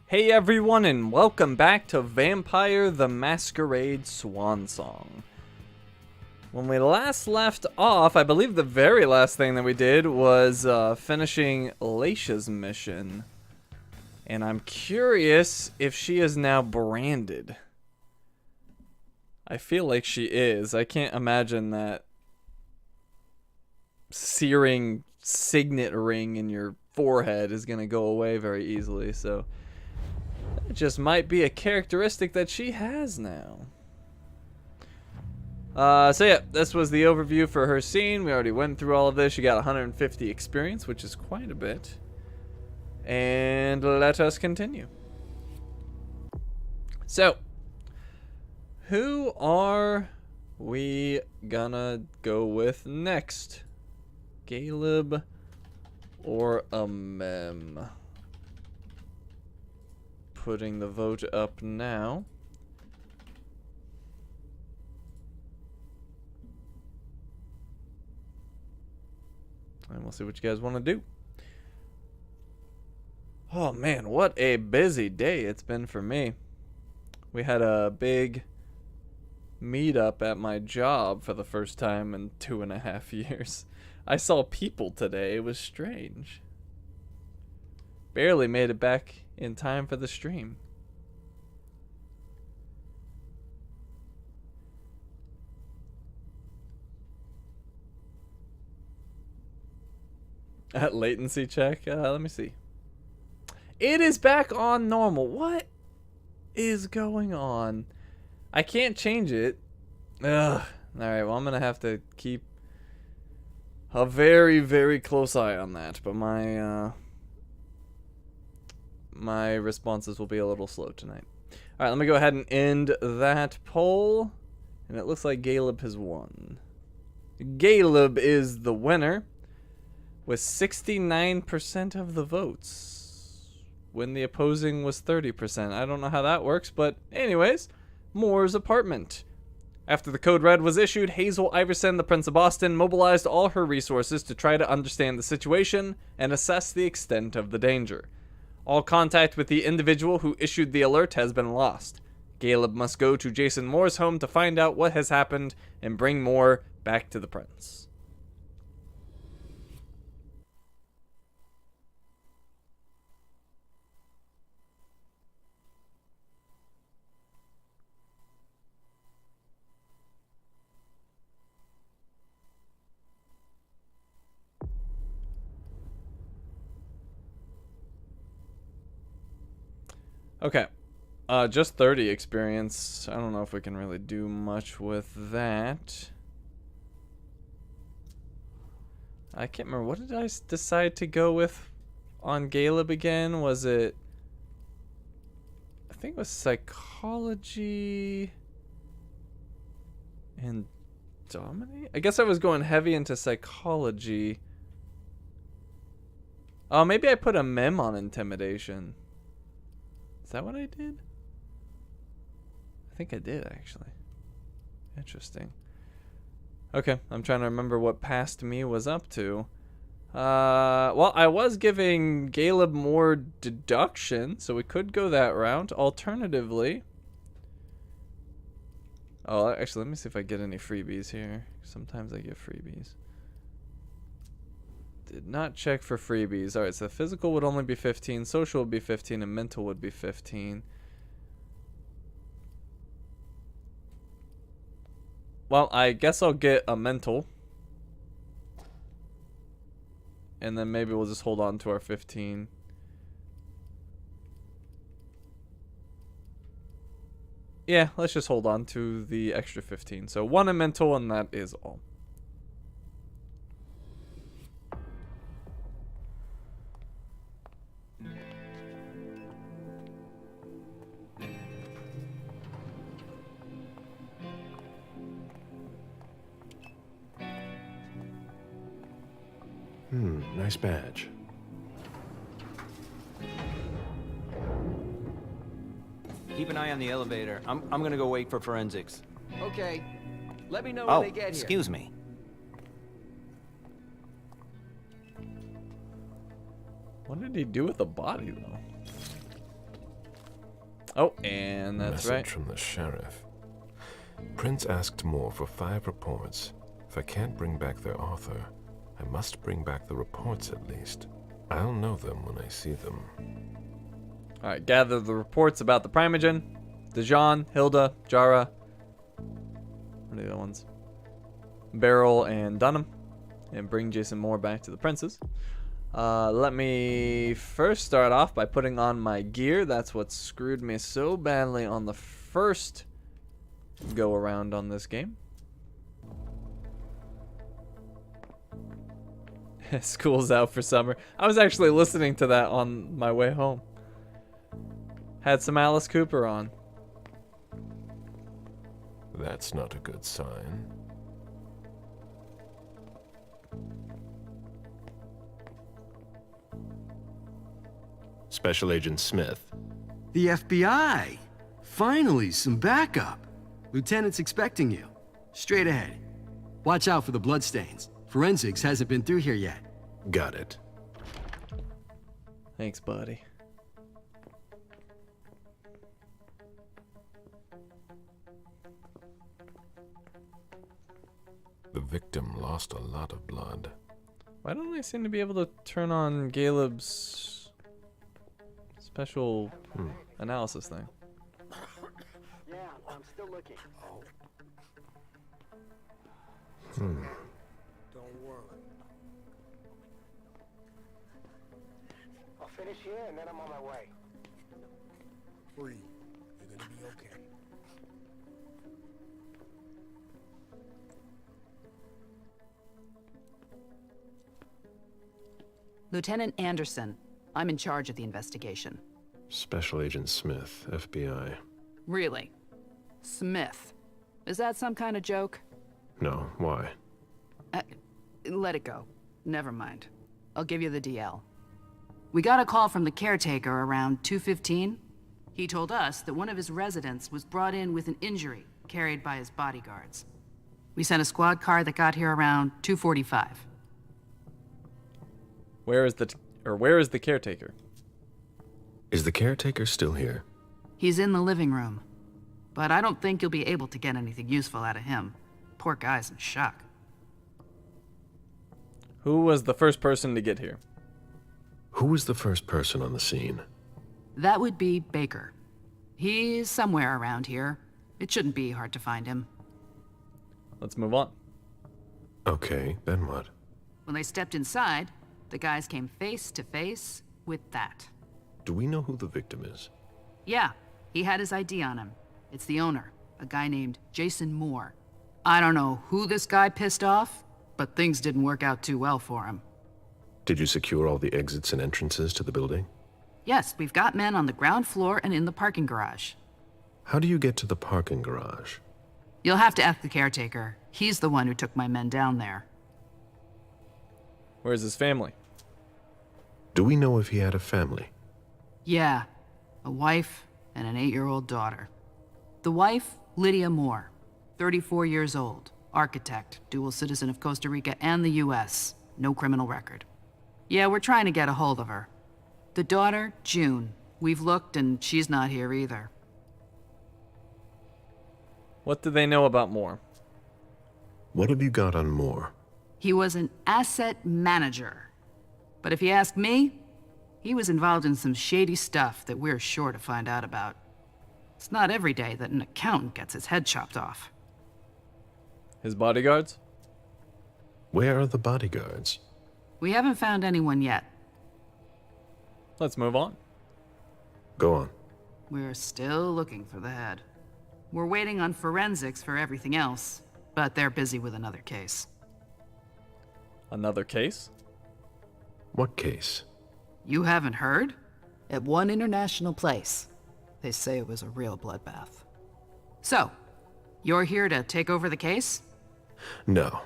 Hey everyone, and welcome back to Vampire the Masquerade Swansong. When we last left off, I believe the very last thing that we did was finishing Laisha's mission. And I'm curious if she is now branded. I feel like she is. I can't imagine that searing signet ring in your forehead is going to go away very easily, so it just might be a characteristic that she has now. So yeah, this was the overview for her scene. We already went through all of this. She got 150 experience, which is quite a bit. And let us continue. So, who are we gonna go with next? Caleb or Emem? Putting the vote up now. And we'll see what you guys want to do. Oh man, what a busy day it's been for me. We had a big meetup at my job for the first time in 2.5 years. I saw people today. It was strange. Barely made it back in time for the stream. At latency check, let me see. It is back on normal. What is going on? I can't change it. Ugh. Alright, well I'm gonna have to keep a very, very close eye on that. But my responses will be a little slow tonight. Alright, let me go ahead and end that poll. And it looks like Caleb has won. Caleb is the winner with 69% of the votes, when the opposing was 30%. I don't know how that works, but anyways, Moore's apartment. After the code red was issued, Hazel Iverson, the Prince of Boston, mobilized all her resources to try to understand the situation and assess the extent of the danger. All contact with the individual who issued the alert has been lost. Caleb must go to Jason Moore's home to find out what has happened and bring Moore back to the Prince. Okay, just 30 experience. I don't know if we can really do much with that. I can't remember. What did I decide to go with on Caleb again? Was it... I think it was psychology and dominate? I guess I was going heavy into psychology. Oh, maybe I put Emem on intimidation. Is that what I did? I think I did, actually. Interesting. Okay, I'm trying to remember what past me was up to. Well, I was giving Caleb more deduction, so we could go that route. Alternatively... Oh, actually, let me see if I get any freebies here. Sometimes I get freebies. Did not check for freebies. Alright, so physical would only be 15, social would be 15, and mental would be 15. Well, I guess I'll get a mental. And then maybe we'll just hold on to our 15. Yeah, let's just hold on to the extra 15. So 1 in mental, and that is all. Nice badge. Keep an eye on the elevator. I'm gonna go wait for forensics. Okay. Let me know when they get here. Excuse me. What did he do with the body, though? Oh, and that's Message right. from the sheriff. Prince asked more for 5 reports. If I can't bring back their author, I must bring back the reports at least. I'll know them when I see them. Alright, gather the reports about the Primogen, Dijon, Hilda, Jara. What are the other ones? Beryl and Dunham. And bring Jason Moore back to the princes. Let me first start off by putting on my gear. That's what screwed me so badly on the first go around on this game. School's out for summer. I was actually listening to that on my way home. Had some Alice Cooper on. That's not a good sign. Special Agent Smith. The FBI! Finally, some backup. Lieutenant's expecting you. Straight ahead. Watch out for the bloodstains. Forensics hasn't been through here yet. Got it. Thanks, buddy. The victim lost a lot of blood. Why don't I seem to be able to turn on Caleb's special analysis thing? Yeah, I'm still looking. Don't worry. I'll finish here and then I'm on my way. Breathe. You're gonna be okay. Lieutenant Anderson, I'm in charge of the investigation. Special Agent Smith, FBI. Really? Smith. Is that some kind of joke? No, why? Let it go. Never mind. I'll give you the DL. We got a call from the caretaker around 2:15. He told us that one of his residents was brought in with an injury carried by his bodyguards. We sent a squad car that got here around 2:45. Where is the caretaker? Is the caretaker still here? He's in the living room. But I don't think you'll be able to get anything useful out of him. Poor guy's in shock. Who was the first person to get here? Who was the first person on the scene? That would be Baker. He's somewhere around here. It shouldn't be hard to find him. Let's move on. Okay, then what? When they stepped inside, the guys came face to face with that. Do we know who the victim is? Yeah, he had his ID on him. It's the owner, a guy named Jason Moore. I don't know who this guy pissed off, but things didn't work out too well for him. Did you secure all the exits and entrances to the building? Yes, we've got men on the ground floor and in the parking garage. How do you get to the parking garage? You'll have to ask the caretaker. He's the one who took my men down there. Where's his family? Do we know if he had a family? Yeah, a wife and an 8-year-old daughter. The wife, Lydia Moore, 34 years old, architect, dual citizen of Costa Rica and the US, no criminal record. Yeah, we're trying to get a hold of her. The daughter, June. We've looked and she's not here either. What do they know about Moore? What have you got on Moore? He was an asset manager. But if you ask me, he was involved in some shady stuff that we're sure to find out about. It's not every day that an accountant gets his head chopped off. His bodyguards? Where are the bodyguards? We haven't found anyone yet. Let's move on. Go on. We're still looking for the head. We're waiting on forensics for everything else, but they're busy with another case. Another case? What case? You haven't heard? At one international place. They say it was a real bloodbath. So, you're here to take over the case? No.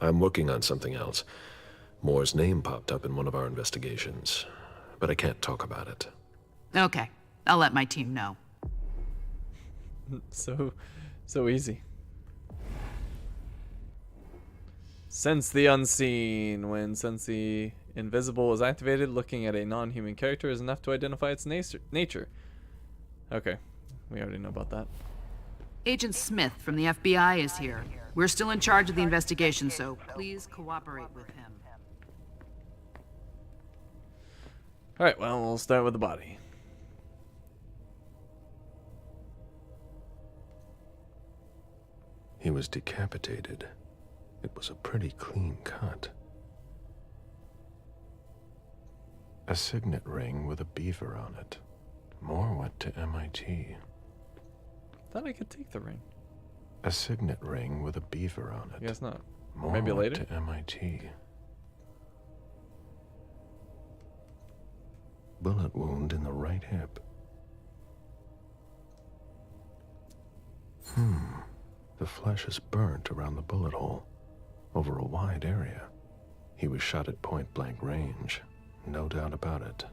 I'm working on something else. Moore's name popped up in one of our investigations, but I can't talk about it. Okay, I'll let my team know. So easy. Sense the unseen. When Sense the invisible is activated, looking at a non-human character is enough to identify its nature. Okay, we already know about that. Agent Smith from the FBI is here. We're still in charge of the investigation, so please cooperate with him. Alright, well, we'll start with the body. He was decapitated. It was a pretty clean cut. A signet ring with a beaver on it. More went to MIT. Thought I could take the ring. A signet ring with a beaver on it. I guess not. More Maybe went later? to MIT. Bullet wound in the right hip. The flesh is burnt around the bullet hole, over a wide area. He was shot at point-blank range, no doubt about it.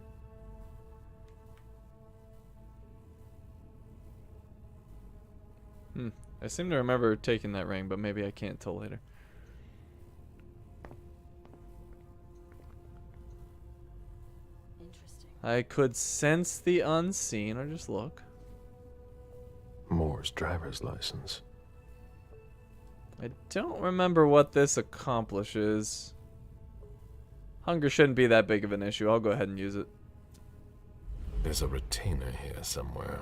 I seem to remember taking that ring, but maybe I can't till later. Interesting. I could sense the unseen, or just look. Moore's driver's license. I don't remember what this accomplishes. Hunger shouldn't be that big of an issue. I'll go ahead and use it. There's a retainer here somewhere.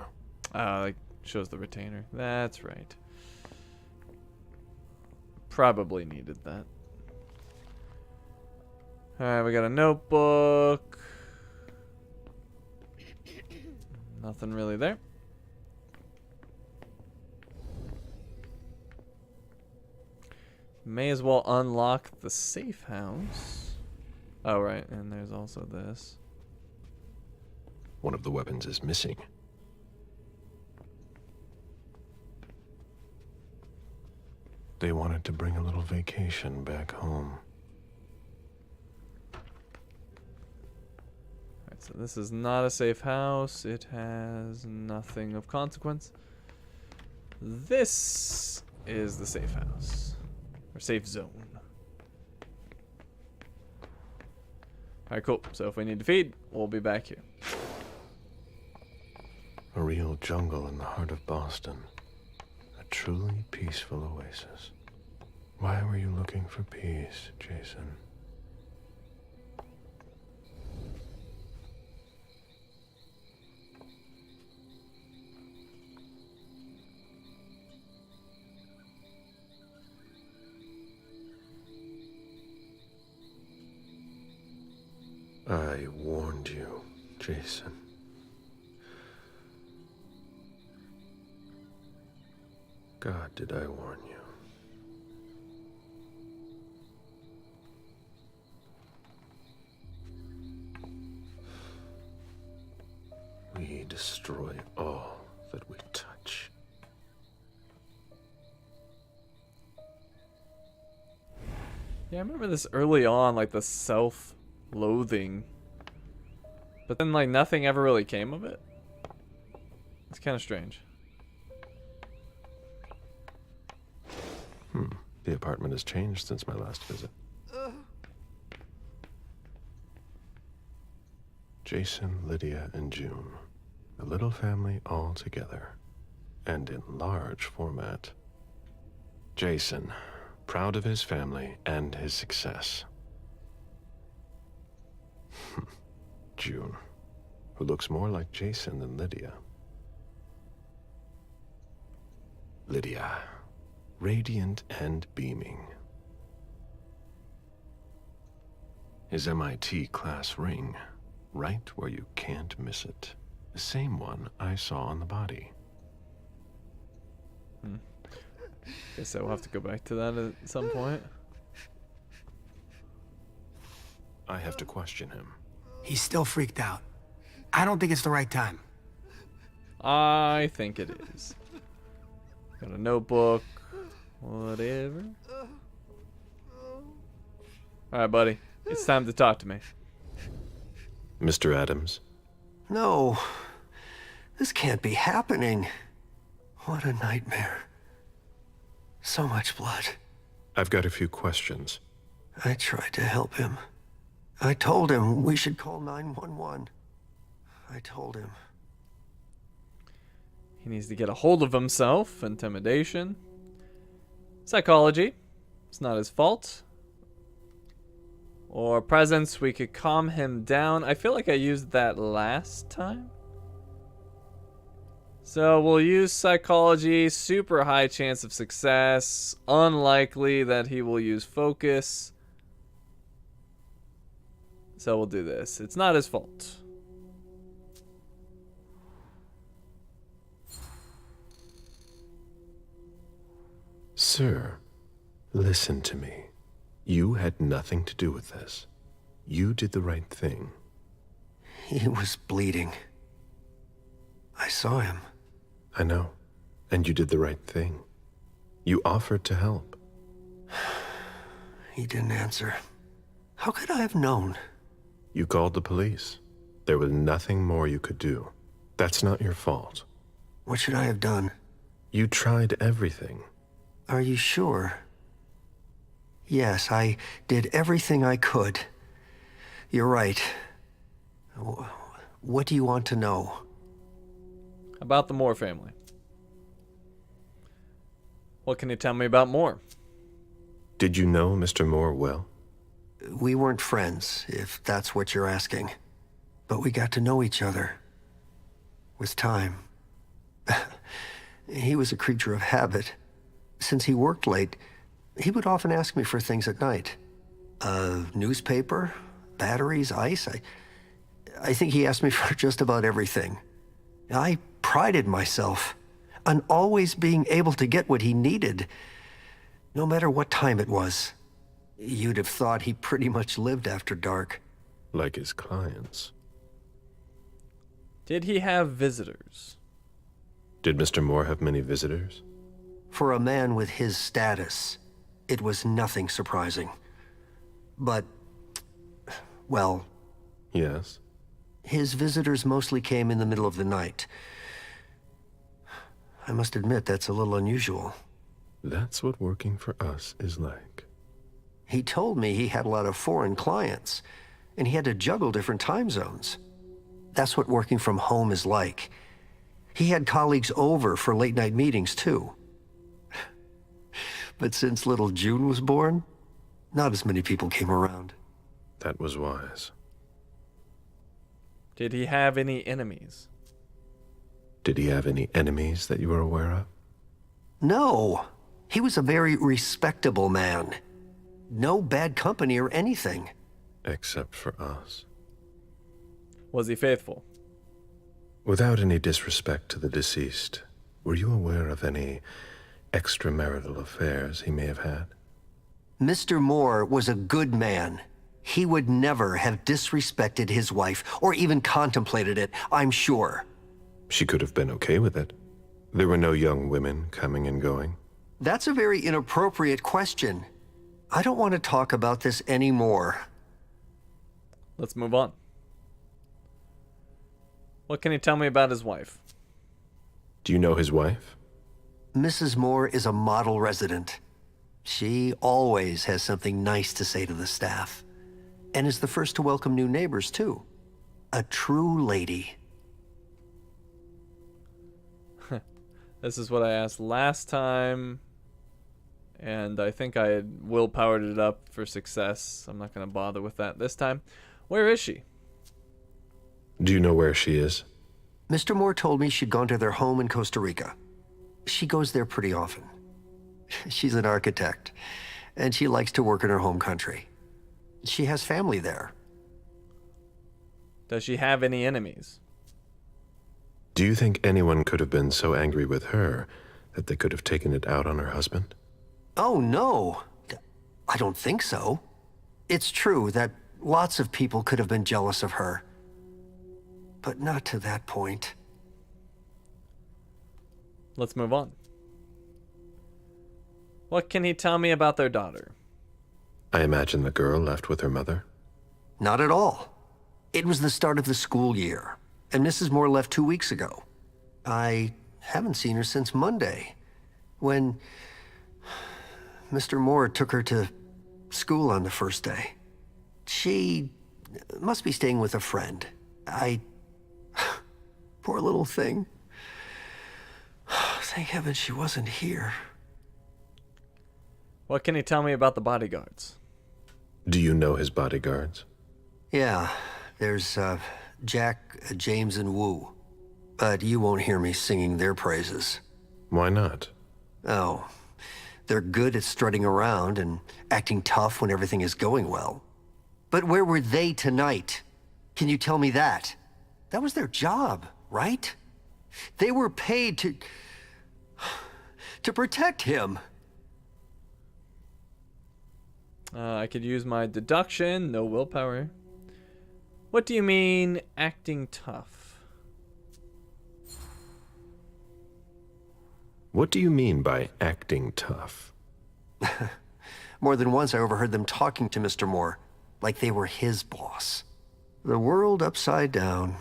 It shows the retainer. That's right. Probably needed that. Alright, we got a notebook. Nothing really there. May as well unlock the safe house. Oh, right, and there's also this. One of the weapons is missing. They wanted to bring a little vacation back home. Alright, so this is not a safe house. It has nothing of consequence. This is the safe house. Or safe zone. Alright, cool. So if we need to feed, we'll be back here. A real jungle in the heart of Boston. A truly peaceful oasis. Why were you looking for peace, Jason? I warned you, Jason. God, did I warn you? We destroy all that we touch. Yeah, I remember this early on, like the self-loathing. But then, like, nothing ever really came of it. It's kind of strange. The apartment has changed since my last visit. Jason, Lydia, and June. A little family all together. And in large format. Jason, proud of his family and his success. June, who looks more like Jason than Lydia. Lydia, radiant and beaming. His MIT class ring, right where you can't miss it. The same one I saw on the body. Guess I'll have to go back to that at some point. I have to question him. He's still freaked out. I don't think it's the right time. I think it is. Got a notebook. Whatever. Alright, buddy. It's time to talk to me. Mr. Adams, No. This can't be happening. What a nightmare. So much blood. I've got a few questions. I tried to help him. I told him we should call 911. I told him. He needs to get a hold of himself. Intimidation. Psychology. It's not his fault. Or presence. We could calm him down. I feel like I used that last time. So we'll use psychology. Super high chance of success. Unlikely that he will use focus. So we'll do this. It's not his fault. Sir, listen to me. You had nothing to do with this. You did the right thing. He was bleeding. I saw him. I know. And you did the right thing. You offered to help. He didn't answer. How could I have known? You called the police. There was nothing more you could do. That's not your fault. What should I have done? You tried everything. Are you sure? Yes, I did everything I could. You're right. What do you want to know? About the Moore family. What can you tell me about Moore? Did you know Mr. Moore well? We weren't friends, if that's what you're asking. But we got to know each other. With time. He was a creature of habit. Since he worked late, he would often ask me for things at night. A newspaper, batteries, ice. I think he asked me for just about everything. I prided myself on always being able to get what he needed, no matter what time it was. You'd have thought he pretty much lived after dark. Like his clients. Did he have visitors? Did Mr. Moore have many visitors? For a man with his status, it was nothing surprising. But, well... Yes? His visitors mostly came in the middle of the night. I must admit, that's a little unusual. That's what working for us is like. He told me he had a lot of foreign clients, and he had to juggle different time zones. That's what working from home is like. He had colleagues over for late-night meetings, too. But since little June was born, not as many people came around. That was wise. Did he have any enemies? Did he have any enemies that you were aware of? No. He was a very respectable man. No bad company or anything. Except for us. Was he faithful? Without any disrespect to the deceased, were you aware of any extramarital affairs he may have had? Mr. Moore was a good man. He would never have disrespected his wife, or even contemplated it, I'm sure. She could have been okay with it. There were no young women coming and going. That's a very inappropriate question. I don't want to talk about this anymore. Let's move on. What can you tell me about his wife? Do you know his wife? Mrs. Moore is a model resident. She always has something nice to say to the staff. And is the first to welcome new neighbors, too. A true lady. This is what I asked last time. And I think I had willpowered it up for success. I'm not going to bother with that this time. Where is she? Do you know where she is? Mr. Moore told me she'd gone to their home in Costa Rica. She goes there pretty often. She's an architect, and she likes to work in her home country. She has family there. Does she have any enemies? Do you think anyone could have been so angry with her that they could have taken it out on her husband? Oh, no. I don't think so. It's true that lots of people could have been jealous of her. But not to that point. Let's move on. What can he tell me about their daughter? I imagine the girl left with her mother. Not at all. It was the start of the school year, and Mrs. Moore left 2 weeks ago. I haven't seen her since Monday, when Mr. Moore took her to school on the first day. She must be staying with a friend. Poor little thing. Thank heaven she wasn't here. What can he tell me about the bodyguards? Do you know his bodyguards? Yeah, there's Jack, James, and Wu. But you won't hear me singing their praises. Why not? Oh, they're good at strutting around and acting tough when everything is going well. But where were they tonight? Can you tell me that? That was their job, right? They were paid to protect him. I could use my deduction, no willpower. What do you mean, acting tough? What do you mean by acting tough? More than once I overheard them talking to Mr. Moore, like they were his boss. The world upside down.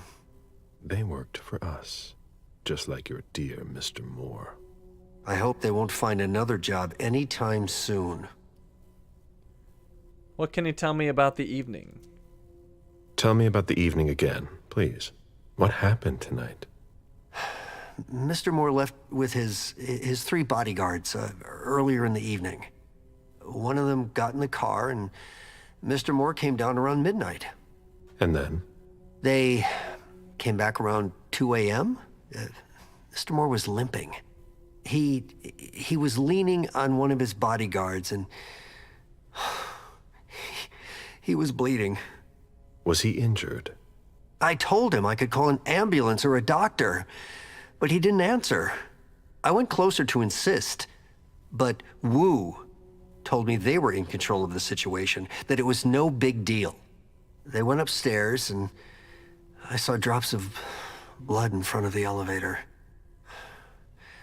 They worked for us, just like your dear Mr. Moore. I hope they won't find another job anytime soon. What can you tell me about the evening? Tell me about the evening again, please. What happened tonight? Mr. Moore left with his 3 bodyguards earlier in the evening. One of them got in the car, and Mr. Moore came down around midnight. And then? They came back around 2 a.m. Mr. Moore was limping. He was leaning on one of his bodyguards, and he was bleeding. Was he injured? I told him I could call an ambulance or a doctor, but he didn't answer. I went closer to insist, but Wu told me they were in control of the situation, that it was no big deal. They went upstairs, and I saw drops of blood in front of the elevator.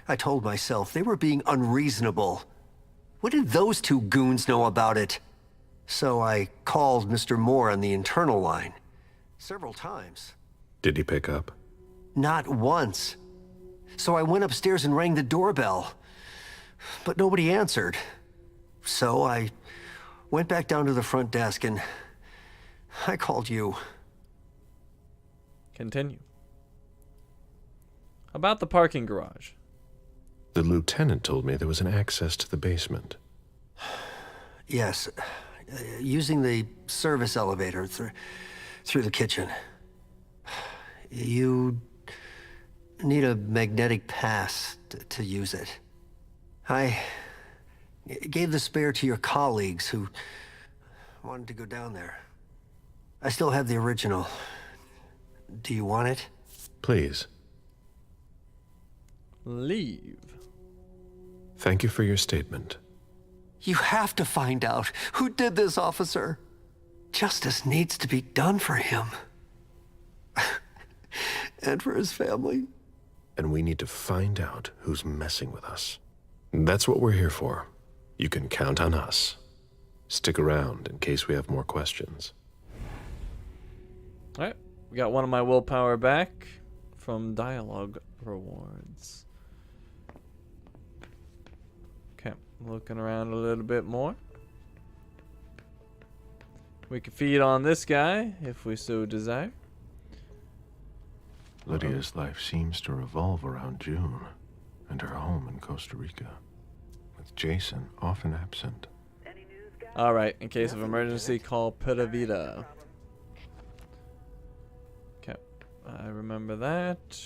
I told myself they were being unreasonable. What did those 2 goons know about it? So I called Mr. Moore on the internal line several times. Did he pick up? Not once. So I went upstairs and rang the doorbell, but nobody answered. So I went back down to the front desk and I called you. Continue. About the parking garage. The lieutenant told me there was an access to the basement. Yes, using the service elevator through the kitchen. You need a magnetic pass to use it. I gave the spare to your colleagues who wanted to go down there. I still have the original. Do you want it? Please. Leave. Thank you for your statement. You have to find out who did this, officer. Justice needs to be done for him. And for his family. And we need to find out who's messing with us. That's what we're here for. You can count on us. Stick around in case we have more questions. Alright, we got one of my willpower back from dialogue rewards. Okay, looking around a little bit more. We can feed on this guy if we so desire. Lydia's life seems to revolve around June and her home in Costa Rica, with Jason often absent. Alright, in case of emergency, call Pura Vida. Okay, I remember that.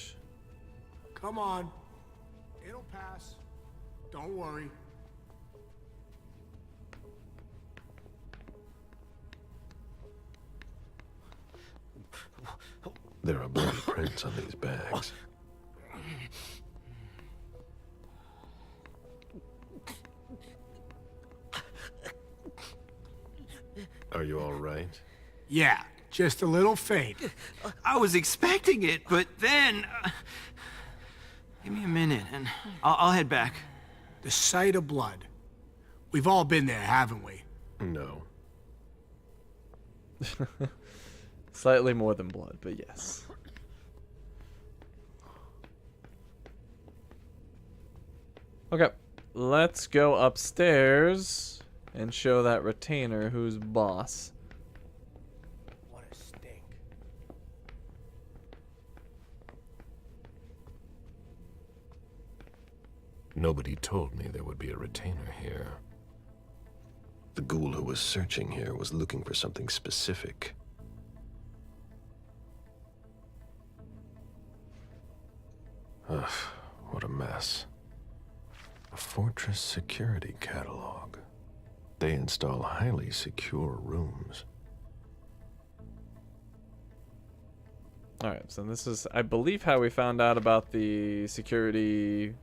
Come on. It'll pass. Don't worry. There are bloody prints on these bags. Are you all right? Yeah, just a little faint. I was expecting it, but then... give me a minute, and I'll head back. The sight of blood. We've all been there, haven't we? No. Slightly more than blood, but yes. Okay, let's go upstairs and show that retainer who's boss. What a stink. Nobody told me there would be a retainer here. The ghoul who was searching here was looking for something specific. Ugh, what a mess. A fortress security catalog. They install highly secure rooms. Alright, so this is, I believe, how we found out about the security,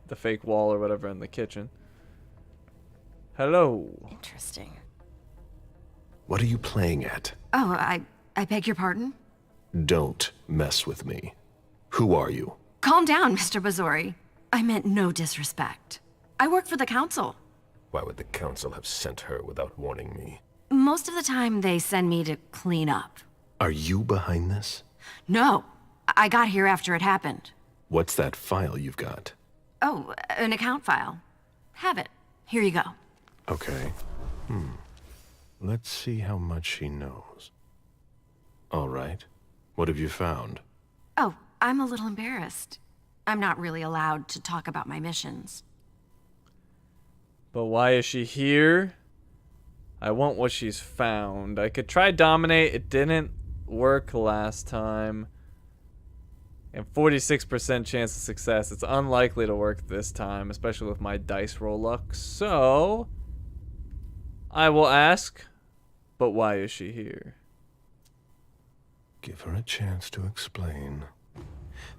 the fake wall or whatever in the kitchen. Hello. Interesting. What are you playing at? Oh, I beg your pardon? Don't mess with me. Who are you? Calm down, Mr. Bazori. I meant no disrespect. I work for the council. Why would the council have sent her without warning me? Most of the time, they send me to clean up. Are you behind this? No, I got here after it happened. What's that file you've got? Oh, an account file. Have it. Here you go. Okay. Let's see how much she knows. All right. What have you found? Oh, I'm a little embarrassed. I'm not really allowed to talk about my missions. But why is she here? I want what she's found. I could try dominate. It didn't work last time. And 46% chance of success. It's unlikely to work this time, especially with my dice roll luck. So, I will ask, but why is she here? Give her a chance to explain.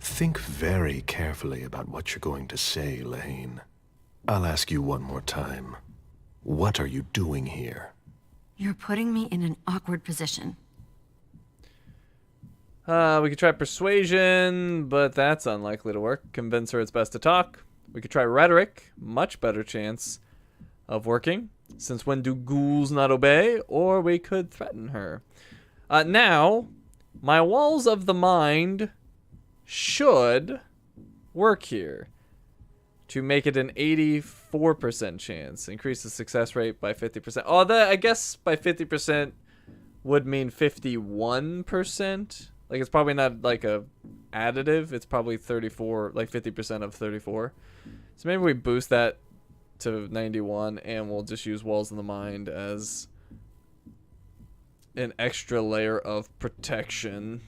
Think very carefully about what you're going to say, Lane. I'll ask you one more time. What are you doing here? You're putting me in an awkward position. We could try persuasion, but that's unlikely to work. Convince her it's best to talk. We could try rhetoric. Much better chance of working, since when do ghouls not obey? Or we could threaten her. Now, my walls of the mind should work here to make it an 84% chance. Increase the success rate by 50%. Oh, I guess by 50% would mean 51%. Like, it's probably not like a additive. It's probably 34, like 50% of 34. So maybe we boost that to 91 and we'll just use walls of the mind as an extra layer of protection.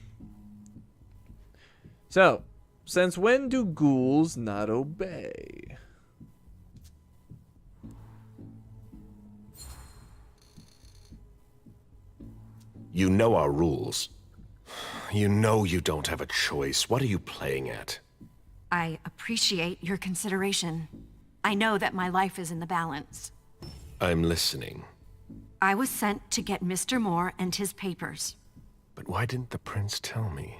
So, since when do ghouls not obey? You know our rules. You know you don't have a choice. What are you playing at? I appreciate your consideration. I know that my life is in the balance. I'm listening. I was sent to get Mr. Moore and his papers. But why didn't the prince tell me?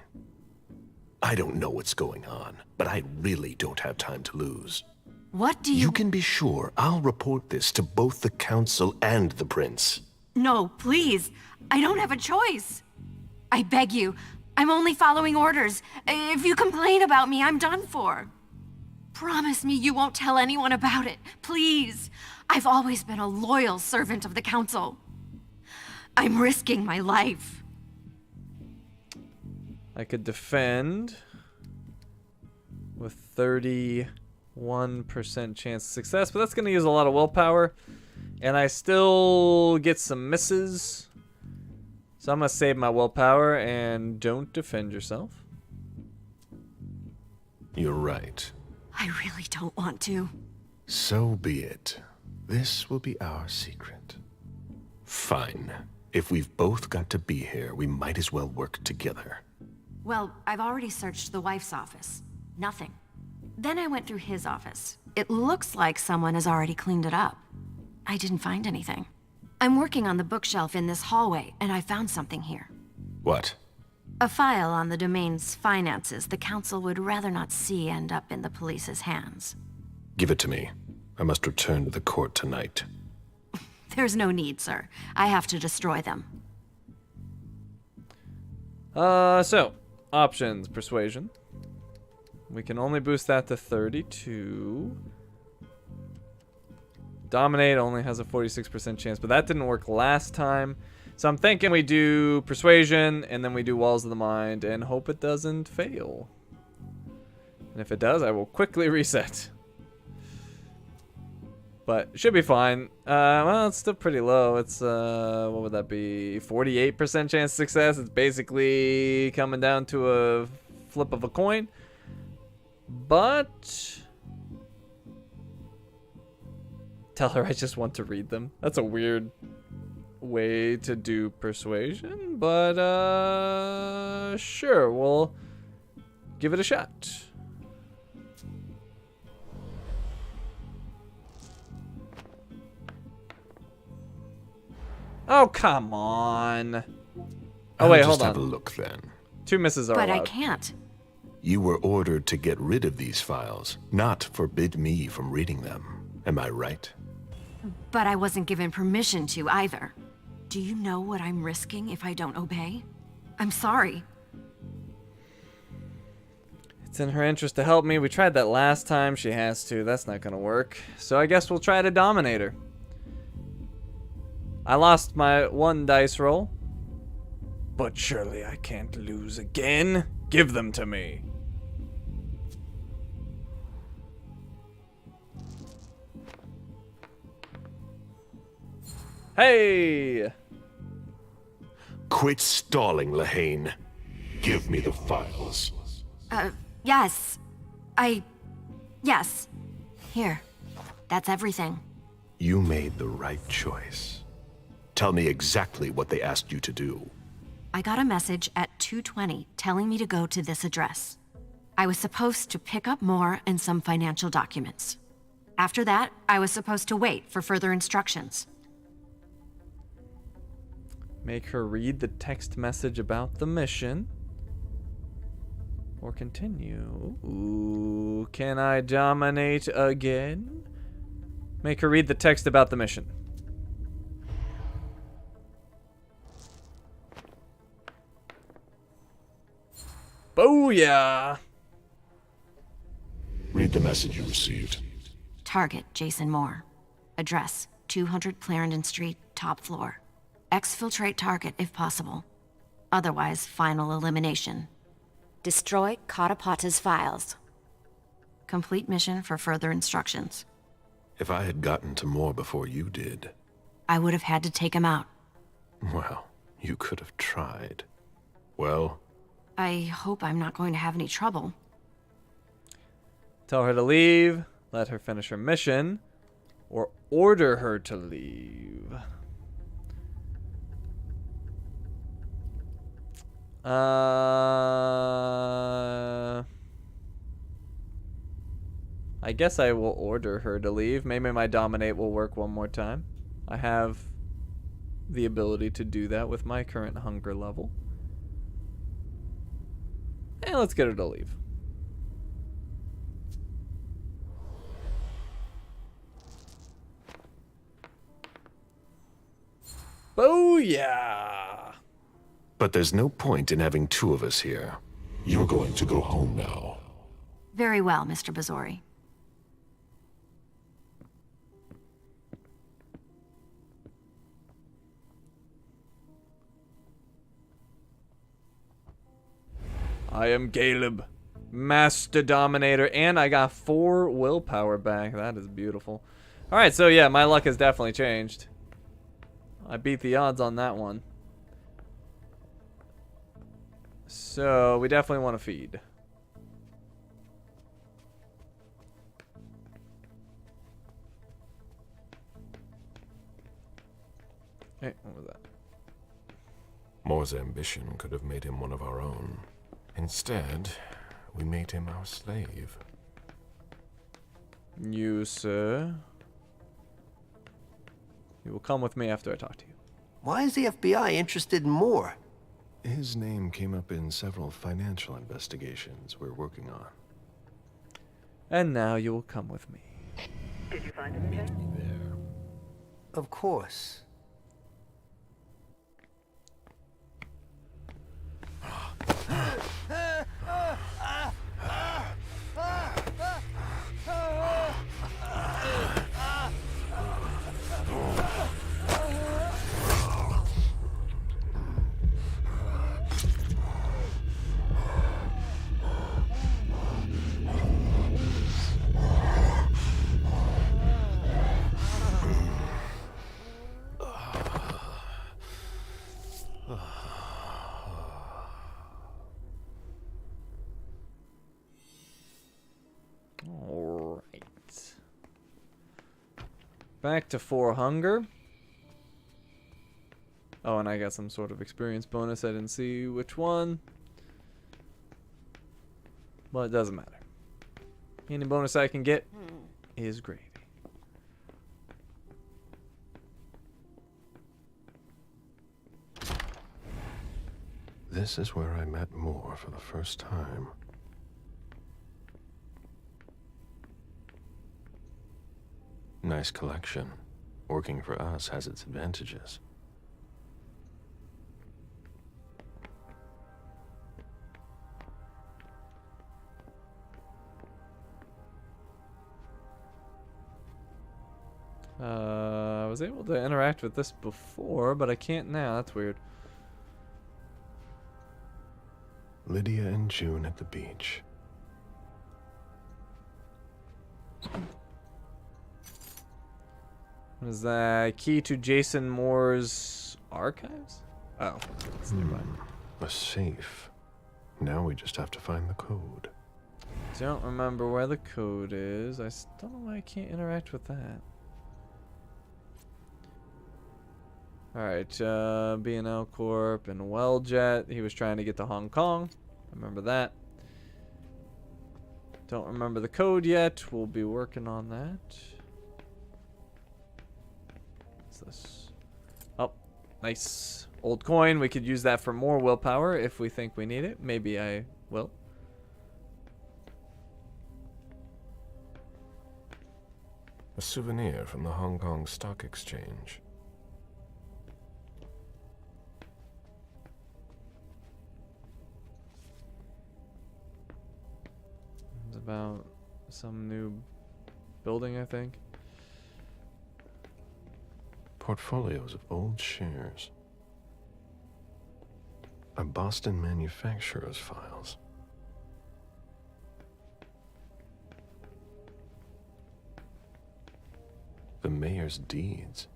I don't know what's going on, but I really don't have time to lose. What do You can be sure I'll report this to both the council and the prince. No, please. I don't have a choice. I beg you. I'm only following orders. If you complain about me, I'm done for. Promise me you won't tell anyone about it. Please. I've always been a loyal servant of the council. I'm risking my life. I could defend with 31% chance of success, but that's going to use a lot of willpower. And I still get some misses. So I'm going to save my willpower and don't defend yourself. You're right. I really don't want to. So be it. This will be our secret. Fine. If we've both got to be here, we might as well work together. Well, I've already searched the wife's office. Nothing. Then I went through his office. It looks like someone has already cleaned it up. I didn't find anything. I'm working on the bookshelf in this hallway, and I found something here. What? A file on the domain's finances the council would rather not see end up in the police's hands. Give it to me. I must return to the court tonight. There's no need, sir. I have to destroy them. So, options. Persuasion. We can only boost that to 32. Dominate only has a 46% chance, but that didn't work last time. So I'm thinking we do Persuasion, and then we do Walls of the Mind, and hope it doesn't fail. And if it does, I will quickly reset. But should be fine. Well, it's still pretty low. It's, what would that be? 48% chance of success. It's basically coming down to a flip of a coin. But tell her I just want to read them. That's a weird way to do persuasion, but sure, we'll give it a shot. Oh, come on. Oh, wait, hold on. Just have a look then. 2 misses are But I allowed. can't. You were ordered to get rid of these files, not forbid me from reading them. Am I right? But I wasn't given permission to either. Do you know what I'm risking if I don't obey? I'm sorry. It's in her interest to help me. We tried that last time. She has to. That's not gonna work. So I guess we'll try to dominate her. I lost my 1 dice roll. But surely I can't lose again. Give them to me. Hey! Quit stalling, Lahane. Give me the files. Yes. Yes. Here. That's everything. You made the right choice. Tell me exactly what they asked you to do. I got a message at 2:20 telling me to go to this address. I was supposed to pick up more and some financial documents. After that, I was supposed to wait for further instructions. Make her read the text message about the mission. Or continue. Ooh, can I dominate again? Make her read the text about the mission. Booyah! Read the message you received. Target, Jason Moore. Address, 200 Clarendon Street, top floor. Exfiltrate target if possible. Otherwise, final elimination. Destroy Katapata's files. Complete mission for further instructions. If I had gotten to Moore before you did, I would have had to take him out. well, you could have tried. Well, I hope I'm not going to have any trouble. Tell her to leave. Let her finish her mission. Or order her to leave. I guess I will order her to leave. Maybe my dominate will work one more time. I have the ability to do that with my current hunger level. And let's get her to leave. Booyah! but there's no point in having 2 of us here. You're going to go home now. Very well, Mr. Bazori. I am Caleb, Master Dominator, and I got 4 willpower back. That is beautiful. Alright, so yeah, my luck has definitely changed. I beat the odds on that one. So, we definitely want to feed. Hey, what was that? Moore's ambition could have made him one of our own. Instead, we made him our slave. You, sir. You will come with me after I talk to you. Why is the FBI interested in Moore? His name came up in several financial investigations we're working on. And now you will come with me. Meet me there. Of course. Back to 4 hunger. Oh, and I got some sort of experience bonus. I didn't see which one. But it doesn't matter. Any bonus I can get is gravy. This is where I met Moore for the first time. Nice collection. Working for us has its advantages. I was able to interact with this before, but I can't now. That's weird. Lydia and June at the beach. What is that? Key to Jason Moore's archives? Oh, it's nearby. A safe. Now we just have to find the code. Don't remember where the code is. I still don't know why I can't interact with that. Alright, B&L Corp and Welljet. He was trying to get to Hong Kong. I remember that. Don't remember the code yet. We'll be working on that. What's this? Oh, nice. Old coin. We could use that for more willpower if we think we need it. Maybe I will. A souvenir from the Hong Kong Stock Exchange. It's about some new building, I think. Portfolios of old shares. A Boston manufacturer's files. The mayor's deeds.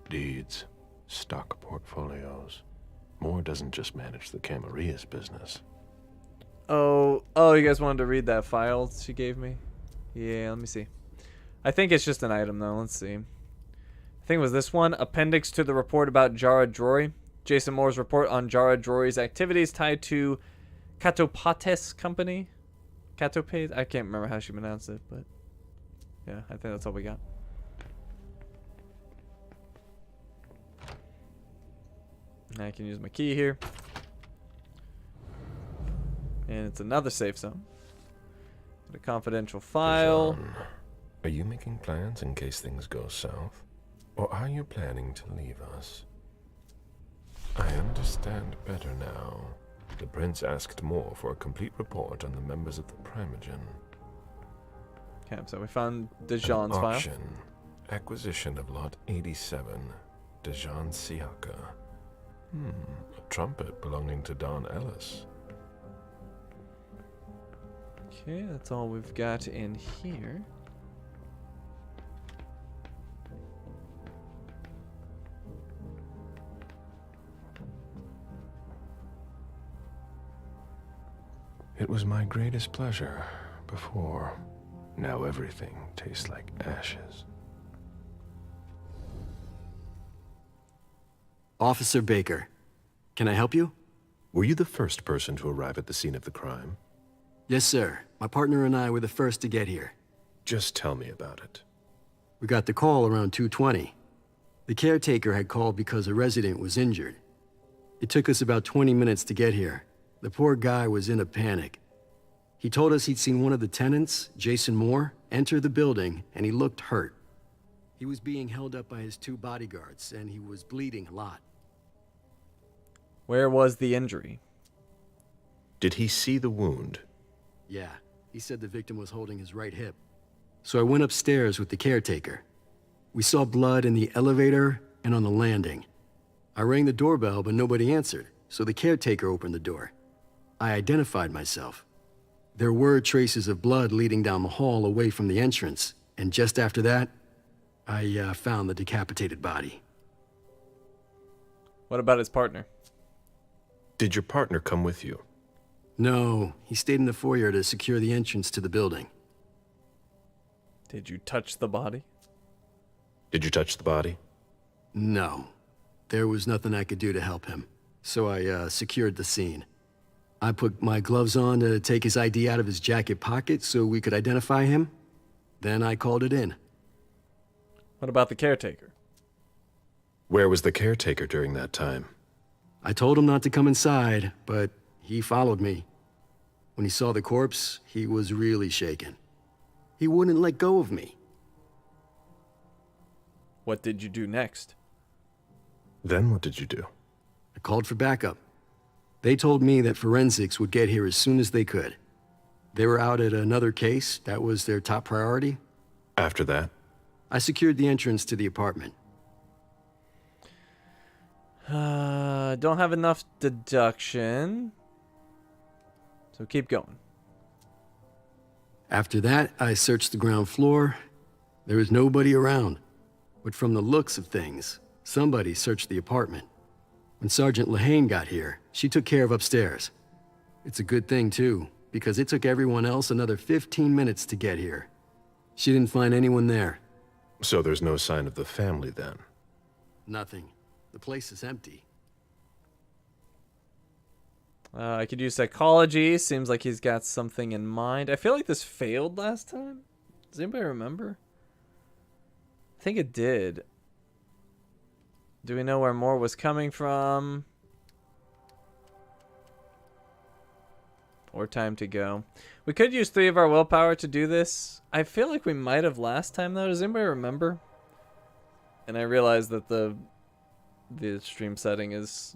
Deeds. Stock portfolios. Moore doesn't just manage the Camaria's business. Oh, you guys wanted to read that file she gave me? Yeah, let me see. I think it's just an item, though. Let's see. I think it was this one. Appendix to the report about Jara Drory. Jason Moore's report on Jara Drory's activities tied to Katopates Company. Katopates? I can't remember how she pronounced it, but yeah, I think that's all we got. I can use my key here. And it's another safe zone. Got a confidential file. Jean, are you making plans in case things go south? Or are you planning to leave us? I understand better now. The prince asked Moore for a complete report on the members of the Primogen. Okay, so we found Dijon's file. Auction. Acquisition of lot 87. Dijon Siaka. A trumpet belonging to Don Ellis. Okay, that's all we've got in here. It was my greatest pleasure before. Now everything tastes like ashes. Officer Baker, can I help you? Were you the first person to arrive at the scene of the crime? Yes, sir. My partner and I were the first to get here. Just tell me about it. We got the call around 2:20. The caretaker had called because a resident was injured. It took us about 20 minutes to get here. The poor guy was in a panic. He told us he'd seen one of the tenants, Jason Moore, enter the building, and he looked hurt. He was being held up by his 2 bodyguards, and he was bleeding a lot. Where was the injury? Did he see the wound? Yeah, he said the victim was holding his right hip. So I went upstairs with the caretaker. We saw blood in the elevator and on the landing. I rang the doorbell, but nobody answered, so the caretaker opened the door. I identified myself. There were traces of blood leading down the hall away from the entrance, and just after that, I found the decapitated body. What about his partner? Did your partner come with you? No, he stayed in the foyer to secure the entrance to the building. Did you touch the body? Did you touch the body? No. There was nothing I could do to help him. So I secured the scene. I put my gloves on to take his ID out of his jacket pocket so we could identify him. Then I called it in. What about the caretaker? Where was the caretaker during that time? I told him not to come inside, but he followed me. When he saw the corpse, he was really shaken. He wouldn't let go of me. What did you do next? Then what did you do? I called for backup. They told me that forensics would get here as soon as they could. They were out at another case. That was their top priority. After that? I secured the entrance to the apartment. Don't have enough deduction. So keep going. After that, I searched the ground floor. There was nobody around. But from the looks of things, somebody searched the apartment. When Sergeant Lehane got here, she took care of upstairs. It's a good thing, too, because it took everyone else another 15 minutes to get here. She didn't find anyone there. So there's no sign of the family then? Nothing. The place is empty. I could use psychology. Seems like he's got something in mind. I feel like this failed last time. Does anybody remember? I think it did. Do we know where more was coming from? Or time to go. We could use 3 of our willpower to do this. I feel like we might have last time though. Does anybody remember? And I realize that the stream setting is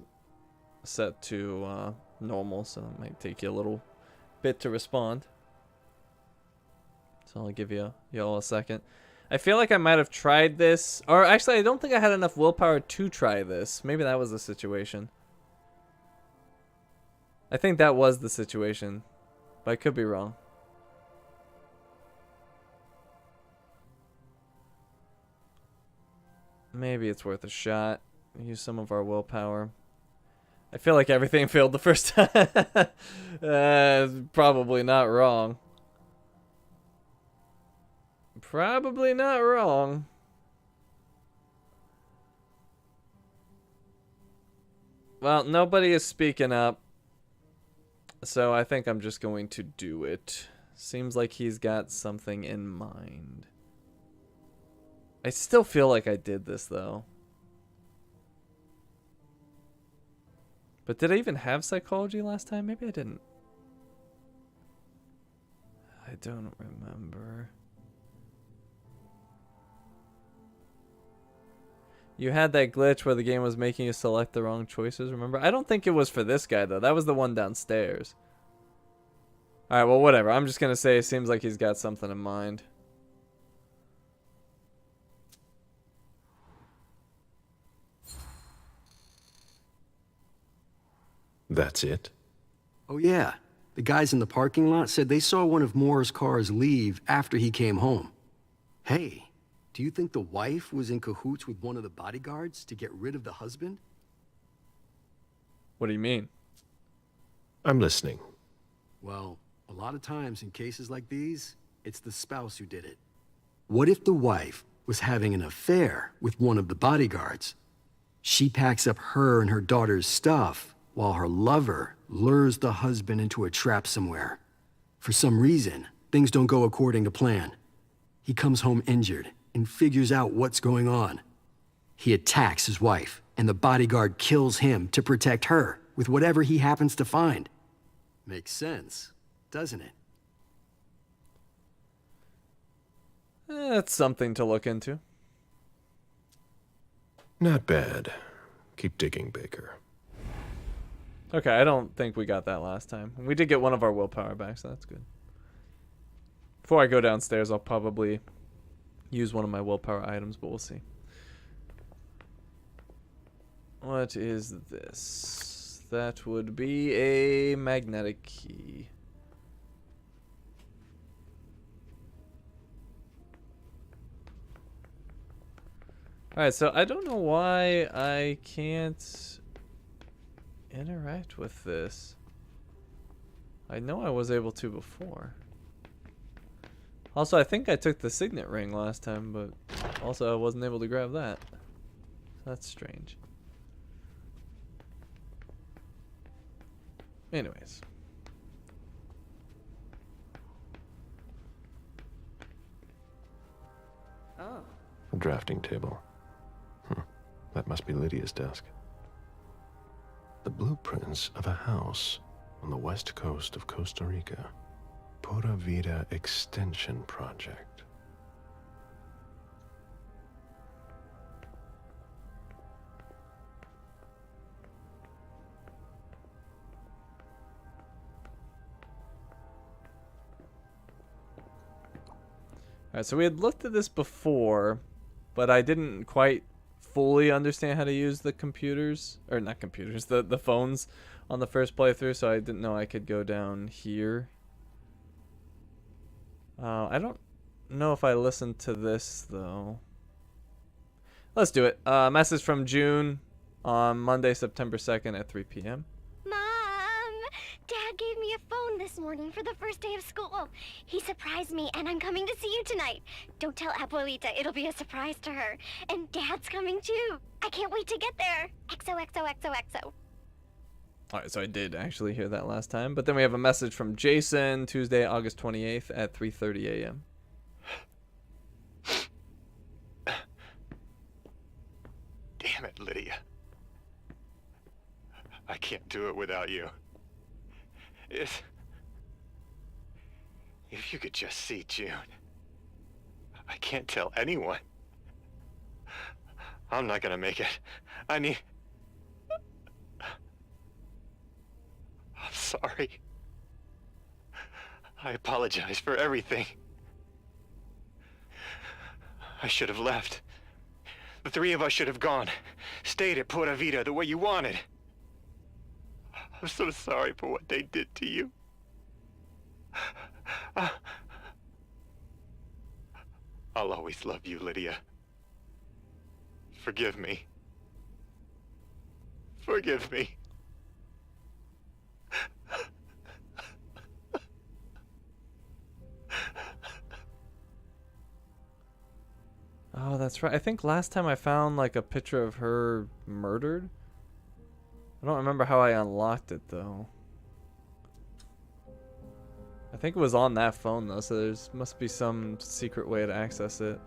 set to normal, so it might take you a little bit to respond. So I'll give y'all a second. I feel like I might have tried this, or actually I don't think I had enough willpower to try this. Maybe that was the situation. I think that was the situation, but I could be wrong. Maybe it's worth a shot. Use some of our willpower. I feel like everything failed the first time. Probably not wrong. Probably not wrong. Well, nobody is speaking up. So I think I'm just going to do it. Seems like he's got something in mind. I still feel like I did this though. But did I even have psychology last time? Maybe I didn't. I don't remember. You had that glitch where the game was making you select the wrong choices, remember? I don't think it was for this guy, though. That was the one downstairs. Alright, well, whatever. I'm just going to say it seems like he's got something in mind. That's it? Oh, yeah. The guys in the parking lot said they saw one of Moore's cars leave after he came home. Hey. Do you think the wife was in cahoots with one of the bodyguards to get rid of the husband? What do you mean? I'm listening. Well, a lot of times in cases like these, it's the spouse who did it. What if the wife was having an affair with one of the bodyguards? She packs up her and her daughter's stuff while her lover lures the husband into a trap somewhere. For some reason, things don't go according to plan. He comes home injured and figures out what's going on. He attacks his wife, and the bodyguard kills him to protect her with whatever he happens to find. Makes sense, doesn't it? That's something to look into. Not bad. Keep digging, Baker. Okay, I don't think we got that last time. We did get one of our willpower back, so that's good. Before I go downstairs, I'll probably use one of my willpower items, but we'll see. What is this? That would be a magnetic key. Alright, so I don't know why I can't interact with this. I know I was able to before. Also, I think I took the signet ring last time, but also I wasn't able to grab that. That's strange. Anyways. Oh. A drafting table. That must be Lydia's desk. The blueprints of a house on the west coast of Costa Rica. Pura Vida Extension Project. Alright, so we had looked at this before, but I didn't quite fully understand how to use the computers, or not computers, the phones on the first playthrough, so I didn't know I could go down here. I don't know if I listened to this, though. Let's do it. Message from June on Monday, September 2nd at 3 p.m. Mom! Dad gave me a phone this morning for the first day of school. He surprised me, and I'm coming to see you tonight. Don't tell Abuelita. It'll be a surprise to her. And Dad's coming, too. I can't wait to get there. XOXOXOXO. Alright, so I did actually hear that last time. But then we have a message from Jason, Tuesday, August 28th at 3:30 a.m. Damn it, Lydia. I can't do it without you. If you could just see June. I can't tell anyone. I'm not gonna make it. I'm sorry. I apologize for everything. I should have left. The three of us should have gone. Stayed at Pura Vida the way you wanted. I'm so sorry for what they did to you. I'll always love you, Lydia. Forgive me. Forgive me. Oh, that's right. I think last time I found like a picture of her murdered. I don't remember how I unlocked it though. I think it was on that phone though, so there's must be some secret way to access it.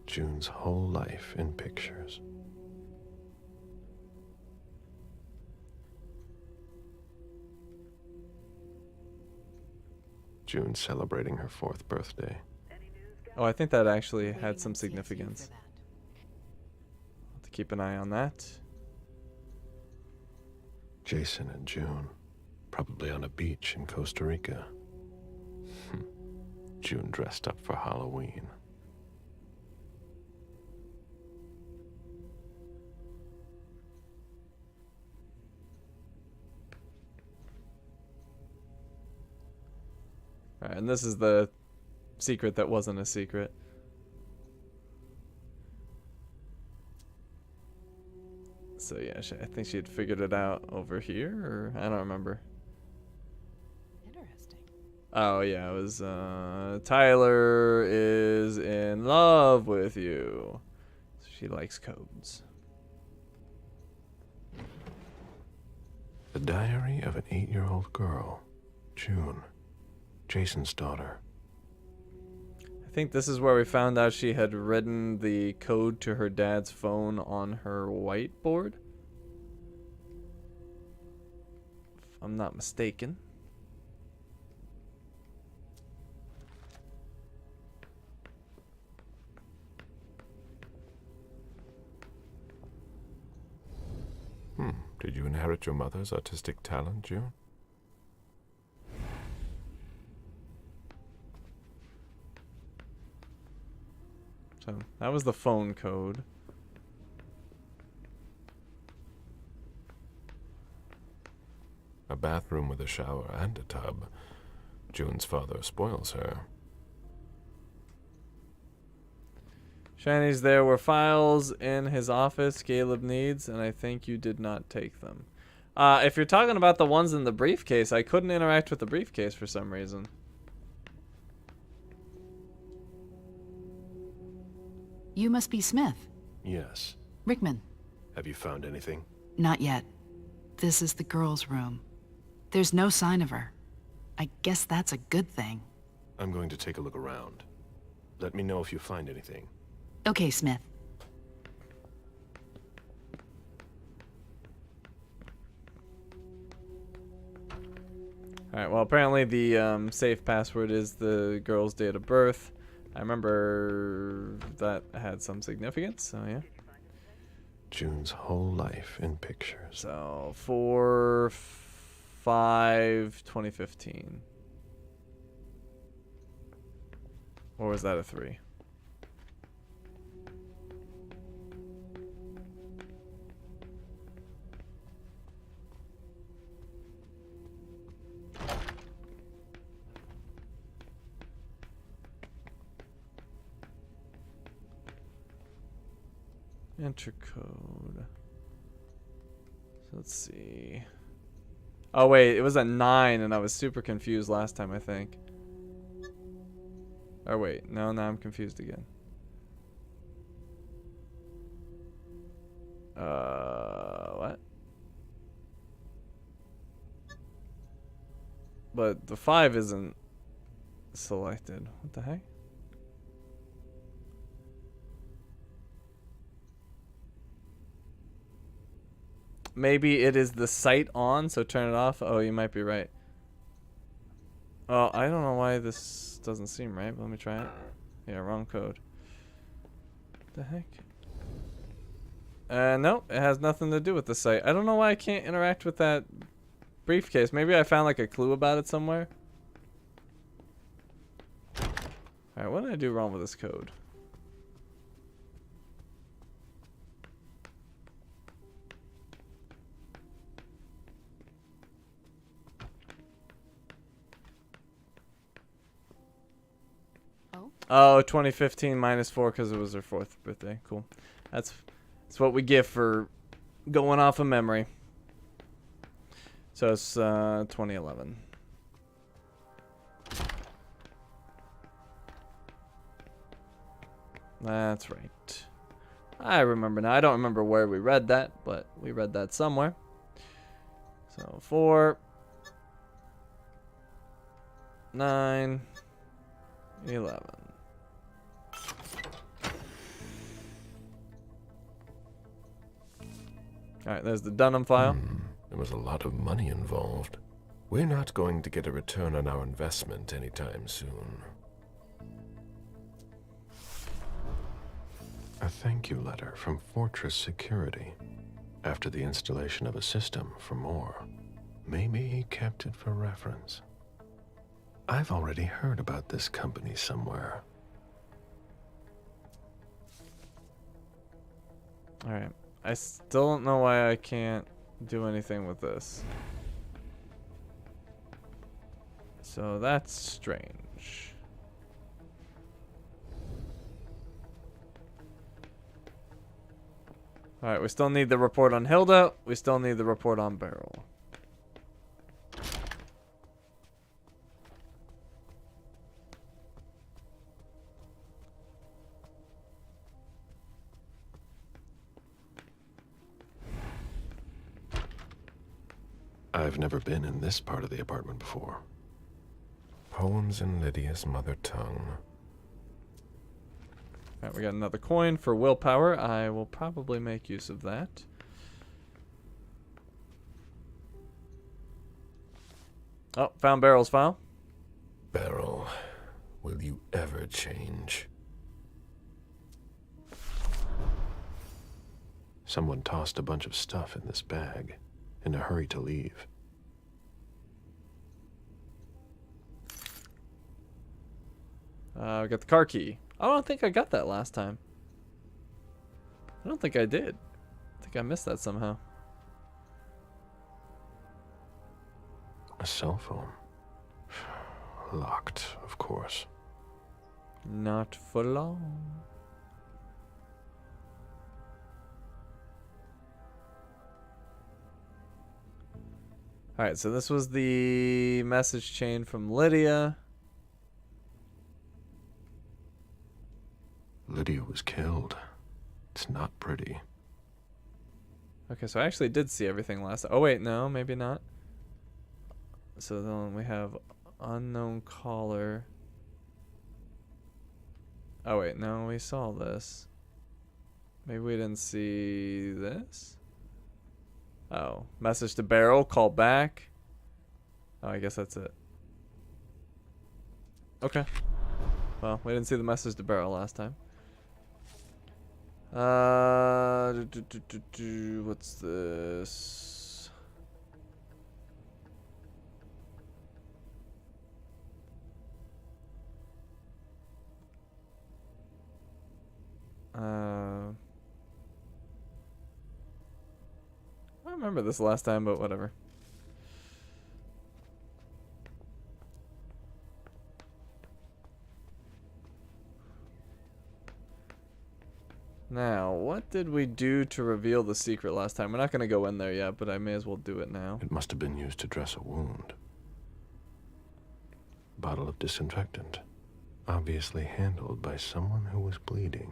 June's whole life in pictures. June celebrating her 4th birthday. Oh, I think that actually had some significance. I'll have to keep an eye on that. Jason and June, probably on a beach in Costa Rica. June dressed up for Halloween. Alright, and this is the secret that wasn't a secret. So yeah, I think she had figured it out over here, or I don't remember. Interesting. Oh yeah, it was Tyler is in love with you. So she likes codes. The diary of an 8-year-old girl, June, Jason's daughter. I think this is where we found out she had written the code to her dad's phone on her whiteboard. If I'm not mistaken. Did you inherit your mother's artistic talent, June? So that was the phone code. A bathroom with a shower and a tub. June's father spoils her. Shani's, there were files in his office Caleb needs, and I think you did not take them. If you're talking about the ones in the briefcase, I couldn't interact with the briefcase for some reason. You must be Smith. Yes. Rickman. Have you found anything? Not yet. This is the girl's room. There's no sign of her. I guess that's a good thing. I'm going to take a look around. Let me know if you find anything. Okay, Smith. Alright, well, apparently the safe password is the girl's date of birth. I remember that had some significance, so yeah. June's whole life in pictures. So, 4/5/2015. Or was that a 3? Enter code. So let's see. Oh wait, it was a 9 and I was super confused last time, I think. Oh wait, no, now I'm confused again. What? But the 5 isn't selected. What the heck? Maybe it is the sight on, so turn it off. Oh, you might be right. Oh, I don't know why this doesn't seem right, but let me try it. Yeah, wrong code. What the heck? No, it has nothing to do with the site. I don't know why I can't interact with that briefcase. Maybe I found like a clue about it somewhere. Alright, what did I do wrong with this code? Oh, 2015 minus 4 because it was her 4th birthday. Cool. That's what we get for going off of memory. So it's 2011. That's right. I remember now. I don't remember where we read that, but we read that somewhere. So 4, 9, 11. Alright, there's the Dunham file. There was a lot of money involved. We're not going to get a return on our investment anytime soon. A thank you letter from Fortress Security after the installation of a system for more. Maybe he kept it for reference. I've already heard about this company somewhere. Alright. I still don't know why I can't do anything with this. So that's strange. Alright, we still need the report on Hilda. We still need the report on Beryl. I've never been in this part of the apartment before. Poems in Lydia's mother tongue. Alright, we got another coin for willpower. I will probably make use of that. Oh, found Beryl's file. Beryl, will you ever change? Someone tossed a bunch of stuff in this bag, in a hurry to leave. We got the car key. I don't think I got that last time. I don't think I did. I think I missed that somehow. A cell phone. Locked, of course. Not for long. Alright, so this was the message chain from Lydia. Lydia was killed. It's not pretty. Okay, so I actually did see everything last time. Oh wait, no, maybe not. So then we have unknown caller. Oh wait, no, we saw this. Maybe we didn't see this? Oh, message to Beryl, call back. Oh, I guess that's it. Okay. Well, we didn't see the message to Beryl last time. What's this? I don't remember this last time, but whatever. Now, what did we do to reveal the secret last time? We're not going to go in there yet, but I may as well do it now. It must have been used to dress a wound. Bottle of disinfectant. Obviously handled by someone who was bleeding.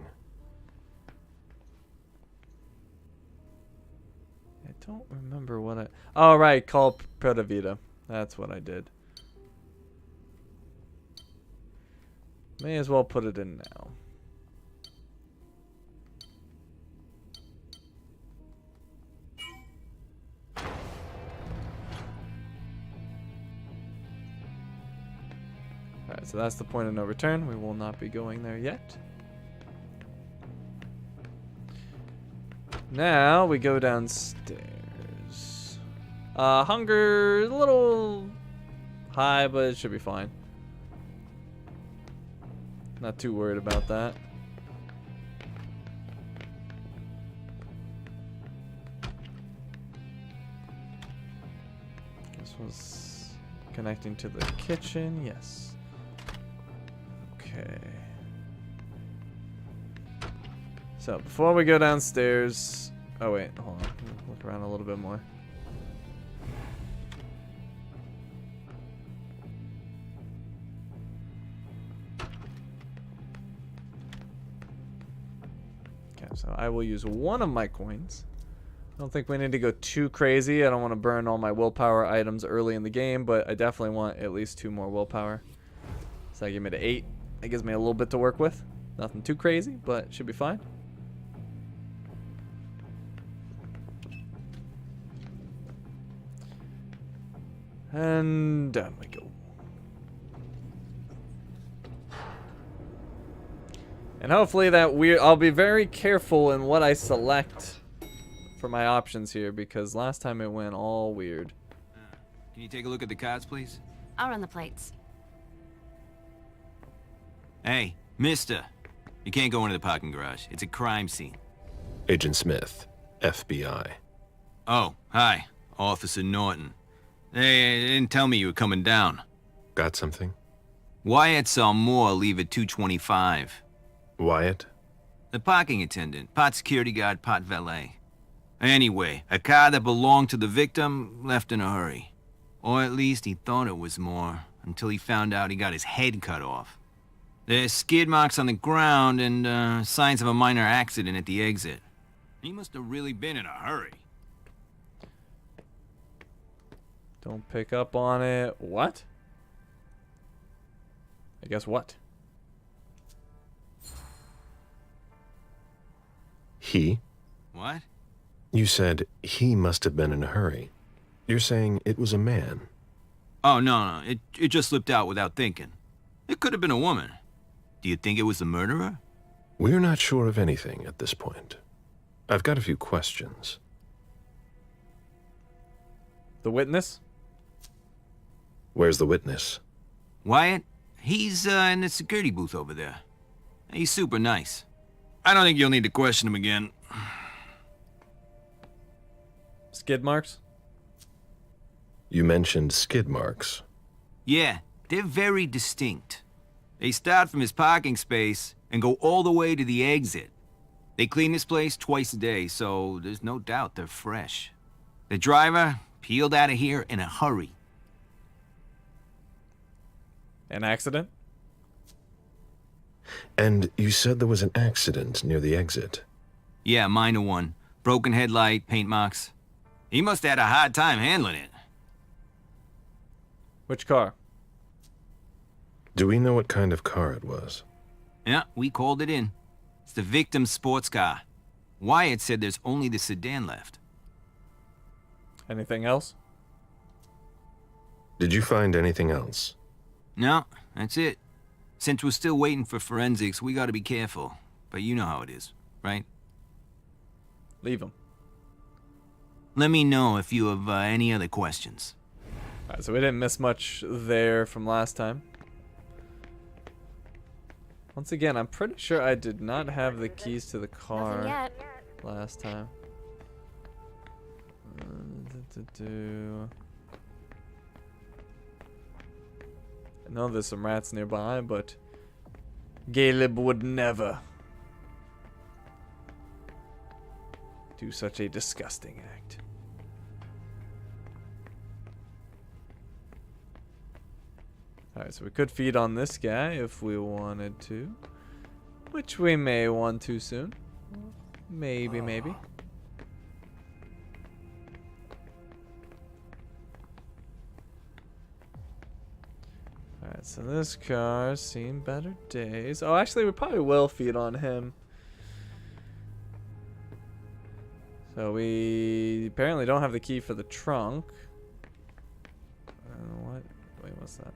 I don't remember what I... Oh, right. Call Primogen. That's what I did. May as well put it in now. Alright, so that's the point of no return. We will not be going there yet. Now we go downstairs. Hunger is a little high, but it should be fine. Not too worried about that. This was connecting to the kitchen, yes. Okay. So before we go downstairs, oh wait, hold on. Look around a little bit more. Okay, so I will use one of my coins. I don't think we need to go too crazy. I don't want to burn all my willpower items early in the game, but I definitely want at least 2 more willpower. So that gives me to 8. That gives me a little bit to work with. Nothing too crazy, but it should be fine. And down we go. And hopefully I'll be very careful in what I select for my options here, because last time it went all weird. Can you take a look at the cards, please? I'll run the plates. Hey, mister. You can't go into the parking garage. It's a crime scene. Agent Smith, FBI. Oh, hi. Officer Norton. They didn't tell me you were coming down. Got something? Wyatt saw Moore leave at 2:25. Wyatt? The parking attendant. Part security guard, part valet. Anyway, a car that belonged to the victim left in a hurry. Or at least he thought it was Moore, until he found out he got his head cut off. There's skid marks on the ground and signs of a minor accident at the exit. He must have really been in a hurry. Don't pick up on it. What? I guess what? He? What? You said he must have been in a hurry. You're saying it was a man. Oh, no. It just slipped out without thinking. It could have been a woman. Do you think it was the murderer? We're not sure of anything at this point. I've got a few questions. The witness? Where's the witness? Wyatt? He's in the security booth over there. He's super nice. I don't think you'll need to question him again. Skid marks? You mentioned skid marks. Yeah, they're very distinct. They start from his parking space and go all the way to the exit. They clean this place twice a day, so there's no doubt they're fresh. The driver, Peeled out of here in a hurry. An accident? And you said there was an accident near the exit. Yeah, minor one. Broken headlight, paint marks. He must have had a hard time handling it. Which car? Do we know what kind of car it was? Yeah, we called it in. It's the victim's sports car. Wyatt said there's only the sedan left. Anything else? Did you find anything else? No, that's it. Since we're still waiting for forensics, we gotta be careful. But you know how it is, right? Leave him. Let me know if you have any other questions. Alright, so we didn't miss much there from last time. Once again, I'm pretty sure I did not have the keys to the car last time. I know there's some rats nearby, but Caleb would never do such a disgusting act. Alright, so we could feed on this guy if we wanted to. Which we may want to soon. Maybe, maybe. Alright, so this car's seen better days. Oh, actually, we probably will feed on him. So we apparently don't have the key for the trunk. What? Wait, what's that?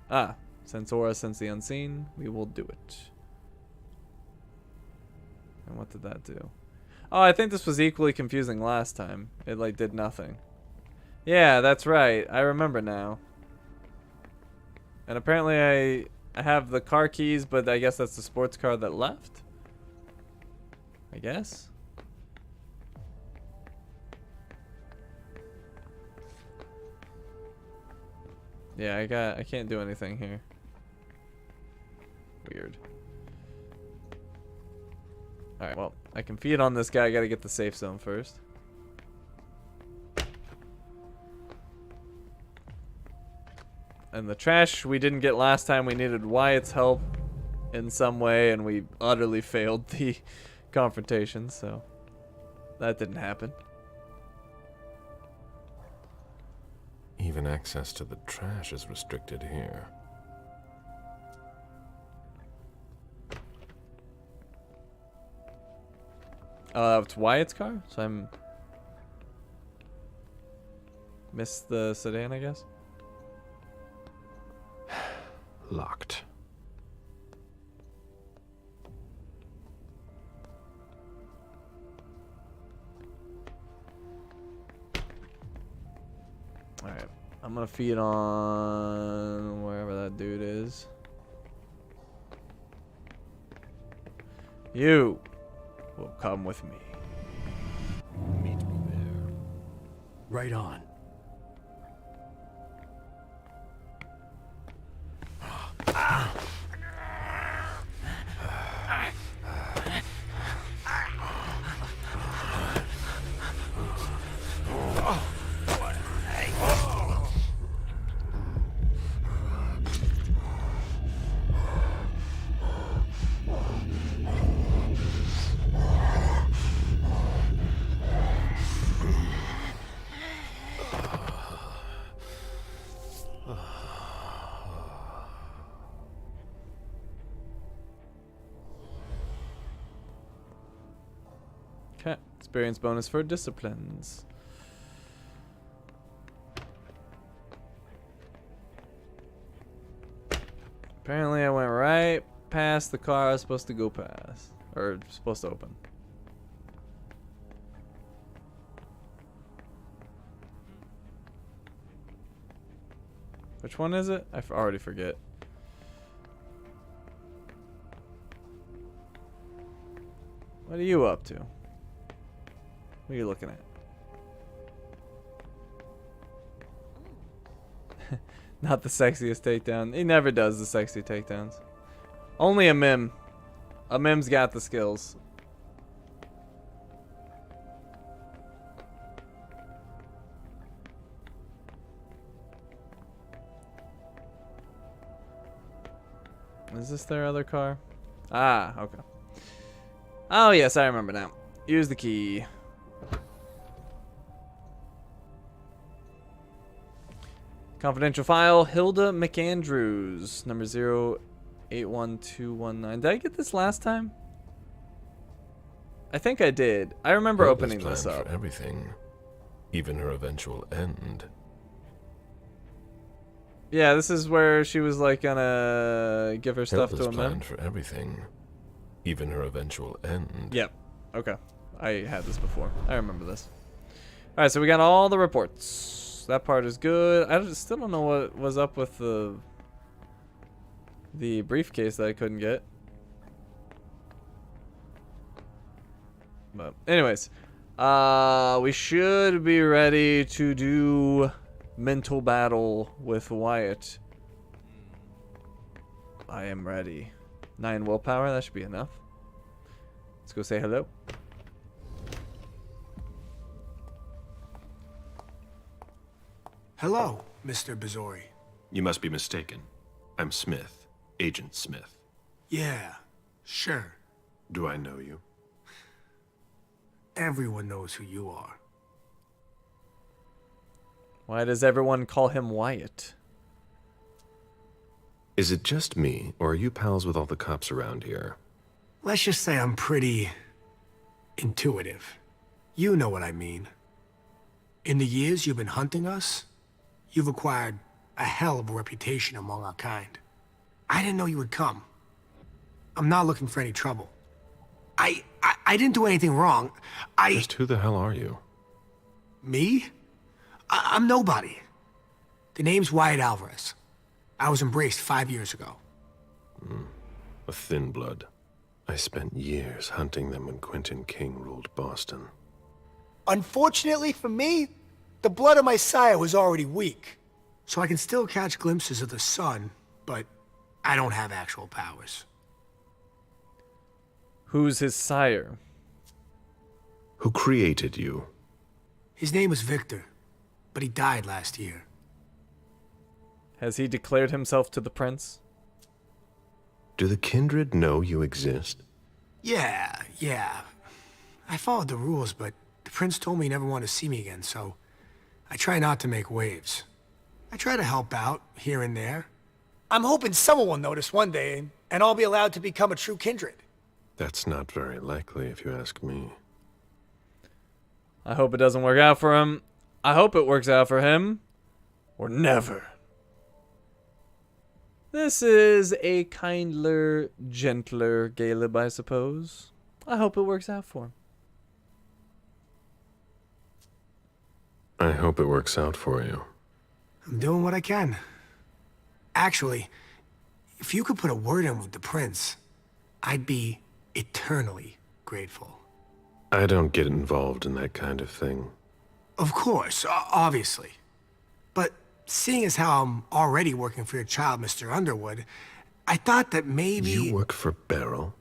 Ah, Sensora sense the unseen. We will do it. And what did that do? Oh, I think this was equally confusing last time. It like did nothing. Yeah, that's right. I remember now. And apparently I have the car keys, but I guess that's the sports car that left. I guess. Yeah, I can't do anything here. Weird. Alright, well, I can feed on this guy. I gotta get the safe zone first. And the trash we didn't get last time. We needed Wyatt's help in some way, and we utterly failed the confrontation, so that didn't happen. Even access to the trash is restricted here. It's Wyatt's car, so I'm missed the sedan, I guess. Locked. Alright, I'm gonna feed on wherever that dude is. You will come with me. Meet me there. Right on. Okay, experience bonus for disciplines. Apparently I went right past the car I was supposed to go past. Or supposed to open. Which one is it? I already forget. What are you up to? What are you looking at? Not the sexiest takedown. He never does the sexy takedowns. Only Emem. Emem's got the skills. Is this their other car? Ah, okay. Oh, yes, I remember now. Use the key. Confidential file, Hilda McAndrews, number 081219. Did I get this last time? I think I did. I remember opening this up. For everything, even her eventual end. Yeah, this is where she was like gonna give her stuff to Emem. Planned for everything, even her eventual end. Yep. Okay. I had this before. I remember this. All right, so we got all the reports. That part is good. Still don't know what was up with the briefcase that I couldn't get. But anyways, we should be ready to do mental battle with Wyatt. I am ready. 9 willpower, that should be enough. Let's go say hello. Hello, Mr. Bizori. You must be mistaken. I'm Smith, Agent Smith. Yeah, sure. Do I know you? Everyone knows who you are. Why does everyone call him Wyatt? Is it just me, or are you pals with all the cops around here? Let's just say I'm pretty intuitive. You know what I mean. In the years you've been hunting us, you've acquired a hell of a reputation among our kind. I didn't know you would come. I'm not looking for any trouble. I didn't do anything wrong. Just who the hell are you? Me? I'm nobody. The name's Wyatt Alvarez. I was embraced 5 years ago. A thin blood. I spent years hunting them when Quentin King ruled Boston. Unfortunately for me, the blood of my sire was already weak. So I can still catch glimpses of the sun, but I don't have actual powers. Who's his sire? Who created you? His name was Victor, but he died last year. Has he declared himself to the prince? Do the kindred know you exist? Yeah. I followed the rules, but the prince told me he never wanted to see me again, so I try not to make waves. I try to help out here and there. I'm hoping someone will notice one day, and I'll be allowed to become a true kindred. That's not very likely, if you ask me. I hope it doesn't work out for him. I hope it works out for him. Or never. This is a kindler, gentler Caleb, I suppose. I hope it works out for him. I hope it works out for you. I'm doing what I can. Actually, if you could put a word in with the prince, I'd be eternally grateful. I don't get involved in that kind of thing. Of course, obviously. But seeing as how I'm already working for your child, Mr. Underwood, I thought that maybe... You work for Beryl?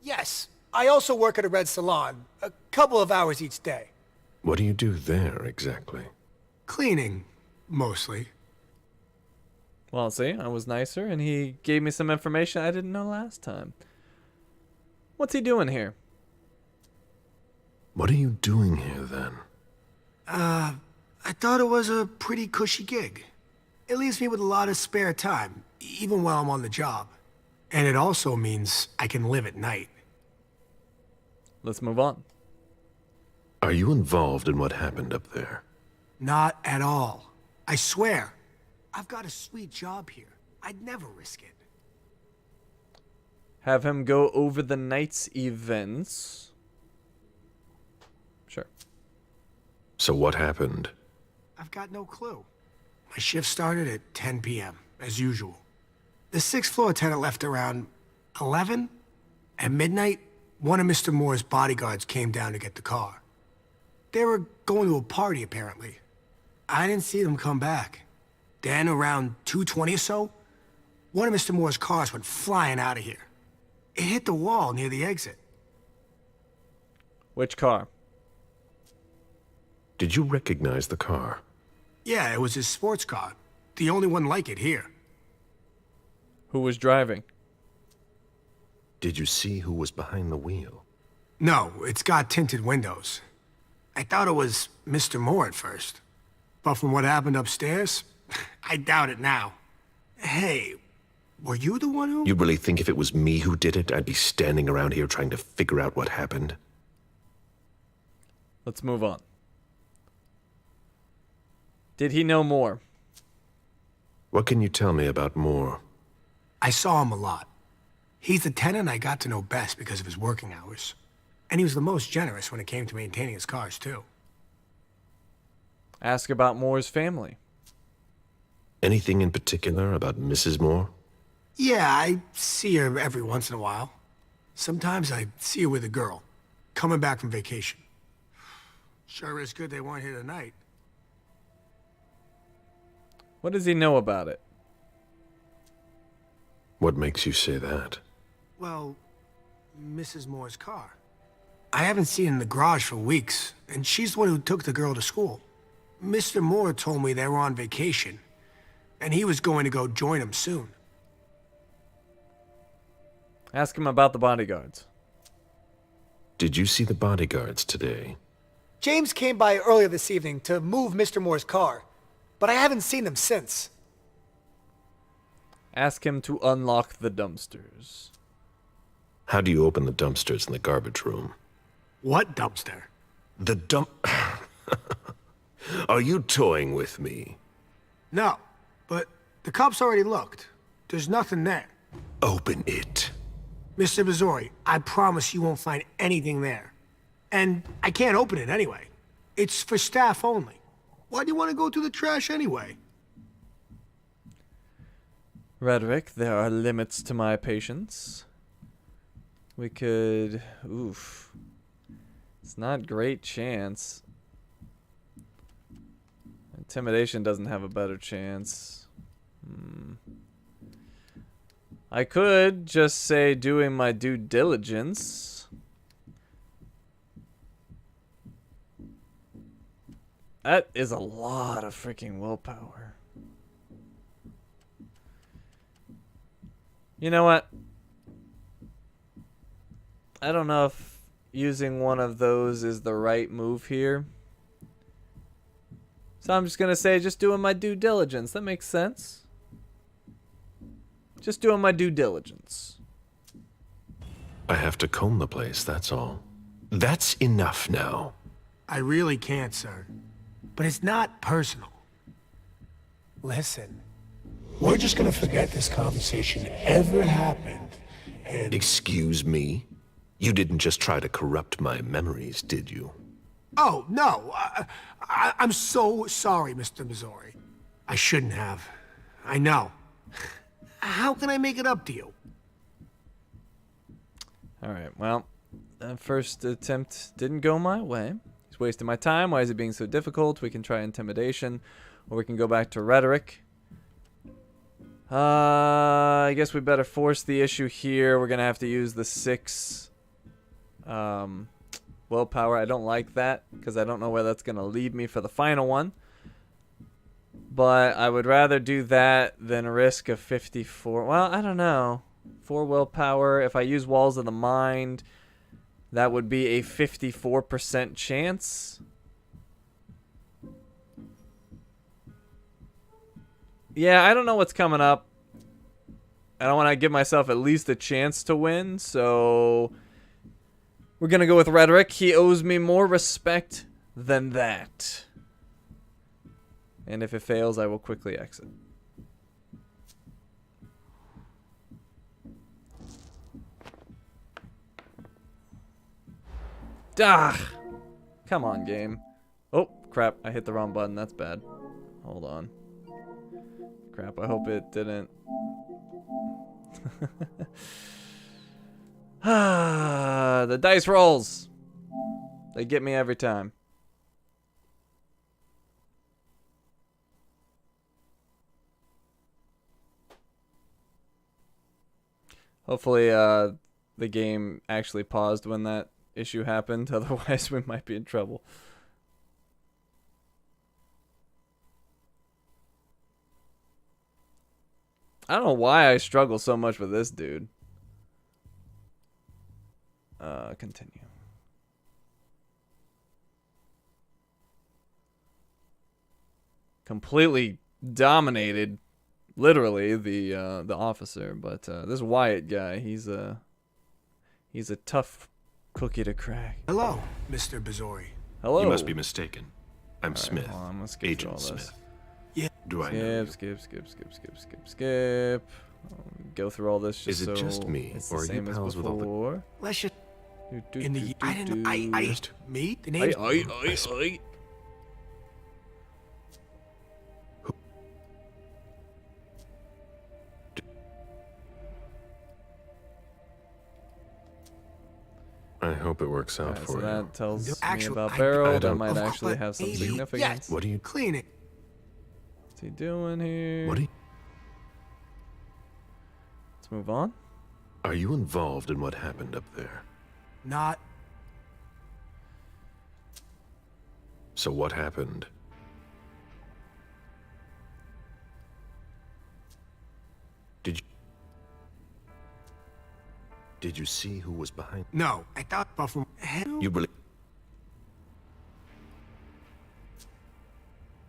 Yes. I also work at a red salon, a couple of hours each day. What do you do there, exactly? Cleaning, mostly. Well, see, I was nicer, and he gave me some information I didn't know last time. What's he doing here? What are you doing here, then? I thought it was a pretty cushy gig. It leaves me with a lot of spare time, even while I'm on the job. And it also means I can live at night. Let's move on. Are you involved in what happened up there? Not at all. I swear. I've got a sweet job here. I'd never risk it. Have him go over the night's events. Sure. So what happened? I've got no clue. My shift started at 10 p.m., as usual. The 6th floor attendant left around 11. At midnight, one of Mr. Moore's bodyguards came down to get the car. They were going to a party, apparently. I didn't see them come back. Then, around 2:20 or so, one of Mr. Moore's cars went flying out of here. It hit the wall near the exit. Which car? Did you recognize the car? Yeah, it was his sports car. The only one like it here. Who was driving? Did you see who was behind the wheel? No, it's got tinted windows. I thought it was Mr. Moore at first. But from what happened upstairs, I doubt it now. Hey, were you the one who... You really think if it was me who did it, I'd be standing around here trying to figure out what happened? Let's move on. Did he know more? What can you tell me about Moore? I saw him a lot. He's the tenant I got to know best because of his working hours. And he was the most generous when it came to maintaining his cars, too. Ask about Moore's family. Anything in particular about Mrs. Moore? Yeah, I see her every once in a while. Sometimes I see her with a girl, coming back from vacation. Sure is good they weren't here tonight. What does he know about it? What makes you say that? Well, Mrs. Moore's car. I haven't seen it in the garage for weeks, and she's the one who took the girl to school. Mr. Moore told me they were on vacation, and he was going to go join them soon. Ask him about the bodyguards. Did you see the bodyguards today? James came by earlier this evening to move Mr. Moore's car, but I haven't seen them since. Ask him to unlock the dumpsters. How do you open the dumpsters in the garbage room? What dumpster? The dump... Are you toying with me? No, but the cops already looked. There's nothing there. Open it. Mr. Missouri, I promise you won't find anything there. And I can't open it anyway. It's for staff only. Why do you want to go through the trash anyway? Rhetoric, there are limits to my patience. We could... Oof. It's not great chance. Intimidation doesn't have a better chance. I could just say doing my due diligence. That is a lot of freaking willpower. You know what? I don't know if using one of those is the right move here. So I'm just going to say just doing my due diligence. That makes sense. Just doing my due diligence. I have to comb the place, that's all. That's enough now. I really can't, sir. But it's not personal. Listen, we're just gonna forget this conversation ever happened, and... Excuse me? You didn't just try to corrupt my memories, did you? Oh, no. I'm so sorry, Mr. Missouri. I shouldn't have. I know. How can I make it up to you? Alright, well, that first attempt didn't go my way. He's wasting my time. Why is it being so difficult? We can try intimidation, or we can go back to rhetoric. I guess we better force the issue here. We're going to have to use the 6 willpower. I don't like that because I don't know where that's going to lead me for the final one. But I would rather do that than risk a 54. Well, I don't know. 4 willpower. If I use Walls of the Mind, that would be a 54% chance. Yeah, I don't know what's coming up. I don't want to give myself at least a chance to win, so we're going to go with Rhetoric. He owes me more respect than that. And if it fails, I will quickly exit. Ah! Come on, game. Oh, crap. I hit the wrong button. That's bad. Hold on. Crap, I hope it didn't. The dice rolls. They get me every time. Hopefully, the game actually paused when that issue happened. Otherwise, we might be in trouble. I don't know why I struggle so much with this dude. Continue. Completely dominated, literally, the officer, but this Wyatt guy, he's a tough cookie to crack. Hello, Mr. Bazori. Hello. You must be mistaken. I'm All right, Smith. hold on, I'm gonna skip through all Agent this. Smith. Yeah. Do I know Skip, you? skip. Go through all this just Is it so just me, it's or the are you same as pals with all the- before. Let's just... Do, In the... I didn't know... I... Me? The name's... I. I hope it works out Alright, for so you. that tells me Actually, about I Barrow. That don't- might Of actually course, have some maybe. significance. What do you... Clean it. What's he doing here? What do you... Let's move on. Are you involved in what happened up there? Not... So what happened? Did you see who was behind? No. I thought Buffalo... Hell... You really...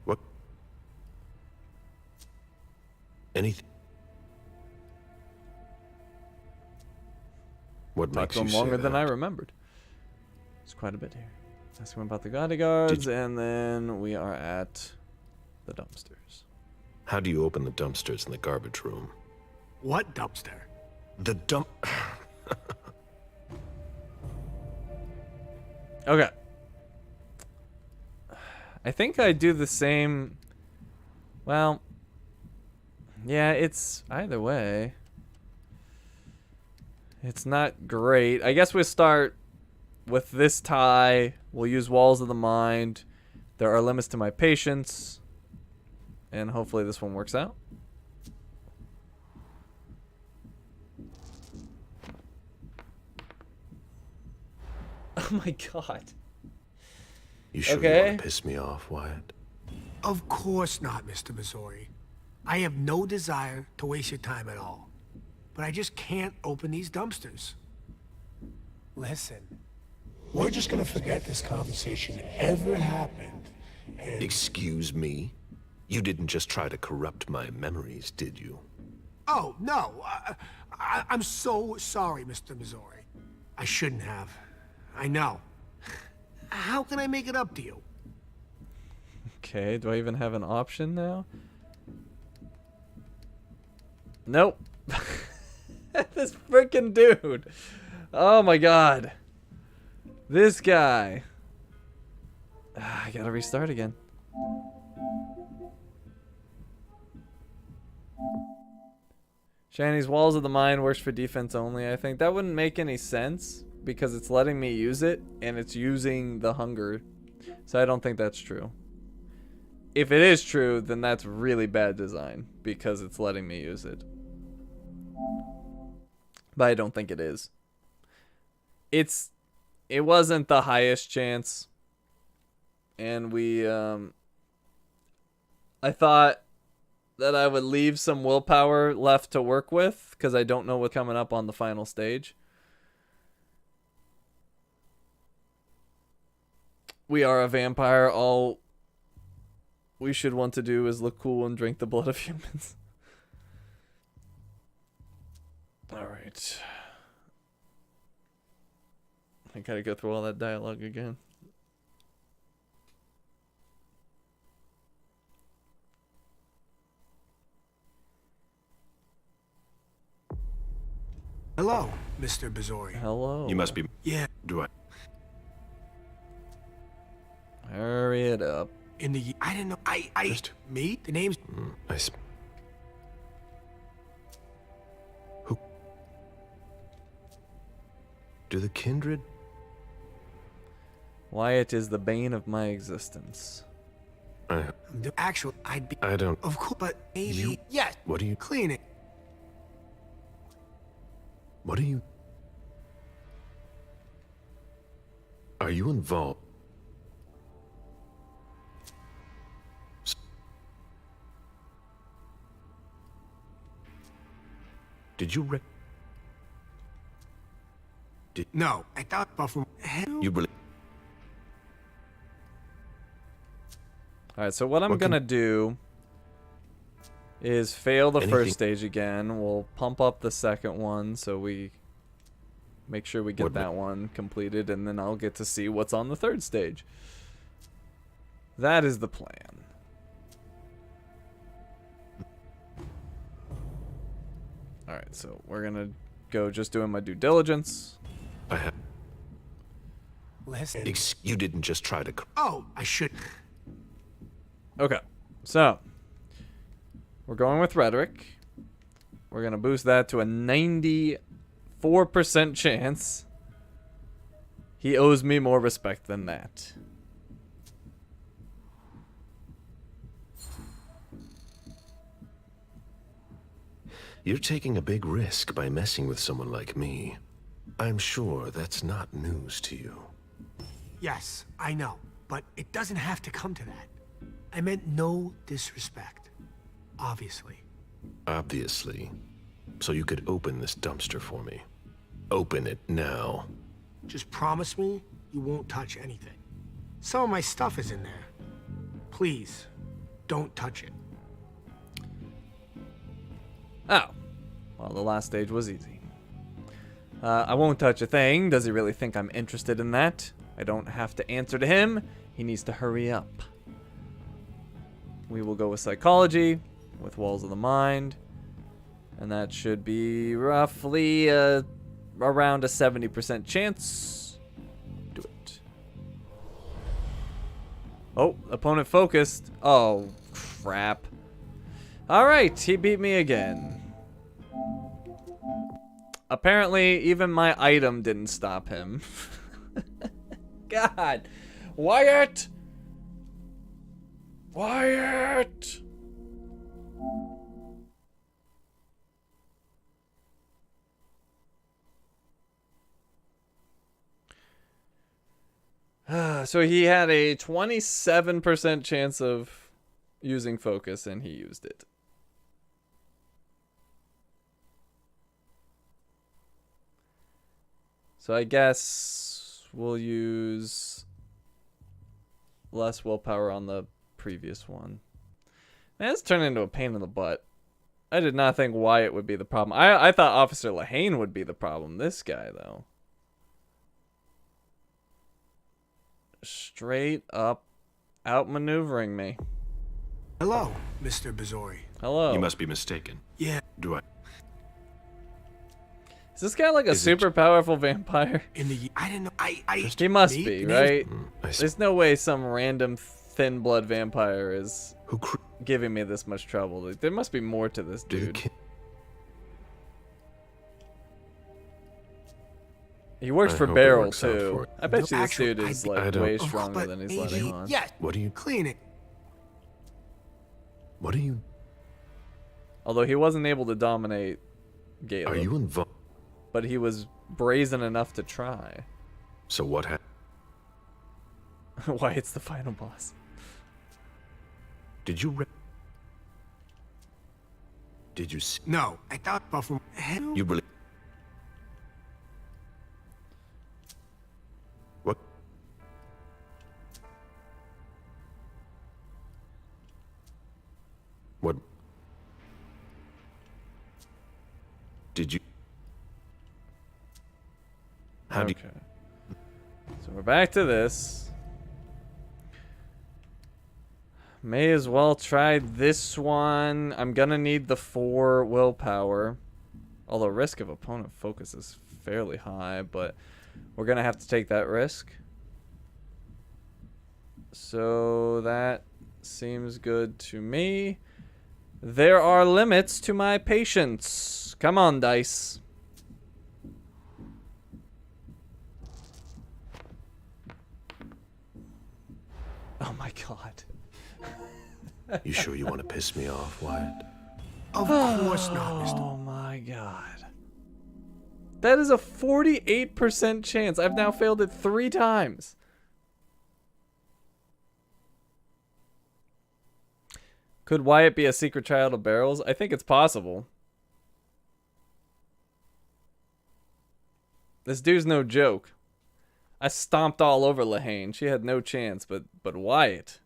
What? Anything? What Talked makes to you him say longer than I that? remembered. It's quite a bit here. Ask him about the bodyguards, and then we are at the dumpsters. How do you open the dumpsters in the garbage room? What dumpster? The dump... Okay. I think I do the same. Well, yeah, it's either way. It's not great. I guess we'll start with this tie. We'll use Walls of the Mind. There are limits to my patience. And hopefully this one works out. Oh my god. You sure you Okay. want to piss me off, Wyatt? Of course not, Mr. Missouri. I have no desire to waste your time at all. But I just can't open these dumpsters. Listen, we're just gonna forget this conversation ever happened. And Excuse me? You didn't just try to corrupt my memories, did you? oh, no. I'm so sorry, Mr. Missouri. I shouldn't have. I know. How can I make it up to you? Okay, do I even have an option now? Nope. This freaking dude. Oh my god. This guy. I gotta restart again. Shanny's Walls of the Mind works for defense only. I think that wouldn't make any sense because it's letting me use it and it's using the hunger. So I don't think that's true. If it is true, then that's really bad design because it's letting me use it. But I don't think it is. It wasn't the highest chance. And I thought that I would leave some willpower left to work with because I don't know what's coming up on the final stage. We are a vampire. All we should want to do is look cool and drink the blood of humans. Alright. I gotta go through all that dialogue again. Hello, Mr. Bazori. Hello. You must be... Yeah, Do I... Hurry it up. in the... I didn't know... Just- Me? The name's... Who... Do the kindred... Wyatt is the bane of my existence. The actual... I'd be... I don't... Of course, but maybe... You- Yes. What do you... Clean it. What are you... Are you involved? No, I thought Buffalo. You believe? Alright, so what I'm gonna do is fail the first stage again. We'll pump up the second one so we make sure we get that one completed, and then I'll get to see what's on the third stage. That is the plan. Alright, so we're gonna go just doing my due diligence. Listen. You didn't just try to... Oh, I should. Okay, so we're going with rhetoric. We're gonna boost that to a 94% chance. He owes me more respect than that. You're taking a big risk by messing with someone like me. I'm sure that's not news to you. Yes, I know, but it doesn't have to come to that. I meant no disrespect. Obviously. Obviously. So you could open this dumpster for me. Open it now. Just promise me you won't touch anything. Some of my stuff is in there. Please, don't touch it. Oh. Well, the last stage was easy. I won't touch a thing. Does he really think I'm interested in that? I don't have to answer to him. He needs to hurry up. We will go with psychology, with walls of the mind. And that should be roughly around a 70% chance. Do it. Oh, opponent focused. Oh, crap. Alright, he beat me again. Apparently, even my item didn't stop him. God. Wyatt! Wyatt! So he had a 27% chance of using focus, and he used it. So I guess we'll use less willpower on the previous one. Man, it's turned into a pain in the butt. I did not think Wyatt would be the problem. I thought Officer Lahane would be the problem. This guy, though. Straight up outmaneuvering me. Hello, Mr. Bizori. Hello. You must be mistaken. Yeah. Do I? Is this guy like a super powerful vampire? I didn't know. He must be, right? There's no way some random thin blood vampire is giving me this much trouble. Like, there must be more to this dude. He works for Barrel too. I bet you this dude is like way stronger than he's letting on. Yeah. What do you clean it? What do you? Although he wasn't able to dominate Caleb. Are you involved? But he was brazen enough to try. So what happened? Why it's the final boss. Did you? Did you? No, I thought Buffalo. You believe? What? What? Did you? How do you? So we're back to this. May as well try this one. I'm gonna need the 4 willpower. Although risk of opponent focus is fairly high, but we're gonna have to take that risk. So that seems good to me. There are limits to my patience. Come on, dice. Oh my god. You sure you want to piss me off, Wyatt? Of course not, Mr. Oh my god. That is a 48% chance. I've now failed it 3 times. Could Wyatt be a secret child of Barrels? I think it's possible. This dude's no joke. I stomped all over Lahane. She had no chance, but Wyatt.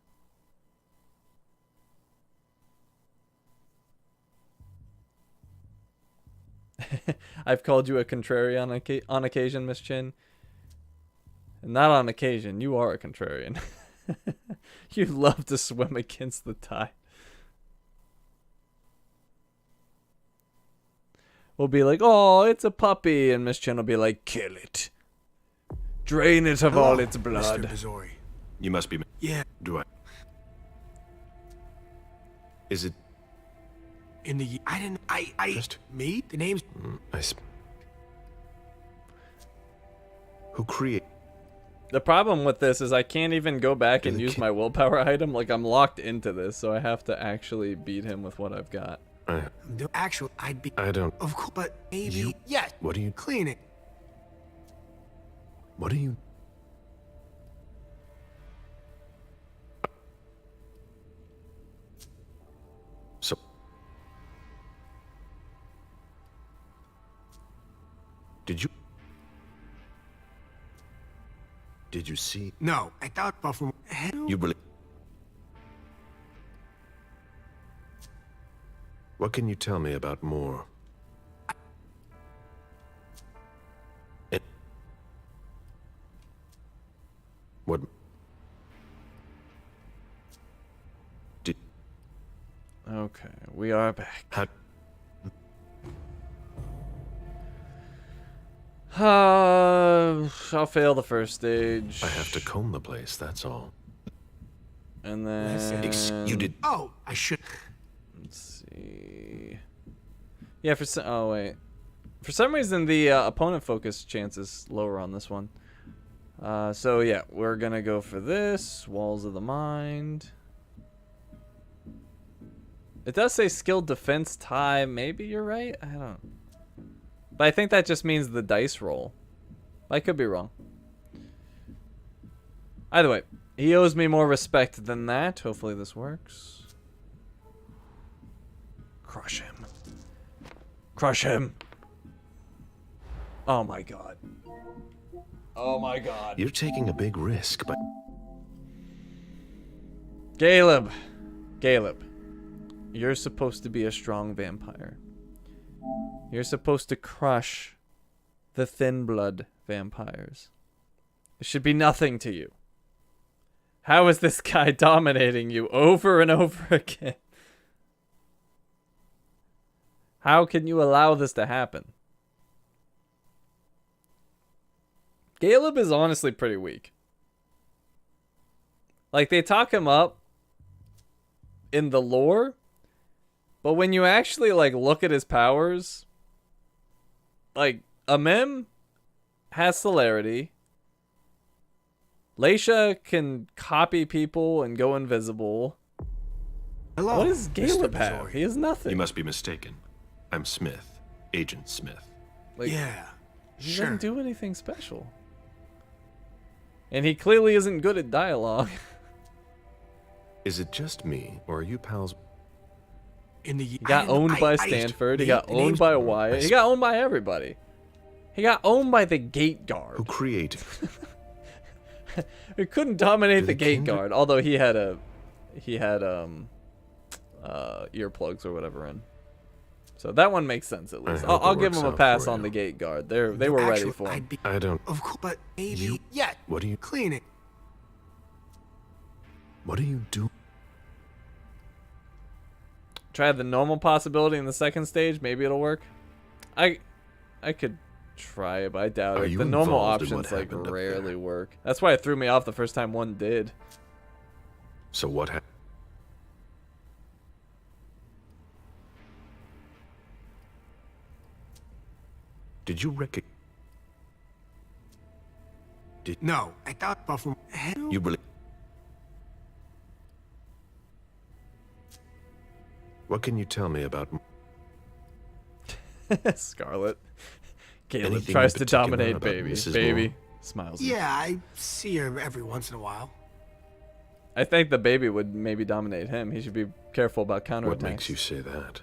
I've called you a contrarian on occasion, Miss Chin. And not on occasion. You are a contrarian. You love to swim against the tide. We'll be like, oh, it's a puppy. And Miss Chin will be like, kill it. Drain it of all its blood. Mr. Missouri. You must be. Yeah. Do I? Is it? In the... I didn't... I... Just... Me? The name's... Who create? The problem with this is I can't even go back and use my willpower item. Like, I'm locked into this, so I have to actually beat him with what I've got. The actual... I'd be... I don't... Of course, but maybe... You... Yeah. What do you... Cleaning. What do you... So... Did you see? No, I thought Buffalo... You really... What can you tell me about Moore? What... Did... Okay, we are back. How... I'll fail the first stage. I have to comb the place, that's all. And then... You did... Oh, I should... Let's see... Yeah, oh, wait. For some reason, the opponent focus chance is lower on this one. So, yeah, we're gonna go for this. Walls of the Mind. It does say skilled defense tie. Maybe you're right? I don't... But I think that just means the dice roll. I could be wrong. Either way, he owes me more respect than that. Hopefully this works. Crush him. Crush him. Oh my god. Oh my god. You're taking a big risk, but... Caleb. Caleb. You're supposed to be a strong vampire. You're supposed to crush the thin blood vampires. It should be nothing to you. How is this guy dominating you over and over again? How can you allow this to happen? Caleb is honestly pretty weak. Like, they talk him up in the lore, but when you actually, like, look at his powers, like, Emem has celerity. Leisha can copy people and go invisible. Hello, what does Caleb Mr. have? Missouri. He has nothing. You must be mistaken. I'm Smith. Agent Smith. Like, yeah, he sure. doesn't do anything special. And he clearly isn't good at dialogue. Is it just me, or are you pals? He got owned by Stanford. He got owned by Wyatt. He got owned by everybody. He got owned by the gate guard. Who created? He couldn't dominate the gate guard, although he had earplugs or whatever in. So that one makes sense at least. I'll give him a pass on the gate guard. They were ready for him. I don't. Of course, but maybe. Yeah. What do you clean it? What do you do? Try the normal possibility in the second stage. Maybe it'll work. I could try it, but I doubt it. The normal options like rarely work. That's why it threw me off the first time one did. So what happened? Did you recognize? No, I thought Buffalo. You really? What can you tell me about Scarlet? Caleb Anything tries in to particular dominate about baby. Mrs. Baby Moore? smiles. Yeah, I see her every once in a while. I think the baby would maybe dominate him. He should be careful about counterattacks. What makes you say that?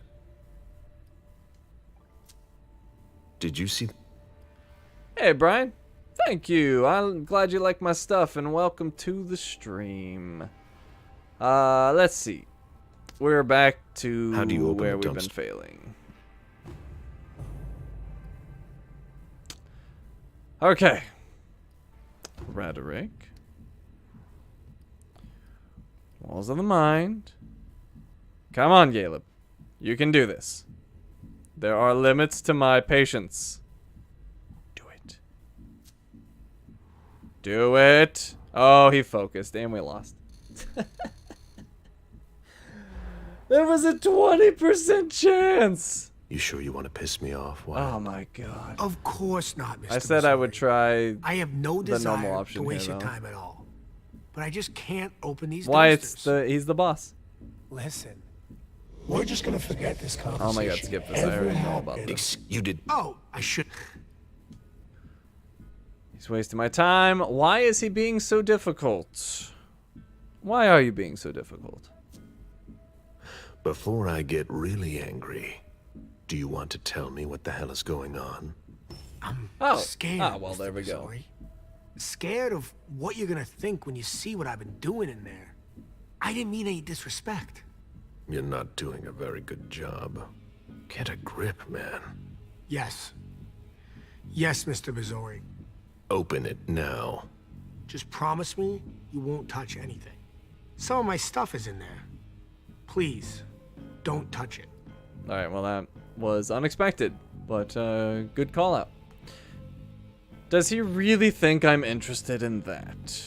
Did you see? Hey, Brian. Thank you. I'm glad you like my stuff, and welcome to the stream. Let's see. We're back to How do you open where the we've been dumpster? failing. Okay. Rhetoric. Walls of the mind. Come on, Caleb. You can do this. There are limits to my patience. Do it. Do it. Oh, he focused, and we lost. There was a 20% chance. You sure you want to piss me off? Wyatt? Oh my god. Of course not, Mr. I said I would Missouri. try I have no the normal desire option to waste here, your though. time at all. But I just can't open these Wyatt's dumpsters. he's the boss. Listen, we're just gonna forget this conversation. Oh my god, skip this. I ever already know about happened. this. You did. Oh, I should. He's wasting my time. Why is he being so difficult? Why are you being so difficult? Before I get really angry, do you want to tell me what the hell is going on? I'm Oh. scared. Ah, well, Mr. there we go. Missouri. Scared of what you're gonna think when you see what I've been doing in there. I didn't mean any disrespect. You're not doing a very good job. Get a grip, man. Yes. Yes, Mr. Missouri. Open it now. Just promise me you won't touch anything. Some of my stuff is in there. Please, don't touch it. Alright, well that was unexpected, but good call out. Does he really think I'm interested in that?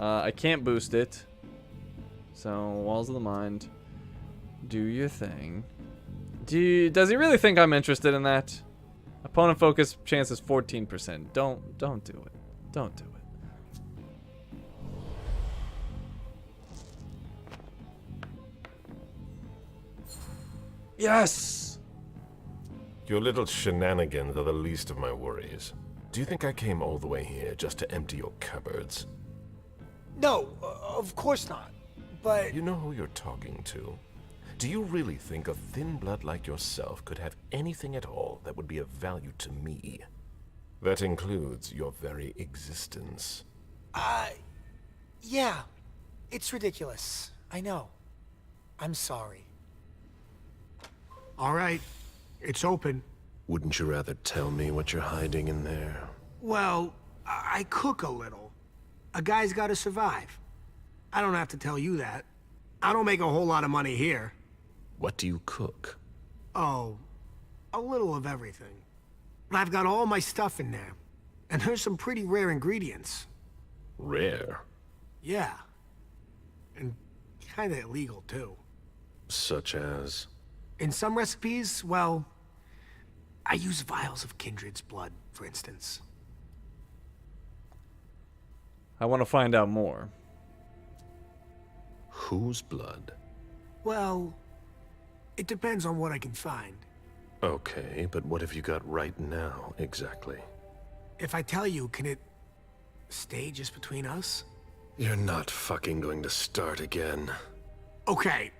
I can't boost it. So, Walls of the Mind. Do your thing. Does he really think I'm interested in that? Opponent focus chance is 14%. Don't do it. Don't do it. Yes! Your little shenanigans are the least of my worries. Do you think I came all the way here just to empty your cupboards? No, of course not. But You know who you're talking to. Do you really think a thin blood like yourself could have anything at all that would be of value to me? That includes your very existence. yeah, it's ridiculous. I know. I'm sorry. All right, it's open. Wouldn't you rather tell me what you're hiding in there? Well, I cook a little. A guy's got to survive. I don't have to tell you that. I don't make a whole lot of money here. What do you cook? Oh, a little of everything. But I've got all my stuff in there. And there's some pretty rare ingredients. Rare. Yeah. And kinda illegal, too. Such as? In some recipes, well, I use vials of kindred's blood, for instance. I want to find out more. Whose blood? Well, it depends on what I can find. Okay, but what have you got right now, exactly? If I tell you, can it stay just between us? You're not fucking going to start again. Okay.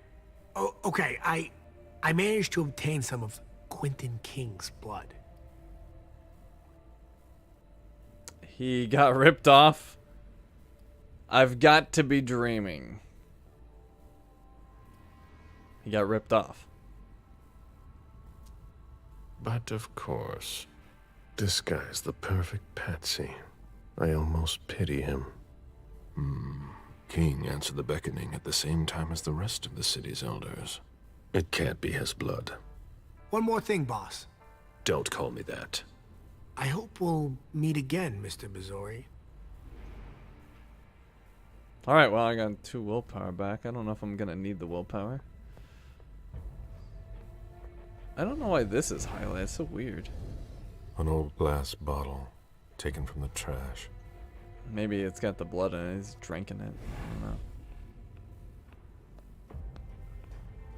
Okay, I managed to obtain some of Quentin King's blood. He got ripped off. I've got to be dreaming. He got ripped off. But of course, this guy's the perfect patsy. I almost pity him. King answered the beckoning at the same time as the rest of the city's elders. It can't be his blood. One more thing, boss. Don't call me that. I hope we'll meet again, Mr. Missouri. Alright, well, I got 2 willpower back. I don't know if I'm going to need the willpower. I don't know why this is highlighted. It's so weird. An old glass bottle taken from the trash. Maybe it's got the blood in it. He's drinking it. I don't know.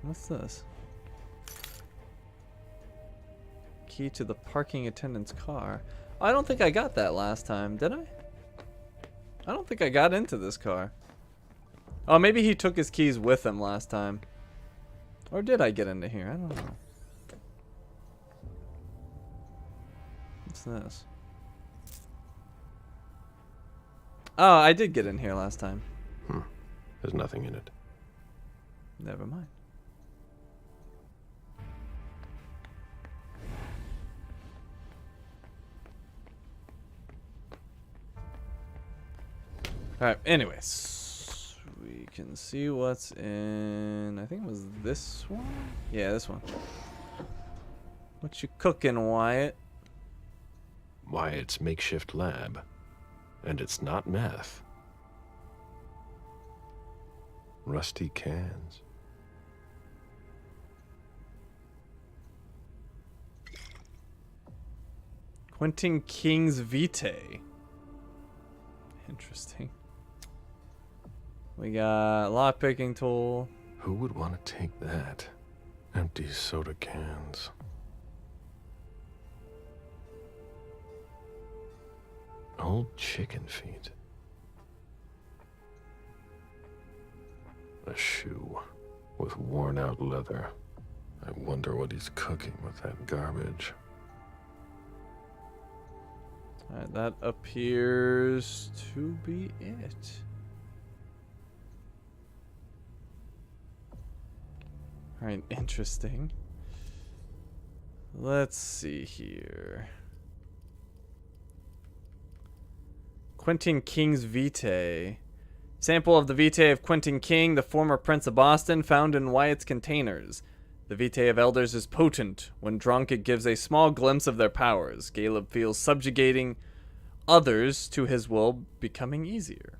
What's this? Key to the parking attendant's car. I don't think I got that last time, did I? I don't think I got into this car. Oh, maybe he took his keys with him last time. Or did I get into here? I don't know. What's this? Oh, I did get in here last time. There's nothing in it. Never mind. Alright, anyways. We can see what's in... I think it was this one? Yeah, this one. What you cooking, Wyatt? Wyatt's makeshift lab. And it's not meth. Rusty cans. Quentin King's Vitae. Interesting. We got lockpicking tool. Who would want to take that? Empty soda cans. Old chicken feet. A shoe with worn out leather. I wonder what he's cooking with that garbage. Alright, that appears to be it. Alright, interesting. Let's see here. Quentin King's Vitae. Sample of the Vitae of Quentin King, the former Prince of Boston, found in Wyatt's containers. The Vitae of Elders is potent. When drunk, it gives a small glimpse of their powers. Caleb feels subjugating others to his will becoming easier.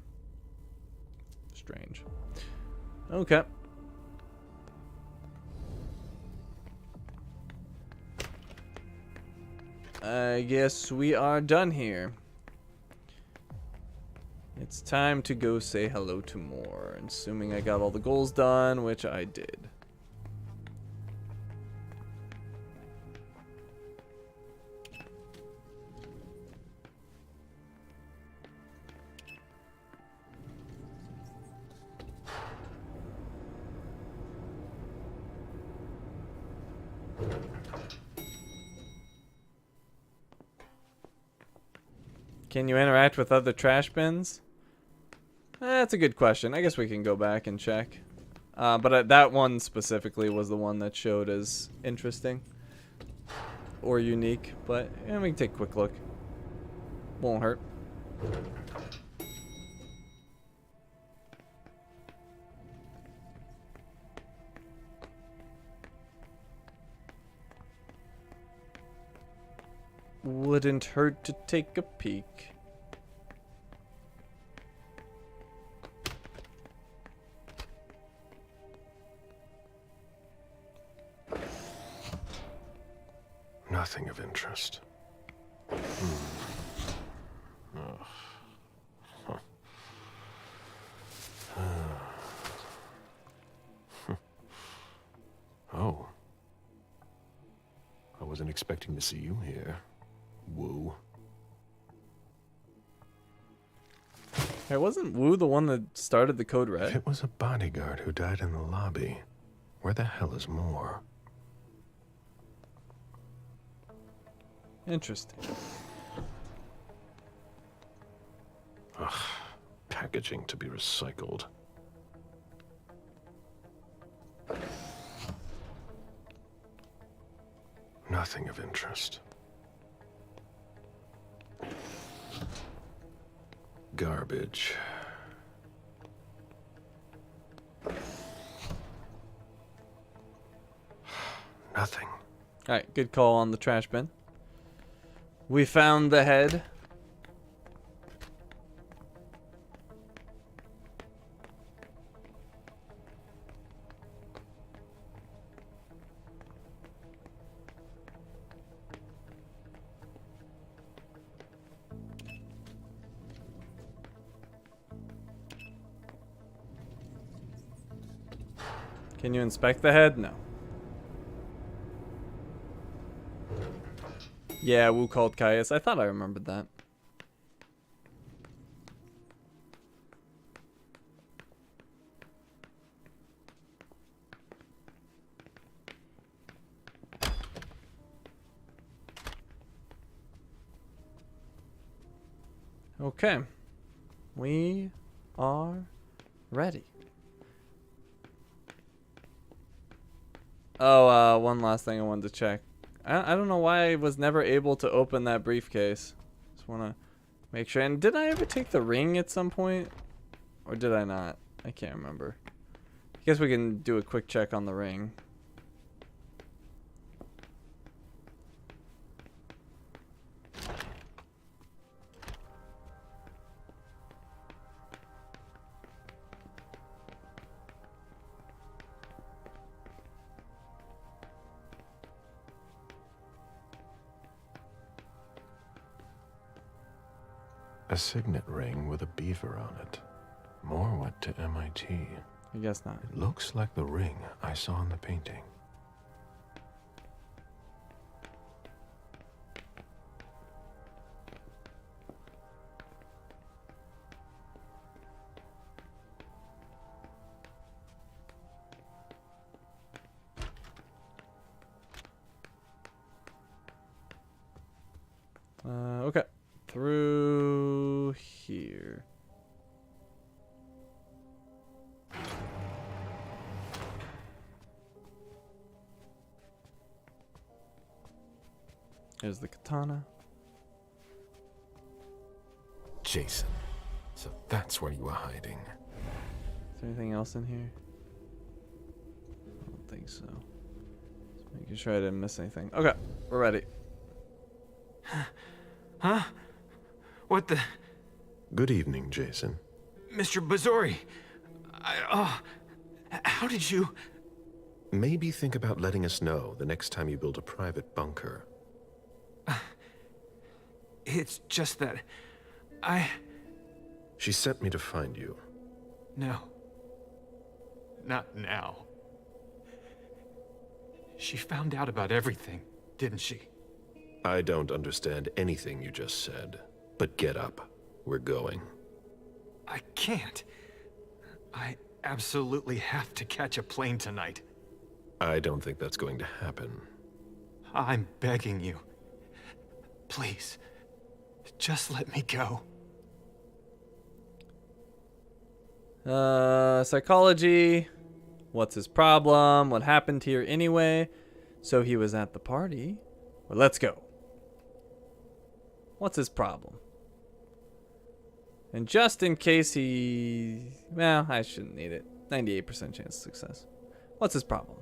Strange. Okay. I guess we are done here. It's time to go say hello to more. Assuming I got all the goals done, which I did. Can you interact with other trash bins? That's a good question. I guess we can go back and check. But that one specifically was the one that showed as interesting. Or unique. But yeah, we can take a quick look. Won't hurt. Wouldn't hurt to take a peek. Nothing of interest. Oh. I wasn't expecting to see you here. Woo. Hey, wasn't Wu the one that started the Code Red? If it was a bodyguard who died in the lobby, where the hell is Moore? Interesting. Ugh, packaging to be recycled. Nothing of interest. Garbage. Nothing. Alright, good call on the trash bin. We found the head. Can you inspect the head? No. Yeah, Wu called Caius. I thought I remembered that. Okay. We are ready. Oh, one last thing I wanted to check. I don't know why I was never able to open that briefcase. Just want to make sure. And did I ever take the ring at some point? Or did I not? I can't remember. I guess we can do a quick check on the ring. A signet ring with a beaver on it. Moore went to MIT. I guess not. It looks like the ring I saw in the painting. Okay. Through here. Here's the katana. Jason, so that's where you were hiding. Is there anything else in here? I don't think so. Just making sure I didn't miss anything. Okay, we're ready. Huh? What the... Good evening, Jason. Mr. Bazori, how did you... Maybe think about letting us know the next time you build a private bunker. It's just that... She sent me to find you. No. Not now. She found out about everything, didn't she? I don't understand anything you just said, but get up. We're going. I can't. I absolutely have to catch a plane tonight. I don't think that's going to happen. I'm begging you. Please, just let me go. Psychology. What's his problem? What happened here anyway? So he was at the party. Well, let's go. What's his problem? And just in case he... Well, I shouldn't need it. 98% chance of success. What's his problem?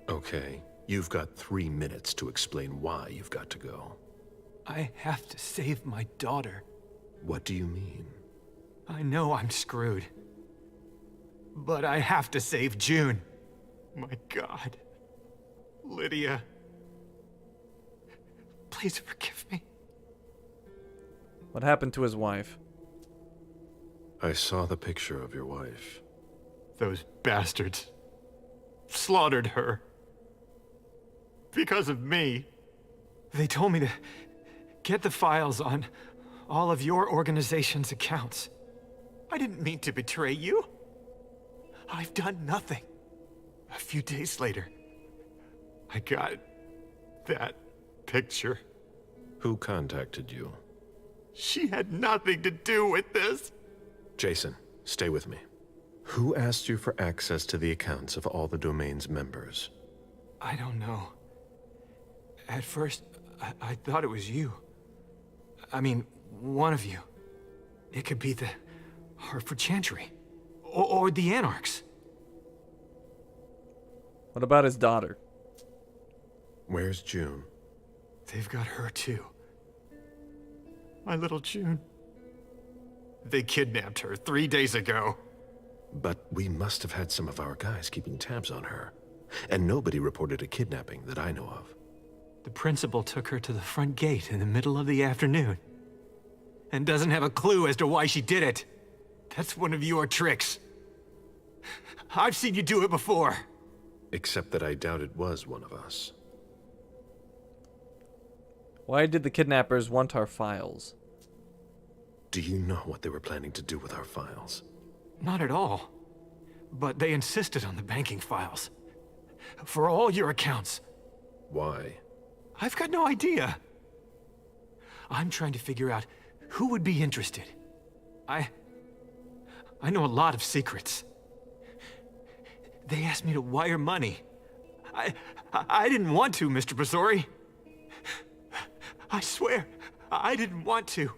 Okay, you've got 3 minutes to explain why you've got to go. I have to save my daughter. What do you mean? I know I'm screwed. But I have to save June. My God. Lydia. Please forgive me. What happened to his wife? I saw the picture of your wife. Those bastards slaughtered her. Because of me. They told me to get the files on all of your organization's accounts. I didn't mean to betray you. I've done nothing. A few days later, I got that picture. Who contacted you? She had nothing to do with this. Jason, stay with me. Who asked you for access to the accounts of all the domain's members? I don't know. At first, I thought it was you. I mean, one of you. It could be the Hartford Chantry. Or the Anarchs. What about his daughter? Where's June? They've got her too. My little June. They kidnapped her 3 days ago. But we must have had some of our guys keeping tabs on her. And nobody reported a kidnapping that I know of. The principal took her to the front gate in the middle of the afternoon. And doesn't have a clue as to why she did it. That's one of your tricks. I've seen you do it before. Except that I doubt it was one of us. Why did the kidnappers want our files? Do you know what they were planning to do with our files? Not at all. But they insisted on the banking files. for all your accounts. Why? I've got no idea. I'm trying to figure out who would be interested. I know a lot of secrets. They asked me to wire money. I didn't want to, Mr. Bazori. I swear, I didn't want to.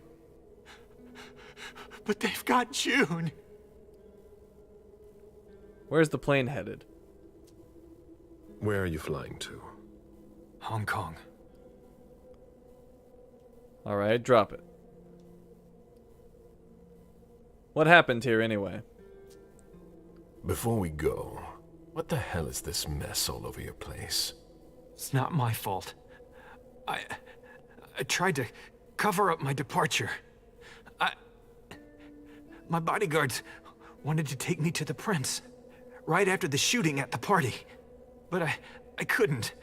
But they've got June. Where's the plane headed? Where are you flying to? Hong Kong. Alright, drop it. What happened here anyway? Before we go, what the hell is this mess all over your place? It's not my fault. I tried to cover up my departure. My bodyguards wanted to take me to the prince right after the shooting at the party. But I couldn't.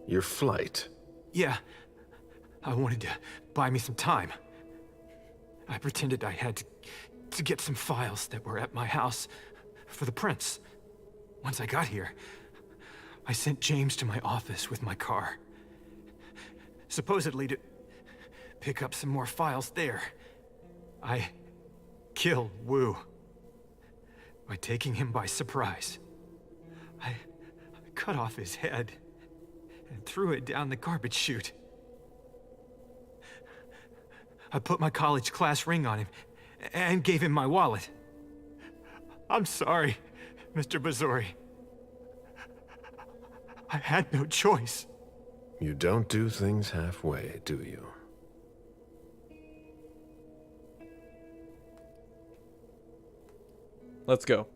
Your flight? Yeah. I wanted to buy me some time. I pretended I had to get some files that were at my house for the prince. Once I got here, I sent James to my office with my car. Supposedly to pick up some more files there. I killed Wu by taking him by surprise. I cut off his head and threw it down the garbage chute. I put my college class ring on him and gave him my wallet. I'm sorry, Mr. Bazori. I had no choice. You don't do things halfway, do you? Let's go.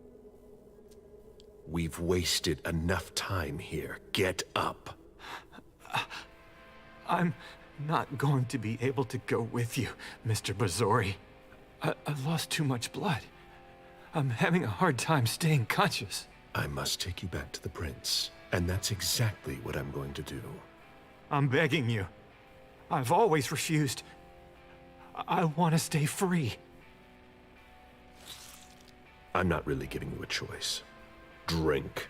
We've wasted enough time here. Get up. I'm not going to be able to go with you, Mr. Bazori. I've lost too much blood. I'm having a hard time staying conscious. I must take you back to the prince, and that's exactly what I'm going to do. I'm begging you. I've always refused. I want to stay free. I'm not really giving you a choice. Drink.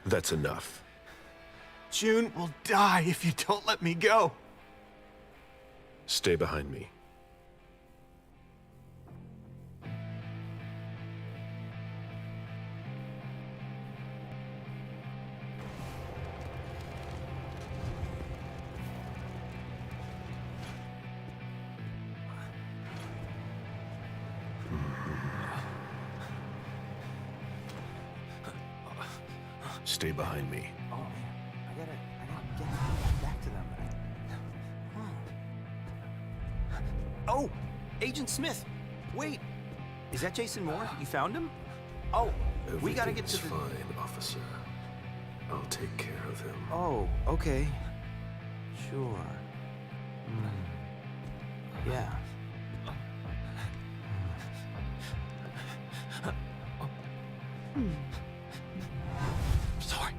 That's enough. June will die if you don't let me go. Stay behind me. Stay behind me. Oh man, I gotta get back to them. Oh, Agent Smith, wait, is that Jason Moore? You found him? Oh, we gotta get to the... Fine, officer. I'll take care of him. Oh, okay, sure. Yeah. Sorry.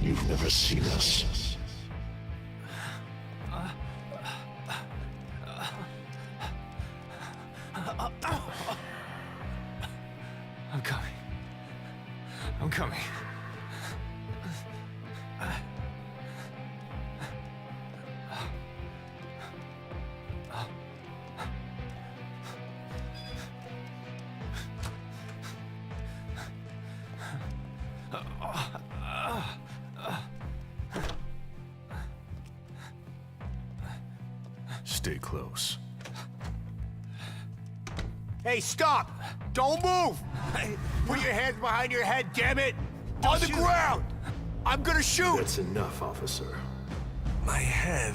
You've never seen us. I'm coming. I'm coming. Stay close. Hey, stop! Don't move! Put your hands behind your head, damn it! On the ground! I'm gonna shoot! That's enough, officer. My head.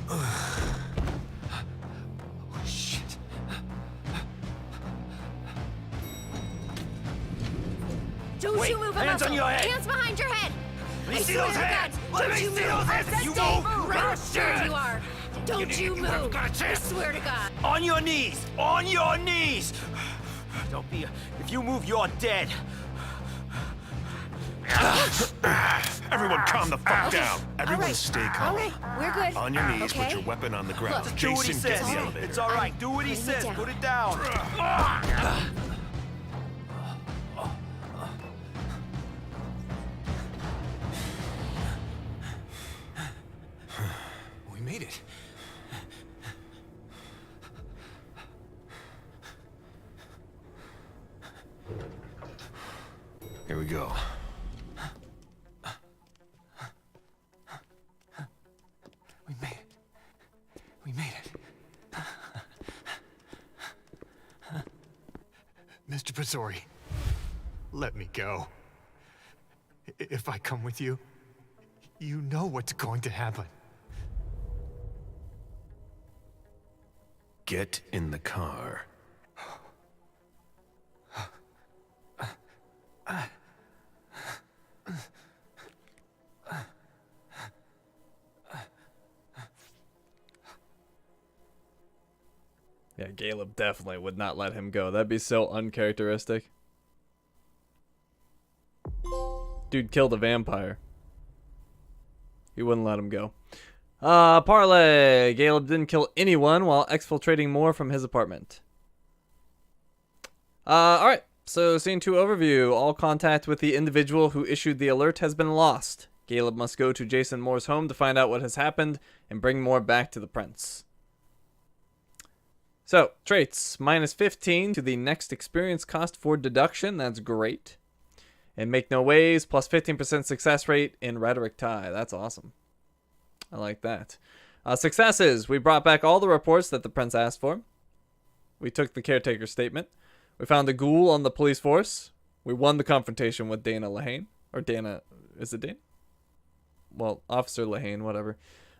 Oh, shit. Don't you move a hands muscle. on your head. Hands behind your head. Let me I see swear those to hands. God, Let don't me you see move. those hands. I You said move, stay right where you are. Don't you move. got a I chance. swear to God. On your knees! On your knees! Don't be... If you move, you're dead. Everyone calm the fuck down. Everyone right. stay calm. All right, we're good. On your knees, okay? put your weapon on the ground. Do what he Jason, says. get in the elevator. It's all right. Do what he Putting it says. down. Put it down. We made it. Here we go. We made it. We made it. Mr. Pazori, let me go. If I come with you, you know what's going to happen. Get in the car. Yeah, Caleb definitely would not let him go. That'd be so uncharacteristic. Dude killed a vampire. He wouldn't let him go. Parlay. Caleb didn't kill anyone while exfiltrating Moore from his apartment. Alright. So, scene 2 overview. All contact with the individual who issued the alert has been lost. Caleb must go to Jason Moore's home to find out what has happened and bring Moore back to the prince. So, traits. -15 to the next experience cost for deduction. That's great. And make no waves. Plus 15% success rate in rhetoric tie. That's awesome. I like that. Successes. We brought back all the reports that the prince asked for. We took the caretaker statement. We found a ghoul on the police force. We won the confrontation with Dana Lehane. Or Dana... Is it Dana? Well, Officer Lehane, whatever.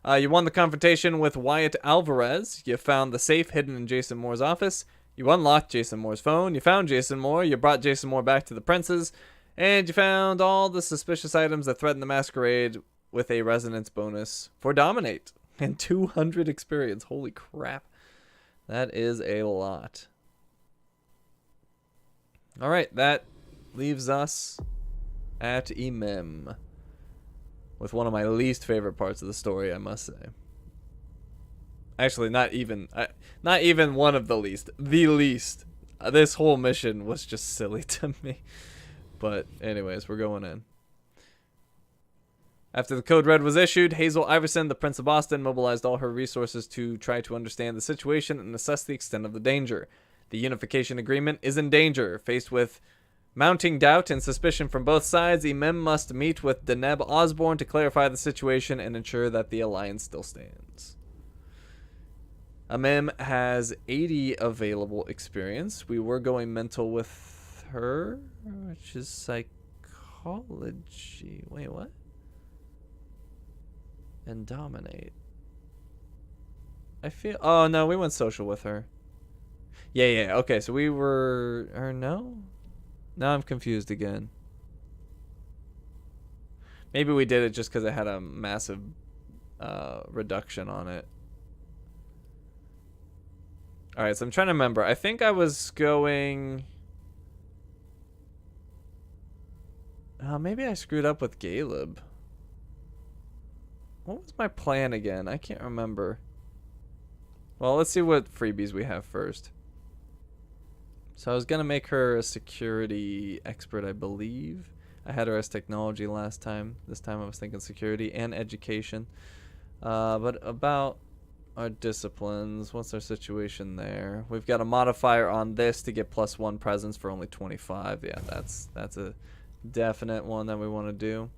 You won the confrontation with Wyatt Alvarez. You found the safe hidden in Jason Moore's office. You unlocked Jason Moore's phone. You found Jason Moore. You brought Jason Moore back to the princes. And you found all the suspicious items that threaten the Masquerade with a resonance bonus for Dominate. And 200 experience. Holy crap. That is a lot. Alright, that leaves us at Emem. With one of my least favorite parts of the story, I must say. Actually, not even one of the least. The least. This whole mission was just silly to me. But anyways, we're going in. After the code red was issued, Hazel Iverson, the Prince of Boston, mobilized all her resources to try to understand the situation and assess the extent of the danger. The unification agreement is in danger. Faced with mounting doubt and suspicion from both sides, Emem must meet with Deneb Osborne to clarify the situation and ensure that the alliance still stands. Emem has 80 available experience. We were going mental with her, which is psychology. Wait, what? And dominate. I feel... Oh, no, we went social with her. Yeah. Okay, so we were... Or no? Now I'm confused again. Maybe we did it just because it had a massive reduction on it. Alright, so I'm trying to remember. I think I was going... maybe I screwed up with Caleb. What was my plan again? I can't remember. Well, let's see what freebies we have first. So I was going to make her a security expert, I believe. I had her as technology last time. This time I was thinking security and education. But about our disciplines, what's our situation there? We've got a modifier on this to get +1 presence for only 25. Yeah, that's a definite one that we want to do.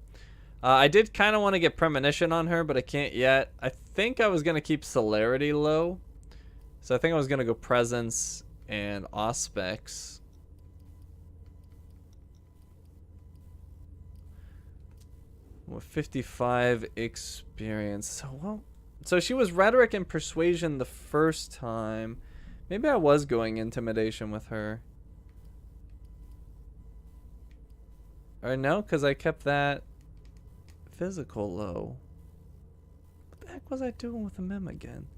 I did kind of want to get premonition on her, but I can't yet. I think I was going to keep celerity low. So I think I was going to go presence and auspex. With 55 experience. So she was rhetoric and persuasion the first time. Maybe I was going intimidation with her. Or no, because I kept that physical low. What the heck was I doing with the mem again?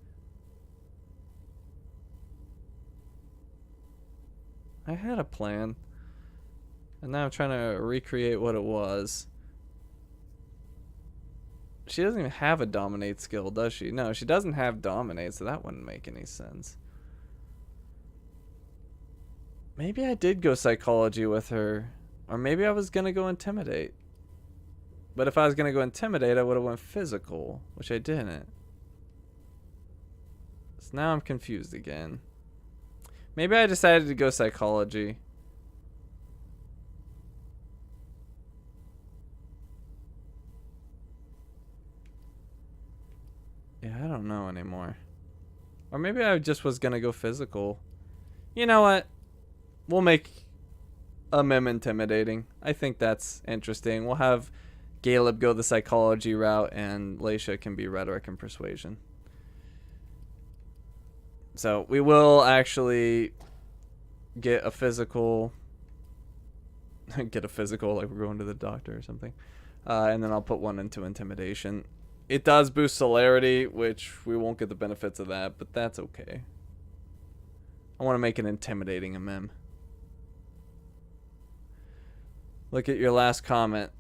I had a plan. And now I'm trying to recreate what it was. She doesn't even have a dominate skill, does she? No, she doesn't have dominate, so that wouldn't make any sense. Maybe I did go psychology with her. Or maybe I was going to go intimidate. But if I was going to go intimidate, I would have went physical, which I didn't. So now I'm confused again. Maybe I decided to go psychology. Yeah, I don't know anymore. Or maybe I just was going to go physical. You know what? We'll make Emem intimidating. I think that's interesting. We'll have Caleb go the psychology route, and Leisha can be rhetoric and persuasion. So we will actually get a physical. Get a physical, like we're going to the doctor or something. And then I'll put one into intimidation. It does boost celerity, which we won't get the benefits of that, but that's okay. I want to make an intimidating Emem. Look at your last comment.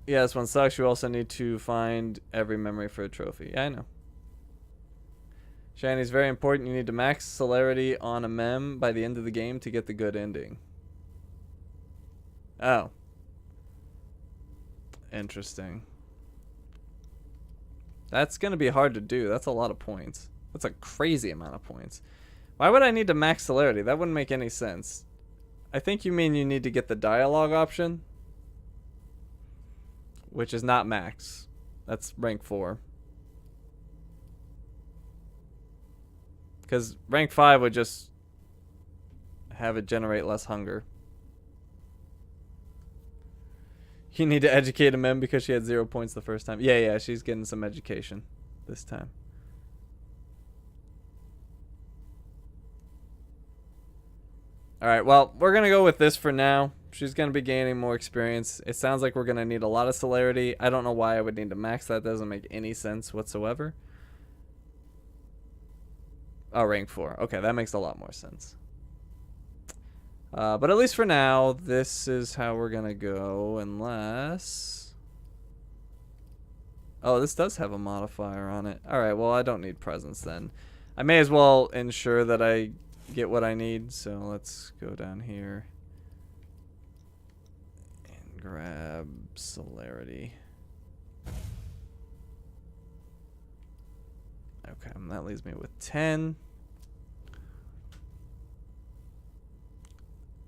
Yeah, this one sucks. You also need to find every memory for a trophy. Yeah, I know. Shiny's very important. You need to max celerity on Emem by the end of the game to get the good ending. Oh. Interesting. That's going to be hard to do. That's a lot of points. That's a crazy amount of points. Why would I need to max celerity? That wouldn't make any sense. I think you mean you need to get the dialogue option, which is not max. That's rank 4. Because rank 5 would just have it generate less hunger. You need to educate Emem because she had 0 points the first time. Yeah, she's getting some education this time. Alright, well, we're going to go with this for now. She's going to be gaining more experience. It sounds like we're going to need a lot of celerity. I don't know why I would need to max that. Doesn't make any sense whatsoever. Oh, rank 4. Okay, that makes a lot more sense. But at least for now, this is how we're going to go, unless... Oh, this does have a modifier on it. Alright, well, I don't need presence then. I may as well ensure that I get what I need, so let's go down here and grab celerity. Okay, and that leaves me with 10.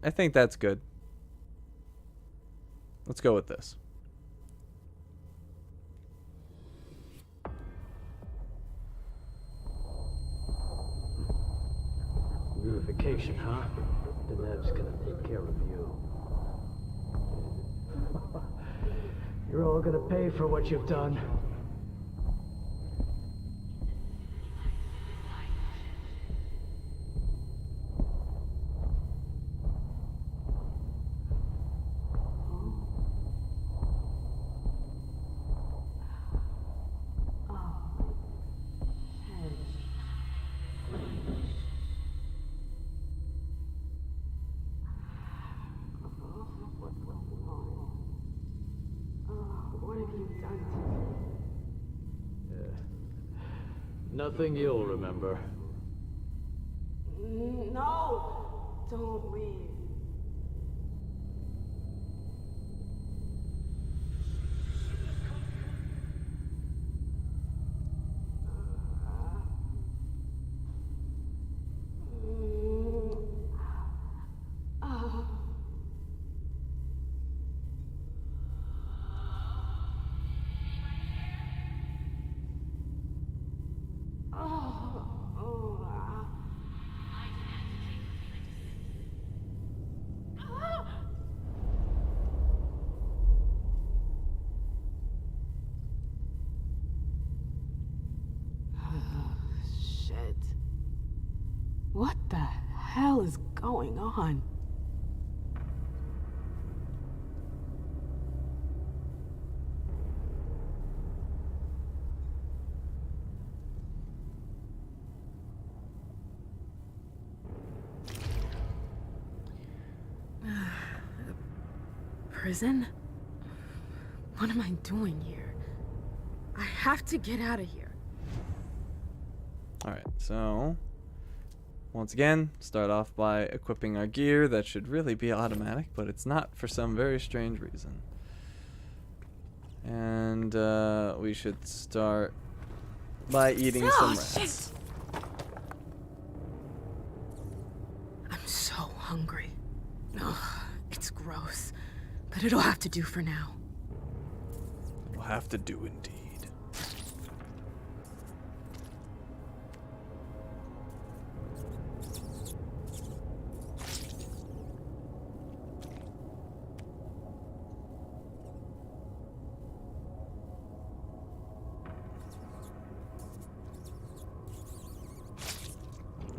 I think that's good. Let's go with this. Vacation, huh? Denev's gonna take care of you. You're all gonna pay for what you've done. Nothing you'll remember. No! Don't leave. What the hell is going on? Prison? What am I doing here? have to get out of here. Alright, so once again, start off by equipping our gear. That should really be automatic, but it's not for some very strange reason. And we should start by eating some rats. I'm so hungry. Ugh, it's gross, but it'll have to do for now. We'll have to do indeed.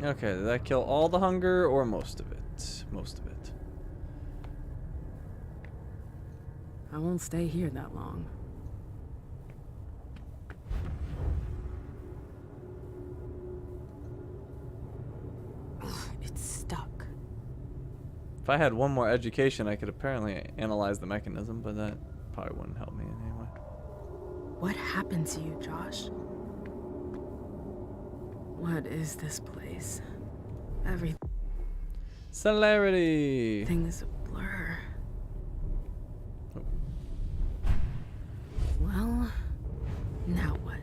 Okay, did that kill all the hunger or most of it? Most of it. I won't stay here that long. Ugh, it's stuck. If I had one more education, I could apparently analyze the mechanism, but that probably wouldn't help me in any way. What happened to you, Josh? What is this place? Everything Celerity! is a blur. Well, now what?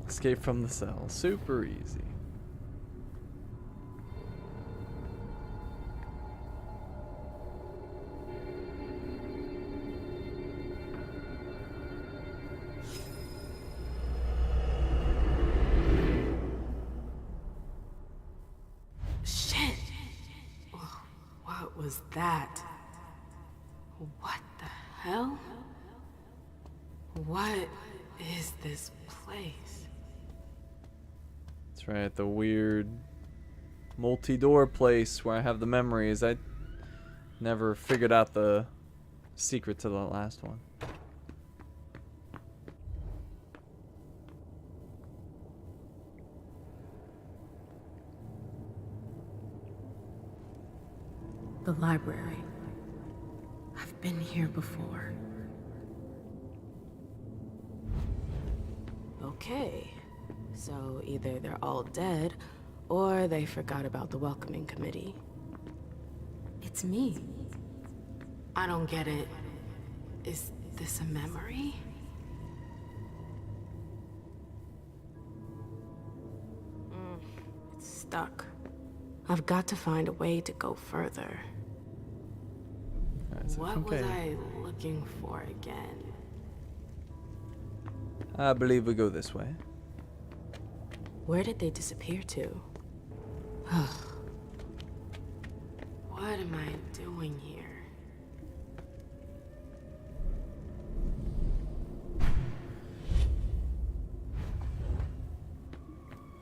Escape from the cell. Super easy. Shit! What was that? What the hell? What is this place? That's right, the weird multi-door place where I have the memories. I never figured out the secret to the last one. The library. I've been here before. Okay, so either they're all dead, or they forgot about the welcoming committee. It's me. I don't get it. Is this a memory? It's stuck. I've got to find a way to go further. Alright, so What was I looking for again? I believe we go this way. Where did they disappear to? What am I doing here?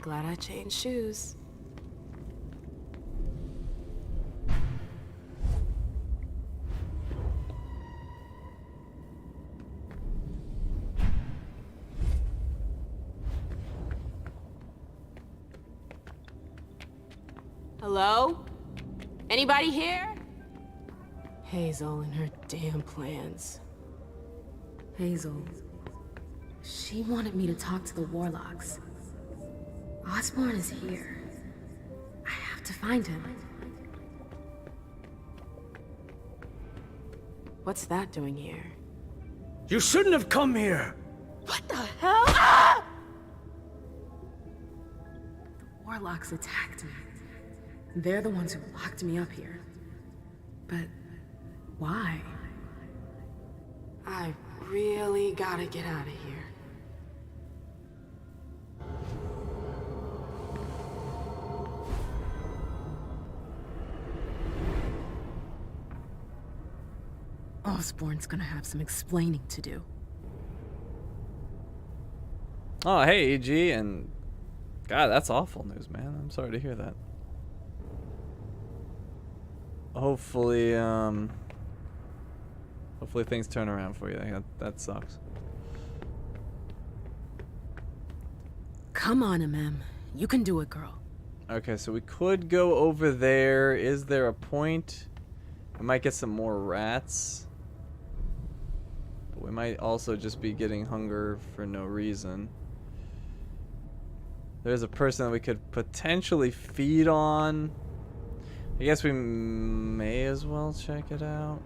Glad I changed shoes. Hello? Anybody here? Hazel and her damn plans. Hazel. She wanted me to talk to the warlocks. Osborne is here. I have to find him. What's that doing here? You shouldn't have come here! What the hell? Ah! The warlocks attacked me. They're the ones who locked me up here. But why? I really gotta get out of here. Osborne's gonna have some explaining to do. Oh, hey, EG, and God, that's awful news, man. I'm sorry to hear that. Hopefully, hopefully things turn around for you. That sucks. Come on, Emem. You can do it, girl. Okay, so we could go over there. Is there a point? I might get some more rats. We might also just be getting hunger for no reason. There's a person that we could potentially feed on. I guess we may as well check it out.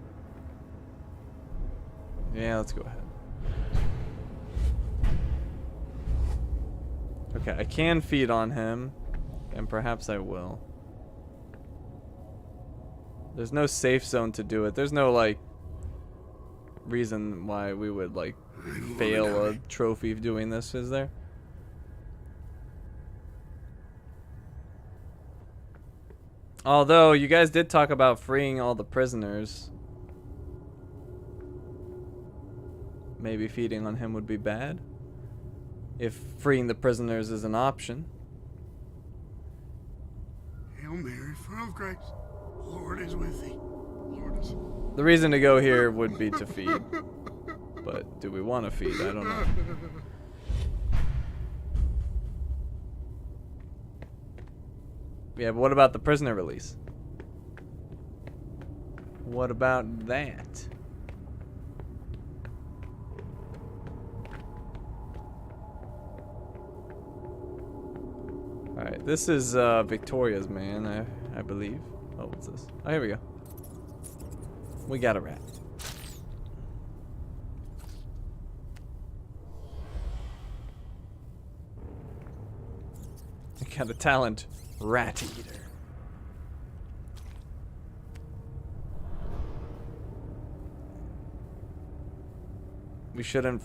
Yeah, let's go ahead. Okay, I can feed on him, and perhaps I will. There's no safe zone to do it. There's no, like, reason why we would, like, fail a trophy doing this, is there? Although, you guys did talk about freeing all the prisoners. Maybe feeding on him would be bad. If freeing the prisoners is an option. Hail Mary, full of grace, the Lord is with thee. Lord is... The reason to go here would be to feed. But do we want to feed? I don't know. Yeah, but what about the prisoner release? What about that? Alright, this is Victoria's man, I believe. Oh, what's this? Oh, here we go. We got a rat. We got a talent, rat eater. We shouldn't...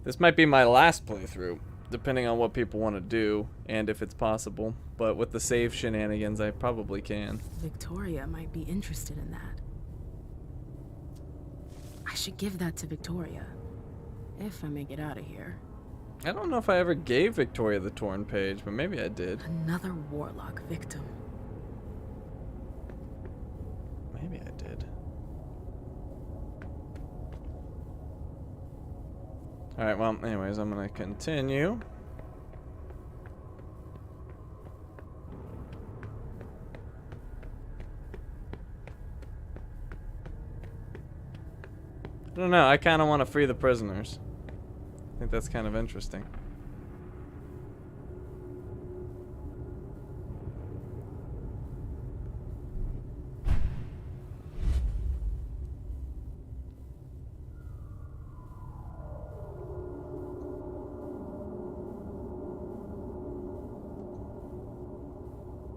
This might be my last playthrough, depending on what people want to do, and if it's possible. But with the save shenanigans, I probably can. Victoria might be interested in that. I should give that to Victoria, if I make it out of here. I don't know if I ever gave Victoria the torn page, but maybe I did. Another warlock victim. Maybe I did. Alright, well, anyways, I'm gonna continue. I don't know, I kind of want to free the prisoners. I think that's kind of interesting.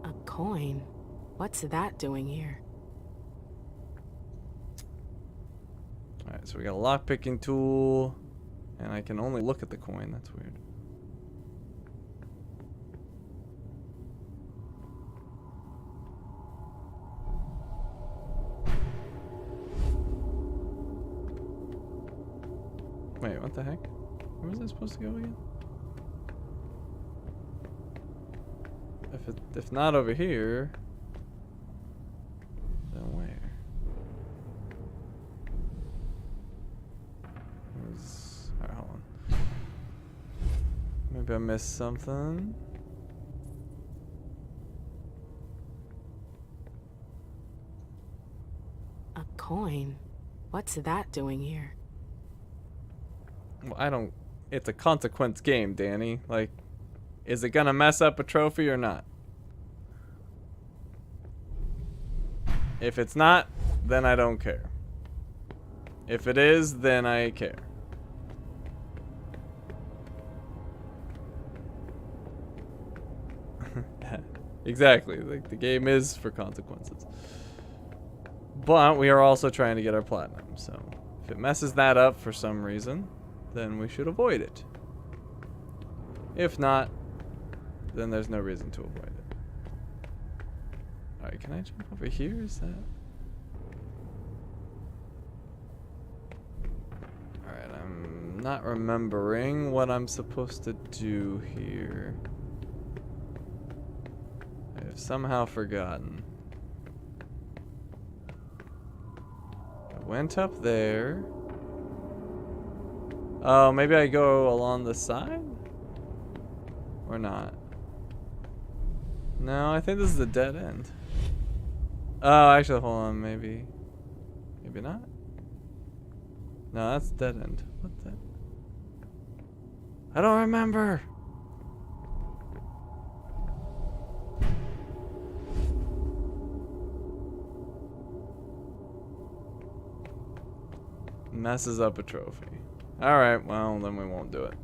A coin? What's that doing here? Alright, so we got a lockpicking tool, and I can only look at the coin. That's weird. Wait, what the heck? Where was I supposed to go again? If not over here, then where? Alright, hold on. Maybe I missed something. A coin? What's that doing here? Well, I don't... It's a consequence game, Danny. Like, is it gonna mess up a trophy or not? If it's not, then I don't care. If it is, then I care. Exactly. Like, the game is for consequences. But we are also trying to get our platinum, so if it messes that up for some reason, then we should avoid it. If not, then there's no reason to avoid it. Alright, can I jump over here? Is that... Alright, I'm not remembering what I'm supposed to do here. I have somehow forgotten. I went up there. Oh, maybe I go along the side? Or not? No, I think this is a dead end. Oh, actually, hold on, maybe Maybe not. No, that's dead end. What the? I don't remember. Messes up a trophy. Alright, well, then we won't do it.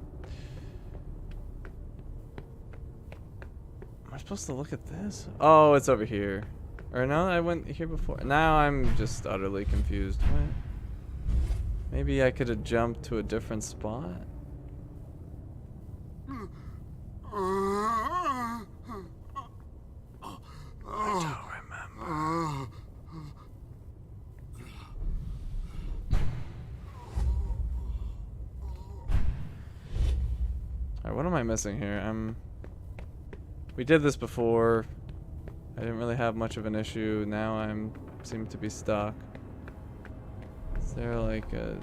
Am I supposed to look at this? Oh, it's over here. Or no, I went here before. Now I'm just utterly confused. What? Maybe I could have jumped to a different spot? I don't remember. Alright, what am I missing here? We did this before. I didn't really have much of an issue. Now seem to be stuck. Is there like a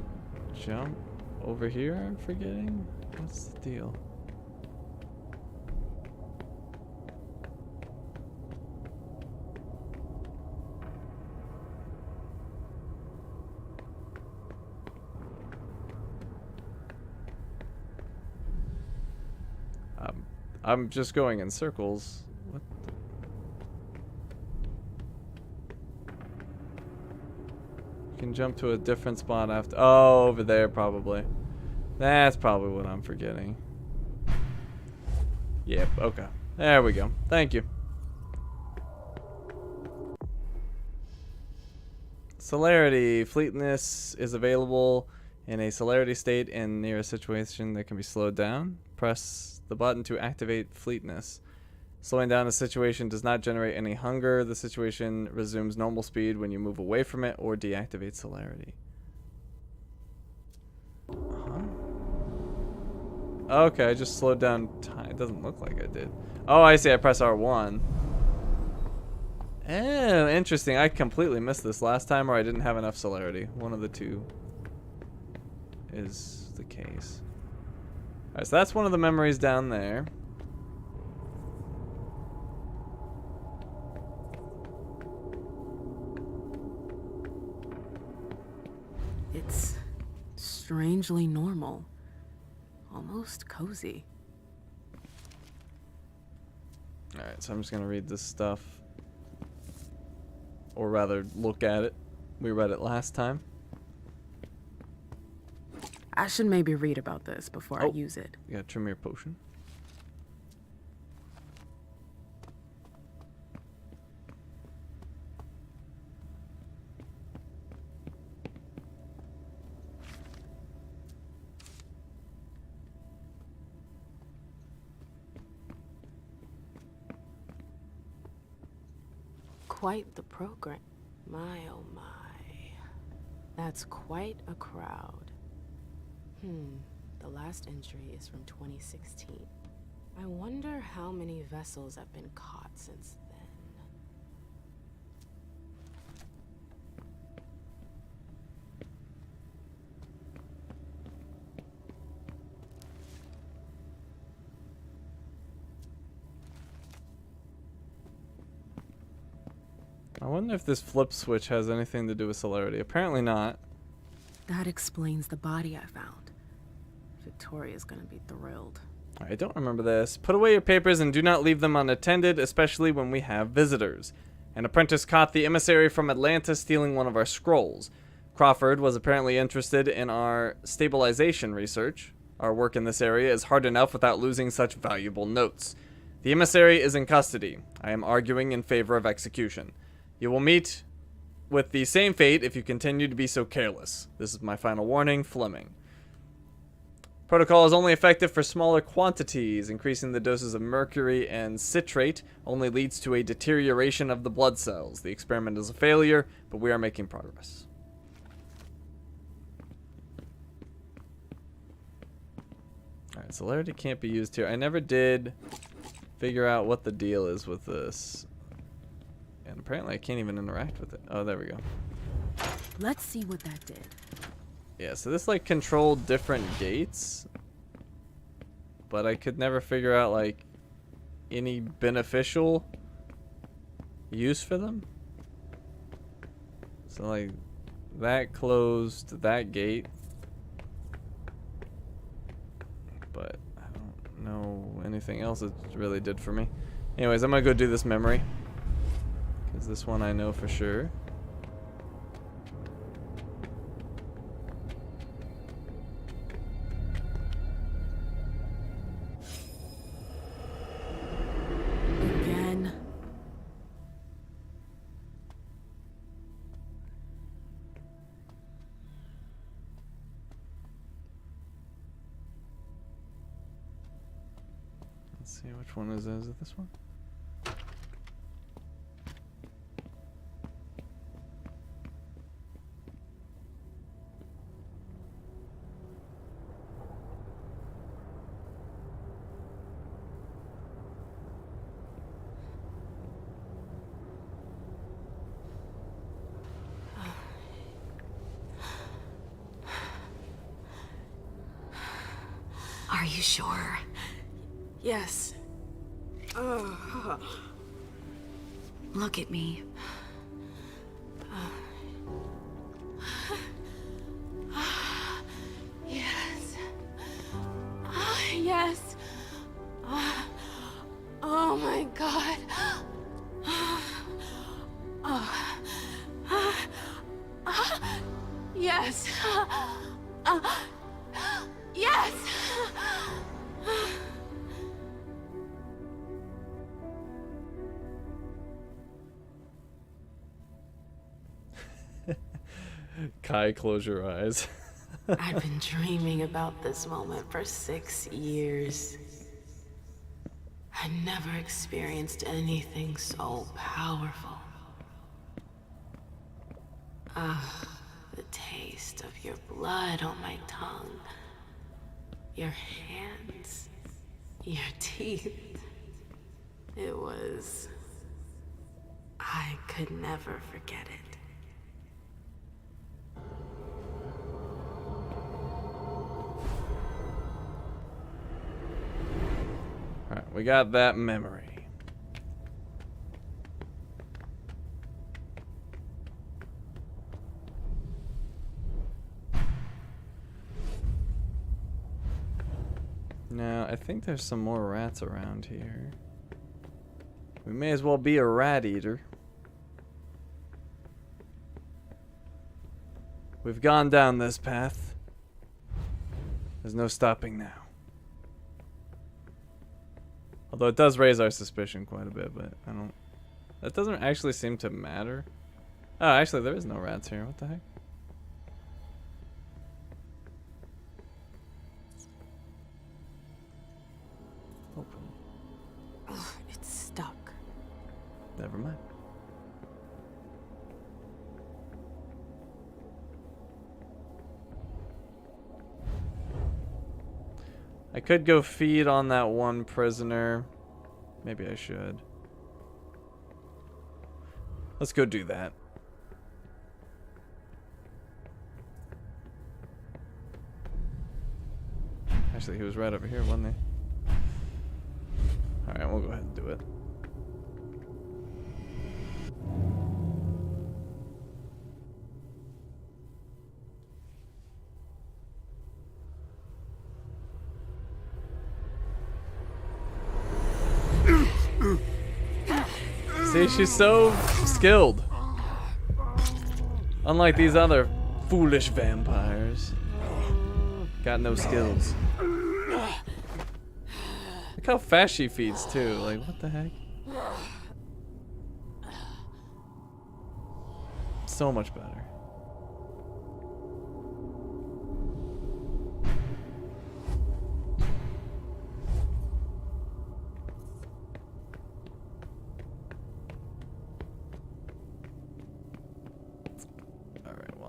jump over here I'm forgetting? What's the deal? I'm just going in circles. What the? You can jump to a different spot after. Oh, over there probably. That's probably what I'm forgetting. Yep, okay. There we go. Thank you. Celerity. Fleetness is available in a celerity state and near a situation that can be slowed down. Press the button to activate fleetness. Slowing down a situation does not generate any hunger. The situation resumes normal speed when you move away from it or deactivate celerity. Okay, I just slowed down time. It doesn't look like I did. Oh, I see. I press R1. Oh, interesting. I completely missed this last time, or I didn't have enough celerity. One of the two is the case. Alright, so that's one of the memories down there. It's strangely normal. Almost cozy. Alright, so I'm just going to read this stuff. Or rather, look at it. We read it last time. I should maybe read about this before I use it. You got a Tremere potion. Quite the program. My oh my. That's quite a crowd. The last entry is from 2016. I wonder how many vessels have been caught since then. I wonder if this flip switch has anything to do with celerity. Apparently not. That explains the body I found. Victoria's gonna be thrilled. I don't remember this. Put away your papers and do not leave them unattended, especially when we have visitors. An apprentice caught the emissary from Atlanta stealing one of our scrolls. Crawford was apparently interested in our stabilization research. Our work in this area is hard enough without losing such valuable notes. The emissary is in custody. I am arguing in favor of execution. You will meet with the same fate if you continue to be so careless. This is my final warning, Fleming. Protocol is only effective for smaller quantities. Increasing the doses of mercury and citrate only leads to a deterioration of the blood cells. The experiment is a failure, but we are making progress. Alright, celerity can't be used here. I never did figure out what the deal is with this. And apparently I can't even interact with it. Oh, there we go. Let's see what that did. Yeah, so this like controlled different gates, but I could never figure out like any beneficial use for them. So like that closed that gate. But I don't know anything else it really did for me. Anyways, I'm gonna go do this memory. Because this one I know for sure. Again. Let's see, which one is it? Is it this one? Are you sure? Yes. Look at me. Yes. Yes. Oh my God. Yes. Yes. Kai, close your eyes. I've been dreaming about this moment for 6 years. I never experienced anything so powerful. The taste of your blood on my tongue, your hands, your teeth. It was... I could never forget it. Alright, we got that memory. Now, I think there's some more rats around here. We may as well be a rat eater. We've gone down this path. There's no stopping now. Although it does raise our suspicion quite a bit, but I don't... That doesn't actually seem to matter. Oh, actually, there is no rats here. What the heck? Open. Ugh, it's stuck. Never mind. I could go feed on that one prisoner. Maybe I should. Let's go do that. Actually, he was right over here, wasn't he? Alright, we'll go ahead and do it. See, she's so skilled. Unlike these other foolish vampires. Got no skills. Look how fast she feeds too. Like, what the heck? So much better.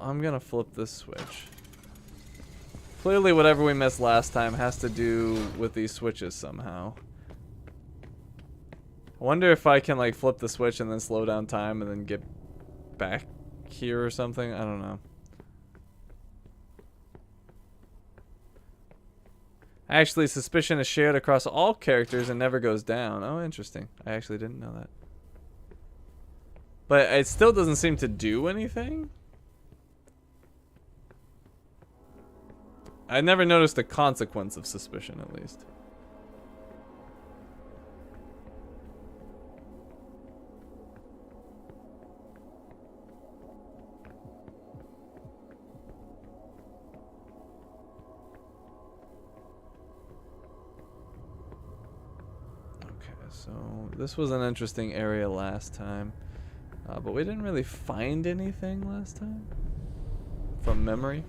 I'm gonna flip this switch. Clearly whatever we missed last time has to do with these switches somehow. I wonder if I can like flip the switch and then slow down time and then get back here or something. I don't know. Actually, suspicion is shared across all characters and never goes down. Oh, interesting. I actually didn't know that. But it still doesn't seem to do anything. I never noticed the consequence of suspicion, at least. So this was an interesting area last time, but we didn't really find anything last time from memory.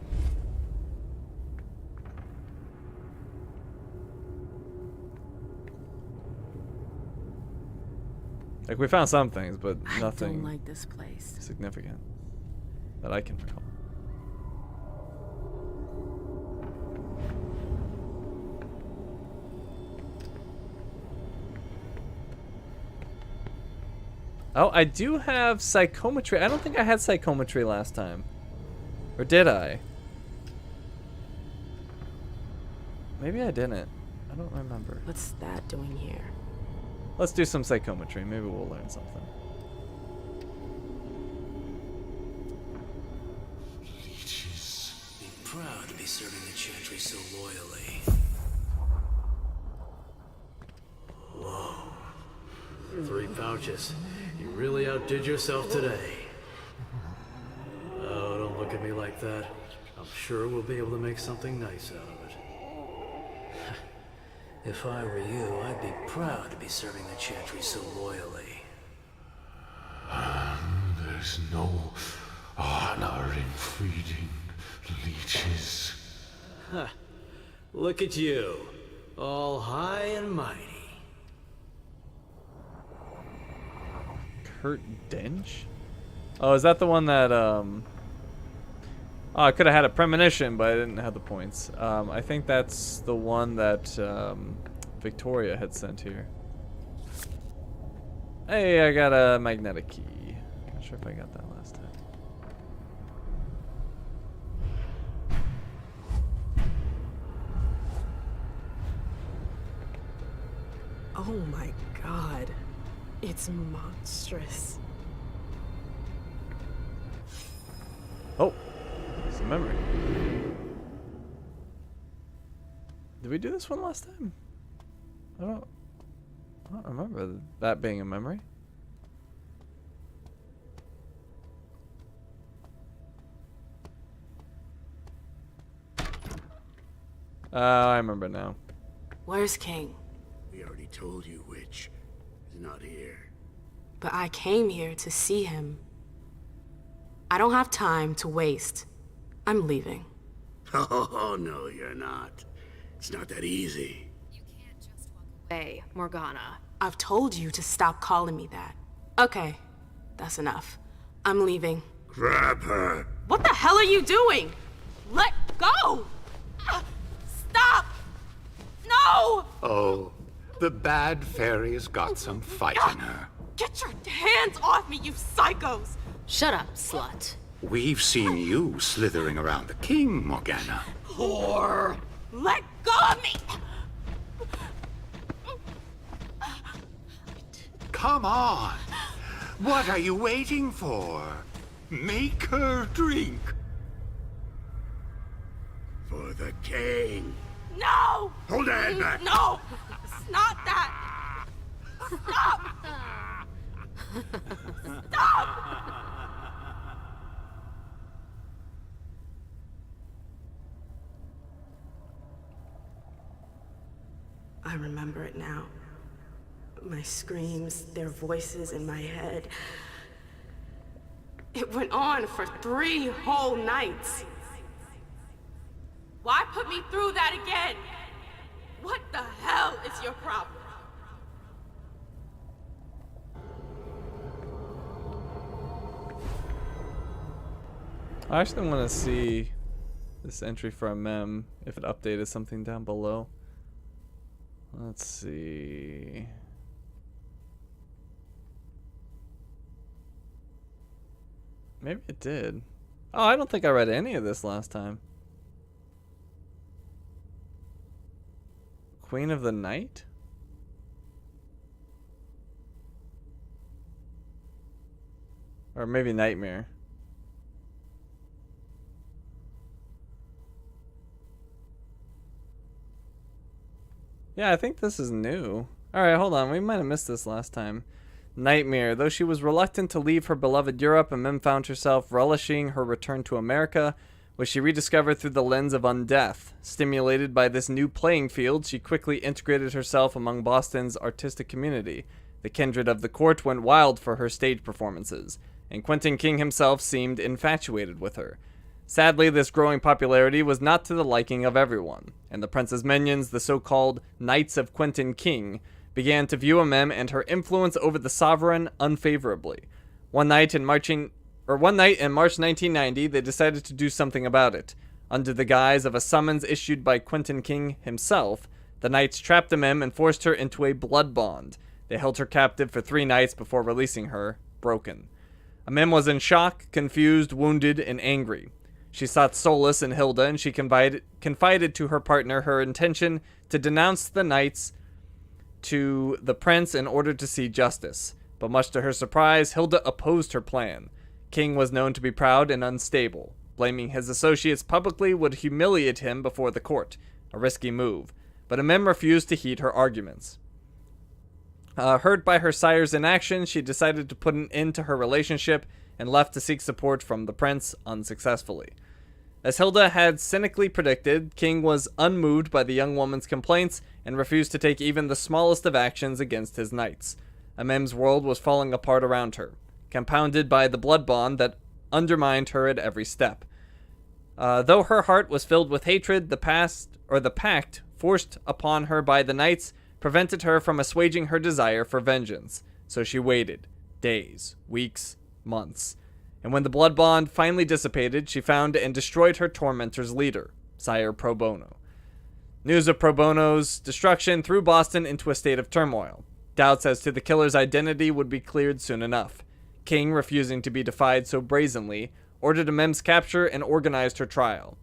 Like, we found some things, but nothing I don't like this place. Significant that I can recall. Oh, I do have psychometry. I don't think I had psychometry last time. Or did I? Maybe I didn't. I don't remember. What's that doing here? Let's do some psychometry. Maybe we'll learn something. Be proud to be serving the Chantry so loyally. Whoa. 3 pouches. You really outdid yourself today. Oh, don't look at me like that. I'm sure we'll be able to make something nice out of it. If I were you, I'd be proud to be serving the Chantry so loyally. There's no honor in feeding leeches. Huh. Look at you. All high and mighty. Kurt Dench? Oh, is that the one that, Oh, I could have had a premonition, but I didn't have the points. I think that's the one that, Victoria had sent here. Hey, I got a magnetic key. Not sure if I got that last time. Oh my god. It's monstrous. Oh, it's a memory. Did we do this one last time? I don't remember that being a memory. I remember now. Where's King? We already told you which is not here. But I came here to see him. I don't have time to waste. I'm leaving. Oh, no, you're not. It's not that easy. Hey, Morgana. I've told you to stop calling me that. Okay, that's enough. I'm leaving. Grab her. What the hell are you doing? Let go! Stop! No! Oh, the bad fairy's got some fight in her. Get your hands off me, you psychos! Shut up, slut. We've seen you slithering around the king, Morgana. Whore! Let go of me! Come on. What are you waiting for? Make her drink. For the king. No! Hold your head back. No! It's not that! Stop! Stop! I remember it now. My screams, their voices in my head. It went on for 3 whole nights. Why put me through that again? What the hell is your problem? I actually want to see this entry for Emem, if it updated something down below. Let's see. Maybe it did. Oh, I don't think I read any of this last time. Queen of the Night? Or maybe Nightmare. Yeah, I think this is new. Alright, hold on. We might have missed this last time. Nightmare. Though she was reluctant to leave her beloved Europe, Emem found herself relishing her return to America, which she rediscovered through the lens of undeath. Stimulated by this new playing field, she quickly integrated herself among Boston's artistic community. The kindred of the court went wild for her stage performances, and Quentin King himself seemed infatuated with her. Sadly, this growing popularity was not to the liking of everyone, and the prince's minions, the so-called Knights of Quentin King, began to view Emem and her influence over the sovereign unfavorably. One night in March 1990, they decided to do something about it. Under the guise of a summons issued by Quentin King himself, the Knights trapped Emem and forced her into a blood bond. They held her captive for 3 nights before releasing her, broken. Emem was in shock, confused, wounded, and angry. She sought solace in Hilda, and she confided to her partner her intention to denounce the Knights to the prince in order to see justice. But much to her surprise, Hilda opposed her plan. King was known to be proud and unstable. Blaming his associates publicly would humiliate him before the court, a risky move. But Emem refused to heed her arguments. Hurt by her sire's inaction, she decided to put an end to her relationship and left to seek support from the prince unsuccessfully. As Hilda had cynically predicted, King was unmoved by the young woman's complaints and refused to take even the smallest of actions against his knights. Emem's world was falling apart around her, compounded by the blood bond that undermined her at every step. Though her heart was filled with hatred, the pact forced upon her by the knights prevented her from assuaging her desire for vengeance. So she waited, days, weeks, months. And when the blood bond finally dissipated, she found and destroyed her tormentor's leader, Sire Pro Bono. News of Pro Bono's destruction threw Boston into a state of turmoil. Doubts as to the killer's identity would be cleared soon enough. King, refusing to be defied so brazenly, ordered Emem's capture and organized her trial.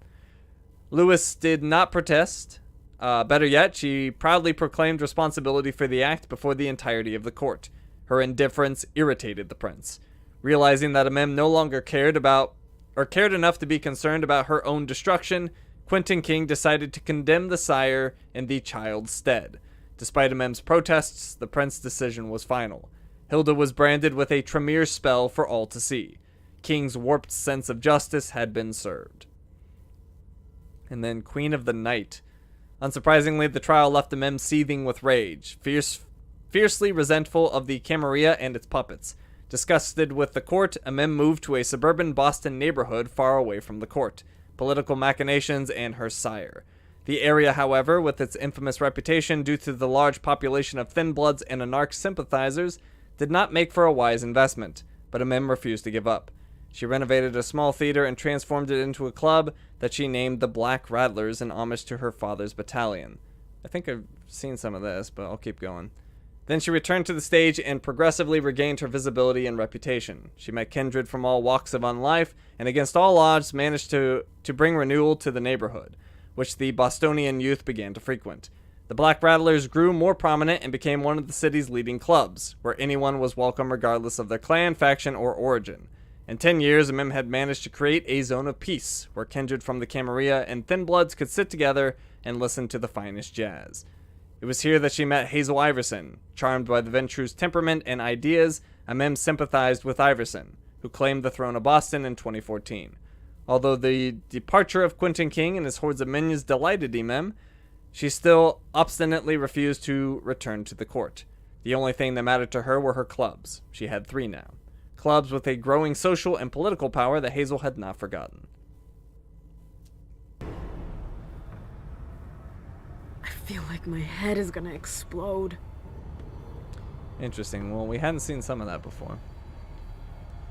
Lewis did not protest. Better yet, she proudly proclaimed responsibility for the act before the entirety of the court. Her indifference irritated the prince. Realizing that Emem no longer cared enough to be concerned about her own destruction, Quentin King decided to condemn the sire in the child's stead. Despite Emem's protests, the prince's decision was final. Hilda was branded with a Tremere spell for all to see. King's warped sense of justice had been served. And then Queen of the Night. Unsurprisingly, the trial left Emem seething with rage, fiercely resentful of the Camarilla and its puppets. Disgusted with the court, Emem moved to a suburban Boston neighborhood far away from the court, political machinations, and her sire. The area, however, with its infamous reputation due to the large population of thin bloods and anarch sympathizers, did not make for a wise investment, but Emem refused to give up. She renovated a small theater and transformed it into a club that she named the Black Rattlers in homage to her father's battalion. I think I've seen some of this, but I'll keep going. Then she returned to the stage and progressively regained her visibility and reputation. She met kindred from all walks of life, and against all odds managed to bring renewal to the neighborhood, which the Bostonian youth began to frequent. The Black Rattlers grew more prominent and became one of the city's leading clubs, where anyone was welcome regardless of their clan, faction, or origin. In 10 years, Emem had managed to create a zone of peace, where kindred from the Camarilla and Thin Bloods could sit together and listen to the finest jazz. It was here that she met Hazel Iverson. Charmed by the Ventrue's temperament and ideas, Emem sympathized with Iverson, who claimed the throne of Boston in 2014. Although the departure of Quentin King and his hordes of minions delighted Emem, she still obstinately refused to return to the court. The only thing that mattered to her were her clubs. She had 3 now. Clubs with a growing social and political power that Hazel had not forgotten. I feel like my head is gonna explode. Interesting. Well, we hadn't seen some of that before.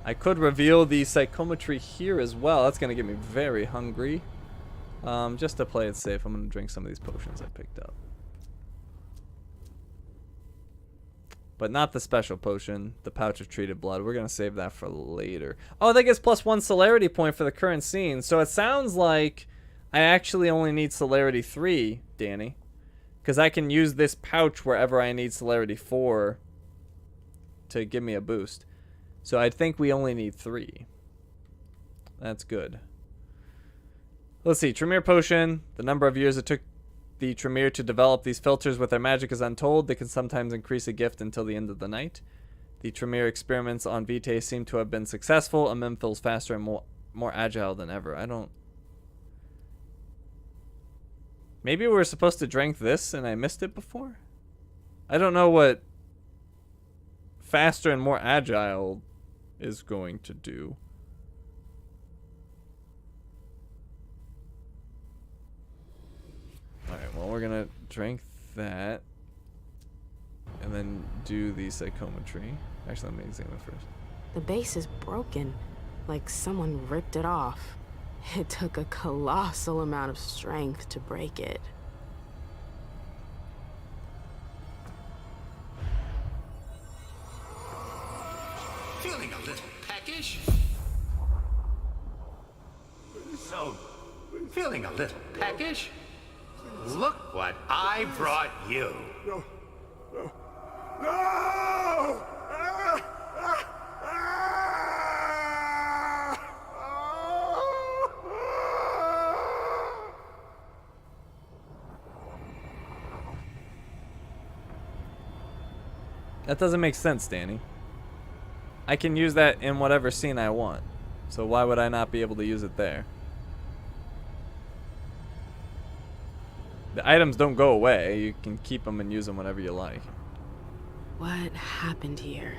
I could reveal the psychometry here as well. That's going to get me very hungry. Just to play it safe, I'm going to drink some of these potions I picked up. But not the special potion, the pouch of treated blood. We're going to save that for later. Oh, that gets +1 celerity point for the current scene. So it sounds like I actually only need celerity 3, Danny. Because I can use this pouch wherever I need celerity 4 to give me a boost. So I think we only need 3. That's good. Let's see. Tremere potion. The number of years it took the Tremere to develop these filters with their magic is untold. They can sometimes increase a gift until the end of the night. The Tremere experiments on Vitae seem to have been successful. Emem feels faster and more agile than ever. I don't... Maybe we were supposed to drink this and I missed it before? I don't know what faster and more agile is going to do. Alright, well, we're gonna drink that and then do the psychometry. Actually, let me examine it first. The base is broken, like someone ripped it off. It took a colossal amount of strength to break it. Feeling a little peckish? So, feeling a little peckish? Look what I brought you. No! No! No! That doesn't make sense, Danny. I can use that in whatever scene I want. So why would I not be able to use it there? The items don't go away. You can keep them and use them whenever you like. What happened here?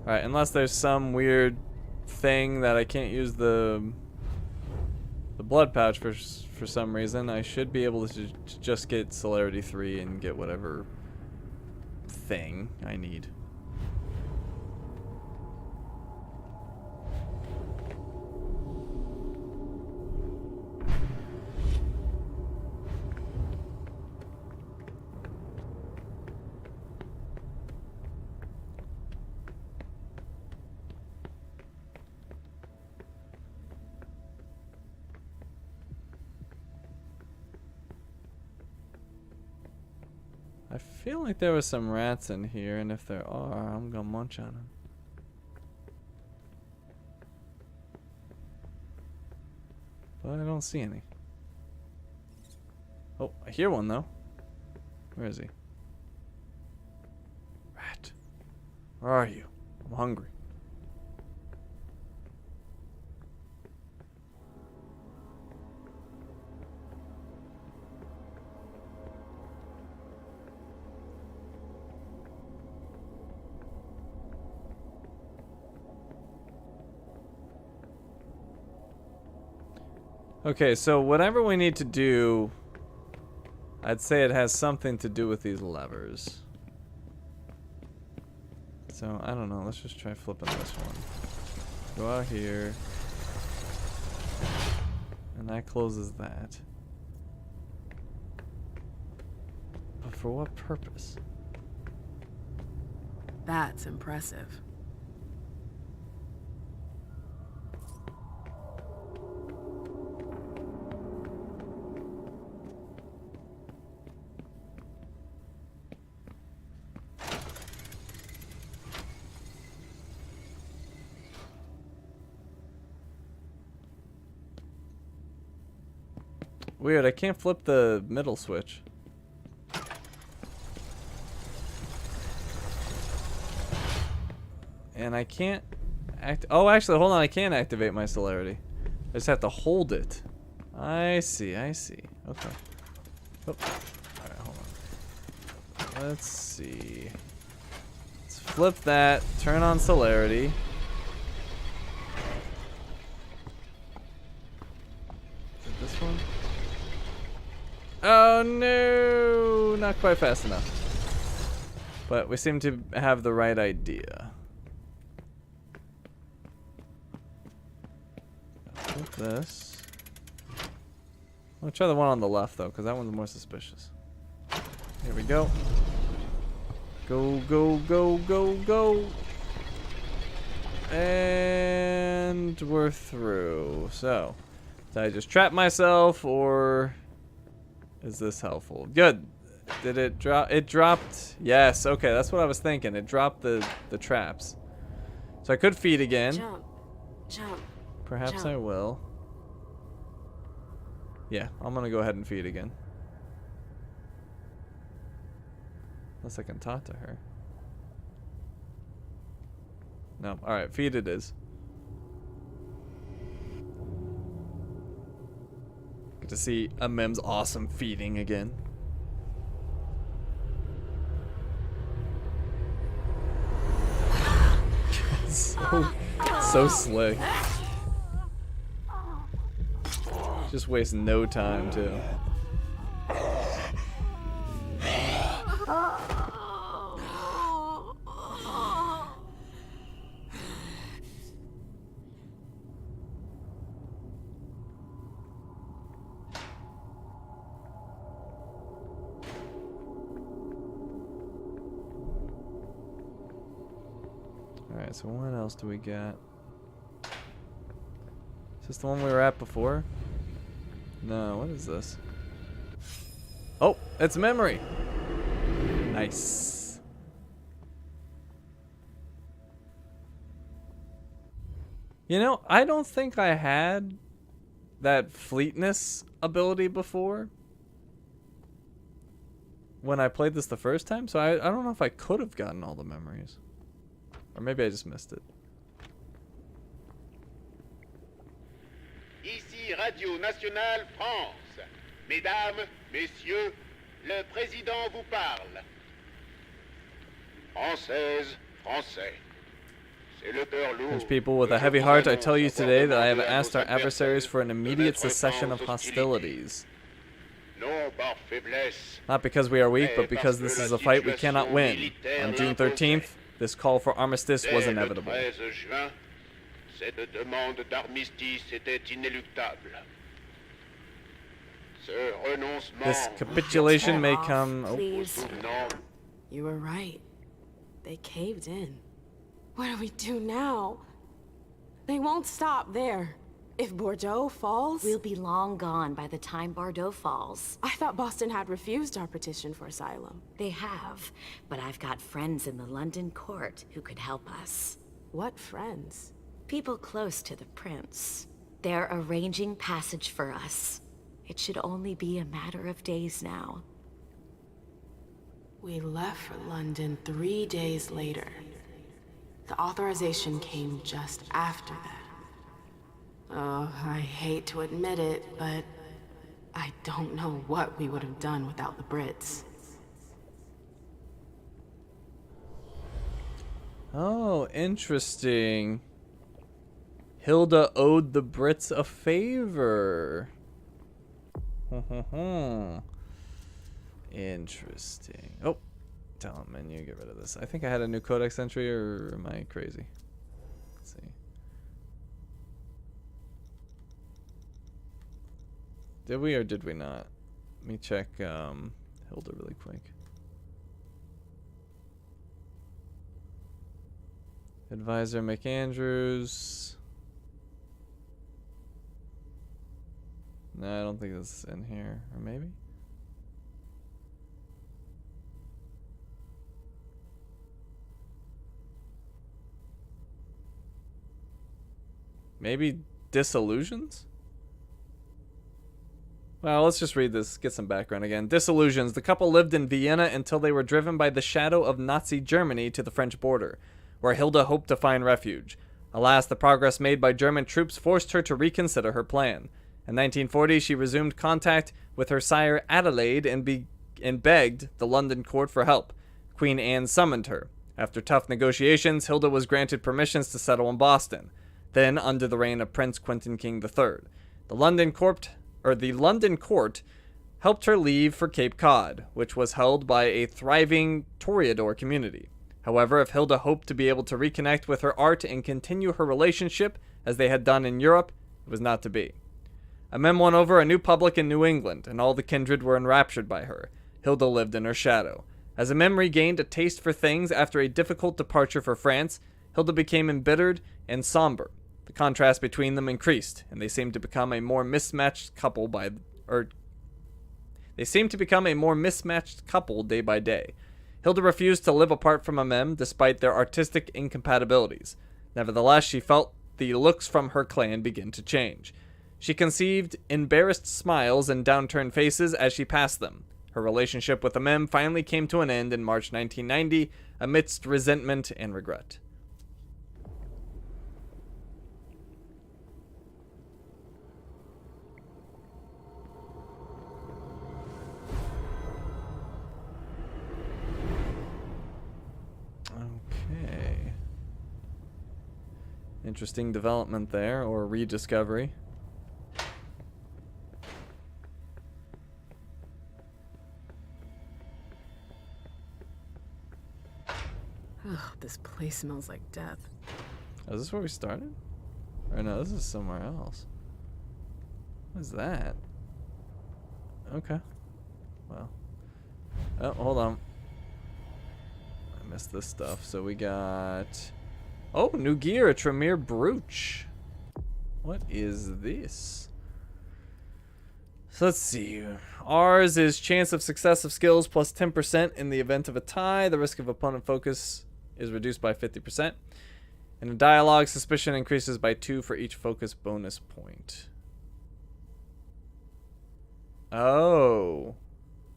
Alright, unless there's some weird thing that I can't use the blood pouch for some reason, I should be able to just get celerity 3 and get whatever thing I need. I feel like there was some rats in here, and if there are, I'm gonna munch on them. But I don't see any. Oh, I hear one though. Where is he? Rat. Where are you? I'm hungry. Okay, so whatever we need to do, I'd say it has something to do with these levers. So, I don't know, let's just try flipping this one. Go out here. And that closes that. But for what purpose? That's impressive. Weird, I can't flip the middle switch. And I can't oh, actually, hold on, I can activate my celerity. I just have to hold it. I see, I see. Okay. Oh. Alright, hold on. Let's see. Let's flip that, turn on celerity. Is it this one? Oh no! Not quite fast enough. But we seem to have the right idea. Flip this. I'll try the one on the left though, because that one's more suspicious. Here we go. Go, go, go, go, go. And we're through. So, did I just trap myself or Is this helpful? Good. Did it drop? It dropped. Yes. Okay, that's what I was thinking. It dropped the traps. So I could feed again. Jump. Jump. Perhaps jump. I will. Yeah, I'm gonna go ahead and feed again. Unless I can talk to her. No. Alright, feed it is. Get to see Emem's awesome feeding again. so slick. Just waste no time too. Alright, so what else do we got? Is this the one we were at before? No, what is this? Oh, it's memory. Nice. You know, I don't think I had that fleetness ability before when I played this the first time, so I don't know if I could have gotten all the memories. Or maybe I just missed it. Ici Radio Nationale France. Mesdames, Messieurs, le Président vous parle. Française, Français. C'est le cœur lourd. French people with a heavy heart, I tell you today that I have asked our adversaries for an immediate cessation of hostilities. Not because we are weak, but because this is a fight we cannot win. On June 13th, this call for armistice was inevitable. Cette demande d'armistice était inéluctable. This capitulation may come... Please. You were right. They caved in. What do we do now? They won't stop there. If Bordeaux falls... We'll be long gone by the time Bordeaux falls. I thought Boston had refused our petition for asylum. They have, but I've got friends in the London court who could help us. What friends? People close to the prince. They're arranging passage for us. It should only be a matter of days now. We left for London 3 days later. The authorization came just after that. Oh, I hate to admit it, but I don't know what we would have done without the Brits. Oh, interesting. Hilda owed the Brits a favor. Interesting. Oh, talent menu, get rid of this. I think I had a new codex entry, or am I crazy? Let's see. Did we or did we not? Let me check Hilda really quick. Advisor McAndrews. No, I don't think it's in here. Or maybe? Maybe Disillusions? Well, let's just read this, get some background again. Disillusions. The couple lived in Vienna until they were driven by the shadow of Nazi Germany to the French border, where Hilda hoped to find refuge. Alas, the progress made by German troops forced her to reconsider her plan. In 1940, she resumed contact with her sire Adelaide and begged the London court for help. Queen Anne summoned her. After tough negotiations, Hilda was granted permissions to settle in Boston. Then, under the reign of Prince Quentin King III, the London court helped her leave for Cape Cod, which was held by a thriving Toreador community. However, if Hilda hoped to be able to reconnect with her art and continue her relationship as they had done in Europe, it was not to be. Emem won over a new public in New England, and all the kindred were enraptured by her. Hilda lived in her shadow. As Emem regained a taste for things after a difficult departure for France, Hilda became embittered and somber. The contrast between them increased, and they seemed to become a more mismatched couple They seem to become a more mismatched couple day by day. Hilda refused to live apart from Emem despite their artistic incompatibilities. Nevertheless, she felt the looks from her clan begin to change. She conceived embarrassed smiles and downturned faces as she passed them. Her relationship with Emem finally came to an end in March 1990 amidst resentment and regret. Okay. Interesting development there, or rediscovery. Ugh, this place smells like death. Oh, is this where we started? Or no, this is somewhere else. What is that? Okay. Well. Oh, hold on. I missed this stuff. So we got... Oh, new gear, a Tremere brooch. What is this? So let's see. Ours is chance of success of skills plus 10% in the event of a tie. The risk of opponent focus is reduced by 50%. And in dialogue, suspicion increases by 2 for each focus bonus point. Oh.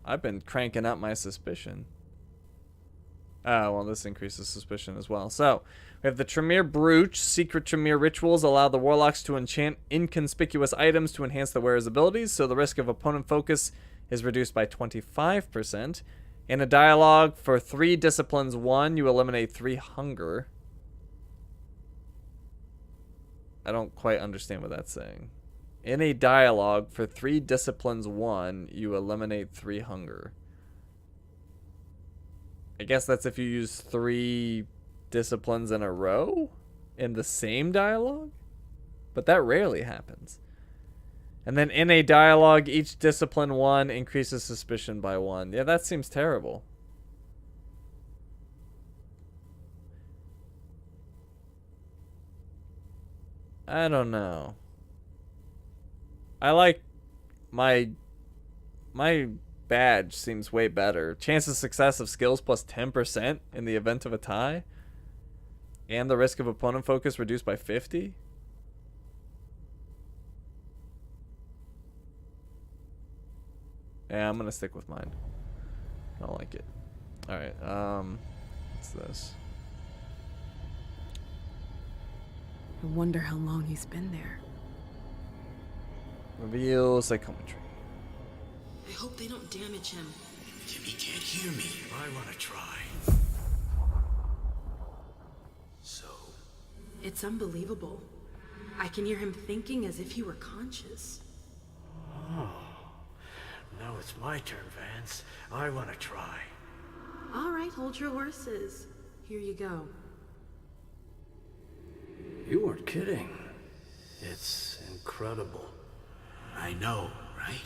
I've been cranking up my suspicion. Oh, well, this increases suspicion as well. So, we have the Tremere brooch. Secret Tremere rituals allow the warlocks to enchant inconspicuous items to enhance the wearer's abilities, so the risk of opponent focus is reduced by 25%. In a dialogue, for 3 disciplines 1, you eliminate 3 hunger. I don't quite understand what that's saying. In a dialogue, for 3 disciplines 1, you eliminate 3 hunger. I guess that's if you use 3 disciplines in a row in the same dialogue? But that rarely happens. And then in a dialogue, each discipline 1 increases suspicion by 1. Yeah, that seems terrible. I don't know. I like my badge seems way better. Chance of success of skills plus 10% in the event of a tie. And the risk of opponent focus reduced by 50. Yeah, I'm gonna stick with mine. I don't like it. Alright, what's this? I wonder how long he's been there. Reveal psychometry. I hope they don't damage him. He can't hear me. I want to try. So? It's unbelievable. I can hear him thinking as if he were conscious. Oh. Now it's my turn, Vance. I want to try. All right, hold your horses. Here you go. You weren't kidding. It's incredible. I know, right?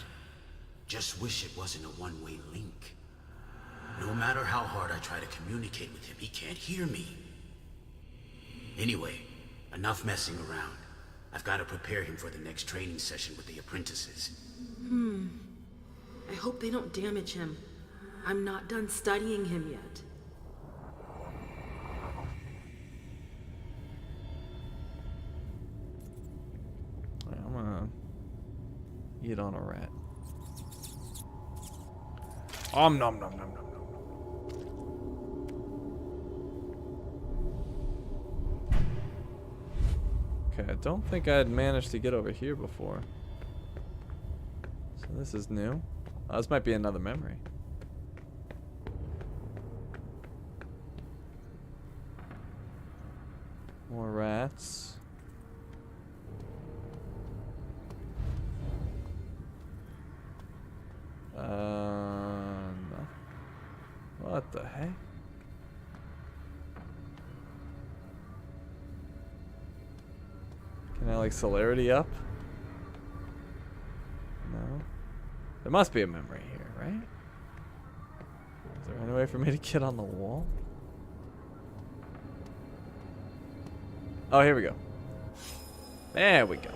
Just wish it wasn't a one-way link. No matter how hard I try to communicate with him, he can't hear me. Anyway, enough messing around. I've got to prepare him for the next training session with the apprentices. I hope they don't damage him. I'm not done studying him yet. I'm gonna eat on a rat. Nom nom nom nom nom. Okay, I don't think I had managed to get over here before. So this is new. Oh, this might be another memory. More rats. No. What the heck? Can I like celerity up? No. There must be a memory here, right? Is there any way for me to get on the wall? Oh, here we go. There we go.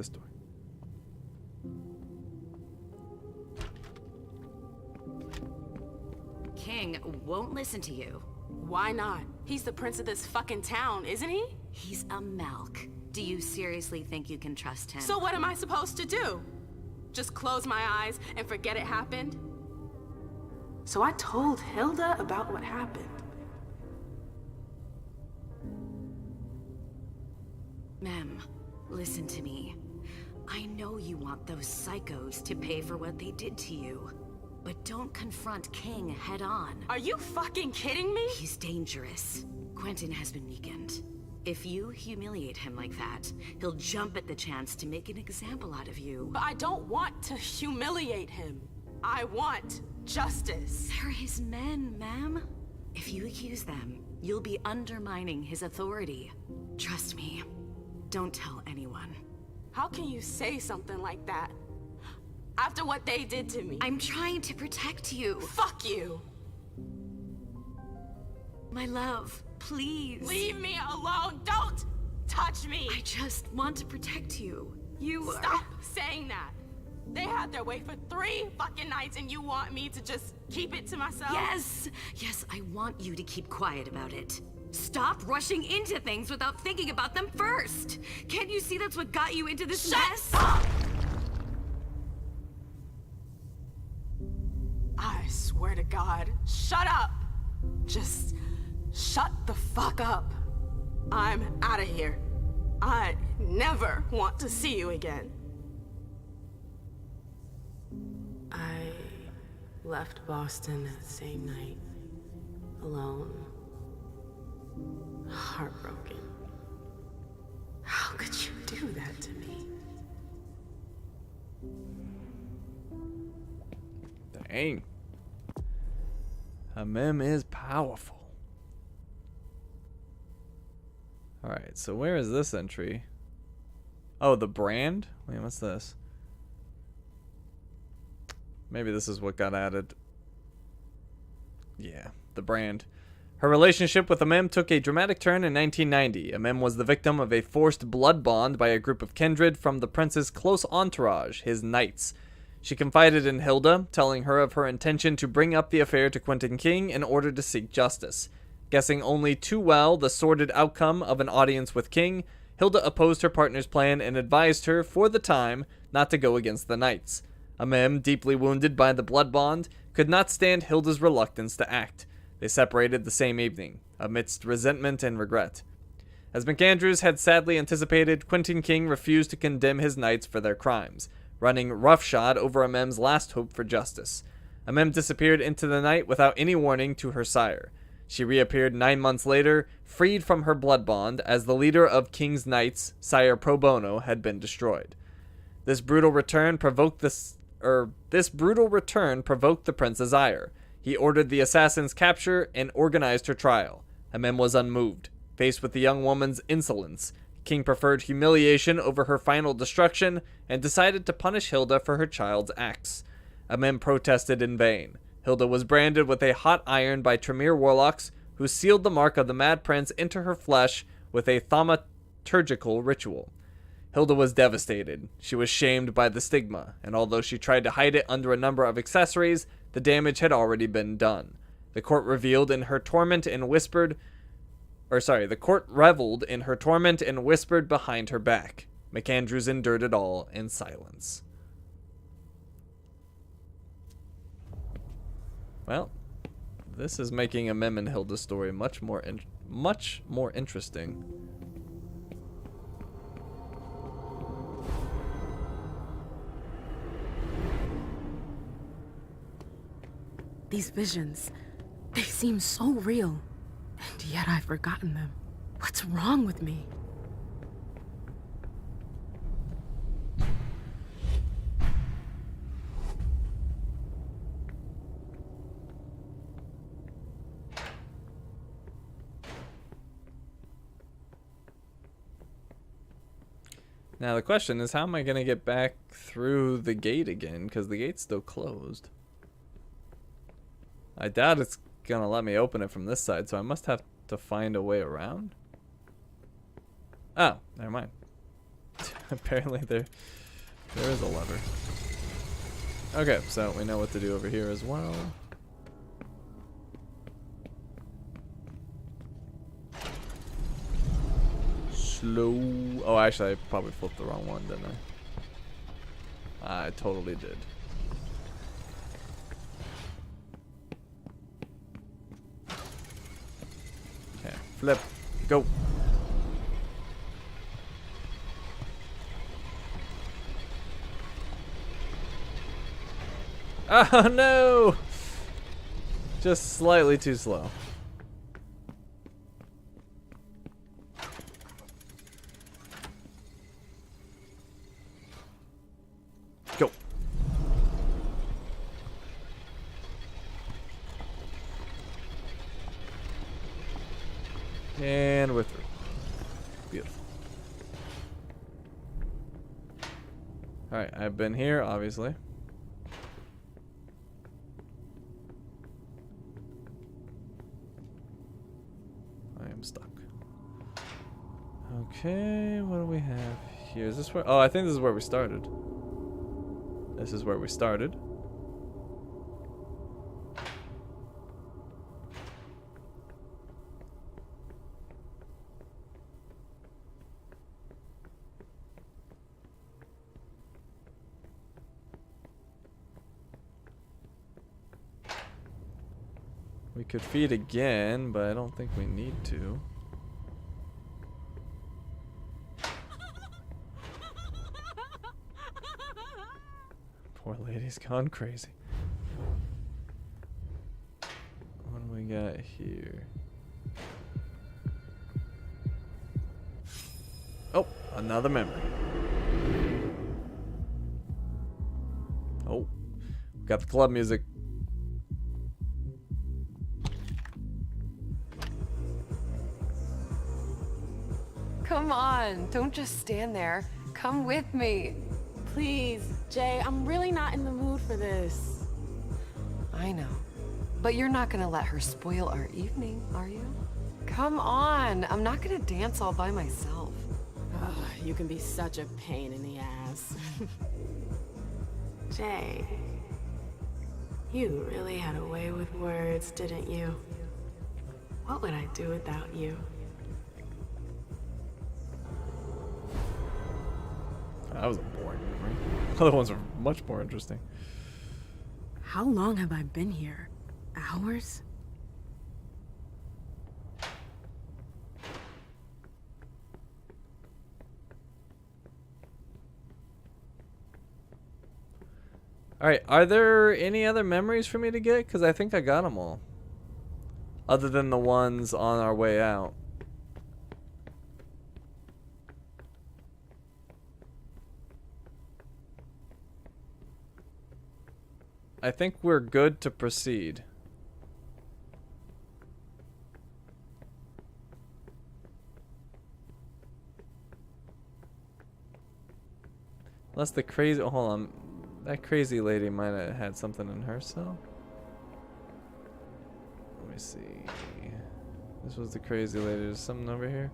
this door. King won't listen to you. Why not? He's the prince of this fucking town, isn't he? He's a Malk. Do you seriously think you can trust him? So what am I supposed to do? Just close my eyes and forget it happened? So I told Hilda about what happened. Mem, listen to me. I know you want those psychos to pay for what they did to you. But don't confront King head on. Are you fucking kidding me? He's dangerous. Quentin has been weakened. If you humiliate him like that, he'll jump at the chance to make an example out of you. But I don't want to humiliate him. I want justice. They're his men, ma'am. If you accuse them, you'll be undermining his authority. Trust me. Don't tell anyone. How can you say something like that? After what they did to me. I'm trying to protect you. Fuck you. My love, please. Leave me alone. Don't touch me. I just want to protect you. Stop saying that. They had their way for 3 fucking nights and you want me to just keep it to myself? Yes. Yes, I want you to keep quiet about it. Stop rushing into things without thinking about them first. Can't you see that's what got you into this mess? Up! I swear to God, shut up! Just shut the fuck up. I'm out of here. I never want to see you again. I left Boston that same night, alone, heartbroken. How could you do that to me? Dang. Emem is powerful. Alright, so where is this entry? Oh, the brand? Wait, what's this? Maybe this is what got added. Yeah, the brand. Her relationship with Emem took a dramatic turn in 1990. Emem was the victim of a forced blood bond by a group of kindred from the prince's close entourage, his knights. She confided in Hilda, telling her of her intention to bring up the affair to Quentin King in order to seek justice. Guessing only too well the sordid outcome of an audience with King, Hilda opposed her partner's plan and advised her, for the time, not to go against the knights. Emem, deeply wounded by the blood bond, could not stand Hilda's reluctance to act. They separated the same evening, amidst resentment and regret. As McAndrews had sadly anticipated, Quentin King refused to condemn his knights for their crimes, running roughshod over Emem's last hope for justice. Emem disappeared into the night without any warning to her sire. She reappeared 9 months later, freed from her blood bond, as the leader of King's Knights, Sire Pro Bono, had been destroyed. This brutal return provoked the prince's ire. He ordered the assassin's capture and organized her trial. Emem was unmoved. Faced with the young woman's insolence, King preferred humiliation over her final destruction and decided to punish Hilda for her child's acts. Emem protested in vain. Hilda was branded with a hot iron by Tremere warlocks, who sealed the mark of the Mad Prince into her flesh with a thaumaturgical ritual. Hilda was devastated. She was shamed by the stigma, and although she tried to hide it under a number of accessories, the damage had already been done. The court reveled in her torment and whispered behind her back. McAndrews endured it all in silence. Well, this is making Emem and Hilda's story much more interesting. These visions, they seem so real, and yet I've forgotten them. What's wrong with me? Now the question is, how am I going to get back through the gate again? Because the gate's still closed. I doubt it's going to let me open it from this side, so I must have to find a way around. Oh, never mind. Apparently there is a lever. Okay, so we know what to do over here as well. Slow. Oh, actually, I probably flipped the wrong one, didn't I? I totally did. Okay, flip. Go. Oh no! Just slightly too slow. Go. And we're through. Beautiful. Alright, I've been here, obviously. Stuck. Okay, what do we have here? Is this where? Oh, I think this is where we started. This is where we started. We could feed again, but I don't think we need to. Poor lady's gone crazy. What do we got here? Oh, another memory. Oh, got the club music. Come on, don't just stand there. Come with me. Please, Jay, I'm really not in the mood for this. I know, but you're not gonna let her spoil our evening, are you? Come on, I'm not gonna dance all by myself. Ugh, you can be such a pain in the ass. Jay, you really had a way with words, didn't you? What would I do without you? That was a boring memory. Other ones are much more interesting. How long have I been here? Hours? Alright, are there any other memories for me to get? Because I think I got them all. Other than the ones on our way out. I think we're good to proceed. Unless the crazy... Oh, hold on. That crazy lady might have had something in her cell. Let me see. This was the crazy lady. There's something over here?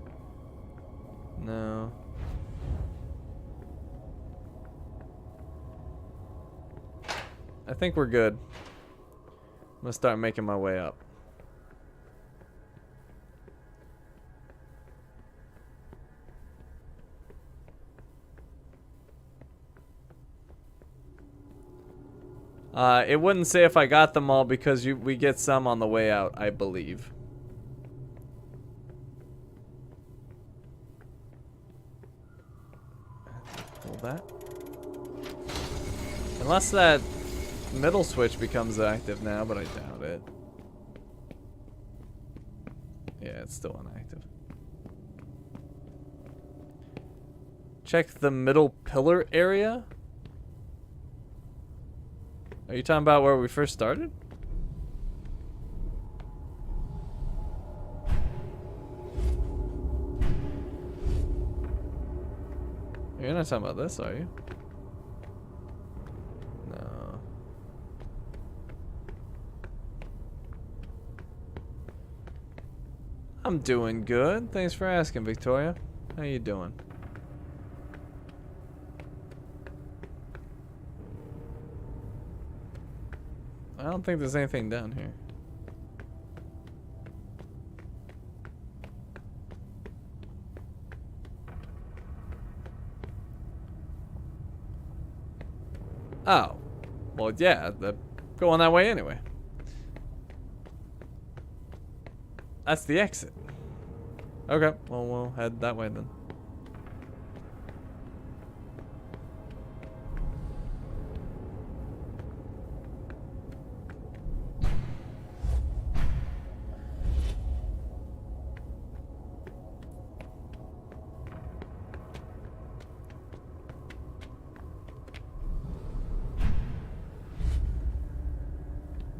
No. I think we're good. I'm gonna start making my way up. It wouldn't say if I got them all because we get some on the way out, I believe. Pull that. Unless that middle switch becomes active now, but I doubt it. Yeah, it's still inactive. Check the middle pillar area. Are you talking about where we first started? You're not talking about this, are you? No. I'm doing good. Thanks for asking, Victoria. How you doing? don't think there's anything down here. Oh. Well, yeah, going that way anyway. That's the exit. Okay, well, we'll head that way then.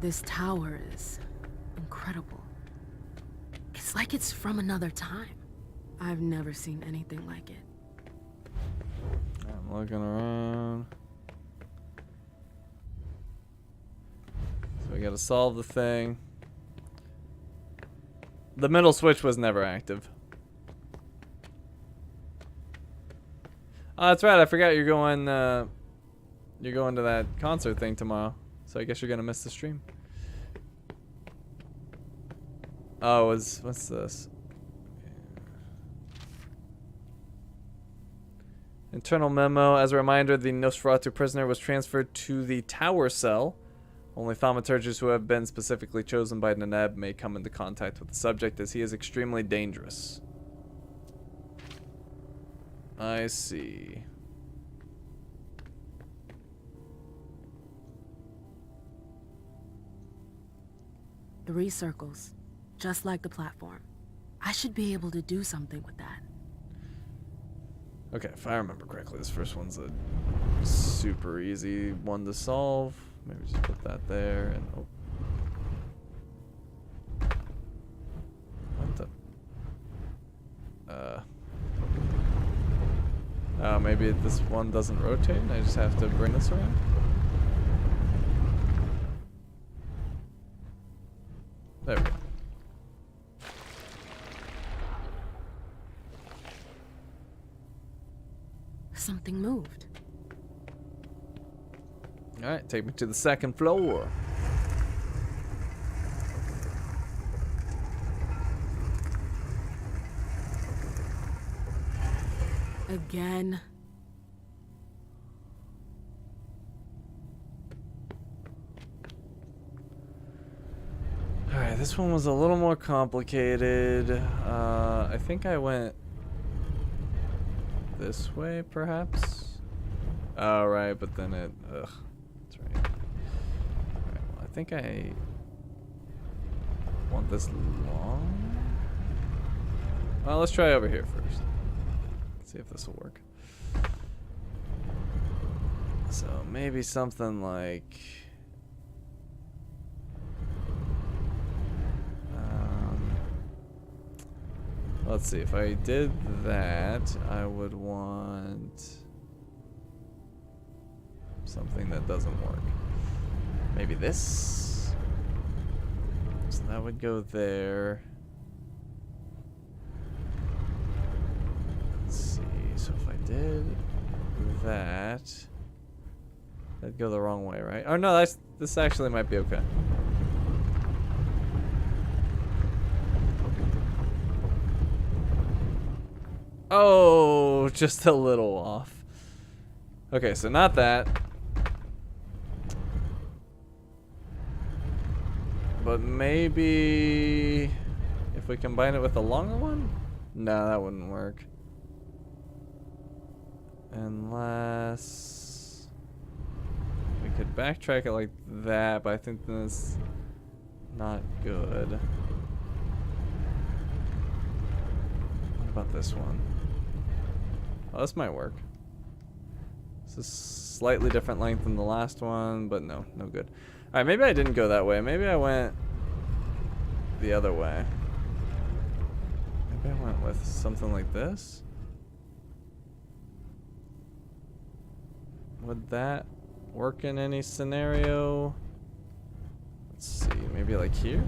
This tower is incredible. It's like it's from another time. I've never seen anything like it. I'm looking around. So we gotta solve the thing. The middle switch was never active. Oh, that's right. I forgot you're going to that concert thing tomorrow. So I guess you're gonna miss the stream. Oh, what's this? Internal memo. As a reminder, the Nosferatu prisoner was transferred to the tower cell. Only thaumaturgists who have been specifically chosen by Neneb may come into contact with the subject, as he is extremely dangerous. I see. Three circles, just like the platform. I should be able to do something with that. Okay, if I remember correctly, this first one's a super easy one to solve. Maybe just put that there and oh. What the? Oh, maybe this one doesn't rotate and I just have to bring this around? There we go. Something moved. Alright, take me to the second floor. Again. Alright, this one was a little more complicated. I think I went this way, perhaps? Oh, right, but then it... Ugh. That's right. Alright, well, I think I want this long. Well, let's try over here first. See if this will work. So, maybe something like... let's see, if I did that, I would want something that doesn't work. Maybe this? So that would go there. Let's see, so if I did that, that'd go the wrong way, right? Oh no, this actually might be okay. Oh, just a little off. Okay, so not that. But maybe if we combine it with a longer one? No, that wouldn't work. Unless we could backtrack it like that, but I think that's not good. What about this one? Oh, this might work. This is slightly different length than the last one, but no good. Alright, maybe I didn't go that way. Maybe I went the other way. Maybe I went with something like this. Would that work in any scenario? Let's see, maybe like here?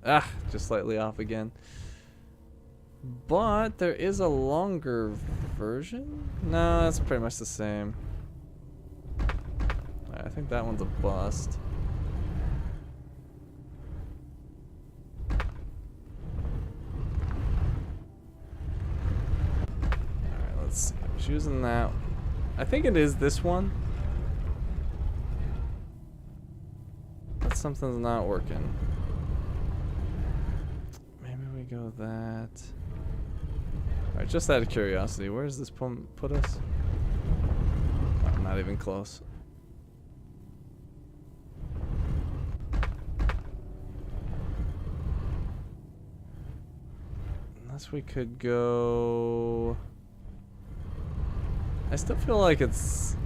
Ah, just slightly off again. But there is a longer version? No, that's pretty much the same. I think that one's a bust. Alright, let's see. I was using that. I think it is this one. But something's not working. Maybe we go that. Alright, just out of curiosity, where does this put us? Oh, not even close. Unless we could go... I still feel like it's...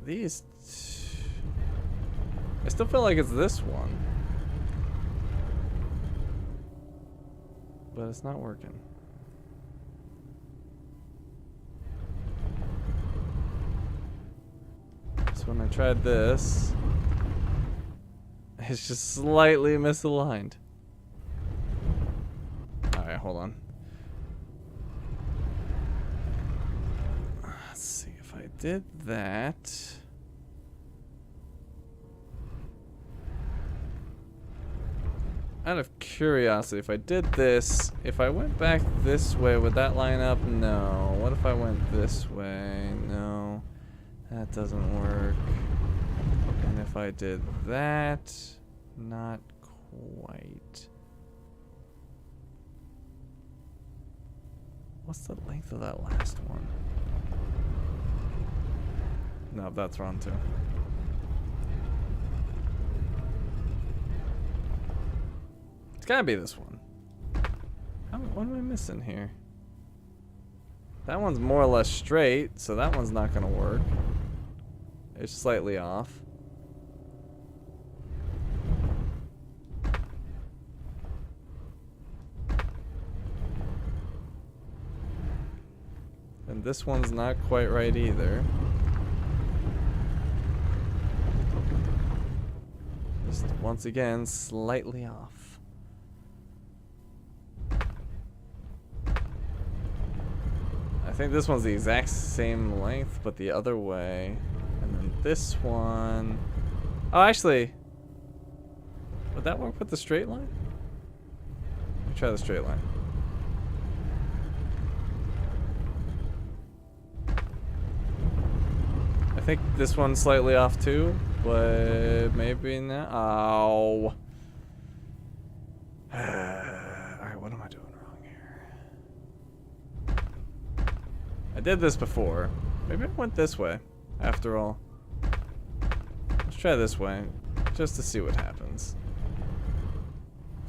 these... I still feel like it's this one. But it's not working. So when I tried this, it's just slightly misaligned. Alright, hold on. Let's see if I did that. Out of curiosity, if I did this, if I went back this way, would that line up? No. What if I went this way? No. That doesn't work. And if I did that, not quite. What's the length of that last one? No, that's wrong too. It's gotta be this one. What am I missing here? That one's more or less straight, so that one's not gonna work. It's slightly off. And this one's not quite right either. Just once again, slightly off. I think this one's the exact same length, but the other way. And then this one... Oh, actually... Would that work with the straight line? Let me try the straight line. I think this one's slightly off too, but maybe not. Oh. Alright, what am I doing wrong here? I did this before. Maybe I went this way, after all. Let's try this way, just to see what happens.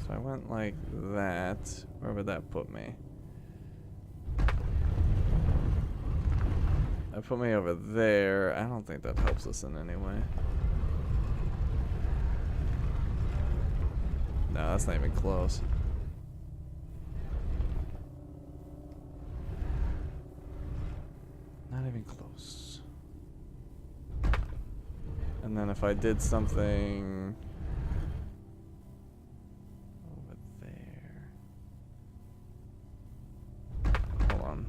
So I went like that. Where would that put me? That put me over there. I don't think that helps us in any way. No, that's not even close. Not even close. And then if I did something over there. Hold on.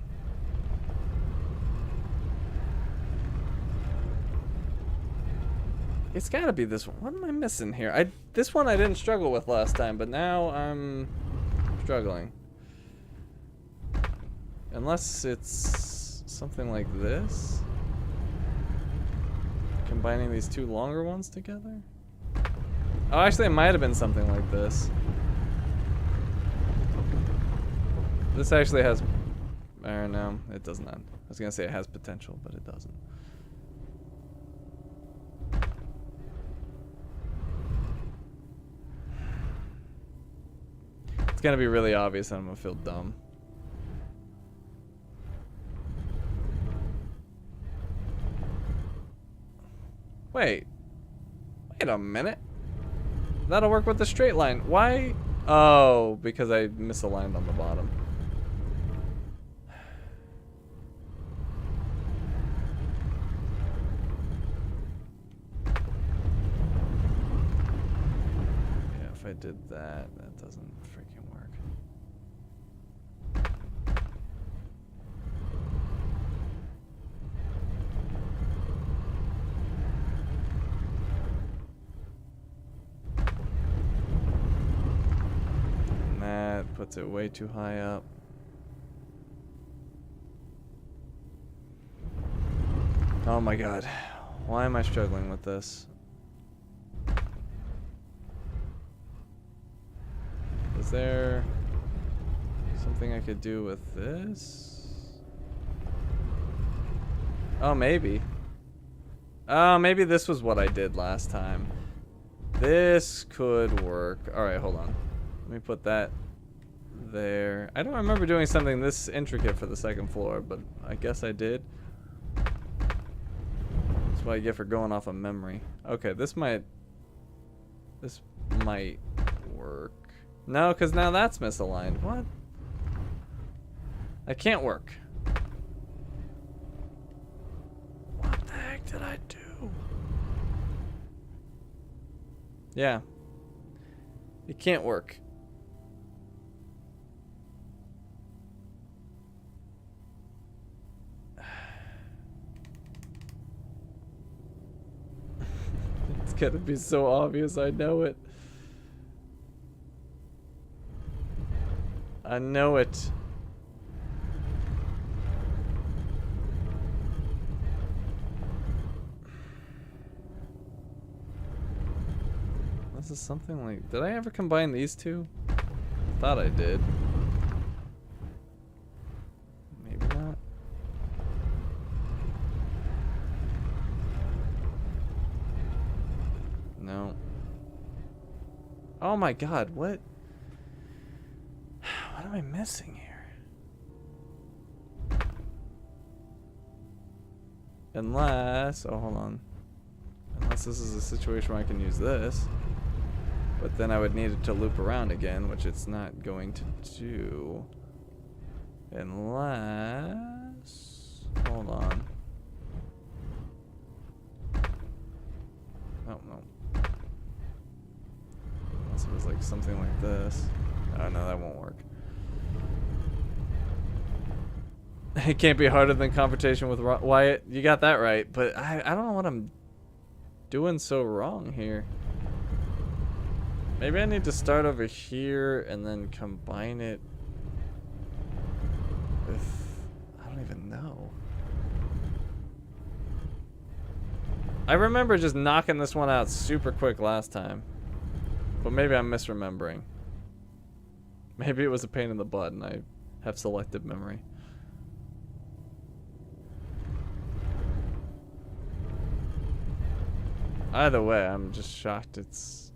It's gotta be this one. What am I missing here? This one I didn't struggle with last time, but now I'm struggling. Unless it's something like this. Combining these two longer ones together? Oh, actually it might have been something like this. This actually has... Or no, it does not. I was gonna say it has potential, but it doesn't. It's gonna be really obvious and I'm gonna feel dumb. Wait a minute. That'll work with the straight line. Why? Oh, because I misaligned on the bottom. Yeah, if I did that, that doesn't freaking work. that puts it way too high up. Oh my god. Why am I struggling with this? Is there something I could do with this? Oh, maybe. Oh, maybe this was what I did last time. This could work. Alright, hold on. Let me put that there. I don't remember doing something this intricate for the second floor, but I guess I did. That's what I get for going off of memory. Okay, this might work. No, because now that's misaligned. What? That can't work. What the heck did I do? Yeah. It can't work. It's gonna be so obvious, I know it. I know it. This is something like... Did I ever combine these two? I thought I did. Maybe not. No. Oh my god, what? What am I missing here? Unless... Oh, hold on. Unless this is a situation where I can use this. But then I would need it to loop around again, which it's not going to do. Unless... Hold on. Oh, no. Unless it was like something like this. Oh, no, that won't work. It can't be harder than confrontation with Wyatt. You got that right, but I don't know what I'm doing so wrong here. Maybe I need to start over here and then combine it with... I don't even know. I remember just knocking this one out super quick last time. But maybe I'm misremembering. Maybe it was a pain in the butt and I have selective memory. Either way, I'm just shocked it's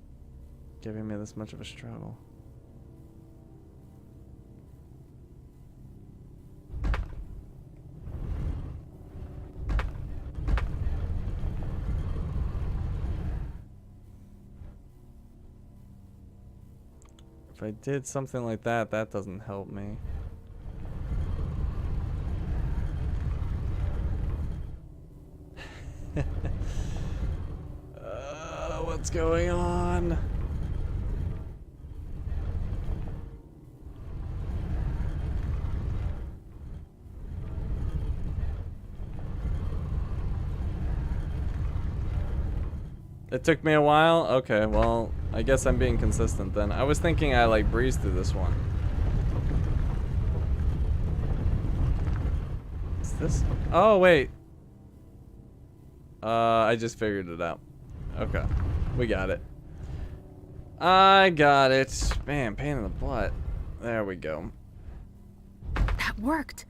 giving me this much of a struggle. If I did something like that, that doesn't help me. What's going on? It took me a while? Okay, well, I guess I'm being consistent then. I was thinking I like breezed through this one. Is this? Oh, wait. I just figured it out. Okay, we got it. I got it. Man, pain in the butt. There we go. That worked.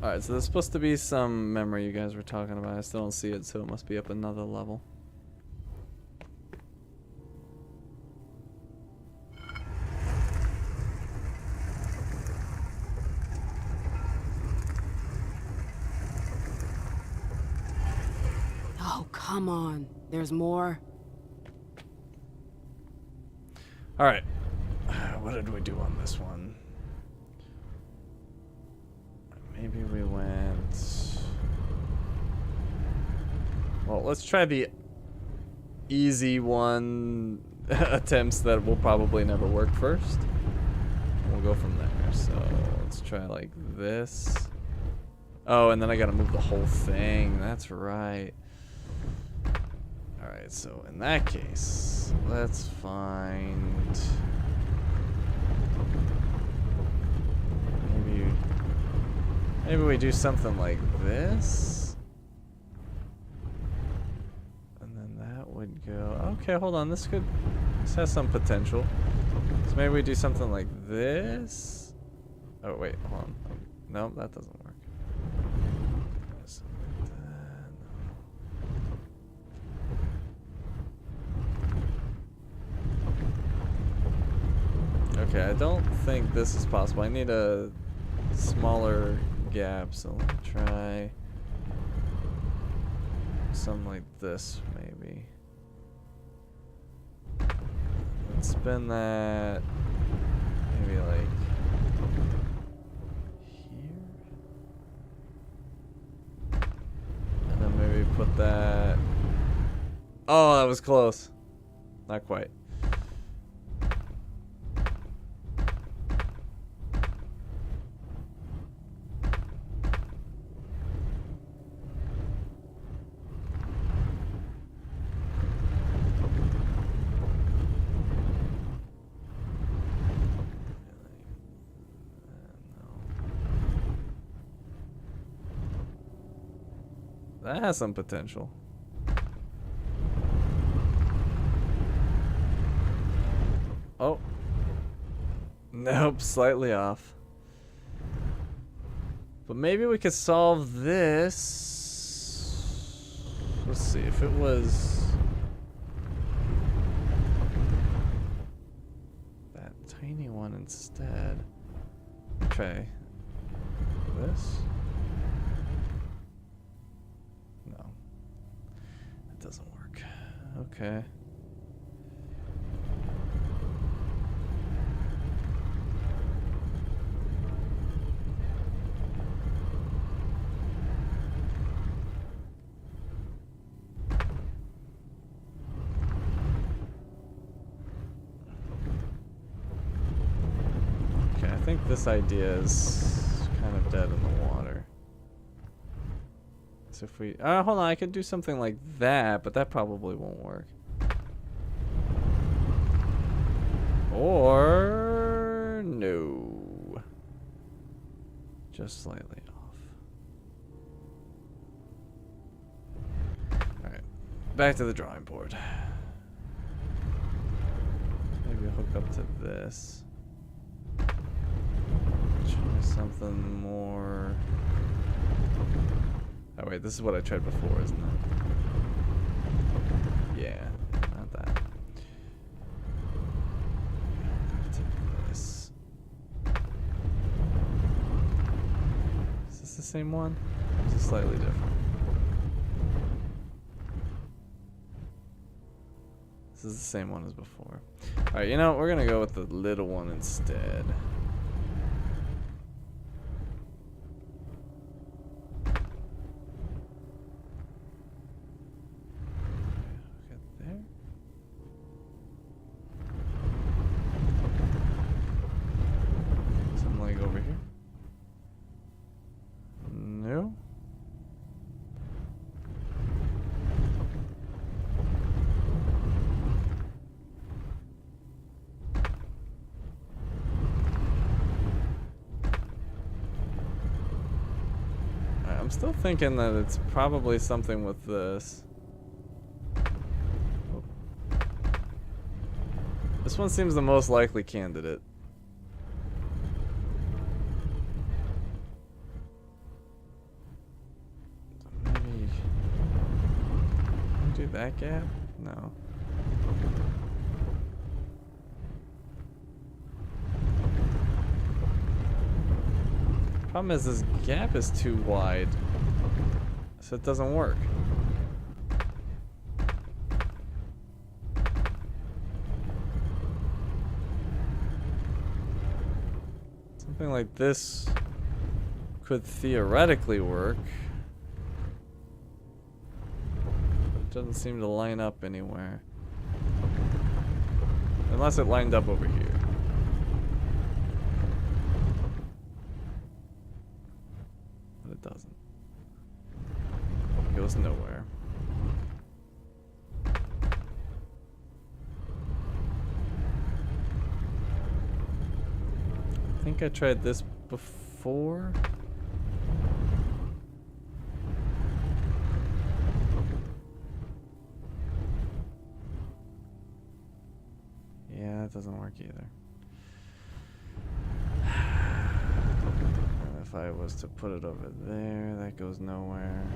Alright, so there's supposed to be some memory you guys were talking about. I still don't see it, so it must be up another level. Oh, come on. There's more. Alright. What did we do on this one? Maybe we went... Well, let's try the easy one attempts that will probably never work first. We'll go from there. So let's try like this. Oh, and then I gotta move the whole thing. That's right. Alright, so in that case, let's find... Maybe we do something like this. And then that would go... Okay, hold on. This has some potential. So maybe we do something like this. Oh, wait, hold on. No, that doesn't work. Something like that. Okay, I don't think this is possible. I need a smaller gap, so let me try something like this, maybe. Let's spin that maybe like here, and then maybe put that... Oh, that was close. Not quite. That has some potential. Oh. Nope, slightly off. But maybe we could solve this. Let's see, if it was that tiny one instead. Okay. This? No. It doesn't work. Okay. I think this idea is kind of dead in the water. So if we... hold on, I could do something like that, but that probably won't work. Or... no. Just slightly off. Alright. Back to the drawing board. Maybe hook up to this. Try something more... Oh wait, this is what I tried before, isn't it? Yeah, not that. Go to this. Is this the same one? Or is it slightly different? This is the same one as before. Alright, you know, we're gonna go with the little one instead. I'm still thinking that it's probably something with this. Oh. This one seems the most likely candidate. So maybe... do that gap? No. Problem is this gap is too wide, so it doesn't work. Something like this could theoretically work, but it doesn't seem to line up anywhere. Unless it lined up over here. It doesn't. goes nowhere. I think I tried this before. Yeah, that doesn't work either. And if I was to put it over there, that goes nowhere.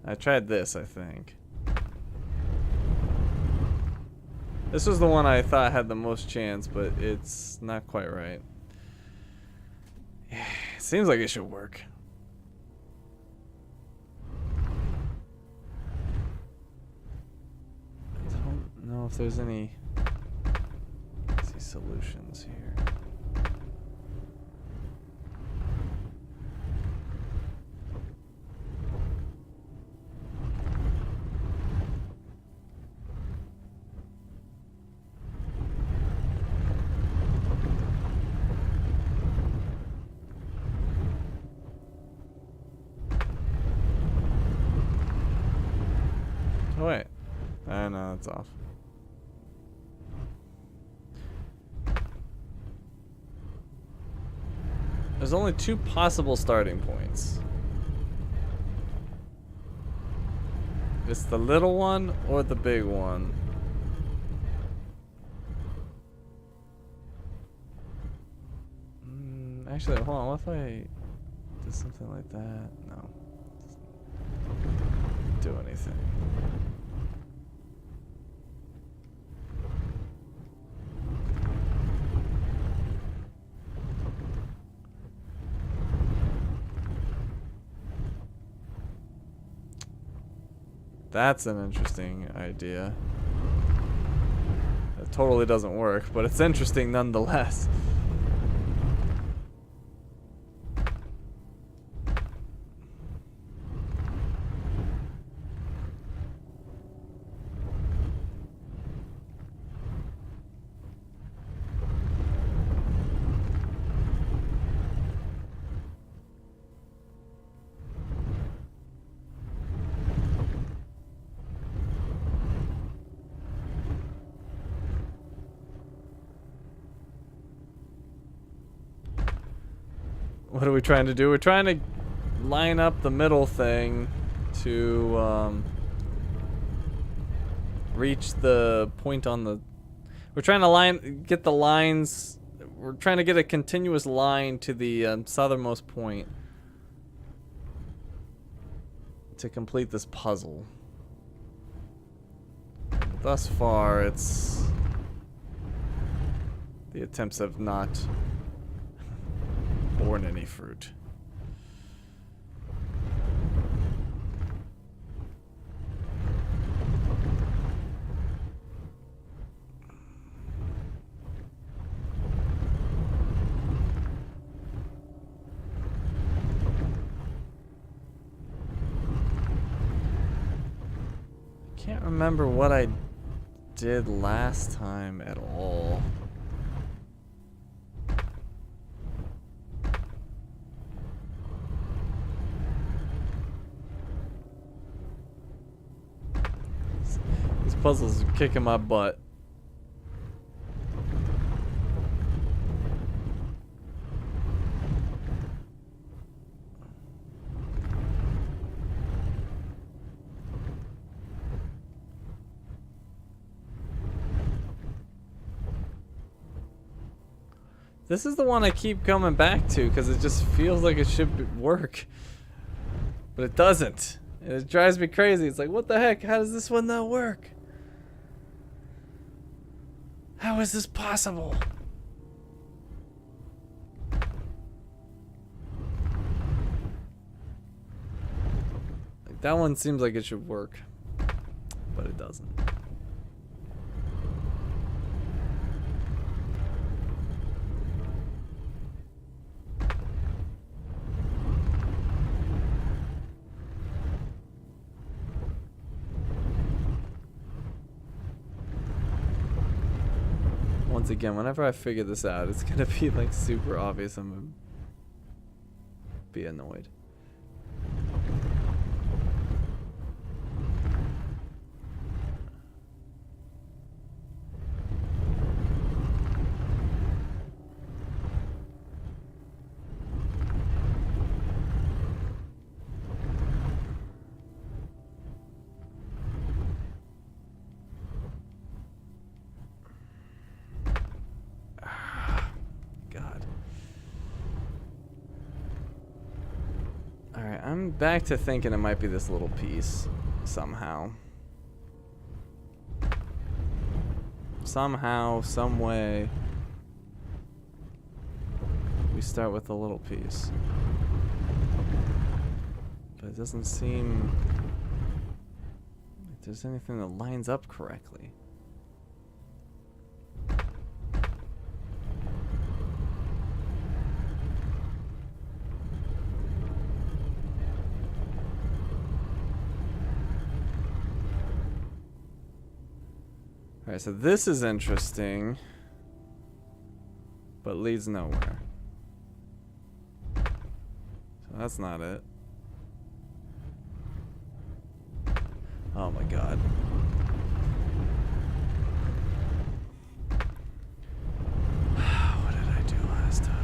I tried this, I think. This was the one I thought had the most chance, but it's not quite right. It seems like it should work. I don't know if there's any easy solutions here. Oh wait. No, that's off. There's only two possible starting points. It's the little one or the big one. Actually, hold on. What if I did something like that? No. Doesn't do anything. That's an interesting idea. It totally doesn't work, but it's interesting nonetheless. What are we trying to do? We're trying to line up the middle thing to reach the point on the... We're trying to get the lines... We're trying to get a continuous line to the southernmost point to complete this puzzle. Thus far, it's... The attempts have not borne any fruit. I can't remember what I did last time at all. Puzzles are kicking my butt. This is the one I keep coming back to because it just feels like it should work, but it doesn't. And it drives me crazy. It's like, what the heck? How does this one not work? How is this possible? Like, that one seems like it should work, but it doesn't. Once again, whenever I figure this out, it's gonna be like super obvious. I'm gonna be annoyed. I'm back to thinking it might be this little piece somehow. Somehow, some way, we start with a little piece. But it doesn't seem like there's anything that lines up correctly. Alright, so this is interesting, but leads nowhere. So that's not it. Oh my god. What did I do last time?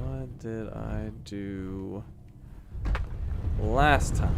What did I do last time?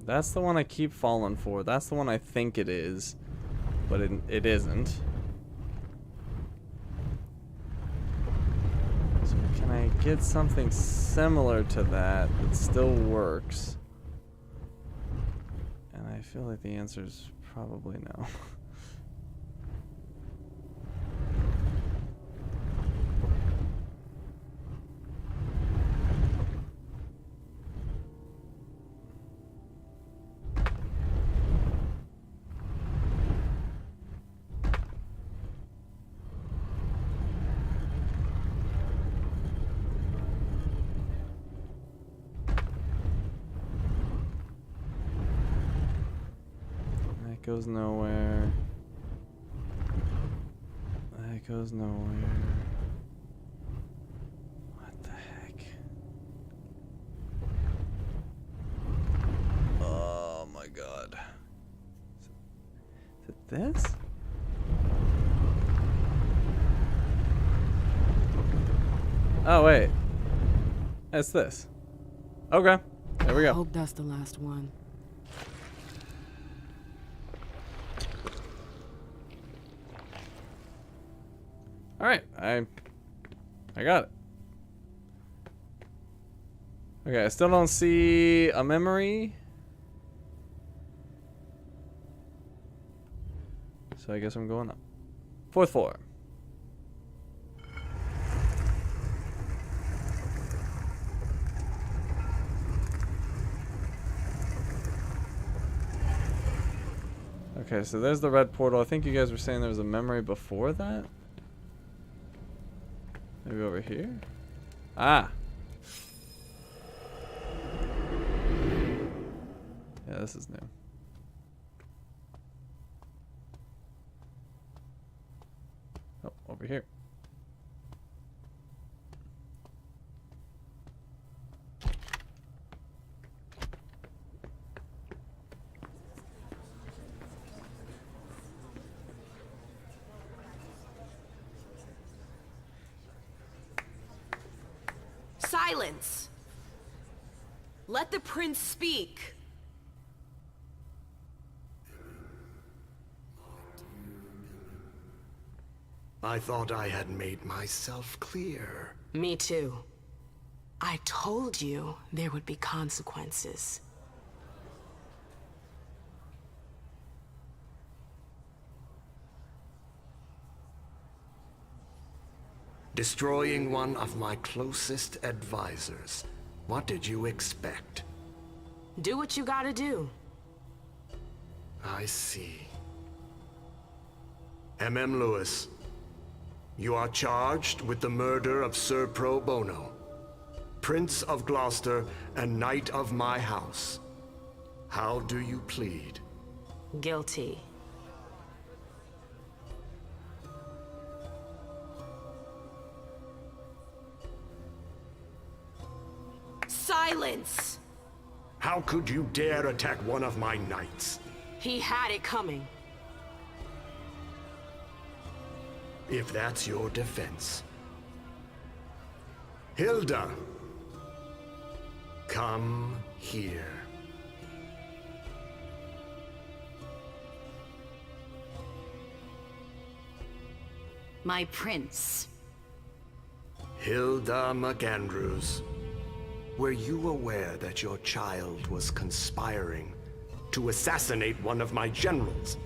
That's the one I keep falling for. That's the one I think it is, but it isn't. So can I get something similar to that that still works? And I feel like the answer is probably no. Goes nowhere. That goes nowhere. What the heck? Oh my god. Is it this? Oh wait. It's this. Okay. There we go. I hope that's the last one. Alright, I got it. Okay, I still don't see a memory. So I guess I'm going up. 4th floor. Okay, so there's the red portal. I think you guys were saying there was a memory before that? Maybe over here? Ah! Yeah, this is new. Oh, over here. Silence. Let the prince speak. I thought I had made myself clear. Me too. I told you there would be consequences. Destroying one of my closest advisors. What did you expect? Do what you gotta do. I see. Emem Lewis, you are charged with the murder of Sir Pro Bono, Prince of Gloucester and Knight of my house. How do you plead? Guilty. Silence! How could you dare attack one of my knights? He had it coming. If that's your defense. Hilda, come here. My prince. Hilda McAndrews, were you aware that your child was conspiring to assassinate one of my generals?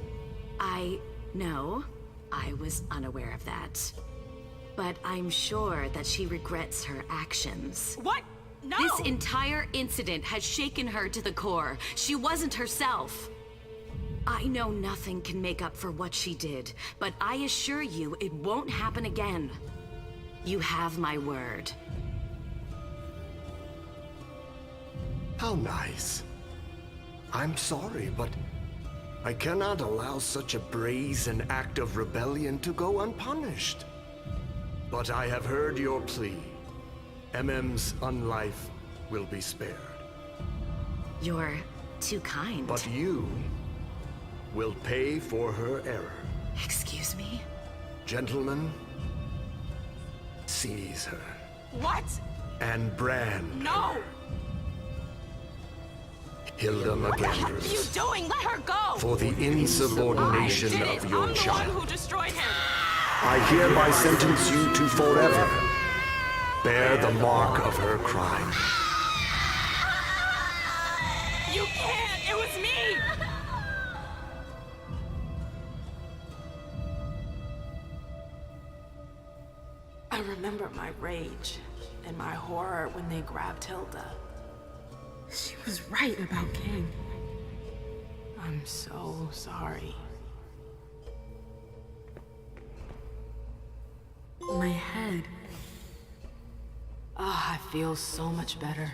No, I was unaware of that. But I'm sure that she regrets her actions. What? No! This entire incident has shaken her to the core. She wasn't herself. I know nothing can make up for what she did, but I assure you it won't happen again. You have my word. How nice. I'm sorry, but I cannot allow such a brazen act of rebellion to go unpunished. But I have heard your plea. Emem's unlife will be spared. You're too kind. But you will pay for her error. Excuse me? Gentlemen, seize her. What? And brand No! Hilda McAndrews. What are you doing? Let her go! For the insubordination I did of it. your I'm the child. one who destroyed him. I hereby sentence you to forever. Bear the mark of her crime. You can't! It was me! I remember my rage and my horror when they grabbed Hilda. She was right about King. I'm so sorry. My head. I feel so much better.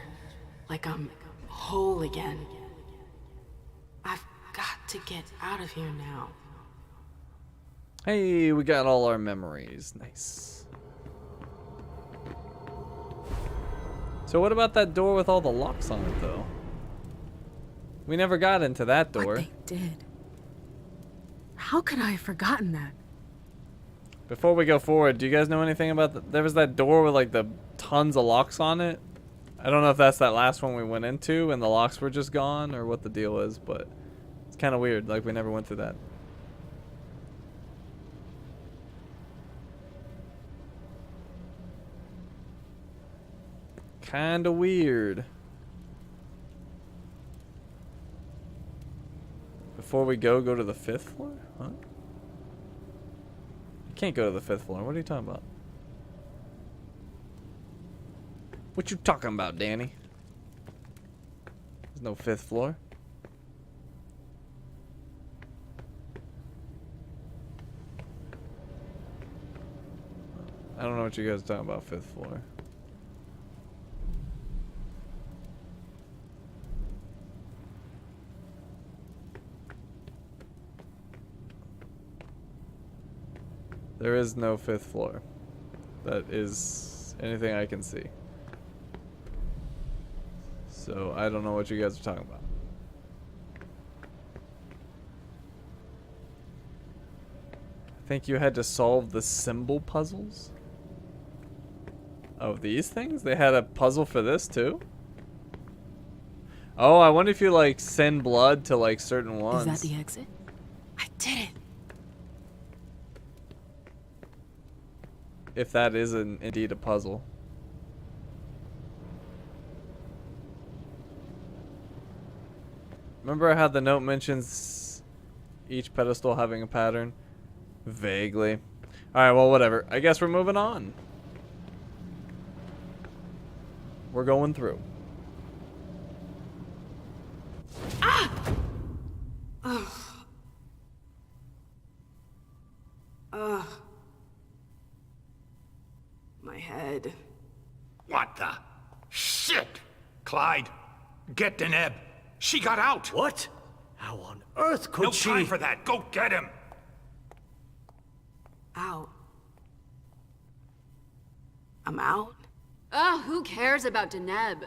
Like I'm whole again. I've got to get out of here now. Hey, we got all our memories. Nice. So what about that door with all the locks on it, though? We never got into that door. What they did. How could I have forgotten that? Before we go forward, do you guys know anything about there was that door with like the tons of locks on it? I don't know if that's that last one we went into and the locks were just gone or what the deal is, but it's kind of weird. Like we never went through that. Kind of weird. Before we go to the 5th floor? Huh? You can't go to the 5th floor. What are you talking about? What you talking about, Danny? There's no 5th floor. I don't know what you guys are talking about, 5th floor. There is no 5th floor. That is anything I can see. So I don't know what you guys are talking about. I think you had to solve the symbol puzzles. Oh, these things? They had a puzzle for this too? Oh, I wonder if you like send blood to like certain ones. Is that the exit? I did it. if that is indeed a puzzle. Remember how the note mentions each pedestal having a pattern? Vaguely. Alright, well, whatever. I guess we're moving on. We're going through. Ah! Ugh. Ugh. My head. What the shit? Clyde, get Deneb. She got out. What? How on earth could she? No time for that. Go get him. Out. I'm out? Oh, who cares about Deneb?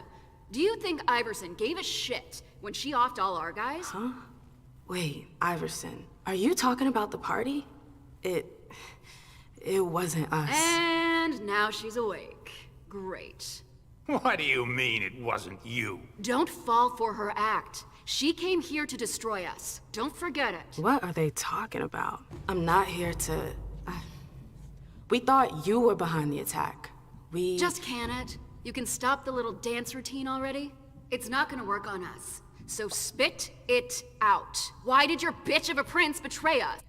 Do you think Iverson gave a shit when she offed all our guys? Huh? Wait, Iverson, are you talking about the party? It wasn't us. And now she's awake. Great. What do you mean it wasn't you? Don't fall for her act. She came here to destroy us. Don't forget it. What are they talking about? I'm not here to... We thought you were behind the attack. We... Just can it? You can stop the little dance routine already? It's not gonna work on us. So spit it out. Why did your bitch of a prince betray us?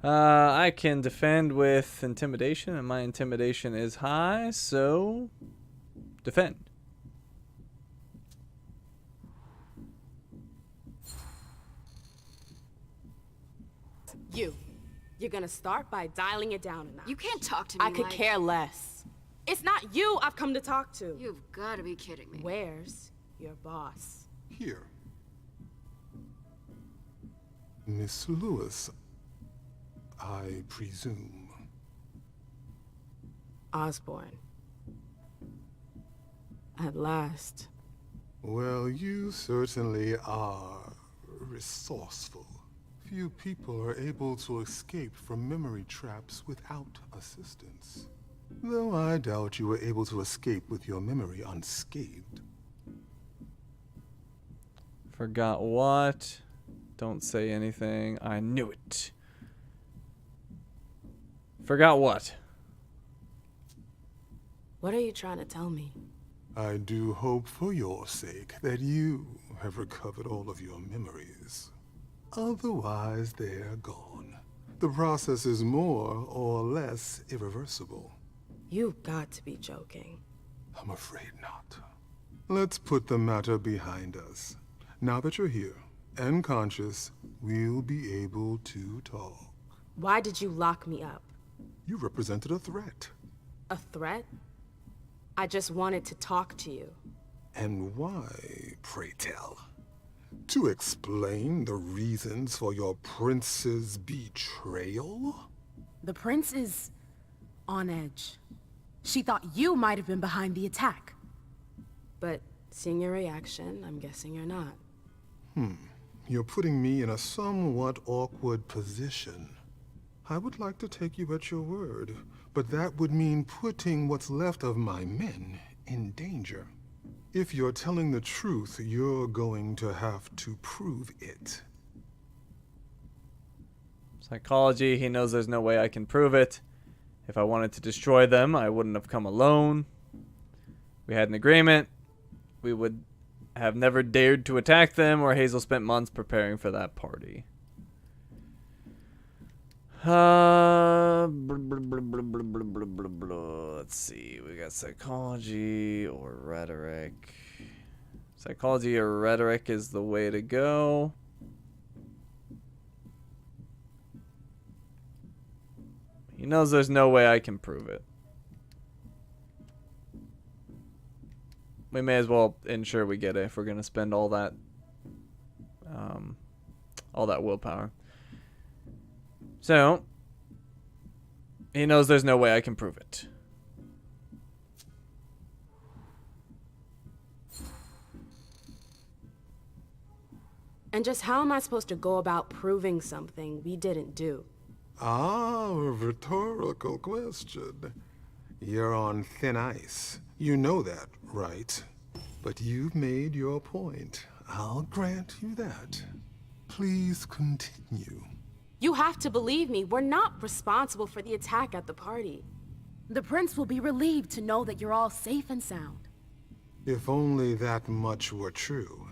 I can defend with intimidation, and my intimidation is high, so defend. You're gonna start by dialing it down a notch. You can't talk to me I could care less. It's not you I've come to talk to. You've gotta be kidding me. Where's your boss? Here. Miss Lewis, I presume. Osborne. At last. Well, you certainly are resourceful. Few people are able to escape from memory traps without assistance. Though I doubt you were able to escape with your memory unscathed. Forgot what? Don't say anything. I knew it. Forgot what? What are you trying to tell me? I do hope for your sake that you have recovered all of your memories. Otherwise, they're gone. The process is more or less irreversible. You've got to be joking. I'm afraid not. Let's put the matter behind us. Now that you're here and conscious, we'll be able to talk. Why did you lock me up? You represented a threat. A threat? I just wanted to talk to you. And why, pray tell? To explain the reasons for your prince's betrayal? The prince is on edge. She thought you might have been behind the attack. But seeing your reaction, I'm guessing you're not. You're putting me in a somewhat awkward position. I would like to take you at your word, but that would mean putting what's left of my men in danger. If you're telling the truth, you're going to have to prove it. Psychology, he knows there's no way I can prove it. If I wanted to destroy them, I wouldn't have come alone. We had an agreement. We would have never dared to attack them, or Hazel spent months preparing for that party. Let's see. We got psychology or rhetoric. Psychology or rhetoric is the way to go. He knows there's no way I can prove it. We may as well ensure we get it if we're gonna spend all that willpower. So he knows there's no way I can prove it. And just how am I supposed to go about proving something we didn't do? Ah, a rhetorical question. You're on thin ice. You know that, right? But you've made your point. I'll grant you that. Please continue. You have to believe me, we're not responsible for the attack at the party. The prince will be relieved to know that you're all safe and sound. If only that much were true.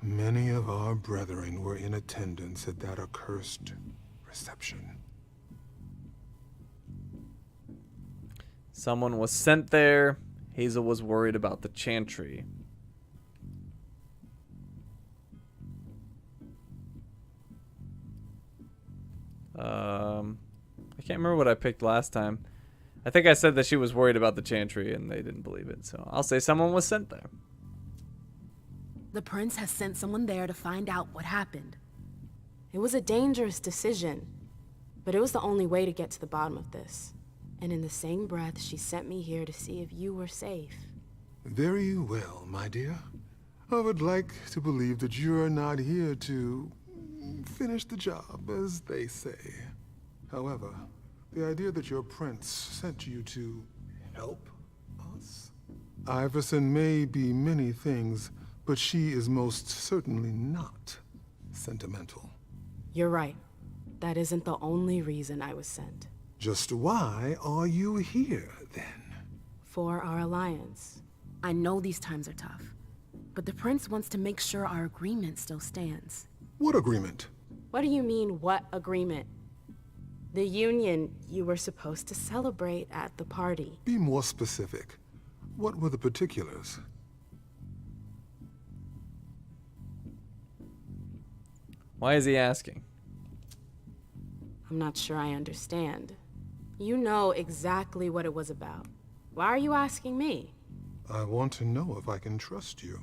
Many of our brethren were in attendance at that accursed reception. Someone was sent there. Hazel was worried about the chantry. I can't remember what I picked last time. I think I said that she was worried about the chantry and they didn't believe it, so I'll say someone was sent there. The prince has sent someone there to find out what happened. It was a dangerous decision, but it was the only way to get to the bottom of this. And in the same breath, she sent me here to see if you were safe. Very well, my dear. I would like to believe that you are not here to finish the job, as they say. However, the idea that your prince sent you to help us? Iverson may be many things, but she is most certainly not sentimental. You're right. That isn't the only reason I was sent. Just why are you here, then? For our alliance. I know these times are tough, but the prince wants to make sure our agreement still stands. What agreement? What do you mean, what agreement? The union you were supposed to celebrate at the party. Be more specific. What were the particulars? Why is he asking? I'm not sure I understand. You know exactly what it was about. Why are you asking me? I want to know if I can trust you.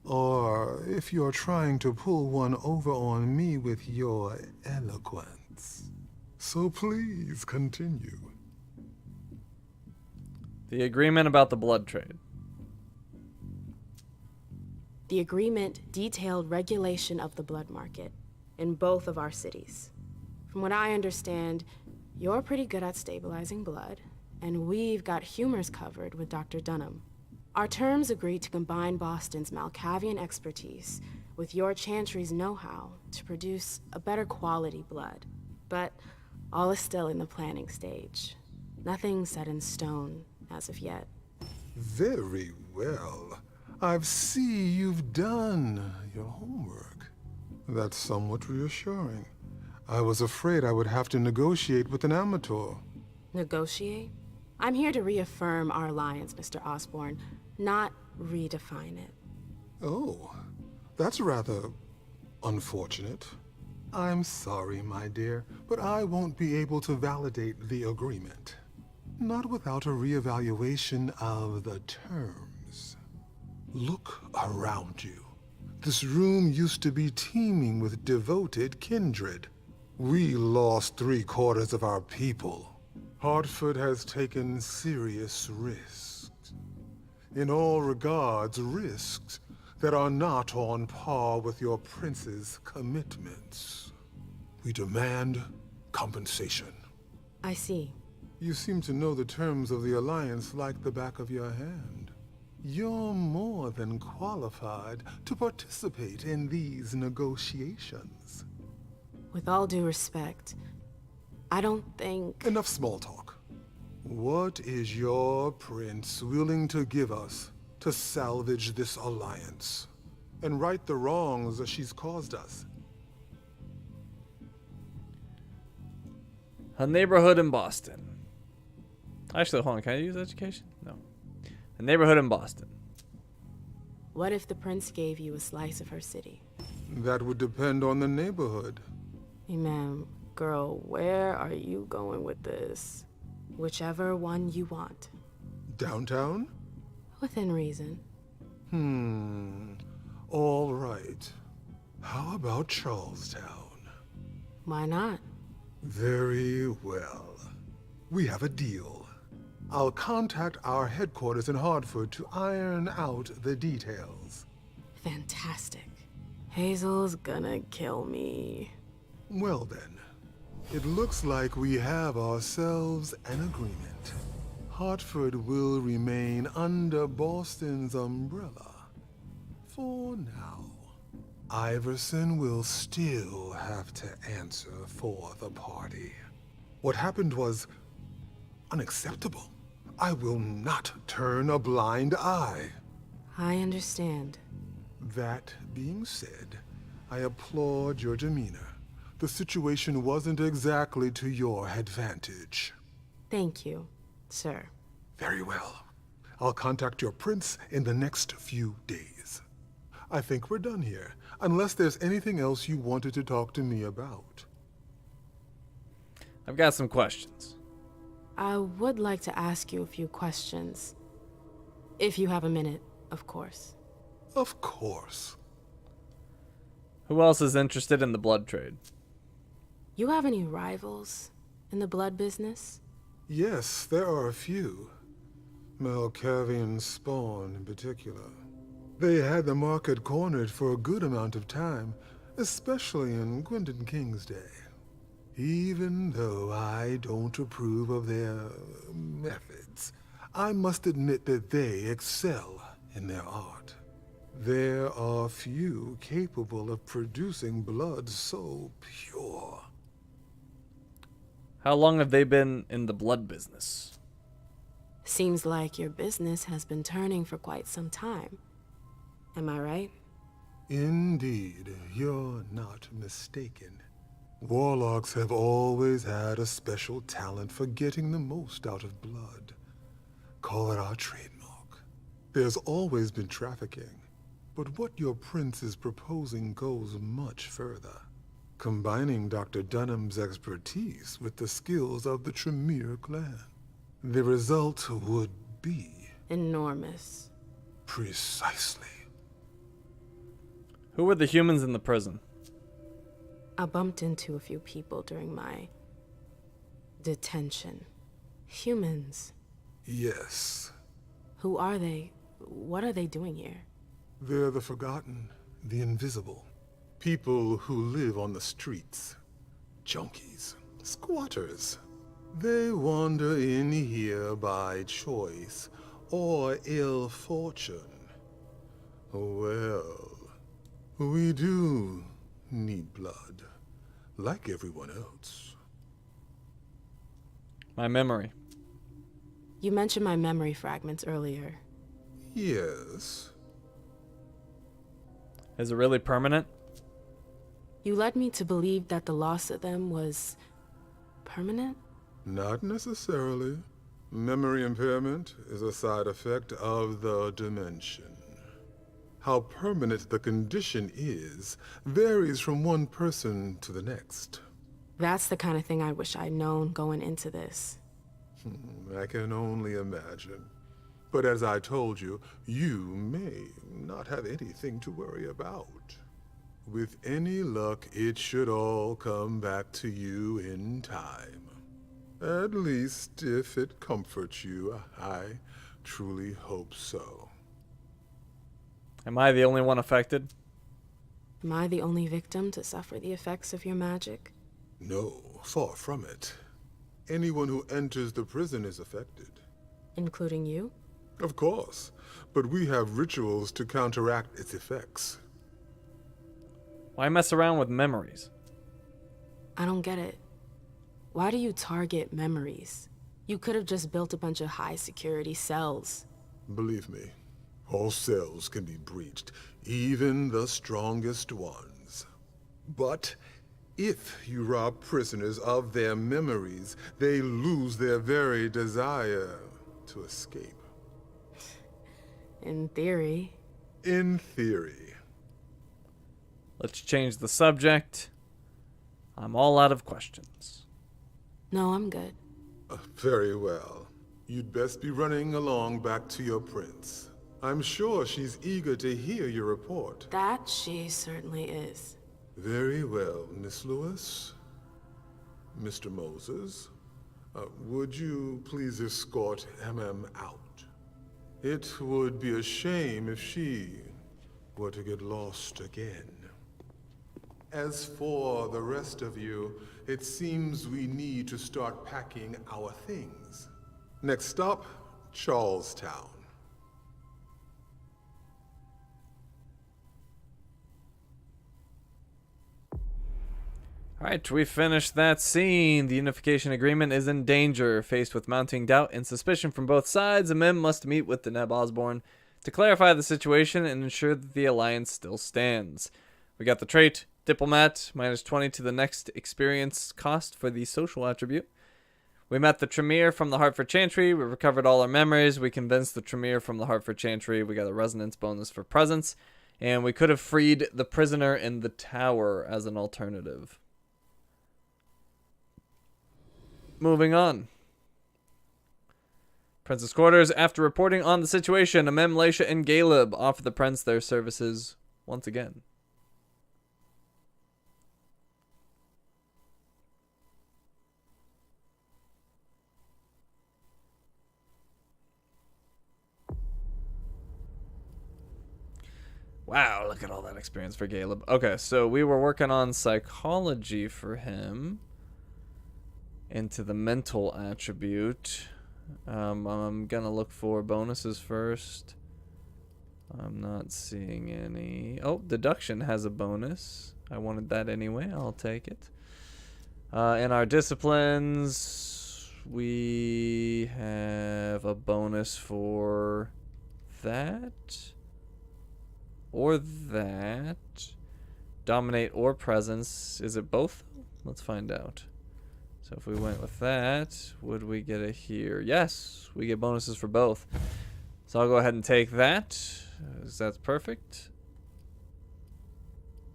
Or if you're trying to pull one over on me with your eloquence. So please continue. The agreement about the blood trade. The agreement detailed regulation of the blood market in both of our cities. From what I understand, you're pretty good at stabilizing blood, and we've got humors covered with Dr. Dunham. Our terms agree to combine Boston's Malkavian expertise with your chantry's know-how to produce a better quality blood. But all is still in the planning stage. Nothing set in stone as of yet. Very well. I see you've done your homework. That's somewhat reassuring. I was afraid I would have to negotiate with an amateur. Negotiate? I'm here to reaffirm our alliance, Mr. Osborne, not redefine it. Oh, that's rather unfortunate. I'm sorry, my dear, but I won't be able to validate the agreement. Not without a reevaluation of the terms. Look around you. This room used to be teeming with devoted kindred. We lost 3/4 of our people. Hartford has taken serious risks. In all regards, risks that are not on par with your prince's commitments. We demand compensation. I see. You seem to know the terms of the alliance like the back of your hand. You're more than qualified to participate in these negotiations. With all due respect, I don't think... Enough small talk. What is your prince willing to give us to salvage this alliance and right the wrongs that she's caused us? A neighborhood in Boston. Actually, hold on. Can I use education? No. A neighborhood in Boston. What if the prince gave you a slice of her city? That would depend on the neighborhood. Emem, girl, where are you going with this? Whichever one you want. Downtown? Within reason. All right. How about Charlestown? Why not? Very well. We have a deal. I'll contact our headquarters in Hartford to iron out the details. Fantastic. Hazel's gonna kill me. Well then, it looks like we have ourselves an agreement. Hartford will remain under Boston's umbrella. For now. Iverson will still have to answer for the party. What happened was unacceptable. I will not turn a blind eye. I understand. That being said, I applaud your demeanor. The situation wasn't exactly to your advantage. Thank you, sir. Very well. I'll contact your prince in the next few days. I think we're done here, unless there's anything else you wanted to talk to me about. I've got some questions. I would like to ask you a few questions. If you have a minute, of course. Of course. Who else is interested in the blood trade? You have any rivals in the blood business? Yes, there are a few. Malkavian Spawn in particular. They had the market cornered for a good amount of time, especially in Gwendon King's day. Even though I don't approve of their methods, I must admit that they excel in their art. There are few capable of producing blood so pure. How long have they been in the blood business? Seems like your business has been turning for quite some time. Am I right? Indeed, you're not mistaken. Warlocks have always had a special talent for getting the most out of blood. Call it our trademark. There's always been trafficking, but what your prince is proposing goes much further. Combining Dr. Dunham's expertise with the skills of the Tremere clan. The result would be... enormous. Precisely. Who were the humans in the prison? I bumped into a few people during my detention. Humans. Yes. Who are they? What are they doing here? They're the forgotten, the invisible. People who live on the streets. Junkies. Squatters. They wander in here by choice or ill fortune. Well, we do need blood, like everyone else. My memory. You mentioned my memory fragments earlier. Yes. Is it really permanent? You led me to believe that the loss of them was permanent? Not necessarily. Memory impairment is a side effect of the dimension. How permanent the condition is varies from one person to the next. That's the kind of thing I wish I'd known going into this. I can only imagine. But as I told you, you may not have anything to worry about. With any luck, it should all come back to you in time. At least, if it comforts you, I truly hope so. Am I the only one affected? Am I the only victim to suffer the effects of your magic? No, far from it. Anyone who enters the prison is affected. Including you? Of course, but we have rituals to counteract its effects. Why mess around with memories? I don't get it. Why do you target memories? You could have just built a bunch of high-security cells. Believe me, all cells can be breached, even the strongest ones. But if you rob prisoners of their memories, they lose their very desire to escape. In theory. In theory. Let's change the subject. I'm all out of questions. No, I'm good. Very well. You'd best be running along back to your prince. I'm sure she's eager to hear your report. That she certainly is. Very well, Miss Lewis. Mr. Moses, would you please escort Emem out? It would be a shame if she were to get lost again. As for the rest of you, it seems we need to start packing our things. Next stop, Charlestown. Alright, we finished that scene. The unification agreement is in danger. Faced with mounting doubt and suspicion from both sides, Emem must meet with Deneb Osborne to clarify the situation and ensure that the alliance still stands. We got the trait, Diplomat, -20 to the next experience cost for the social attribute. We met the Tremere from the Hartford Chantry. We recovered all our memories. We convinced the Tremere from the Hartford Chantry. We got a resonance bonus for presence. And we could have freed the prisoner in the tower as an alternative. Moving on. Prince's quarters. After reporting on the situation, Emem, Laisha, and Caleb offer the prince their services once again. Wow, look at all that experience for Caleb. Okay, so we were working on psychology for him. Into the mental attribute. I'm gonna look for bonuses first. I'm not seeing any. Oh, deduction has a bonus. I wanted that anyway. I'll take it. In our disciplines, we have a bonus for that. Or that. Dominate or presence. Is it both? Let's find out. So if we went with that, would we get it here? Yes, we get bonuses for both. So I'll go ahead and take that, as that's perfect.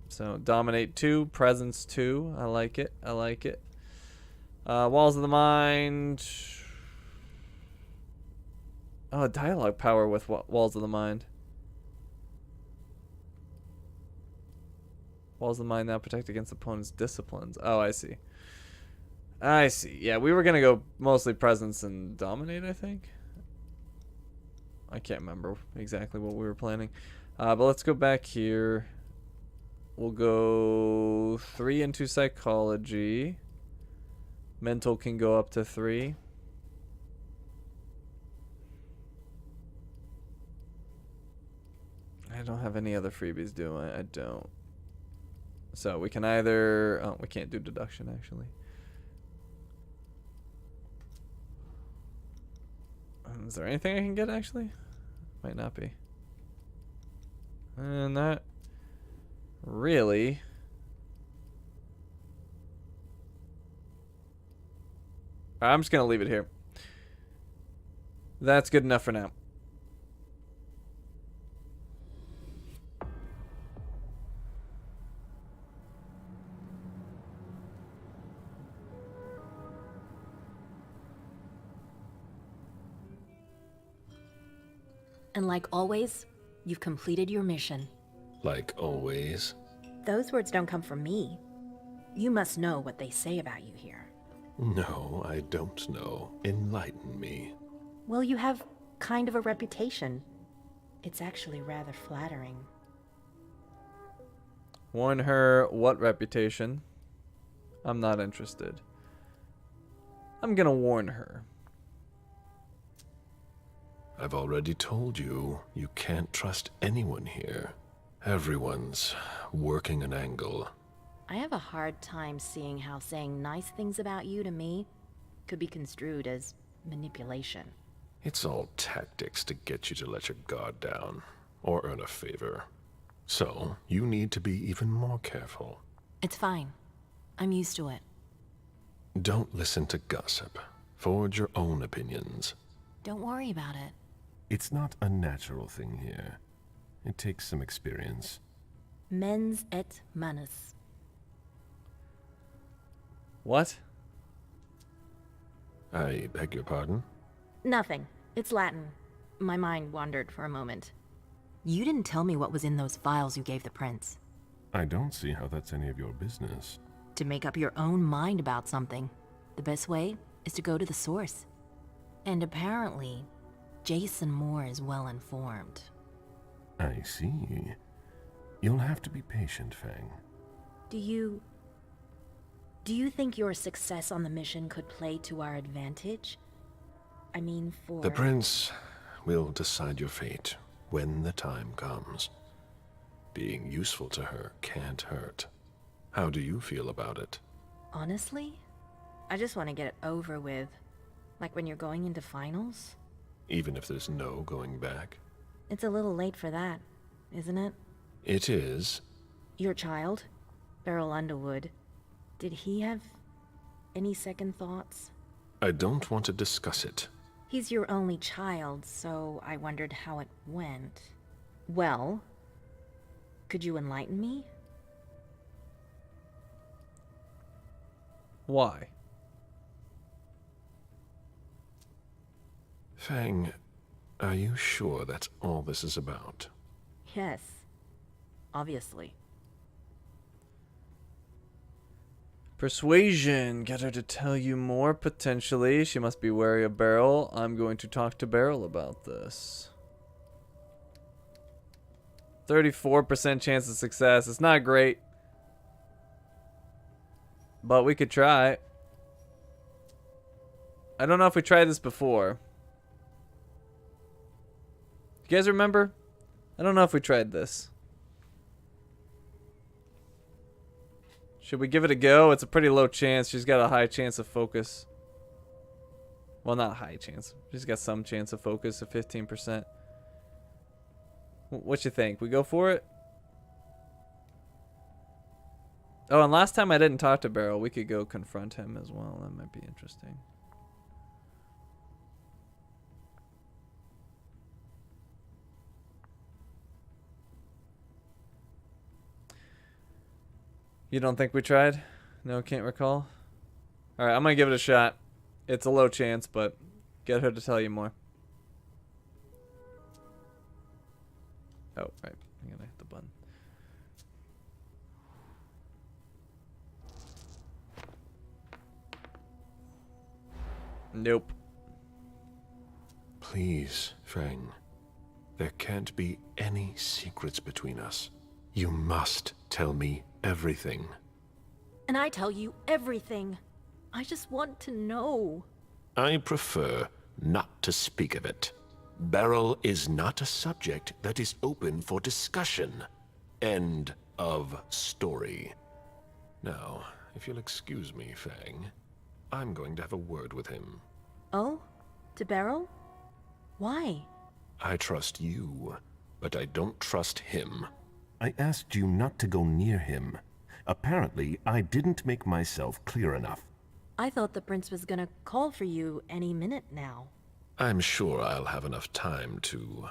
So dominate 2, presence 2. I like it. I like it. Walls of the mind. Oh, dialogue power with walls of the mind. Walls of the mind now protect against opponent's disciplines. Oh, I see. I see. Yeah, we were going to go mostly presence and dominate, I think. I can't remember exactly what we were planning. But let's go back here. We'll go 3 into psychology. Mental can go up to 3. I don't have any other freebies, do I? I don't. So we can either... Oh, we can't do deduction, actually. Is there anything I can get, actually? Might not be. And that... Really... I'm just going to leave it here. That's good enough for now. And like always, you've completed your mission. Like always? Those words don't come from me. You must know what they say about you here. No, I don't know. Enlighten me. Well, you have kind of a reputation. It's actually rather flattering. Warn her what reputation? I'm not interested. I'm gonna warn her. I've already told you, you can't trust anyone here. Everyone's working an angle. I have a hard time seeing how saying nice things about you to me could be construed as manipulation. It's all tactics to get you to let your guard down, or earn a favor. So, you need to be even more careful. It's fine. I'm used to it. Don't listen to gossip. Forge your own opinions. Don't worry about it. It's not a natural thing here. It takes some experience. Mens et manus. What? I beg your pardon? Nothing. It's Latin. My mind wandered for a moment. You didn't tell me what was in those files you gave the prince. I don't see how that's any of your business. To make up your own mind about something, the best way is to go to the source. And apparently, Jason Moore is well informed. I see. You'll have to be patient, Fang. Do you think your success on the mission could play to our advantage? I mean, for... The prince will decide your fate when the time comes. Being useful to her can't hurt. How do you feel about it? Honestly, I just want to get it over with. Like when you're going into finals. Even if there's no going back? It's a little late for that, isn't it? It is. Your child, Beryl Underwood, did he have any second thoughts? I don't want to discuss it. He's your only child, so I wondered how it went. Well, could you enlighten me? Why? Fang, are you sure that's all this is about? Yes, obviously. Persuasion. Get her to tell you more, potentially. She must be wary of Beryl. I'm going to talk to Beryl about this. 34% chance of success. It's not great. But we could try. I don't know if we tried this before. You guys remember? I don't know if we tried this. Should we give it a go? It's a pretty low chance. She's got a high chance of focus. Well, not high chance. She's got some chance of focus of 15%. What you think? We go for it? Oh, and last time I didn't talk to Beryl. We could go confront him as well. That might be interesting. You don't think we tried? No, can't recall? Alright, I'm gonna give it a shot. It's a low chance, but get her to tell you more. Oh, right. I'm gonna hit the button. Nope. Please, Fang. There can't be any secrets between us. You must tell me everything. And I tell you everything. I just want to know. I prefer not to speak of it. Beryl is not a subject that is open for discussion. End of story. Now, if you'll excuse me, Fang, I'm going to have a word with him. Oh? To Beryl? Why? I trust you, but I don't trust him. I asked you not to go near him. Apparently, I didn't make myself clear enough. I thought the prince was gonna call for you any minute now. I'm sure I'll have enough time to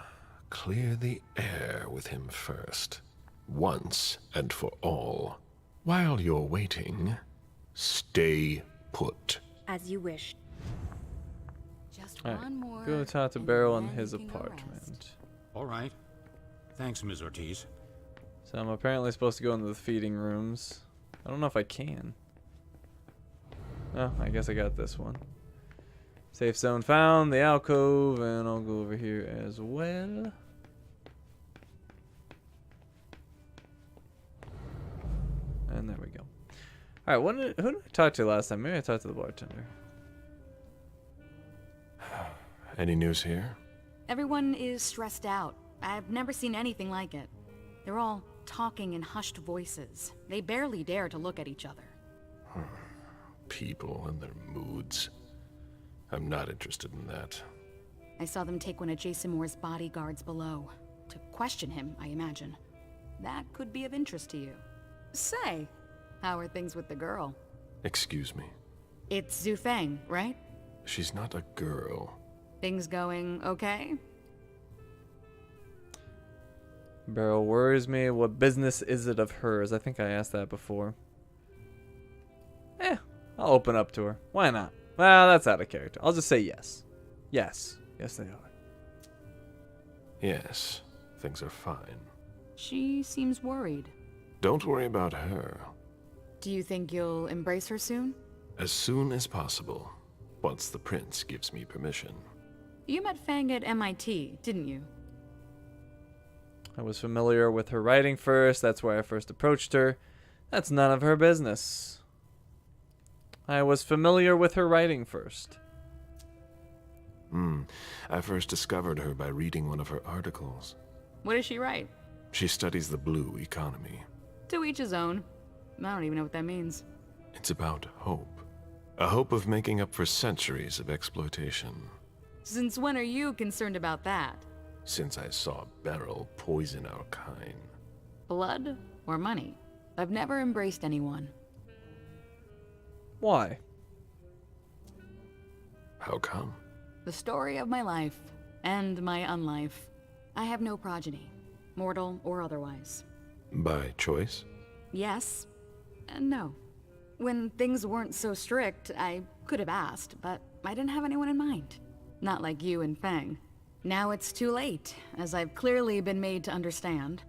clear the air with him first. Once and for all. While you're waiting, stay put. As you wish. Just All right. one more. Go talk to Beryl in his apartment. All right. Thanks, Ms. Ortiz. So I'm apparently supposed to go into the feeding rooms. I don't know if I can. Oh, I guess I got this one. Safe zone found, the alcove, and I'll go over here as well. And there we go. Alright, who did I talk to last time? Maybe I talked to the bartender. Any news here? Everyone is stressed out. I've never seen anything like it. They're all talking in hushed voices. They barely dare to look at each other. People and their moods. I'm not interested in that. I saw them take one of Jason Moore's bodyguards below. To question him, I imagine. That could be of interest to you. Say, how are things with the girl? Excuse me. It's Zhu Feng, right? She's not a girl. Things going okay? Beryl worries me. What business is it of hers? I think I asked that before. I'll open up to her. Why not? Well, that's out of character. I'll just say yes. Yes. Yes, they are. Yes, things are fine. She seems worried. Don't worry about her. Do you think you'll embrace her soon? As soon as possible, once the prince gives me permission. You met Fang at MIT, didn't you? I was familiar with her writing first. That's why I first approached her. That's none of her business. I was familiar with her writing first. I first discovered her by reading one of her articles. What does she write? She studies the blue economy. To each his own. I don't even know what that means. It's about hope. A hope of making up for centuries of exploitation. Since when are you concerned about that? Since I saw Beryl poison our kind. Blood or money? I've never embraced anyone. Why? How come? The story of my life, and my unlife. I have no progeny, mortal or otherwise. By choice? Yes, and no. When things weren't so strict, I could have asked, but I didn't have anyone in mind. Not like you and Feng. Now it's too late, as I've clearly been made to understand.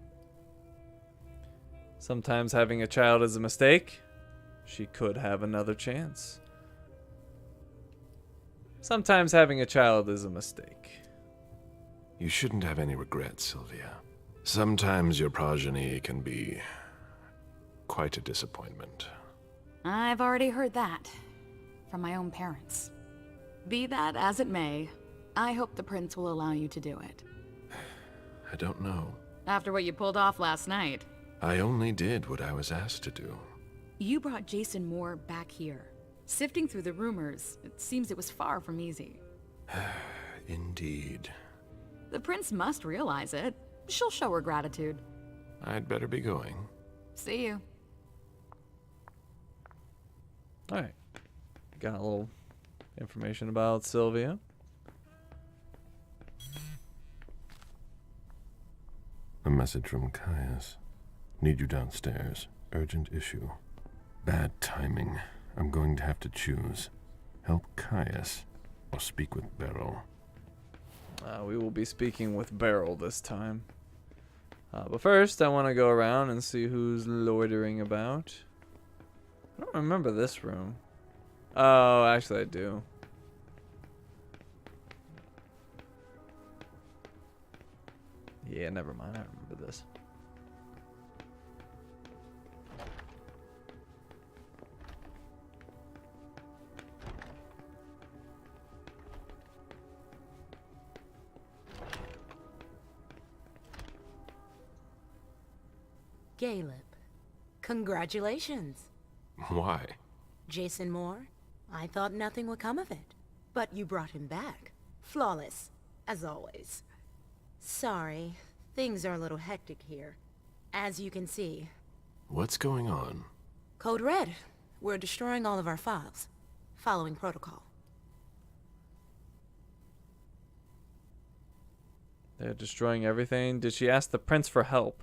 Sometimes having a child is a mistake. She could have another chance. Sometimes having a child is a mistake. You shouldn't have any regrets, Sylvia. Sometimes your progeny can be quite a disappointment. I've already heard that. From my own parents. Be that as it may, I hope the prince will allow you to do it. I don't know. After what you pulled off last night. I only did what I was asked to do. You brought Jason Moore back here. Sifting through the rumors, it seems it was far from easy. Indeed. The prince must realize it. She'll show her gratitude. I'd better be going. See you. Alright. Got a little information about Sylvia. A message from Caius. Need you downstairs. Urgent issue. Bad timing. I'm going to have to choose. Help Caius or speak with Beryl. We will be speaking with Beryl this time. But first, I want to go around and see who's loitering about. I don't remember this room. Oh, actually I do. Yeah, never mind. I remember this. Caleb, congratulations. Why? Jason Moore, I thought nothing would come of it. But you brought him back. Flawless, as always. Sorry, things are a little hectic here. As you can see. What's going on? Code Red. We're destroying all of our files. Following protocol. They're destroying everything. Did she ask the prince for help?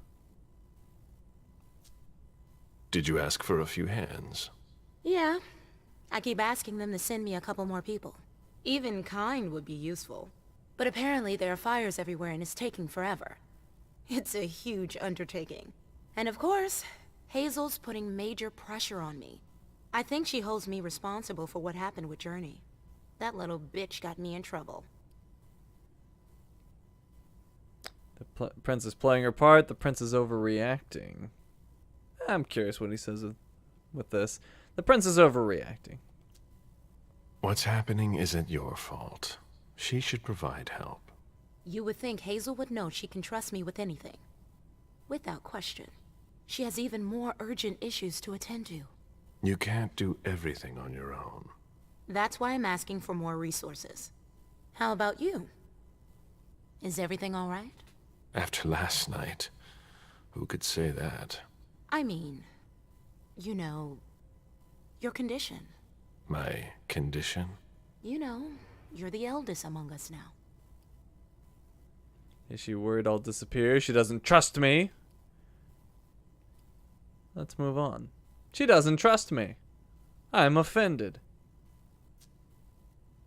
Did you ask for a few hands? Yeah. I keep asking them to send me a couple more people. Even kind would be useful. But apparently there are fires everywhere and it's taking forever. It's a huge undertaking. And of course, Hazel's putting major pressure on me. I think she holds me responsible for what happened with Journey. That little bitch got me in trouble. The prince is playing her part. The prince is overreacting. I'm curious what he says with this. The prince is overreacting. What's happening isn't your fault. She should provide help. You would think Hazel would know she can trust me with anything. Without question. She has even more urgent issues to attend to. You can't do everything on your own. That's why I'm asking for more resources. How about you? Is everything all right? After last night, who could say that? I mean, you know, your condition. My condition? You know, you're the eldest among us now. Is she worried I'll disappear? She doesn't trust me. Let's move on. She doesn't trust me. I'm offended.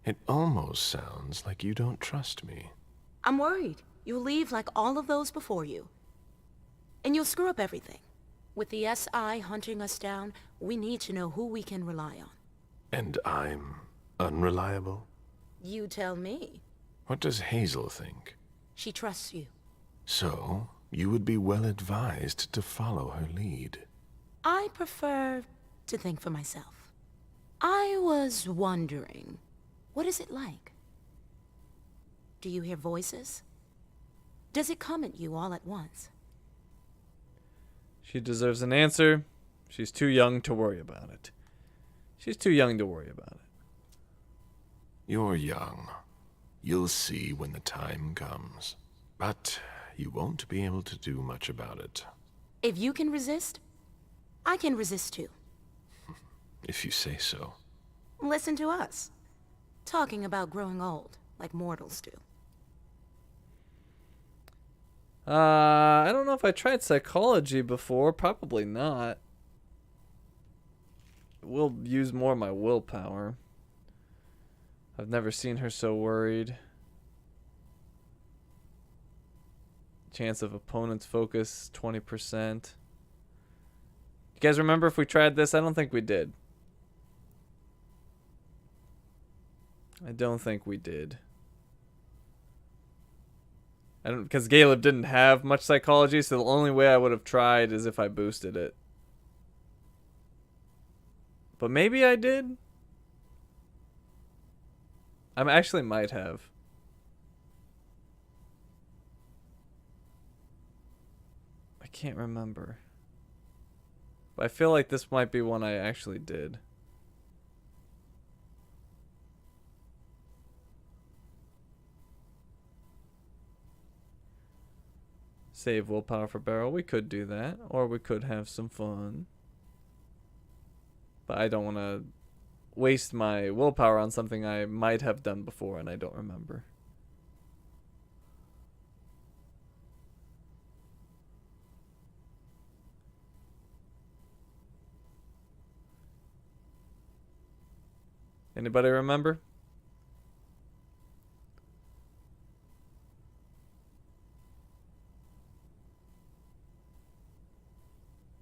It almost sounds like you don't trust me. I'm worried. You'll leave like all of those before you. And you'll screw up everything. With the SI hunting us down, we need to know who we can rely on. And I'm unreliable? You tell me. What does Hazel think? She trusts you. So, you would be well advised to follow her lead. I prefer to think for myself. I was wondering, what is it like? Do you hear voices? Does it come at you all at once? She deserves an answer. She's too young to worry about it. She's too young to worry about it. You're young. You'll see when the time comes. But you won't be able to do much about it. If you can resist, I can resist too. If you say so. Listen to us. Talking about growing old, like mortals do. I don't know if I tried psychology before. Probably not. We'll use more of my willpower. I've never seen her so worried. Chance of opponent's focus, 20%. You guys remember if we tried this? I don't think we did. I don't think we did. I don't, because Caleb didn't have much psychology, so the only way I would have tried is if I boosted it. But maybe I did. I actually might have. I can't remember. But I feel like this might be one I actually did. Save willpower for barrel. We could do that. Or we could have some fun. But I don't want to waste my willpower on something I might have done before and I don't remember. Anybody remember?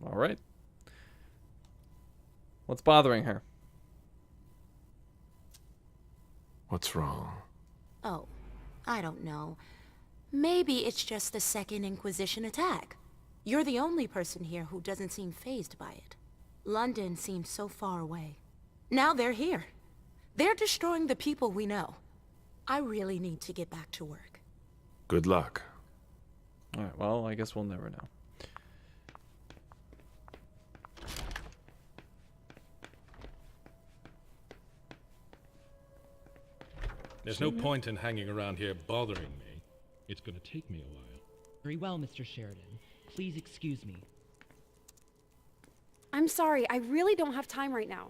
All right. What's bothering her? What's wrong? Oh, I don't know. Maybe it's just the Second Inquisition attack. You're the only person here who doesn't seem fazed by it. London seems so far away. Now they're here. They're destroying the people we know. I really need to get back to work. Good luck. Alright, well, I guess we'll never know. There's no point in hanging around here bothering me. It's gonna take me a while. Very well, Mr. Sheridan. Please excuse me. I'm sorry, I really don't have time right now.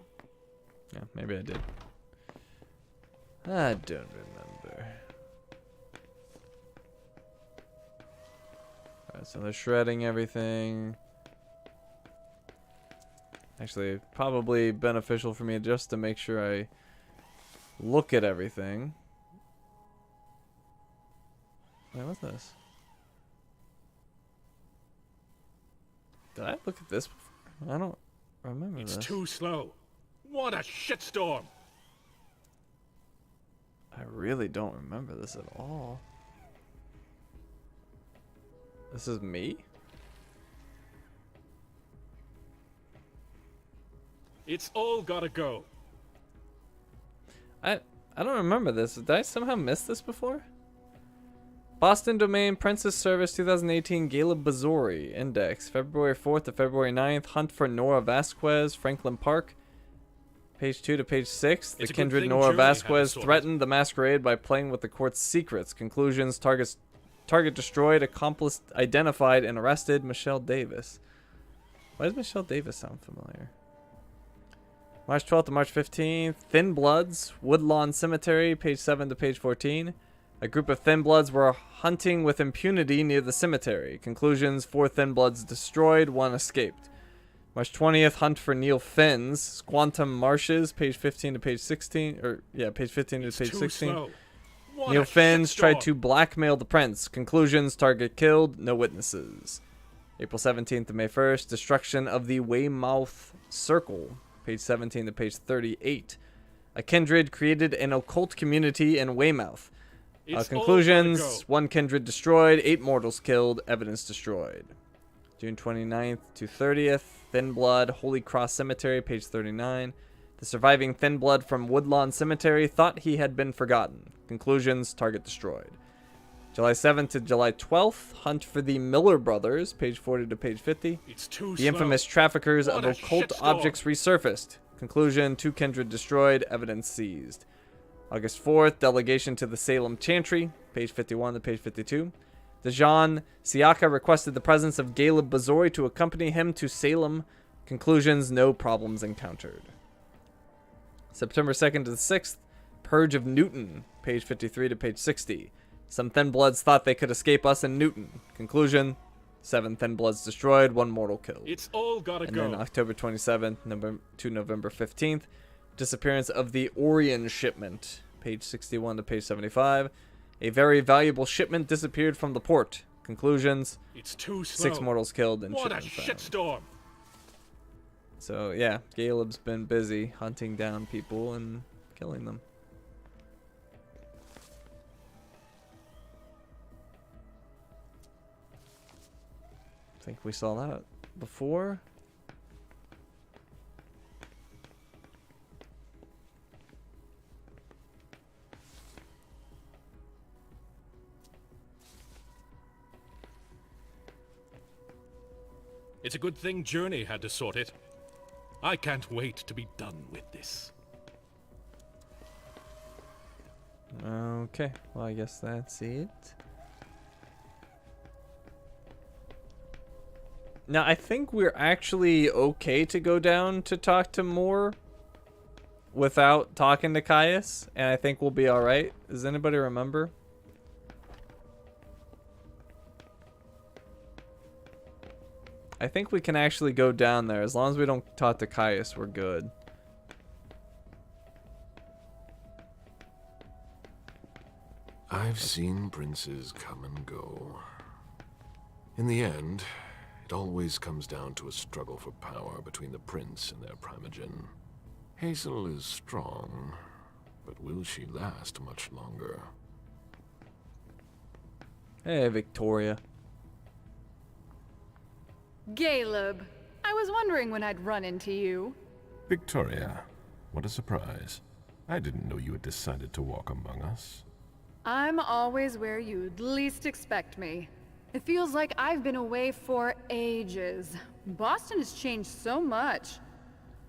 Yeah, maybe I did. I don't remember. Alright, so they're shredding everything. Actually, probably beneficial for me just to make sure I look at everything. Wait, what's this? Did I look at this before? I don't remember It's this. too slow. What a shitstorm! I really don't remember this at all. This is me? It's all gotta go. I don't remember this. Did I somehow miss this before? Boston Domain Princess Service 2018 Caleb Bazori Index February 4th to February 9th. Hunt for Nora Vasquez, Franklin Park. Page 2 to page 6. The kindred Nora Vasquez threatened the Masquerade by playing with the court's secrets. Conclusions: target destroyed, accomplice identified and arrested. Michelle Davis. Why does Michelle Davis sound familiar? March 12th to March 15th. Thin Bloods, Woodlawn Cemetery, page 7 to page 14. A group of Thin Bloods were hunting with impunity near the cemetery. Conclusions: 4 Thin Bloods destroyed, 1 escaped. March 20th, hunt for Neil Finn's, Squantum Marshes, page 15 to page 16. Or, yeah, page 15 to page 16. Neil Finn's tried to blackmail the prince. Conclusions: target killed, no witnesses. April 17th to May 1st, destruction of the Weymouth Circle, page 17 to page 38. A kindred created an occult community in Weymouth. Conclusions: 1 kindred destroyed, 8 mortals killed, evidence destroyed. June 29th to 30th, Thin Blood, Holy Cross Cemetery, page 39. The surviving Thin Blood from Woodlawn Cemetery thought he had been forgotten. Conclusions: target destroyed. July 7th to July 12th, hunt for the Miller brothers, page 40 to page 50. It's too The infamous traffickers of occult objects resurfaced. Conclusion, 2 kindred destroyed, evidence seized. August 4th, delegation to the Salem Chantry, page 51 to page 52. Dejan Siaka requested the presence of Galeb Bazori to accompany him to Salem. Conclusions, no problems encountered. September 2nd to the 6th, Purge of Newton, page 53 to page 60. Some Thin Bloods thought they could escape us in Newton. Conclusion, 7 Thin Bloods destroyed, 1 mortal killed. It's all gotta go. And then October 27th to November 15th, disappearance of the Orion shipment, page 61 to page 75. A very valuable shipment disappeared from the port. Conclusions, it's too slow. 6 mortals killed and what a shipment found. shitstorm. So yeah, Galeb's been busy hunting down people and killing them. I think we saw that before. It's a good thing Journey had to sort it. I can't wait to be done with this. Okay, well I guess that's it. Now I think we're actually okay to go down to talk to Moore without talking to Caius, and I think we'll be alright. Does anybody remember? I think we can actually go down there. As long as we don't talk to Caius, we're good. I've seen princes come and go. In the end, it always comes down to a struggle for power between the prince and their Primogen. Hazel is strong, but will she last much longer? Hey, Victoria. Galeb, I was wondering when I'd run into you. Victoria, what a surprise. I didn't know you had decided to walk among us. I'm always where you'd least expect me. It feels like I've been away for ages. Boston has changed so much.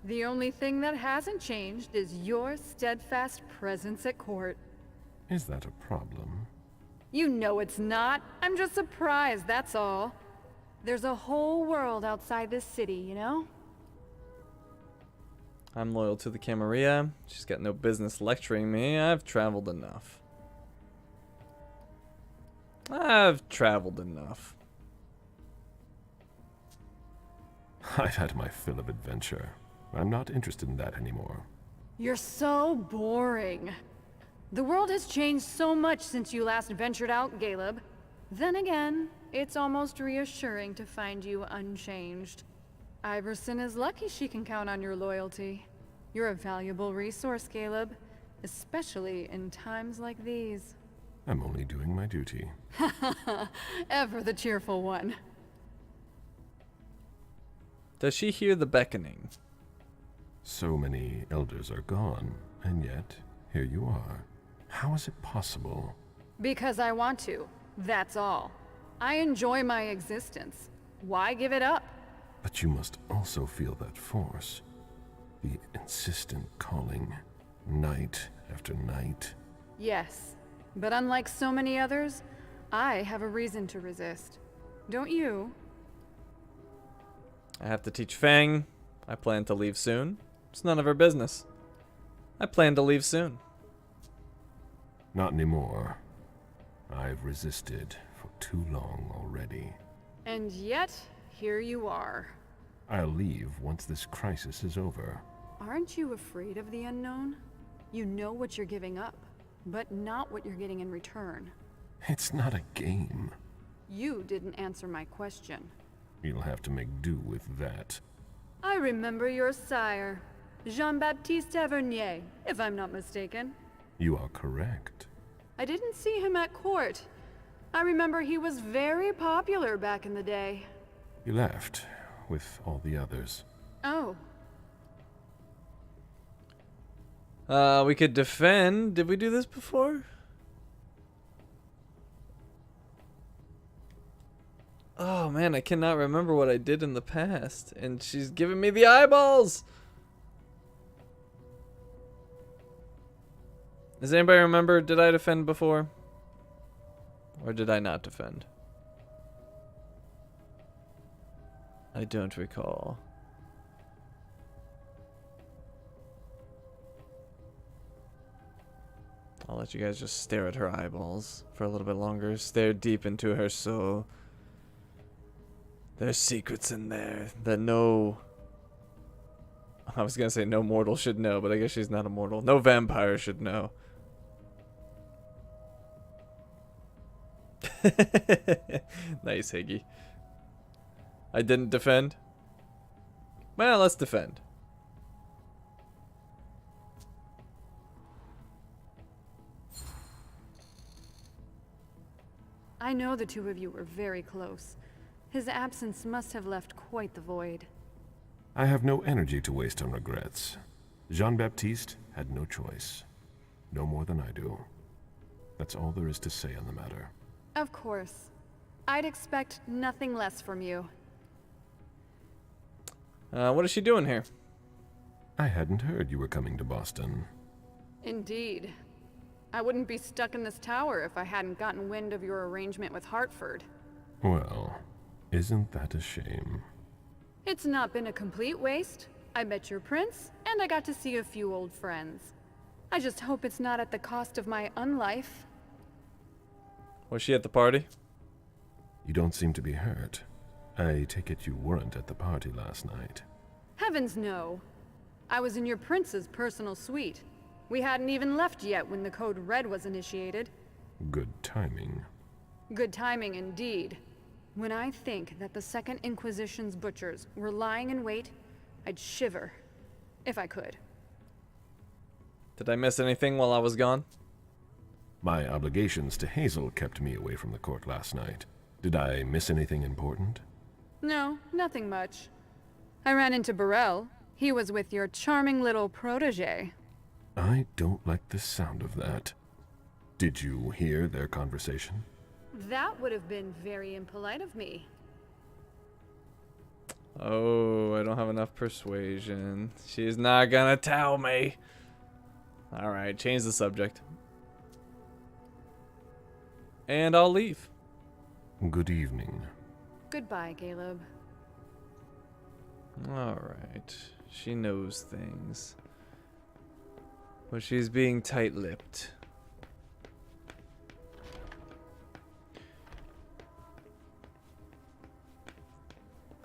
The only thing that hasn't changed is your steadfast presence at court. Is that a problem? You know it's not. I'm just surprised, that's all. There's a whole world outside this city, you know? I'm loyal to the Camarilla. She's got no business lecturing me. I've traveled enough. I've traveled enough. I've had my fill of adventure. I'm not interested in that anymore. You're so boring. The world has changed so much since you last ventured out, Galeb. Then again, it's almost reassuring to find you unchanged. Iverson is lucky she can count on your loyalty. You're a valuable resource, Galeb, especially in times like these. I'm only doing my duty. Ever the cheerful one. Does she hear the beckoning? So many elders are gone, and yet, here you are. How is it possible? Because I want to, that's all. I enjoy my existence. Why give it up? But you must also feel that force. The insistent calling, night after night. Yes, but unlike so many others, I have a reason to resist. Don't you? I have to teach Fang. I plan to leave soon. It's none of her business. I plan to leave soon. Not anymore. I've resisted for too long already. And yet, here you are. I'll leave once this crisis is over. Aren't you afraid of the unknown? You know what you're giving up, but not what you're getting in return. It's not a game. You didn't answer my question. You'll have to make do with that. I remember your sire, Jean-Baptiste Tavernier, if I'm not mistaken. You are correct. I didn't see him at court. I remember he was very popular back in the day. He left with all the others. Oh. We could defend. Did we do this before? Oh man, I cannot remember what I did in the past. And she's giving me the eyeballs! Does anybody remember, did I defend before? Or did I not defend? I don't recall. I'll let you guys just stare at her eyeballs for a little bit longer. Stare deep into her soul. There's secrets in there that no... I was gonna say no mortal should know, but I guess she's not a mortal. No vampire should know. Nice, Higgy. I didn't defend? Well, let's defend. I know the two of you were very close. His absence must have left quite the void. I have no energy to waste on regrets. Jean-Baptiste had no choice. No more than I do. That's all there is to say on the matter. Of course. I'd expect nothing less from you. What is she doing here? I hadn't heard you were coming to Boston. Indeed. I wouldn't be stuck in this tower if I hadn't gotten wind of your arrangement with Hartford. Well, isn't that a shame? It's not been a complete waste. I met your prince, and I got to see a few old friends. I just hope it's not at the cost of my unlife. Was she at the party? You don't seem to be hurt. I take it you weren't at the party last night. Heavens no. I was in your prince's personal suite. We hadn't even left yet when the Code Red was initiated. Good timing. Good timing indeed. When I think that the Second Inquisition's butchers were lying in wait, I'd shiver. If I could. Did I miss anything while I was gone? My obligations to Hazel kept me away from the court last night. Did I miss anything important? No, nothing much. I ran into Burrell. He was with your charming little protege. I don't like the sound of that. Did you hear their conversation? That would have been very impolite of me. Oh, I don't have enough persuasion. She's not gonna tell me. Alright, change the subject. And I'll leave. Good evening. Goodbye, Caleb. Alright. She knows things. But she's being tight-lipped.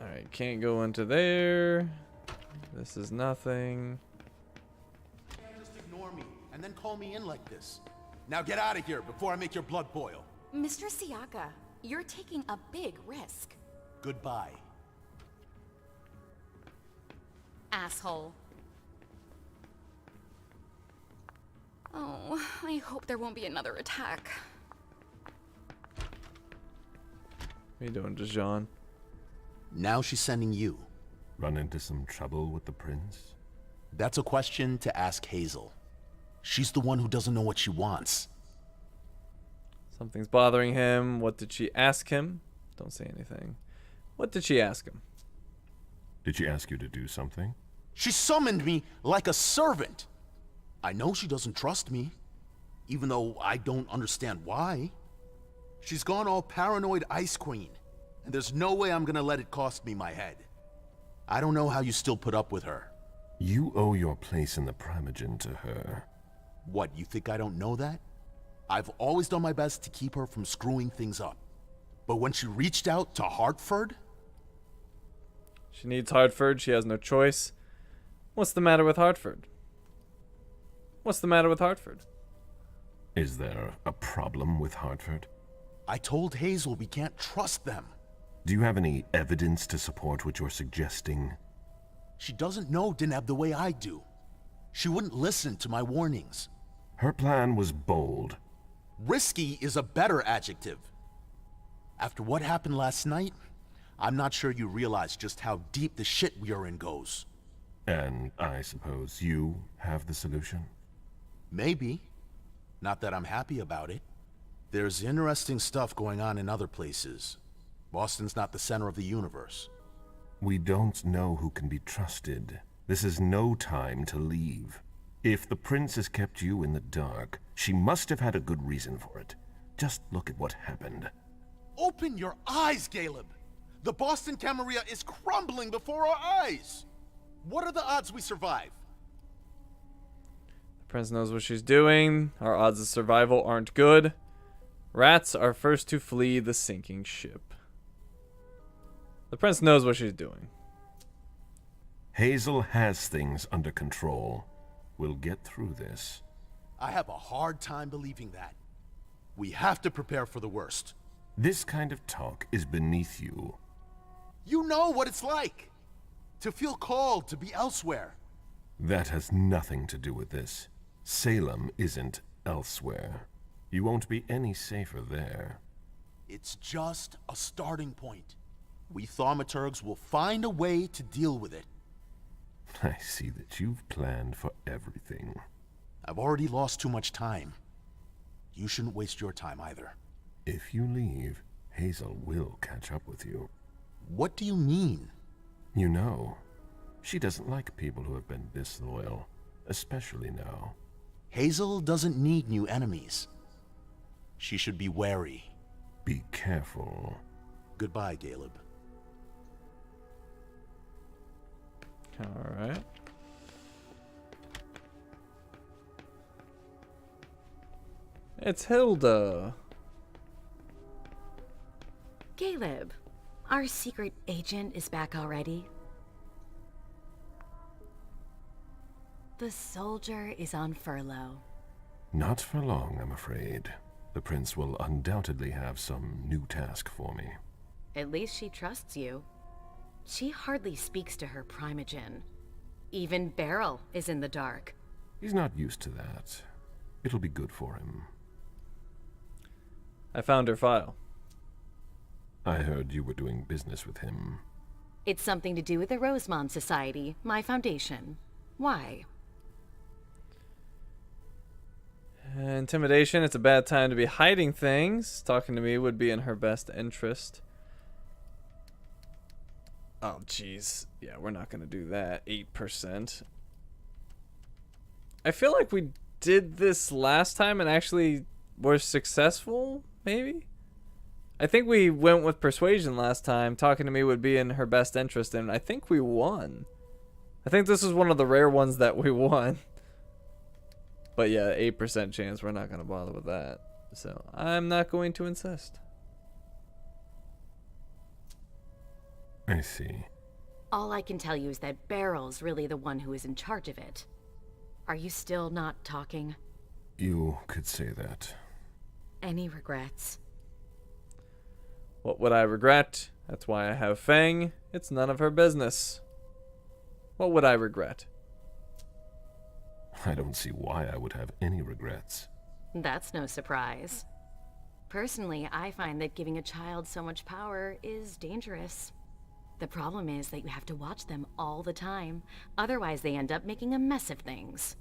Alright, can't go into there. This is nothing. Just ignore me and then call me in like this. Now get out of here before I make your blood boil. Mr. Siaka, you're taking a big risk. Goodbye. Asshole. Oh, I hope there won't be another attack. What are you doing, Dijon? Now she's sending you. Run into some trouble with the prince? That's a question to ask Hazel. She's the one who doesn't know what she wants. Something's bothering him. What did she ask him? Don't say anything. What did she ask him? Did she ask you to do something? She summoned me like a servant. I know she doesn't trust me, even though I don't understand why. She's gone all paranoid Ice Queen, and there's no way I'm gonna let it cost me my head. I don't know how you still put up with her. You owe your place in the Primogen to her. What, you think I don't know that? I've always done my best to keep her from screwing things up. But when she reached out to Hartford... She needs Hartford. She has no choice. What's the matter with Hartford? What's the matter with Hartford? Is there a problem with Hartford? I told Hazel we can't trust them. Do you have any evidence to support what you're suggesting? She doesn't know Deneb the way I do. She wouldn't listen to my warnings. Her plan was bold. Risky is a better adjective. After what happened last night, I'm not sure you realize just how deep the shit we are in goes. And I suppose you have the solution? Maybe. Not that I'm happy about it. There's interesting stuff going on in other places. Boston's not the center of the universe. We don't know who can be trusted. This is no time to leave. If the prince has kept you in the dark, she must have had a good reason for it. Just look at what happened. Open your eyes, Caleb! The Boston Camarilla is crumbling before our eyes! What are the odds we survive? The prince knows what she's doing. Our odds of survival aren't good. Rats are first to flee the sinking ship. The prince knows what she's doing. Hazel has things under control. We'll get through this. I have a hard time believing that. We have to prepare for the worst. This kind of talk is beneath you. You know what it's like to feel called to be elsewhere. That has nothing to do with this. Salem isn't elsewhere. You won't be any safer there. It's just a starting point. We thaumaturgs will find a way to deal with it. I see that you've planned for everything. I've already lost too much time. You shouldn't waste your time either. If you leave, Hazel will catch up with you. What do you mean? You know, she doesn't like people who have been disloyal, especially now. Hazel doesn't need new enemies. She should be wary. Be careful. Goodbye, Caleb. All right. It's Hilda. Caleb, our secret agent is back already. The soldier is on furlough. Not for long, I'm afraid. The prince will undoubtedly have some new task for me. At least she trusts you. She hardly speaks to her Primogen. Even Beryl is in the dark. He's not used to that. It'll be good for him. I found her file. I heard you were doing business with him. It's something to do with the Rosemont Society, my foundation. Why? Intimidation. It's a bad time to be hiding things. Talking to me would be in her best interest. Oh, jeez. Yeah, we're not going to do that. 8%. I feel like we did this last time and actually were successful, maybe? I think we went with persuasion last time. Talking to me would be in her best interest, and I think we won. I think this is one of the rare ones that we won. But yeah, 8% chance. We're not going to bother with that. So I'm not going to insist. I see. All I can tell you is that Beryl's really the one who is in charge of it. Are you still not talking? You could say that. Any regrets? What would I regret? That's why I have Fang. It's none of her business. What would I regret? I don't see why I would have any regrets. That's no surprise. Personally, I find that giving a child so much power is dangerous. The problem is that you have to watch them all the time. Otherwise, they end up making a mess of things.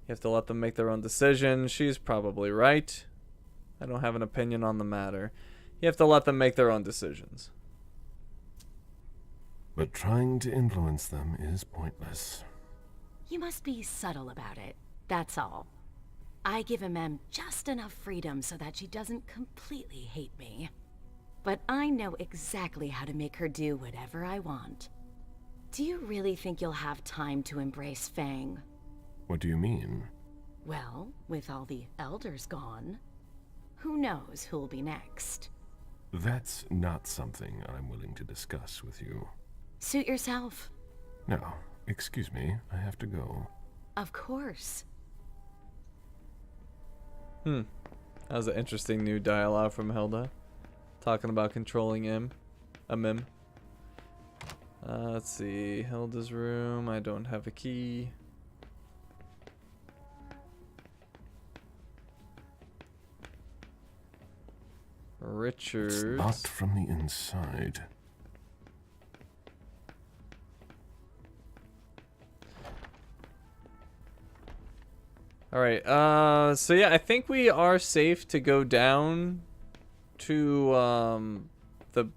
You have to let them make their own decision. She's probably right. I don't have an opinion on the matter. You have to let them make their own decisions. But trying to influence them is pointless. You must be subtle about it. That's all. I give Emem just enough freedom so that she doesn't completely hate me. But I know exactly how to make her do whatever I want. Do you really think you'll have time to embrace Fang? What do you mean? Well, with all the elders gone, who knows who'll be next? That's not something I'm willing to discuss with you. Suit yourself. No, excuse me, I have to go. Of course. That was an interesting new dialogue from Hilda. Talking about controlling Emem. Let's see. Hilda's room. I don't have a key. Richards. It's locked from the inside. Alright, so yeah, I think we are safe to go down to the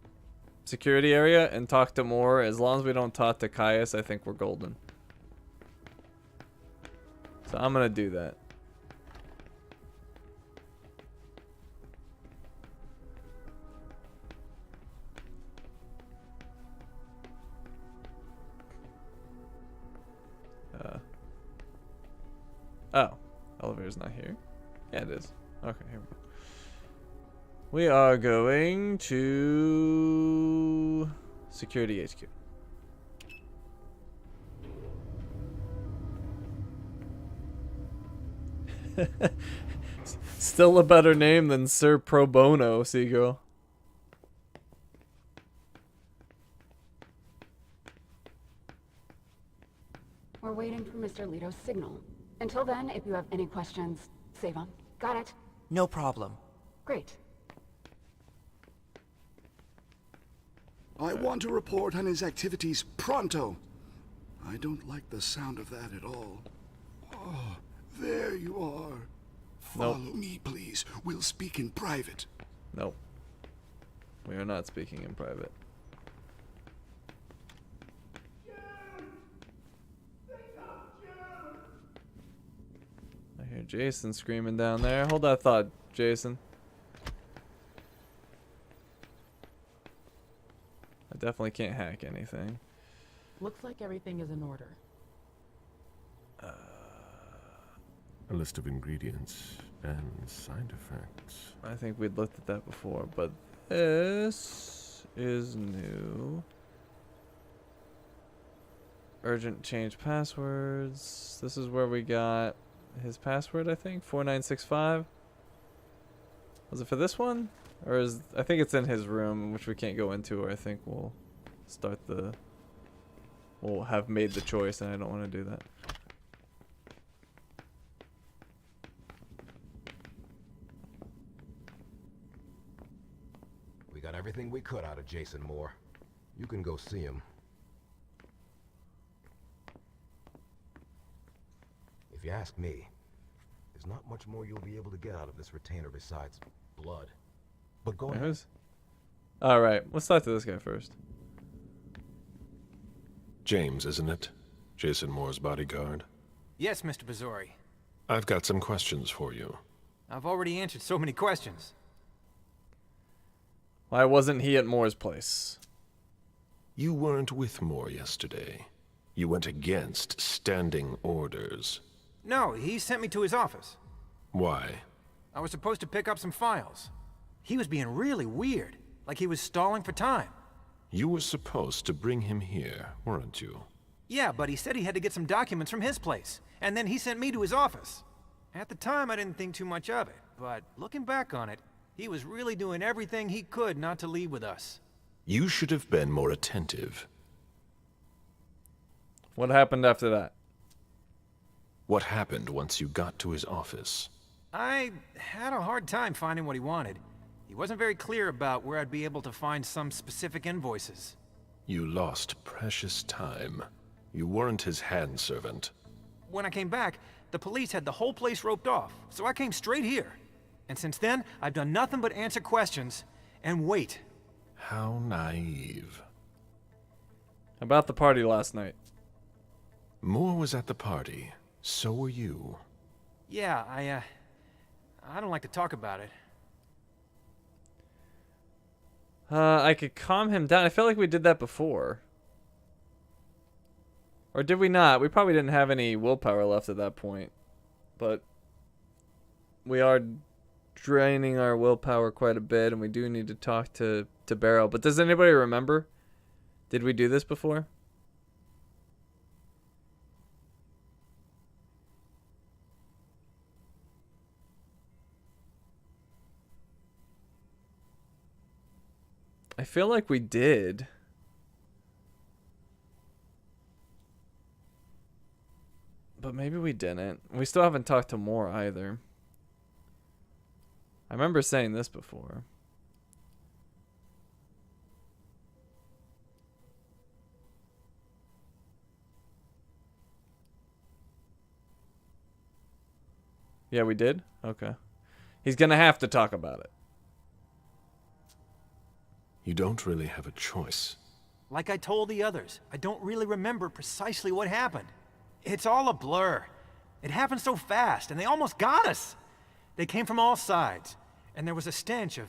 security area and talk to Moore. As long as we don't talk to Caius, I think we're golden. So I'm gonna do that. Oh, elevator's not here. Yeah, it is. Okay, here we go. We are going to Security HQ. Still a better name than Sir Pro Bono, Seagull. We're waiting for Mr. Leto's signal. Until then, if you have any questions, save them. Got it? No problem. Great. I want to report on his activities pronto. I don't like the sound of that at all. Oh, there you are. Follow me, please. We'll speak in private. Nope. We are not speaking in private. I hear Jason screaming down there. Hold that thought, Jason. I definitely can't hack anything. Looks like everything is in order. A list of ingredients and side effects. I think we'd looked at that before, but this is new. Urgent change passwords. This is where we got his password, I think. 4965. Was it for this one? Or is... I think it's in his room, which we can't go into, or I think we'll start the... We'll have made the choice, and I don't want to do that. We got everything we could out of Jason Moore. You can go see him. If you ask me, there's not much more you'll be able to get out of this retainer besides blood. But go ahead. Alright, let's talk to this guy first. James, isn't it? Jason Moore's bodyguard. Yes, Mr. Bazori. I've got some questions for you. I've already answered so many questions. Why wasn't he at Moore's place? You weren't with Moore yesterday. You went against standing orders. No, he sent me to his office. Why? I was supposed to pick up some files. He was being really weird, like he was stalling for time. You were supposed to bring him here, weren't you? Yeah, but he said he had to get some documents from his place, and then he sent me to his office. At the time, I didn't think too much of it, but looking back on it, he was really doing everything he could not to leave with us. You should have been more attentive. What happened after that? What happened once you got to his office? I had a hard time finding what he wanted. He wasn't very clear about where I'd be able to find some specific invoices. You lost precious time. You weren't his handservant. When I came back, the police had the whole place roped off, so I came straight here. And since then, I've done nothing but answer questions and wait. How naive. About the party last night. Moore was at the party. So were you. Yeah, I don't like to talk about it. I could calm him down. I feel like we did that before. Or did we not? We probably didn't have any willpower left at that point. But we are draining our willpower quite a bit, and we do need to talk to Barrow. But does anybody remember? Did we do this before? I feel like we did. But maybe we didn't. We still haven't talked to Moore either. I remember saying this before. Yeah, we did? Okay. He's gonna have to talk about it. You don't really have a choice. Like I told the others, I don't really remember precisely what happened. It's all a blur. It happened so fast, and they almost got us. They came from all sides, and there was a stench of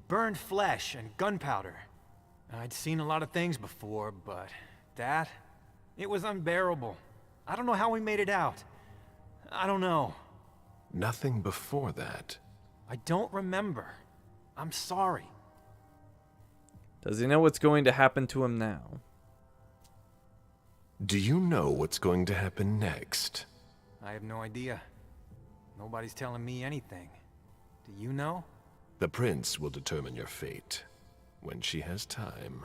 burned flesh and gunpowder. I'd seen a lot of things before, but that, it was unbearable. I don't know how we made it out. I don't know. Nothing before that. I don't remember. I'm sorry. Does he know what's going to happen to him now? Do you know what's going to happen next? I have no idea. Nobody's telling me anything. Do you know? The prince will determine your fate when she has time.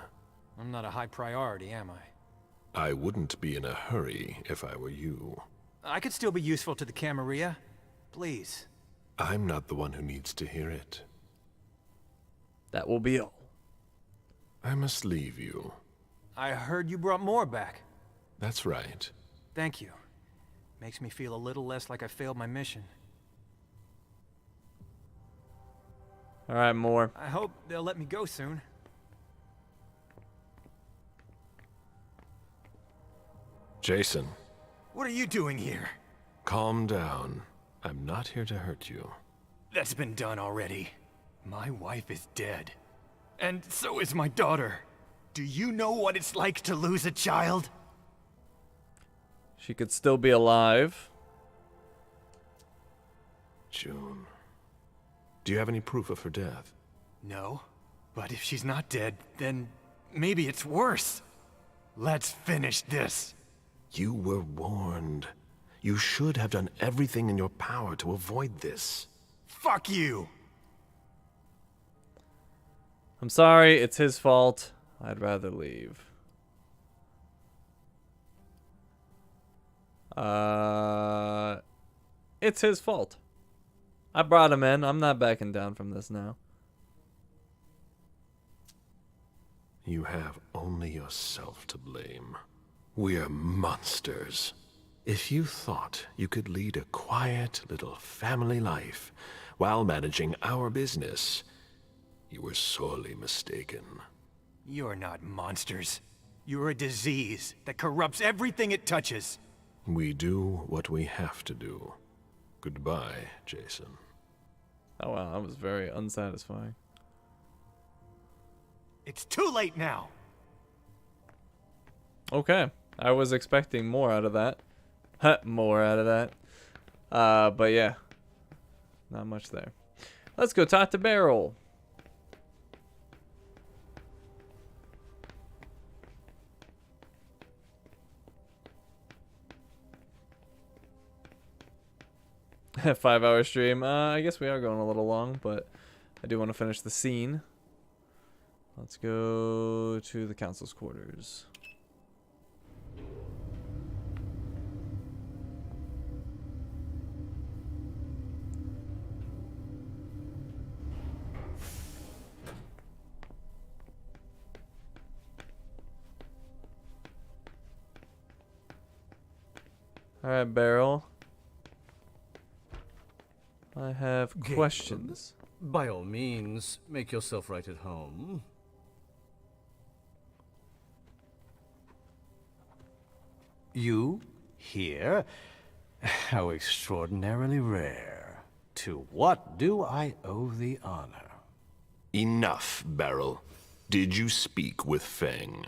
I'm not a high priority, am I? I wouldn't be in a hurry if I were you. I could still be useful to the Camarilla. Please. I'm not the one who needs to hear it. That will be all. I must leave you. I heard you brought more back. That's right. Thank you. Makes me feel a little less like I failed my mission. All right, more. I hope they'll let me go soon. Jason. What are you doing here? Calm down. I'm not here to hurt you. That's been done already. My wife is dead. And so is my daughter. Do you know what it's like to lose a child? She could still be alive. June. Do you have any proof of her death? No. But if she's not dead, then maybe it's worse. Let's finish this. You were warned. You should have done everything in your power to avoid this. Fuck you! I'm sorry, it's his fault. I'd rather leave. It's his fault. I brought him in. I'm not backing down from this now. You have only yourself to blame. We're monsters. If you thought you could lead a quiet little family life while managing our business, you were sorely mistaken. You're not monsters. You're a disease that corrupts everything it touches. We do what we have to do. Goodbye, Jason. Oh wow, that was very unsatisfying. It's too late now. Okay, I was expecting more out of that. More out of that. But yeah, not much there. Let's go talk to Beryl. A 5-hour stream. I guess we are going a little long, but I do want to finish the scene. Let's go to the council's quarters. Alright, Beryl. I have questions. By all means, make yourself right at home. You? Here? How extraordinarily rare. To what do I owe the honor? Enough, Beryl. Did you speak with Feng?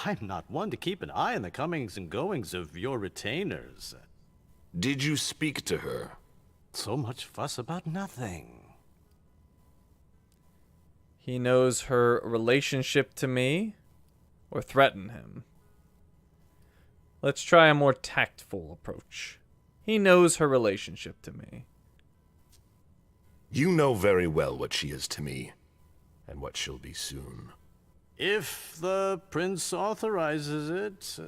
I'm not one to keep an eye on the comings and goings of your retainers. Did you speak to her? So much fuss about nothing. He knows her relationship to me, or threaten him. Let's try a more tactful approach. He knows her relationship to me. You know very well what she is to me, and what she'll be soon. If the prince authorizes it...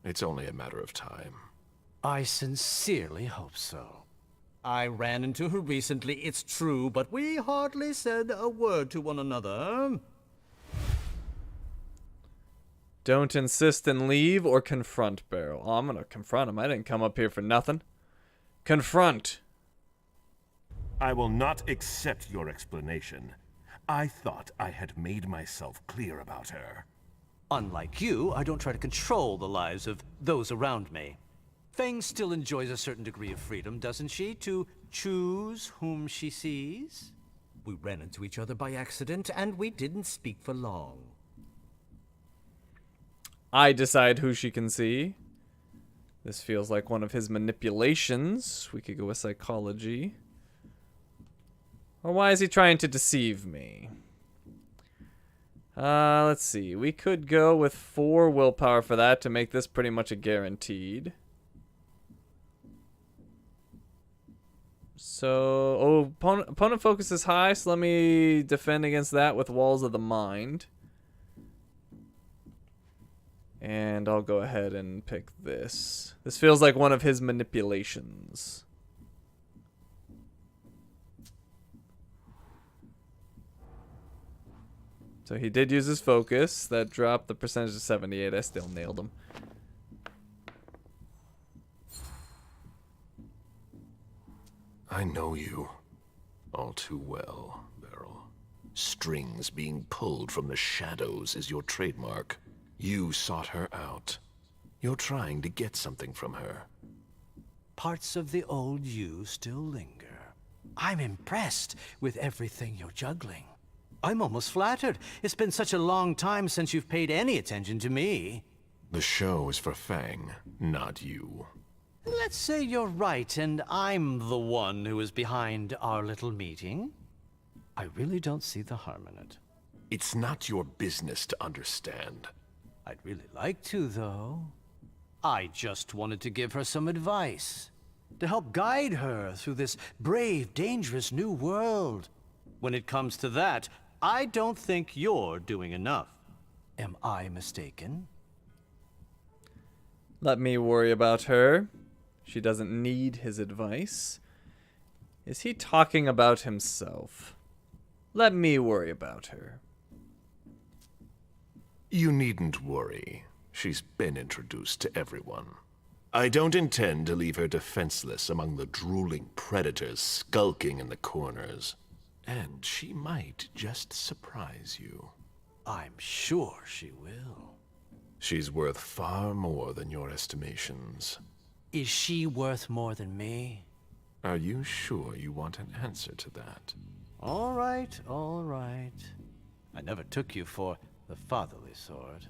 It's only a matter of time. I sincerely hope so. I ran into her recently, it's true, but we hardly said a word to one another. Don't insist and leave or confront Beryl. Oh, I'm gonna confront him. I didn't come up here for nothing. Confront. I will not accept your explanation. I thought I had made myself clear about her. Unlike you, I don't try to control the lives of those around me. Feng still enjoys a certain degree of freedom, doesn't she, to choose whom she sees? We ran into each other by accident, and we didn't speak for long. I decide who she can see. This feels like one of his manipulations. We could go with psychology. Or why is he trying to deceive me? Let's see. We could go with 4 willpower for that to make this pretty much a guaranteed. So, opponent focus is high, so let me defend against that with Walls of the Mind. And I'll go ahead and pick this. This feels like one of his manipulations. So he did use his focus. That dropped the percentage to 78. I still nailed him. I know you all too well, Beryl. Strings being pulled from the shadows is your trademark. You sought her out. You're trying to get something from her. Parts of the old you still linger. I'm impressed with everything you're juggling. I'm almost flattered. It's been such a long time since you've paid any attention to me. The show is for Fang, not you. Let's say you're right, and I'm the one who is behind our little meeting. I really don't see the harm in it. It's not your business to understand. I'd really like to, though. I just wanted to give her some advice. To help guide her through this brave, dangerous new world. When it comes to that, I don't think you're doing enough. Am I mistaken? Let me worry about her. She doesn't need his advice. Is he talking about himself? Let me worry about her. You needn't worry. She's been introduced to everyone. I don't intend to leave her defenseless among the drooling predators skulking in the corners. And she might just surprise you. I'm sure she will. She's worth far more than your estimations. Is she worth more than me? Are you sure you want an answer to that? All right, all right. I never took you for the fatherly sort.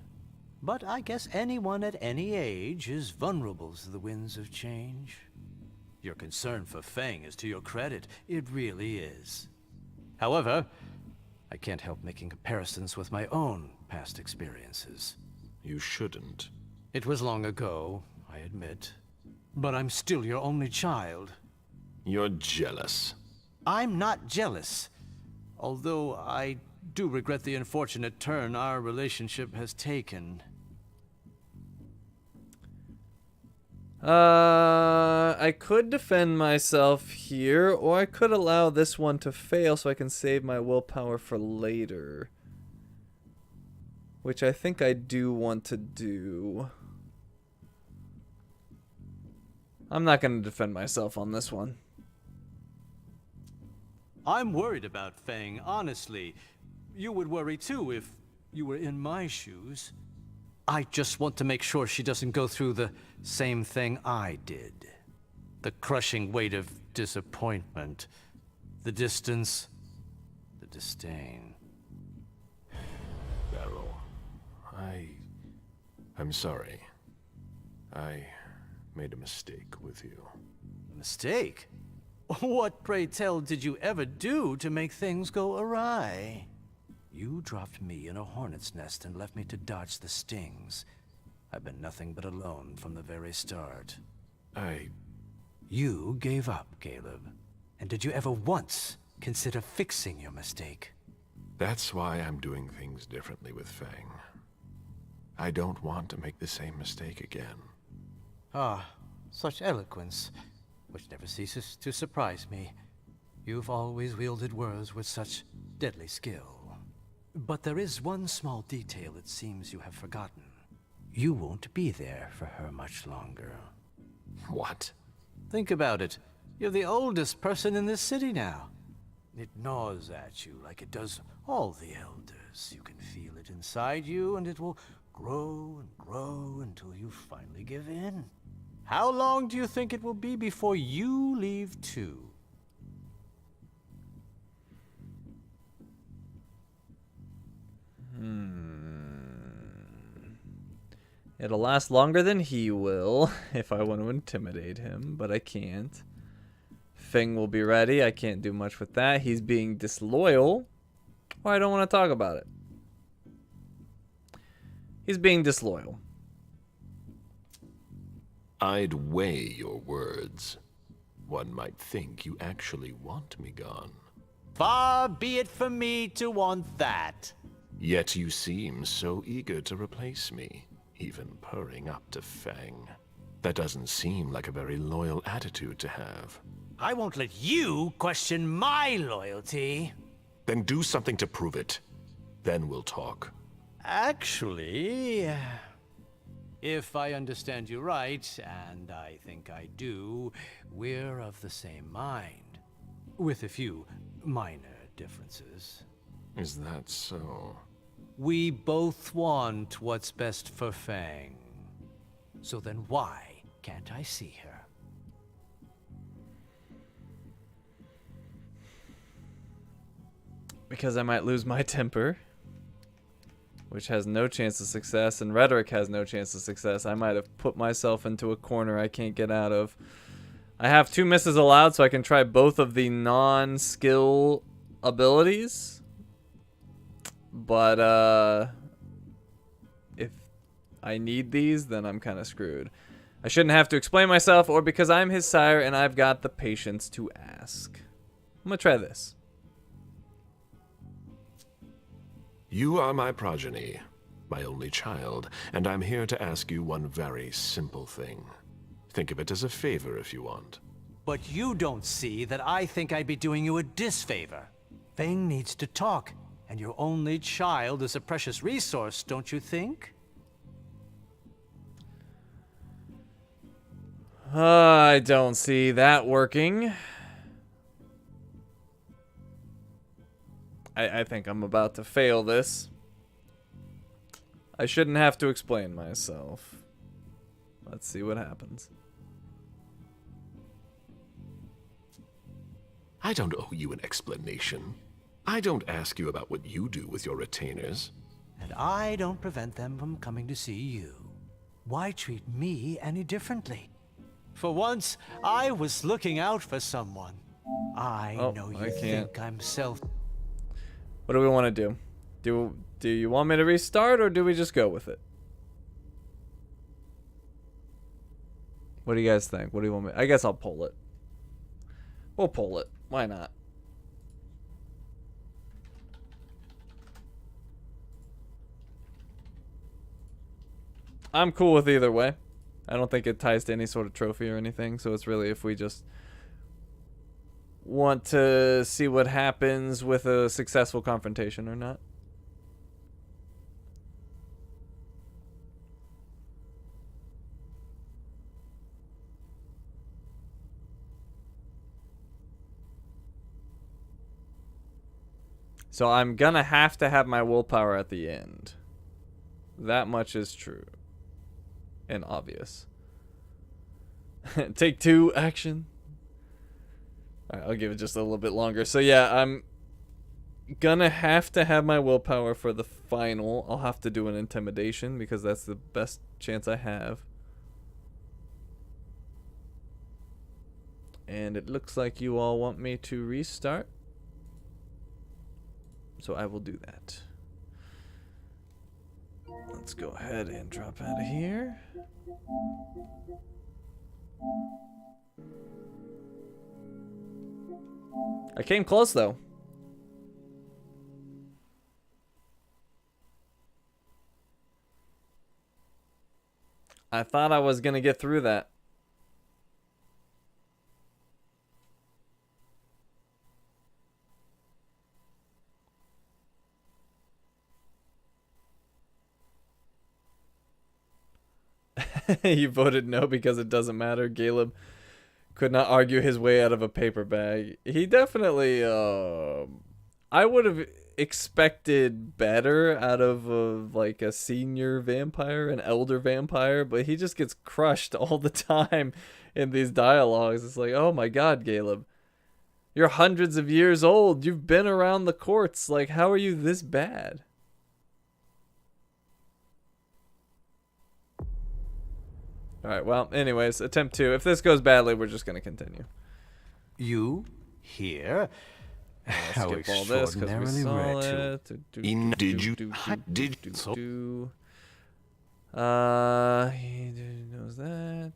But I guess anyone at any age is vulnerable to the winds of change. Your concern for Feng is to your credit. It really is. However, I can't help making comparisons with my own past experiences. You shouldn't. It was long ago, I admit. But I'm still your only child. You're jealous. I'm not jealous. Although I do regret the unfortunate turn our relationship has taken. I could defend myself here, or I could allow this one to fail so I can save my willpower for later. Which I think I do want to do. I'm not going to defend myself on this one. I'm worried about Feng, honestly. You would worry too if you were in my shoes. I just want to make sure she doesn't go through the same thing I did. The crushing weight of disappointment. The distance. The disdain. Beryl, I'm sorry. I made a mistake with you. A mistake? What, pray tell, did you ever do to make things go awry? You dropped me in a hornet's nest and left me to dodge the stings. I've been nothing but alone from the very start. You gave up, Caleb. And did you ever once consider fixing your mistake? That's why I'm doing things differently with Fang. I don't want to make the same mistake again. Ah, such eloquence, which never ceases to surprise me. You've always wielded words with such deadly skill. But there is one small detail it seems you have forgotten. You won't be there for her much longer. What? Think about it. You're the oldest person in this city now. It gnaws at you like it does all the elders. You can feel it inside you, and it will grow and grow until you finally give in. How long do you think it will be before you leave too? It'll last longer than he will if I want to intimidate him, but I can't. Feng will be ready. I can't do much with that. He's being disloyal. Well, I don't want to talk about it. He's being disloyal. I'd weigh your words. One might think you actually want me gone. Far be it from me to want that. Yet you seem so eager to replace me, even purring up to Feng. That doesn't seem like a very loyal attitude to have. I won't let you question my loyalty. Then do something to prove it. Then we'll talk. Actually, if I understand you right, and I think I do, we're of the same mind. With a few minor differences. Is that so? We both want what's best for Feng. So then why can't I see her? Because I might lose my temper, which has no chance of success, and rhetoric has no chance of success. I might have put myself into a corner I can't get out of. I have 2 misses allowed, so I can try both of the non-skill abilities. But, if I need these, then I'm kind of screwed. I shouldn't have to explain myself, or because I'm his sire and I've got the patience to ask. I'm gonna try this. You are my progeny, my only child, and I'm here to ask you one very simple thing. Think of it as a favor if you want. But you don't see that I think I'd be doing you a disfavor. Feng needs to talk, and your only child is a precious resource, don't you think? I don't see that working. I think I'm about to fail this. I shouldn't have to explain myself. Let's see what happens. I don't owe you an explanation. I don't ask you about what you do with your retainers. And I don't prevent them from coming to see you. Why treat me any differently? For once, I was looking out for someone. I know you think I'm What do we want to do? Do you want me to restart, or do we just go with it? What do you guys think? What do you want me? I guess I'll pull it. We'll pull it. Why not? I'm cool with either way. I don't think it ties to any sort of trophy or anything, so it's really if we just want to see what happens with a successful confrontation or not. So I'm gonna have to have my willpower at the end. That much is true. And obvious. Take 2 action. Alright, I'll give it just a little bit longer. So yeah, I'm gonna have to have my willpower for the final. I'll have to do an intimidation because that's the best chance I have. And it looks like you all want me to restart. So I will do that. Let's go ahead and drop out of here. I came close though. I thought I was gonna get through that. You voted no because it doesn't matter. Caleb could not argue his way out of a paper bag. He definitely, I would have expected better out of like a senior vampire, an elder vampire, but he just gets crushed all the time in these dialogues. It's like, oh my god, Caleb, you're hundreds of years old. You've been around the courts. Like, how are you this bad? Alright, well, anyways, attempt 2. If this goes badly, we're just going to continue. You here? How Skip all this because we extraordinarily saw rare it. He knows that.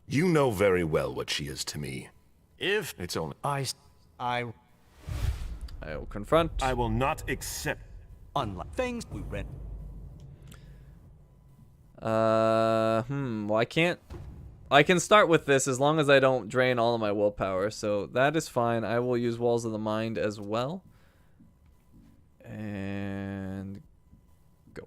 You know very well what she is to me. If it's only I will confront. I will not accept. Unlike things we read. Well, I can start with this as long as I don't drain all of my willpower, so that is fine. I will use Walls of the Mind as well. And go.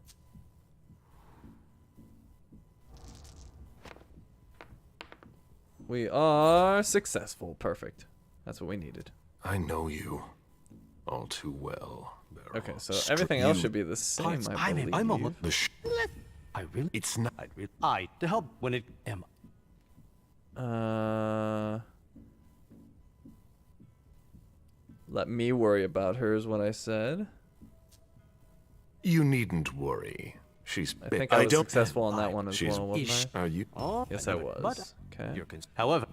We are successful. Perfect. That's what we needed. I know you all too well, Beryl. Okay, so everything else should be the same, I believe. I'm almost. I really. It's not. I to help when it am. Let me worry about her is what I said. You needn't worry. She's. I think I was successful on that one as well, wasn't I? Are you? Yes, I was. Okay. However,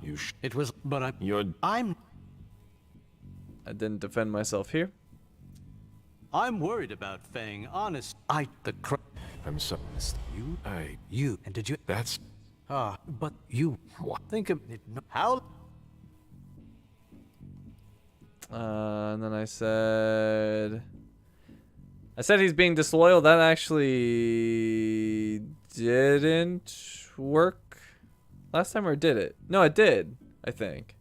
it was. But I didn't defend myself here. I'm worried about Fang. Honest. I'm sorry. You. And did you? That's. But you. What? Think of it. How? And then I said he's being disloyal. That actually didn't work last time, or did it? No, it did, I think.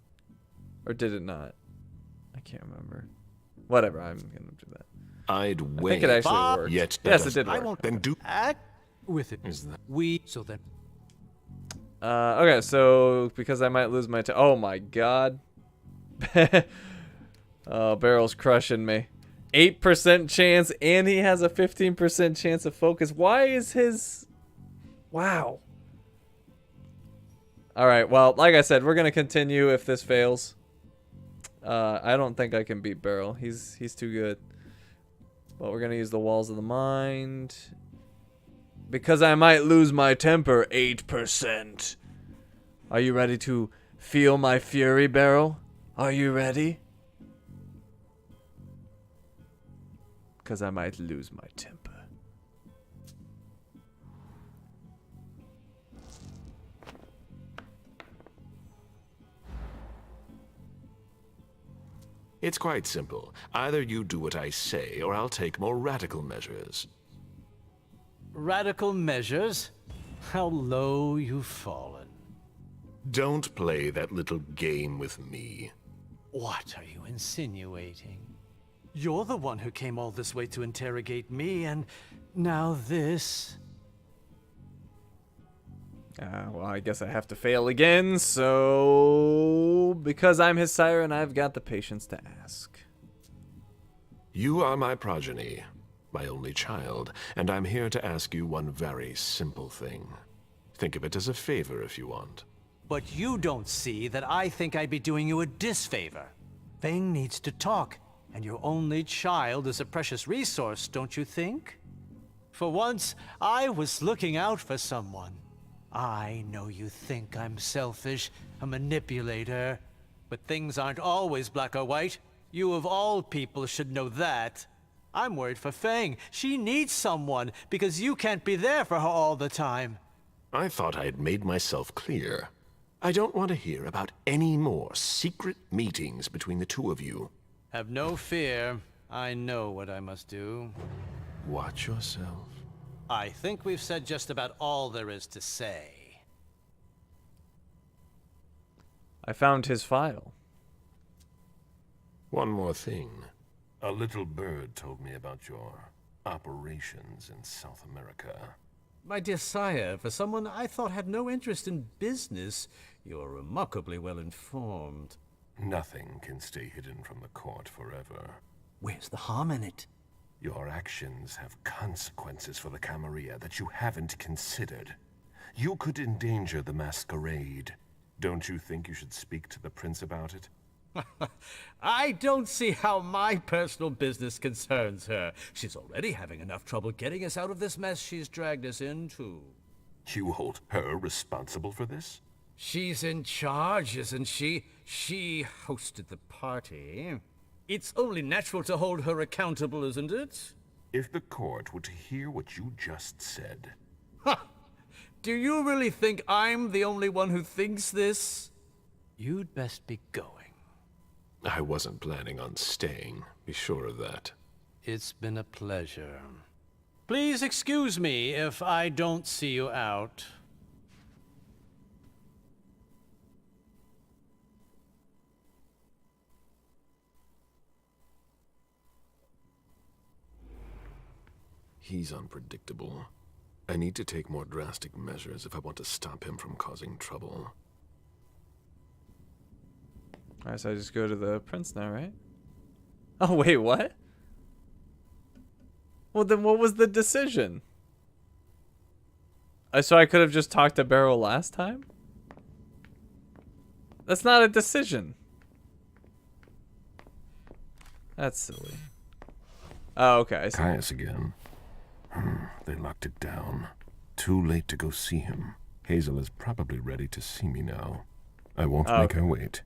Or did it not? I can't remember. Whatever, I'm gonna do that. I'd wait. I think it actually worked. Yet yes, it did work. I won't then do act with it. Is that so then? Okay, so because I might lose my oh my god. Oh, Beryl's crushing me. 8% chance, and he has a 15% chance of focus. Why is his... Wow. Alright, well, like I said, we're going to continue if this fails. I don't think I can beat Beryl. He's too good. But we're going to use the Walls of the Mind. Because I might lose my temper. 8%. Are you ready to feel my fury, Beryl? Are you ready? Because I might lose my temper. It's quite simple. Either you do what I say, or I'll take more radical measures. Radical measures? How low you've fallen. Don't play that little game with me. What are you insinuating? You're the one who came all this way to interrogate me, and now this. Well, I guess I have to fail again, so... Because I'm his sire and I've got the patience to ask. You are my progeny, my only child, and I'm here to ask you one very simple thing. Think of it as a favor if you want. But you don't see that I think I'd be doing you a disfavor. Fang needs to talk, and your only child is a precious resource, don't you think? For once, I was looking out for someone. I know you think I'm selfish, a manipulator, but things aren't always black or white. You of all people should know that. I'm worried for Fang. She needs someone, because you can't be there for her all the time. I thought I had made myself clear. I don't want to hear about any more secret meetings between the two of you. Have no fear. I know what I must do. Watch yourself. I think we've said just about all there is to say. I found his file. One more thing. A little bird told me about your operations in South America. My dear sire, for someone I thought had no interest in business, you're remarkably well informed. Nothing can stay hidden from the court forever. Where's the harm in it? Your actions have consequences for the Camarilla that you haven't considered. You could endanger the Masquerade. Don't you think you should speak to the Prince about it? I don't see how my personal business concerns her. She's already having enough trouble getting us out of this mess she's dragged us into. You hold her responsible for this? She's in charge, isn't she? She hosted the party. It's only natural to hold her accountable, isn't it? If the court were to hear what you just said... Ha! Do you really think I'm the only one who thinks this? You'd best be going. I wasn't planning on staying, be sure of that. It's been a pleasure. Please excuse me if I don't see you out. He's unpredictable. I need to take more drastic measures if I want to stop him from causing trouble. Alright, so I just go to the prince now, right? Oh, wait, what? Well, then what was the decision? So I could have just talked to Beryl last time? That's not a decision. That's silly. Oh, okay, I see. Caius again. They locked it down. Too late to go see him. Hazel is probably ready to see me now. I won't make her wait.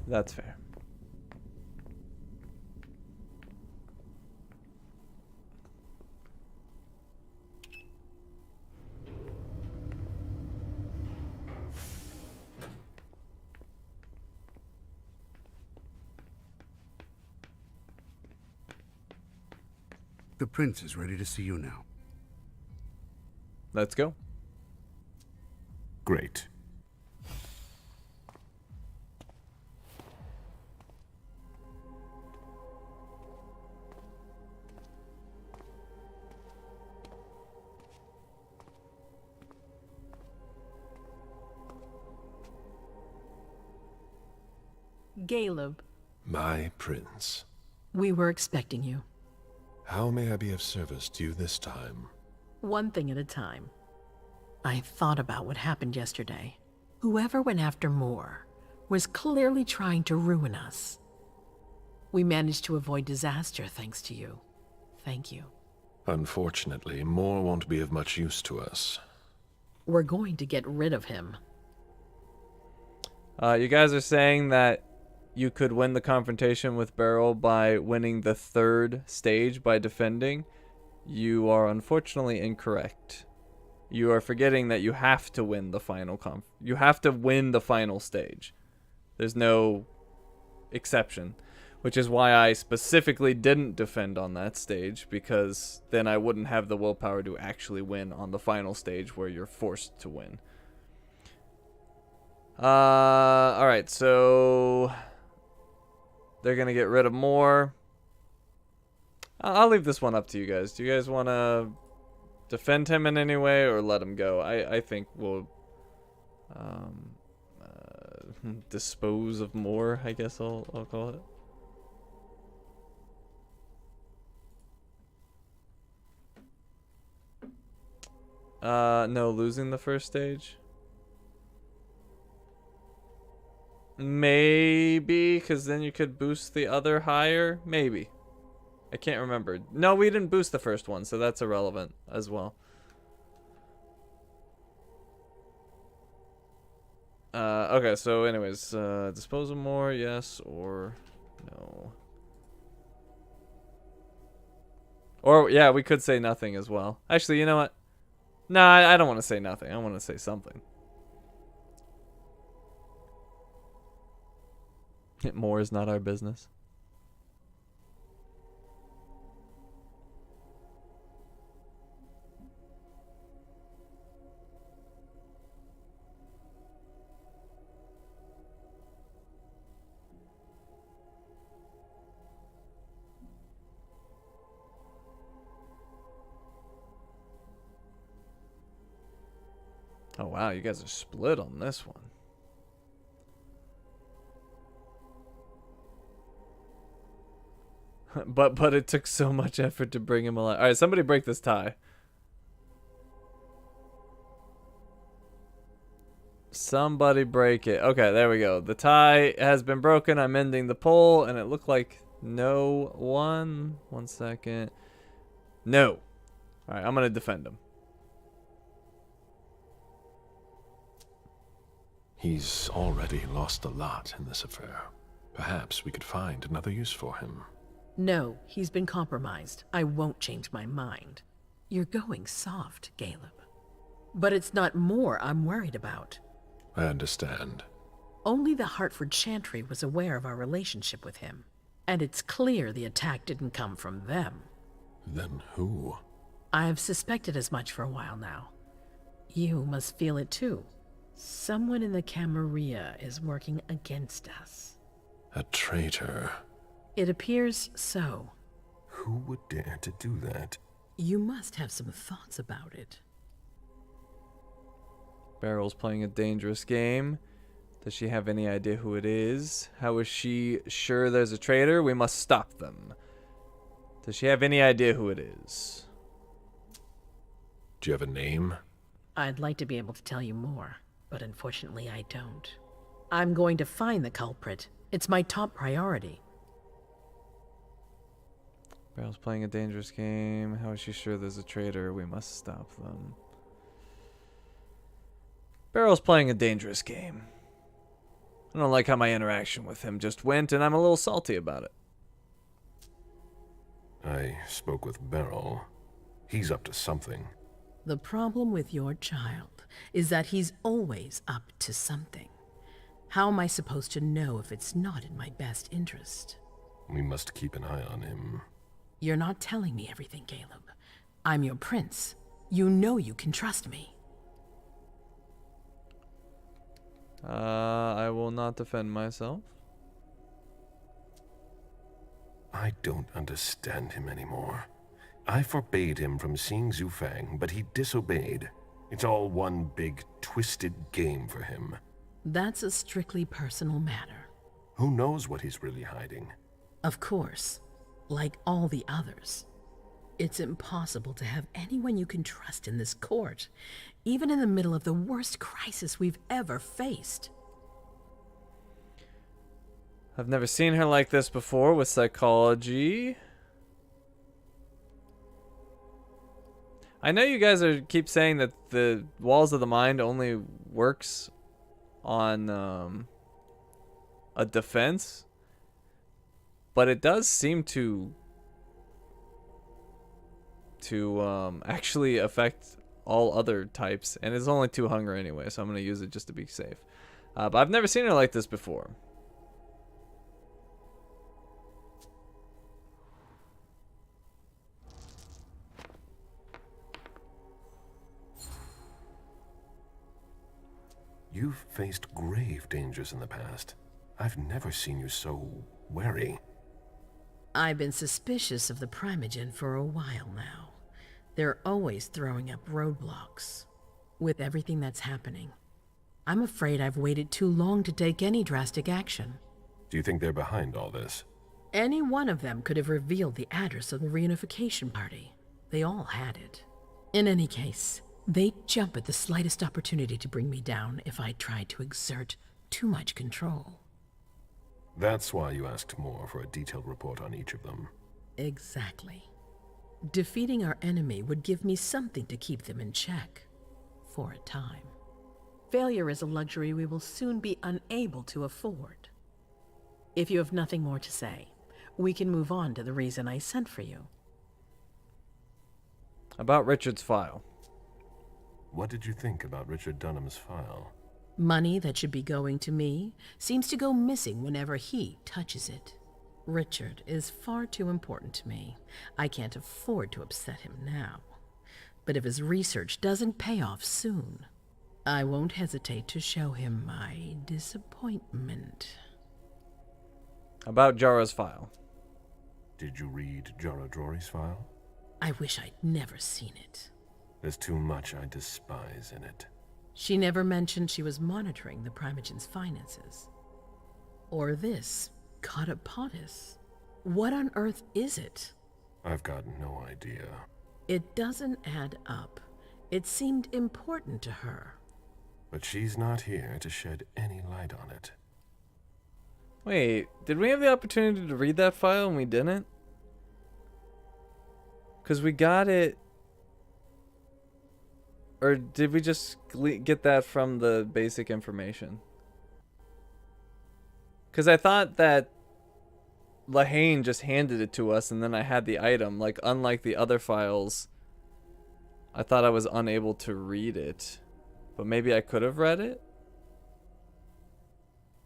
That's fair. The prince is ready to see you now. Let's go. Great. Caleb. My prince. We were expecting you. How may I be of service to you this time? One thing at a time. I thought about what happened yesterday. Whoever went after Moore was clearly trying to ruin us. We managed to avoid disaster thanks to you. Thank you. Unfortunately, Moore won't be of much use to us. We're going to get rid of him. You guys are saying that you could win the confrontation with Beryl by winning the 3rd stage by defending. You are unfortunately incorrect. You are forgetting that you have to win the final you have to win the final stage. There's no exception, which is why I specifically didn't defend on that stage, because then I wouldn't have the willpower to actually win on the final stage where you're forced to win. Alright, so they're gonna get rid of Moore. I'll leave this one up to you guys. Do you guys want to defend him in any way or let him go? I think we'll dispose of Moore, I guess I'll call it. No, losing the 1st stage. Maybe, because then you could boost the other higher. Maybe. I can't remember. No, we didn't boost the 1st one, so that's irrelevant as well. Okay, so anyways, dispose of Moore, yes or no. Or, yeah, we could say nothing as well. Actually, you know what? No, I don't want to say nothing. I want to say something. More is not our business. Oh wow, you guys are split on this one. but it took so much effort to bring him alive. All right, somebody break this tie. Somebody break it. Okay, there we go. The tie has been broken. I'm ending the poll, and it looked like no one. 1 second. No. All right, I'm gonna defend him. He's already lost a lot in this affair. Perhaps we could find another use for him. No, he's been compromised. I won't change my mind. You're going soft, Caleb. But it's not more I'm worried about. I understand. Only the Hartford Chantry was aware of our relationship with him. And it's clear the attack didn't come from them. Then who? I've suspected as much for a while now. You must feel it too. Someone in the Camarilla is working against us. A traitor. It appears so. Who would dare to do that? You must have some thoughts about it. Beryl's playing a dangerous game. Does she have any idea who it is? How is she sure there's a traitor? We must stop them. Does she have any idea who it is? Do you have a name? I'd like to be able to tell you more, but unfortunately I don't. I'm going to find the culprit. It's my top priority. Beryl's playing a dangerous game. How is she sure there's a traitor? We must stop them. Beryl's playing a dangerous game. I don't like how my interaction with him just went, and I'm a little salty about it. I spoke with Beryl. He's up to something. The problem with your child is that he's always up to something. How am I supposed to know if it's not in my best interest? We must keep an eye on him. You're not telling me everything, Caleb. I'm your prince. You know you can trust me. I will not defend myself. I don't understand him anymore. I forbade him from seeing Zufang, but he disobeyed. It's all one big, twisted game for him. That's a strictly personal matter. Who knows what he's really hiding? Of course. Like all the others. It's impossible to have anyone you can trust in this court, even in the middle of the worst crisis we've ever faced. I've never seen her like this before with psychology. I know you guys keep saying that the walls of the mind only works on a defense, but it does seem to actually affect all other types, and it's only 2 hunger anyway, so I'm going to use it just to be safe. But I've never seen her like this before. You've faced grave dangers in the past. I've never seen you so wary. I've been suspicious of the Primogen for a while now. They're always throwing up roadblocks. With everything that's happening, I'm afraid I've waited too long to take any drastic action. Do you think they're behind all this? Any one of them could have revealed the address of the reunification party. They all had it. In any case, they'd jump at the slightest opportunity to bring me down if I tried to exert too much control. That's why you asked more for a detailed report on each of them. Exactly. Defeating our enemy would give me something to keep them in check. For a time. Failure is a luxury we will soon be unable to afford. If you have nothing more to say, we can move on to the reason I sent for you. About Richard's file. What did you think about Richard Dunham's file? Money that should be going to me seems to go missing whenever he touches it. Richard is far too important to me. I can't afford to upset him now. But if his research doesn't pay off soon, I won't hesitate to show him my disappointment. About Jara's file. Did you read Jara Drory's file? I wish I'd never seen it. There's too much I despise in it. She never mentioned she was monitoring the Primogen's finances. Or this, Catapotis. What on earth is it? I've got no idea. It doesn't add up. It seemed important to her. But she's not here to shed any light on it. Wait, did we have the opportunity to read that file and we didn't? Because we got it... Or did we just get that from the basic information? Because I thought that Lahane just handed it to us and then I had the item. Like, unlike the other files, I thought I was unable to read it. But maybe I could have read it?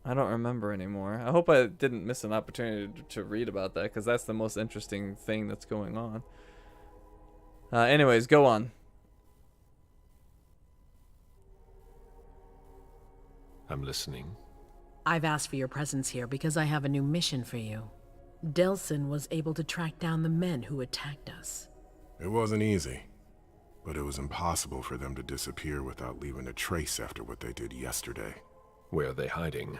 I don't remember anymore. I hope I didn't miss an opportunity to read about that, because that's the most interesting thing that's going on. Anyways, go on. I'm listening. I've asked for your presence here because I have a new mission for you. Delsin was able to track down the men who attacked us. It wasn't easy, but it was impossible for them to disappear without leaving a trace after what they did yesterday. Where are they hiding?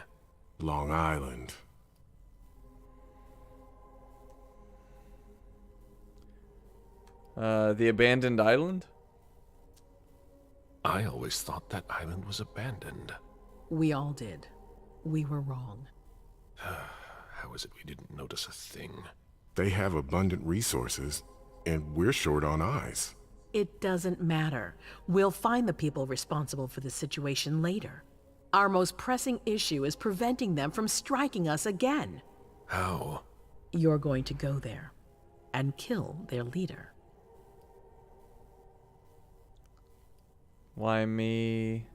Long Island. The abandoned island? I always thought that island was abandoned. We all did. We were wrong. How is it we didn't notice a thing? They have abundant resources, and we're short on eyes. It doesn't matter. We'll find the people responsible for the situation later. Our most pressing issue is preventing them from striking us again. How? You're going to go there and kill their leader. Why me?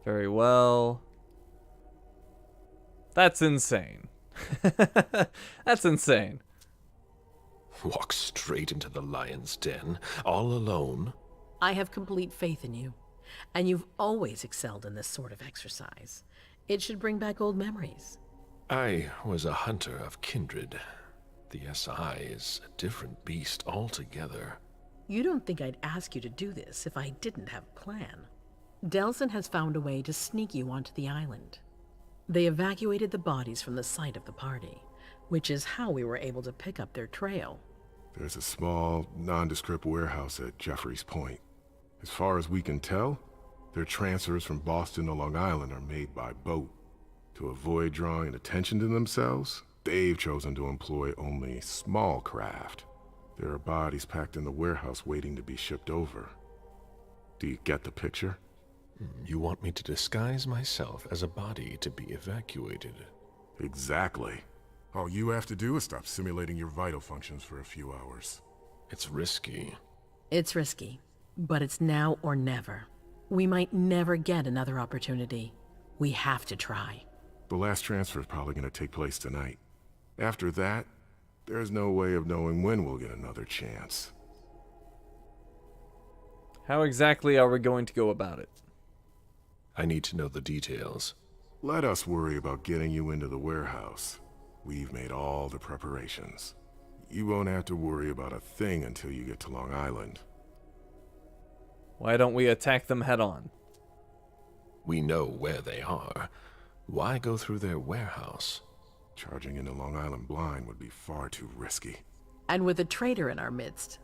Very well. That's insane. That's insane. Walk straight into the lion's den, all alone? I have complete faith in you, and you've always excelled in this sort of exercise. It should bring back old memories. I was a hunter of kindred. The SI is a different beast altogether. You don't think I'd ask you to do this if I didn't have a plan. Delsin has found a way to sneak you onto the island. They evacuated the bodies from the site of the party, which is how we were able to pick up their trail. There's a small, nondescript warehouse at Jeffrey's Point. As far as we can tell, their transfers from Boston to Long Island are made by boat. To avoid drawing attention to themselves, they've chosen to employ only small craft. There are bodies packed in the warehouse waiting to be shipped over. Do you get the picture? You want me to disguise myself as a body to be evacuated? Exactly. All you have to do is stop simulating your vital functions for a few hours. It's risky. It's risky, but it's now or never. We might never get another opportunity. We have to try. The last transfer is probably going to take place tonight. After that, there's no way of knowing when we'll get another chance. How exactly are we going to go about it? I need to know the details. Let us worry about getting you into the warehouse. We've made all the preparations. You won't have to worry about a thing until you get to Long Island. Why don't we attack them head on? We know where they are. Why go through their warehouse? Charging into Long Island blind would be far too risky. And with a traitor in our midst,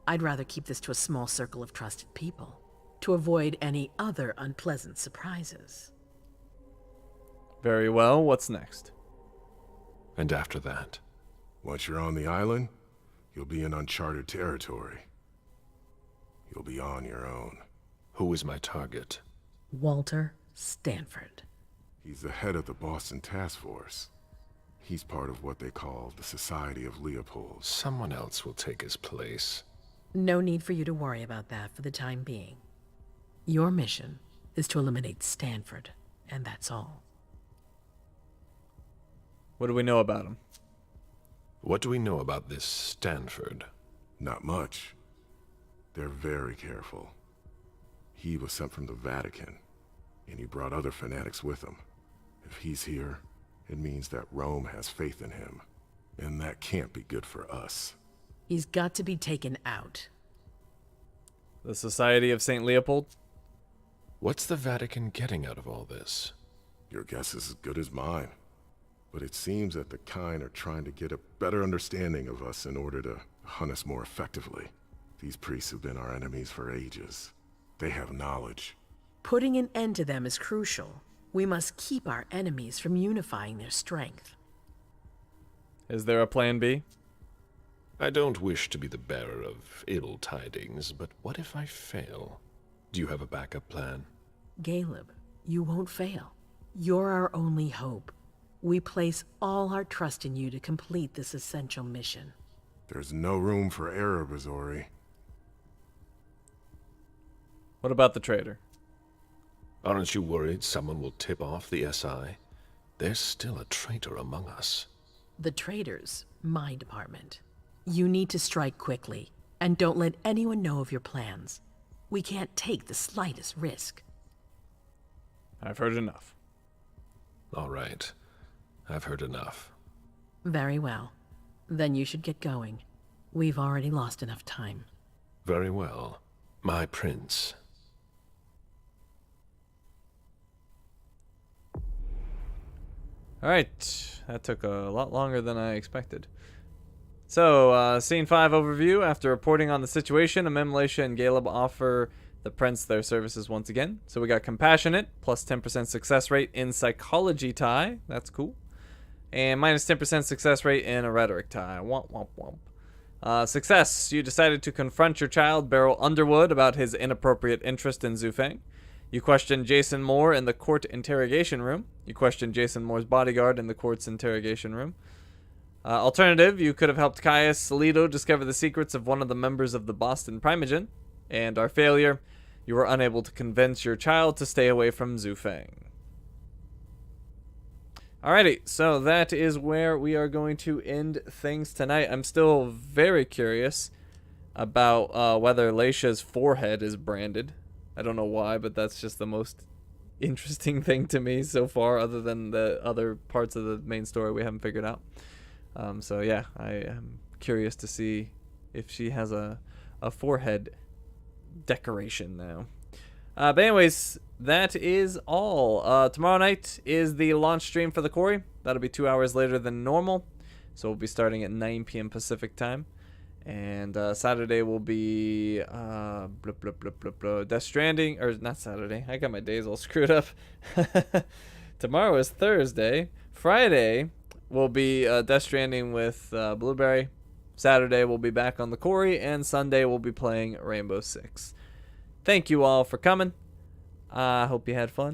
I'd rather keep this to a small circle of trusted people, to avoid any other unpleasant surprises. Very well, what's next? And after that? Once you're on the island, you'll be in uncharted territory. You'll be on your own. Who is my target? Walter Stanford. He's the head of the Boston Task Force. He's part of what they call the Society of Leopold. Someone else will take his place. No need for you to worry about that for the time being. Your mission is to eliminate Stanford, and that's all. What do we know about him? What do we know about this Stanford? Not much. They're very careful. He was sent from the Vatican, and he brought other fanatics with him. If he's here, it means that Rome has faith in him, and that can't be good for us. He's got to be taken out. The Society of St. Leopold? What's the Vatican getting out of all this? Your guess is as good as mine. but it seems that the kind are trying to get a better understanding of us in order to hunt us more effectively. These priests have been our enemies for ages. They have knowledge. Putting an end to them is crucial. We must keep our enemies from unifying their strength. Is there a plan B? I don't wish to be the bearer of ill tidings, but what if I fail? Do you have a backup plan? Caleb, you won't fail. You're our only hope. We place all our trust in you to complete this essential mission. There's no room for error, Bazori. What about the traitor? Aren't you worried someone will tip off the SI? There's still a traitor among us. The traitors, my department. You need to strike quickly, and don't let anyone know of your plans. We can't take the slightest risk. I've heard enough. All right. I've heard enough. Very well. Then you should get going. We've already lost enough time. Very well. My prince. Alright, that took a lot longer than I expected. So, Scene 5 overview. After reporting on the situation, Emem, Laisha, and Caleb offer the prince their services once again. So we got Compassionate, plus 10% success rate in Psychology tie. That's cool. And minus 10% success rate in a Rhetoric tie. Womp, womp, womp. Success. You decided to confront your child, Beryl Underwood, about his inappropriate interest in Zufeng. You questioned Jason Moore in the court interrogation room. You questioned Jason Moore's bodyguard in the court's interrogation room. Alternative, you could have helped Caius Salito discover the secrets of one of the members of the Boston Primogen. And our failure, you were unable to convince your child to stay away from Zufeng. Alrighty, so that is where we are going to end things tonight. I'm still very curious about whether Laisha's forehead is branded. I don't know why, but that's just the most interesting thing to me so far, other than the other parts of the main story we haven't figured out. So yeah, I am curious to see if she has a forehead decoration now. But anyways, that is all. Tomorrow night is the launch stream for the Quarry. That'll be 2 hours later than normal, so we'll be starting at 9 p.m. Pacific time. And Saturday will be Death Stranding, or not Saturday. I got my days all screwed up. Tomorrow is Thursday. Friday will be Death Stranding with Blueberry. Saturday we'll be back on the Quarry, and Sunday we'll be playing Rainbow Six. Thank you all for coming. I hope you had fun.